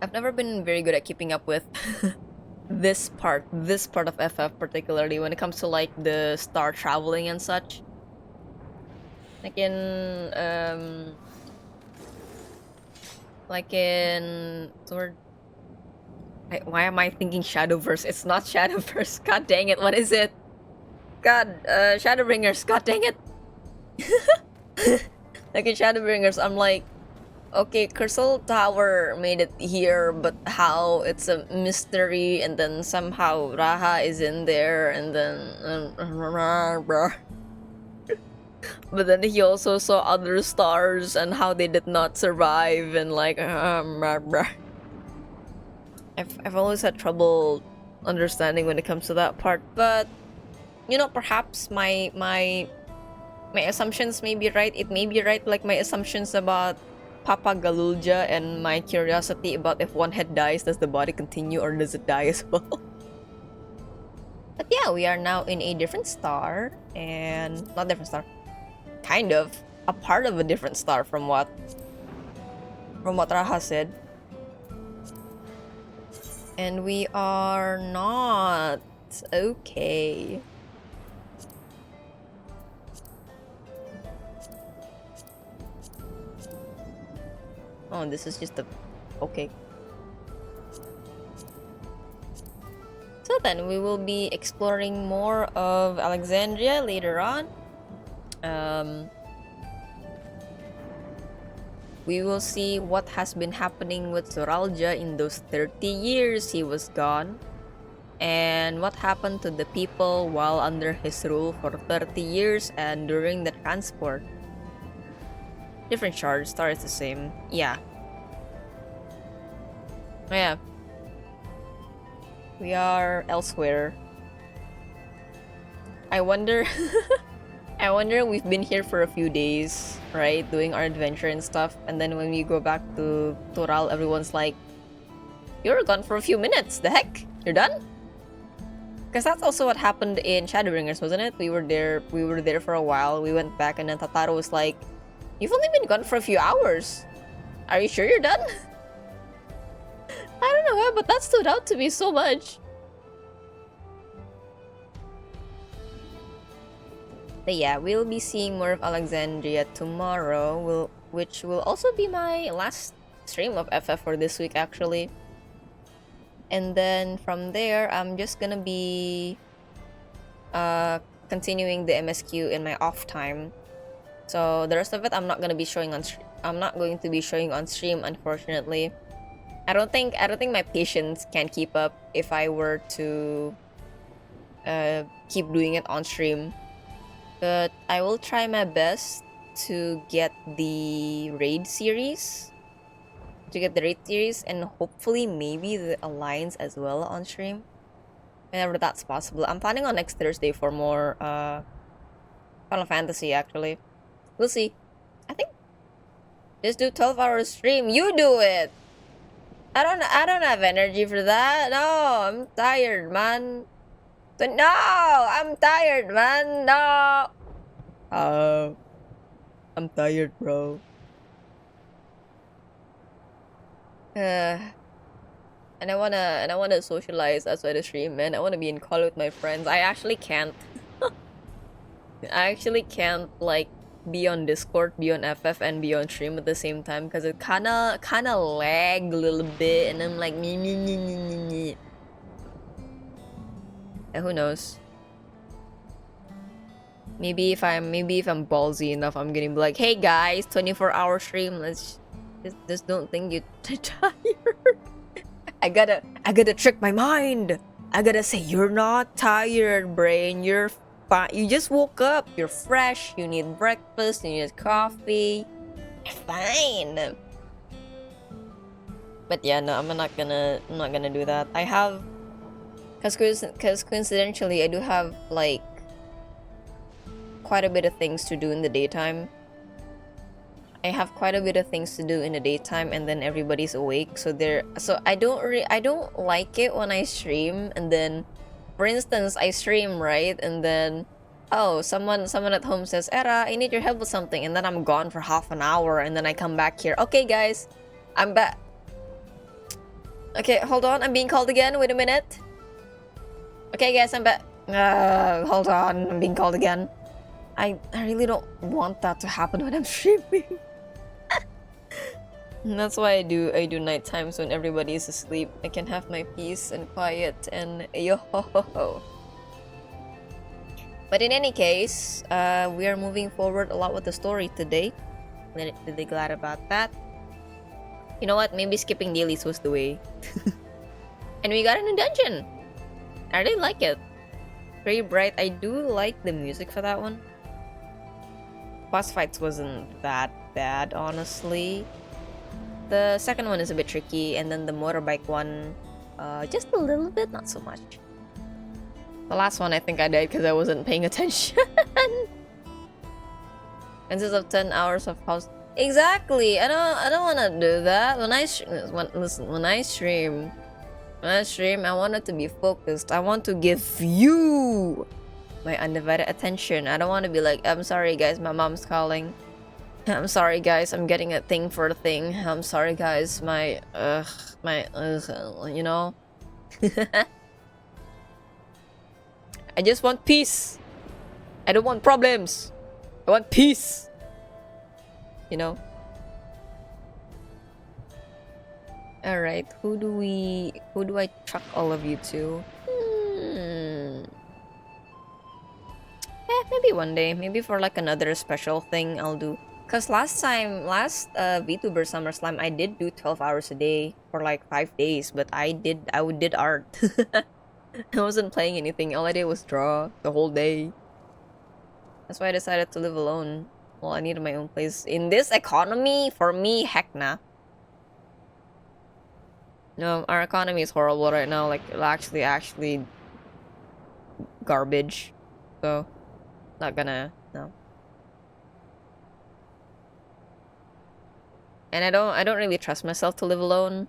I've never been very good at keeping up with this part of FF particularly when it comes to like the star traveling and such. Like in Sword. Why am I thinking Shadowverse? It's not Shadowverse. God dang it! What is it? God, Shadowbringers. God dang it! Like in Shadowbringers, I'm like, okay, Crystal Tower made it here, but how? It's a mystery, and then somehow Raha is in there, and then but then he also saw other stars and how they did not survive, and like I've always had trouble understanding when it comes to that part, but you know, perhaps my assumptions may be right. It may be right, like my assumptions about Papa Galulja and my curiosity about if one head dies, does the body continue or does it die as well? But yeah, we are now in a different star, and not different star, kind of a part of a different star from what Raha said. And we are not okay. Oh, this is just a... okay. So then, we will be exploring more of Alexandria later on. We will see what has been happening with Zoralja in those 30 years he was gone. And what happened to the people while under his rule for 30 years and during the transport. Different shards, star is the same. Yeah. Oh yeah. We are elsewhere. I wonder... I wonder, we've been here for a few days, right? Doing our adventure and stuff. And then when we go back to Tural, everyone's like, you're gone for a few minutes. The heck? You're done? Because that's also what happened in Shadowbringers, wasn't it? We were there for a while. We went back and then Tataru was like, "You've only been gone for a few hours. Are you sure you're done?" I don't know why, but that stood out to me so much. But yeah, we'll be seeing more of Alexandria tomorrow, which will also be my last stream of FF for this week, actually. And then from there, I'm just gonna be continuing the MSQ in my off time. So the rest of it, I'm not gonna be showing on. I'm not going to be showing on stream, unfortunately. I don't think my patience can keep up if I were to keep doing it on stream. But I will try my best to get the raid series. And hopefully maybe the Alliance as well on stream. Whenever that's possible. I'm planning on next Thursday for more Final Fantasy, actually. We'll see. I think just do 12-hour stream. You do it! I don't have energy for that. No, I'm tired, man. No, I'm tired, man. No. I'm tired, bro. And I wanna socialize outside the stream, man. I wanna be in call with my friends. I actually can't. I actually can't like be on Discord, be on FF, and be on stream at the same time because it kinda lag a little bit, and I'm like me. And who knows? Maybe if I'm ballsy enough, I'm gonna be like, "Hey guys, 24-hour stream. Let's just don't think you're tired." I gotta trick my mind. I gotta say you're not tired, brain. You're fine. You just woke up. You're fresh. You need breakfast. You need coffee. You're fine. But yeah, no, I'm not gonna do that. I have, cause coincidentally, I do have like quite a bit of things to do in the daytime. I have quite a bit of things to do in the daytime, and then everybody's awake. So I don't like it when I stream, and then, for instance, I stream, right, and then, oh, someone at home says, "Era, I need your help with something," and then I'm gone for half an hour, and then I come back here. Okay, guys, I'm back. Okay, hold on, I'm being called again. Wait a minute. Okay, guys, I'm back. Hold on, I'm being called again. I really don't want that to happen when I'm streaming. And that's why I do night times when everybody is asleep. I can have my peace and quiet and yo ho ho ho. But in any case, we are moving forward a lot with the story today. Really glad about that. You know what? Maybe skipping dailies was the way. And we got a new dungeon. I really like it. Very bright. I do like the music for that one. Boss fights wasn't that bad, honestly. The second one is a bit tricky, and then the motorbike one, just a little bit, not so much. The last one, I think I died because I wasn't paying attention. Consists of 10 hours of house. Exactly. I don't want to do that. When I stream, I want it to be focused. I want to give you my undivided attention. I don't want to be like, "I'm sorry guys, my mom's calling. I'm sorry guys, I'm getting a thing for the thing. I'm sorry guys, you know." I just want peace. I don't want problems. I want peace. You know? Alright, who do I truck all of you to? Maybe one day. Maybe for like another special thing I'll do. Cause last VTuber SummerSlam, I did do 12 hours a day for like 5 days, but I did art. I wasn't playing anything. All I did was draw the whole day. That's why I decided to live alone. Well, I needed my own place. In this economy, for me, heck nah. No, our economy is horrible right now. Like, actually garbage. So, not gonna, no. And I don't really trust myself to live alone.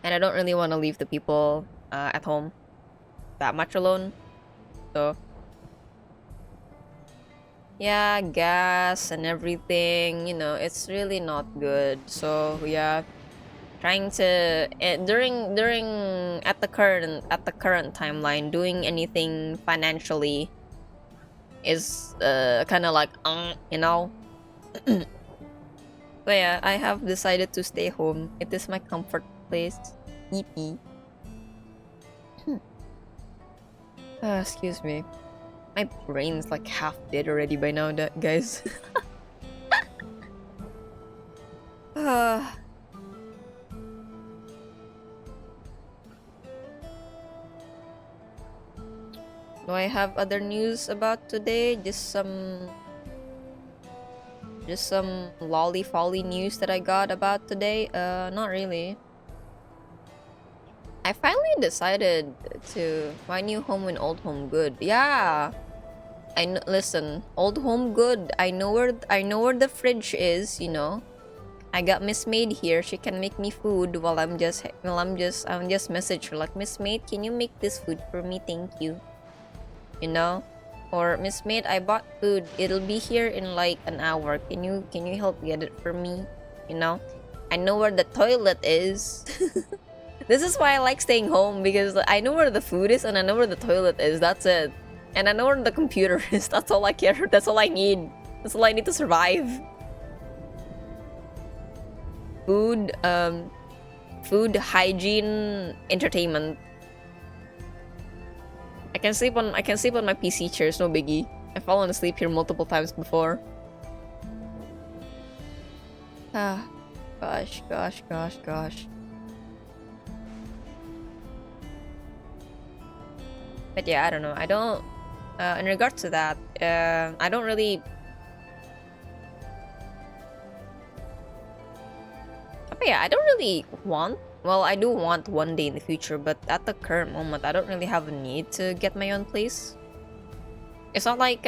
And I don't really want to leave the people at home that much alone. So yeah, gas and everything, you know, it's really not good. So yeah, trying to during at the current timeline, doing anything financially is kind of like you know. But yeah, I have decided to stay home. It is my comfort place. EP. Excuse me. My brain's like half dead already by now, guys. Do I have other news about today? Just some lolly-folly news that I got about today? Not really. I finally decided to my new home and old home good. Yeah. Listen, old home good. I know where the fridge is, you know. I got Miss Maid here. She can make me food while I'm just message her like, Miss Maid, can you make this food for me? Thank you. You know? Or Miss Maid, I bought food. It'll be here in like an hour. Can you help get it for me? You know? I know where the toilet is. This is why I like staying home, because I know where the food is and I know where the toilet is. That's it. And I know where the computer is. That's all I care. That's all I need. That's all I need to survive. Food, hygiene, entertainment. I can sleep on my PC chairs, no biggie. I've fallen asleep here multiple times before. Ah, gosh. But yeah, I don't know. I don't. In regards to that, I don't really. But yeah, I don't really want. Well, I do want one day in the future, but at the current moment, I don't really have a need to get my own place. It's not like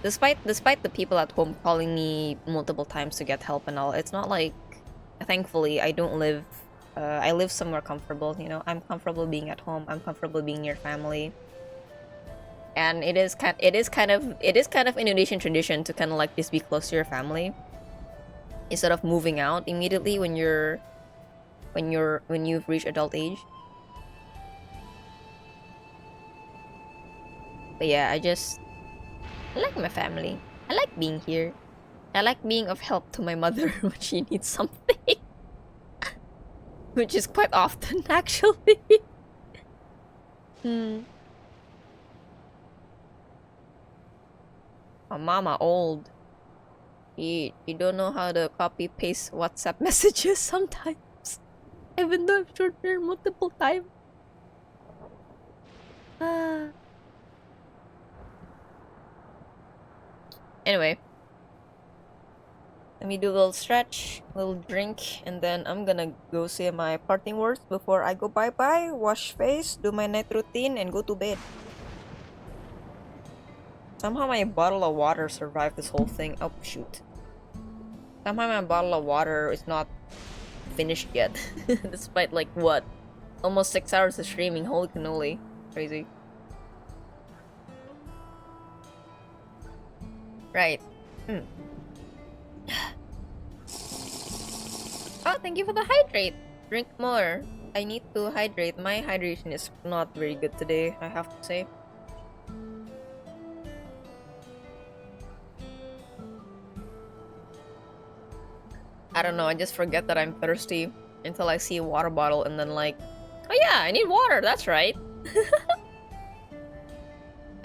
despite the people at home calling me multiple times to get help and all, it's not like, thankfully, I don't live. I live somewhere comfortable. You know, I'm comfortable being at home. I'm comfortable being near family. And it is kind of Indonesian tradition to kind of like just be close to your family, instead of moving out immediately when you've reached adult age. But yeah, I like my family. I like being here. I like being of help to my mother when she needs something. Which is quite often, actually. My mama old. You don't know how to copy paste WhatsApp messages sometimes. Even though I've showed her multiple times. Anyway. Let me do a little stretch, a little drink, and then I'm gonna go say my parting words before I go bye-bye, wash face, do my night routine, and go to bed. Somehow my bottle of water survived this whole thing. Oh, shoot. Somehow my bottle of water is not finished yet. Despite, like, what? Almost 6 hours of streaming. Holy cannoli. Crazy. Right. Oh, thank you for the hydrate. Drink more. I need to hydrate. My hydration is not very good today, I have to say. I don't know, I just forget that I'm thirsty until I see a water bottle and then like, oh yeah, I need water, that's right.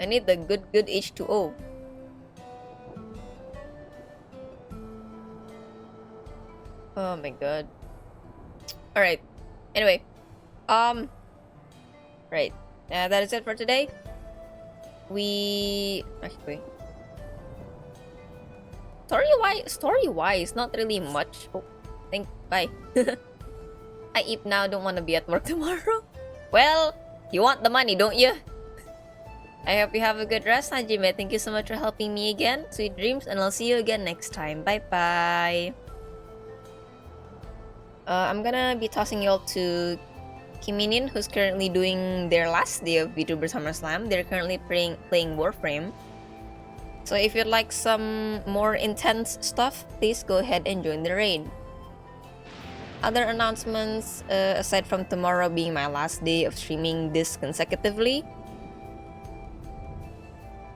I need the good H2O. Oh my god. Alright. Anyway. Right. That is it for today. Actually. Story-wise, not really much. Oh, bye. I eat now, don't want to be at work tomorrow. Well, you want the money, don't you? I hope you have a good rest, Hajime. Thank you so much for helping me again. Sweet dreams, and I'll see you again next time. Bye-bye. I'm gonna be tossing y'all to Kiminin, who's currently doing their last day of VTuber SummerSlam. They're currently playing Warframe. So if you'd like some more intense stuff, please go ahead and join the raid. Other announcements, aside from tomorrow being my last day of streaming this consecutively,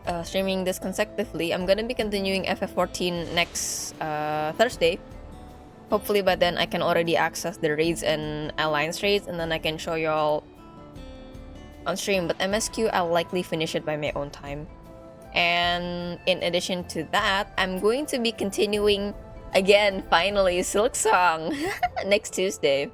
I'm gonna be continuing FF14 next Thursday. Hopefully by then I can already access the raids and alliance raids, and then I can show y'all on stream. But MSQ, I'll likely finish it by my own time. And in addition to that, I'm going to be continuing again, finally, Silksong next Tuesday.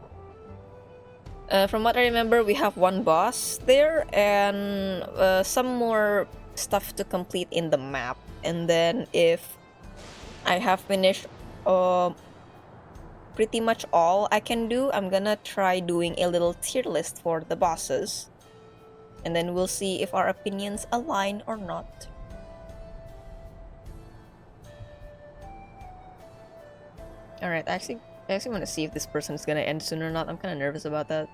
From what I remember, we have one boss there and some more stuff to complete in the map. And then if I have finished pretty much all I can do, I'm gonna try doing a little tier list for the bosses. And then we'll see if our opinions align or not. Alright, I actually want to see if this person is gonna end soon or not. I'm kind of nervous about that.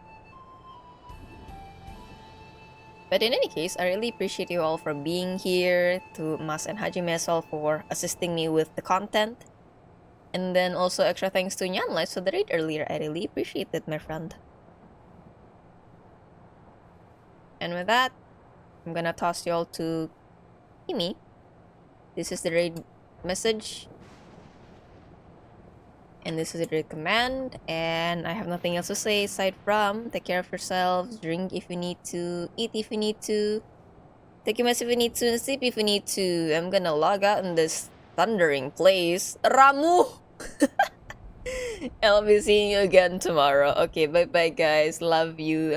But in any case, I really appreciate you all for being here, to Mas and Hajime as well for assisting me with the content. And then also extra thanks to Nyanlight for the raid earlier. I really appreciate it, my friend. And with that, I'm gonna toss y'all to Kimi. This is the raid message. And this is the raid command. And I have nothing else to say aside from take care of yourselves, drink if you need to, eat if you need to, take your meds if you need to, and sleep if you need to. I'm gonna log out in this thundering place. Ramu! I'll be seeing you again tomorrow. Okay, bye-bye guys. Love you.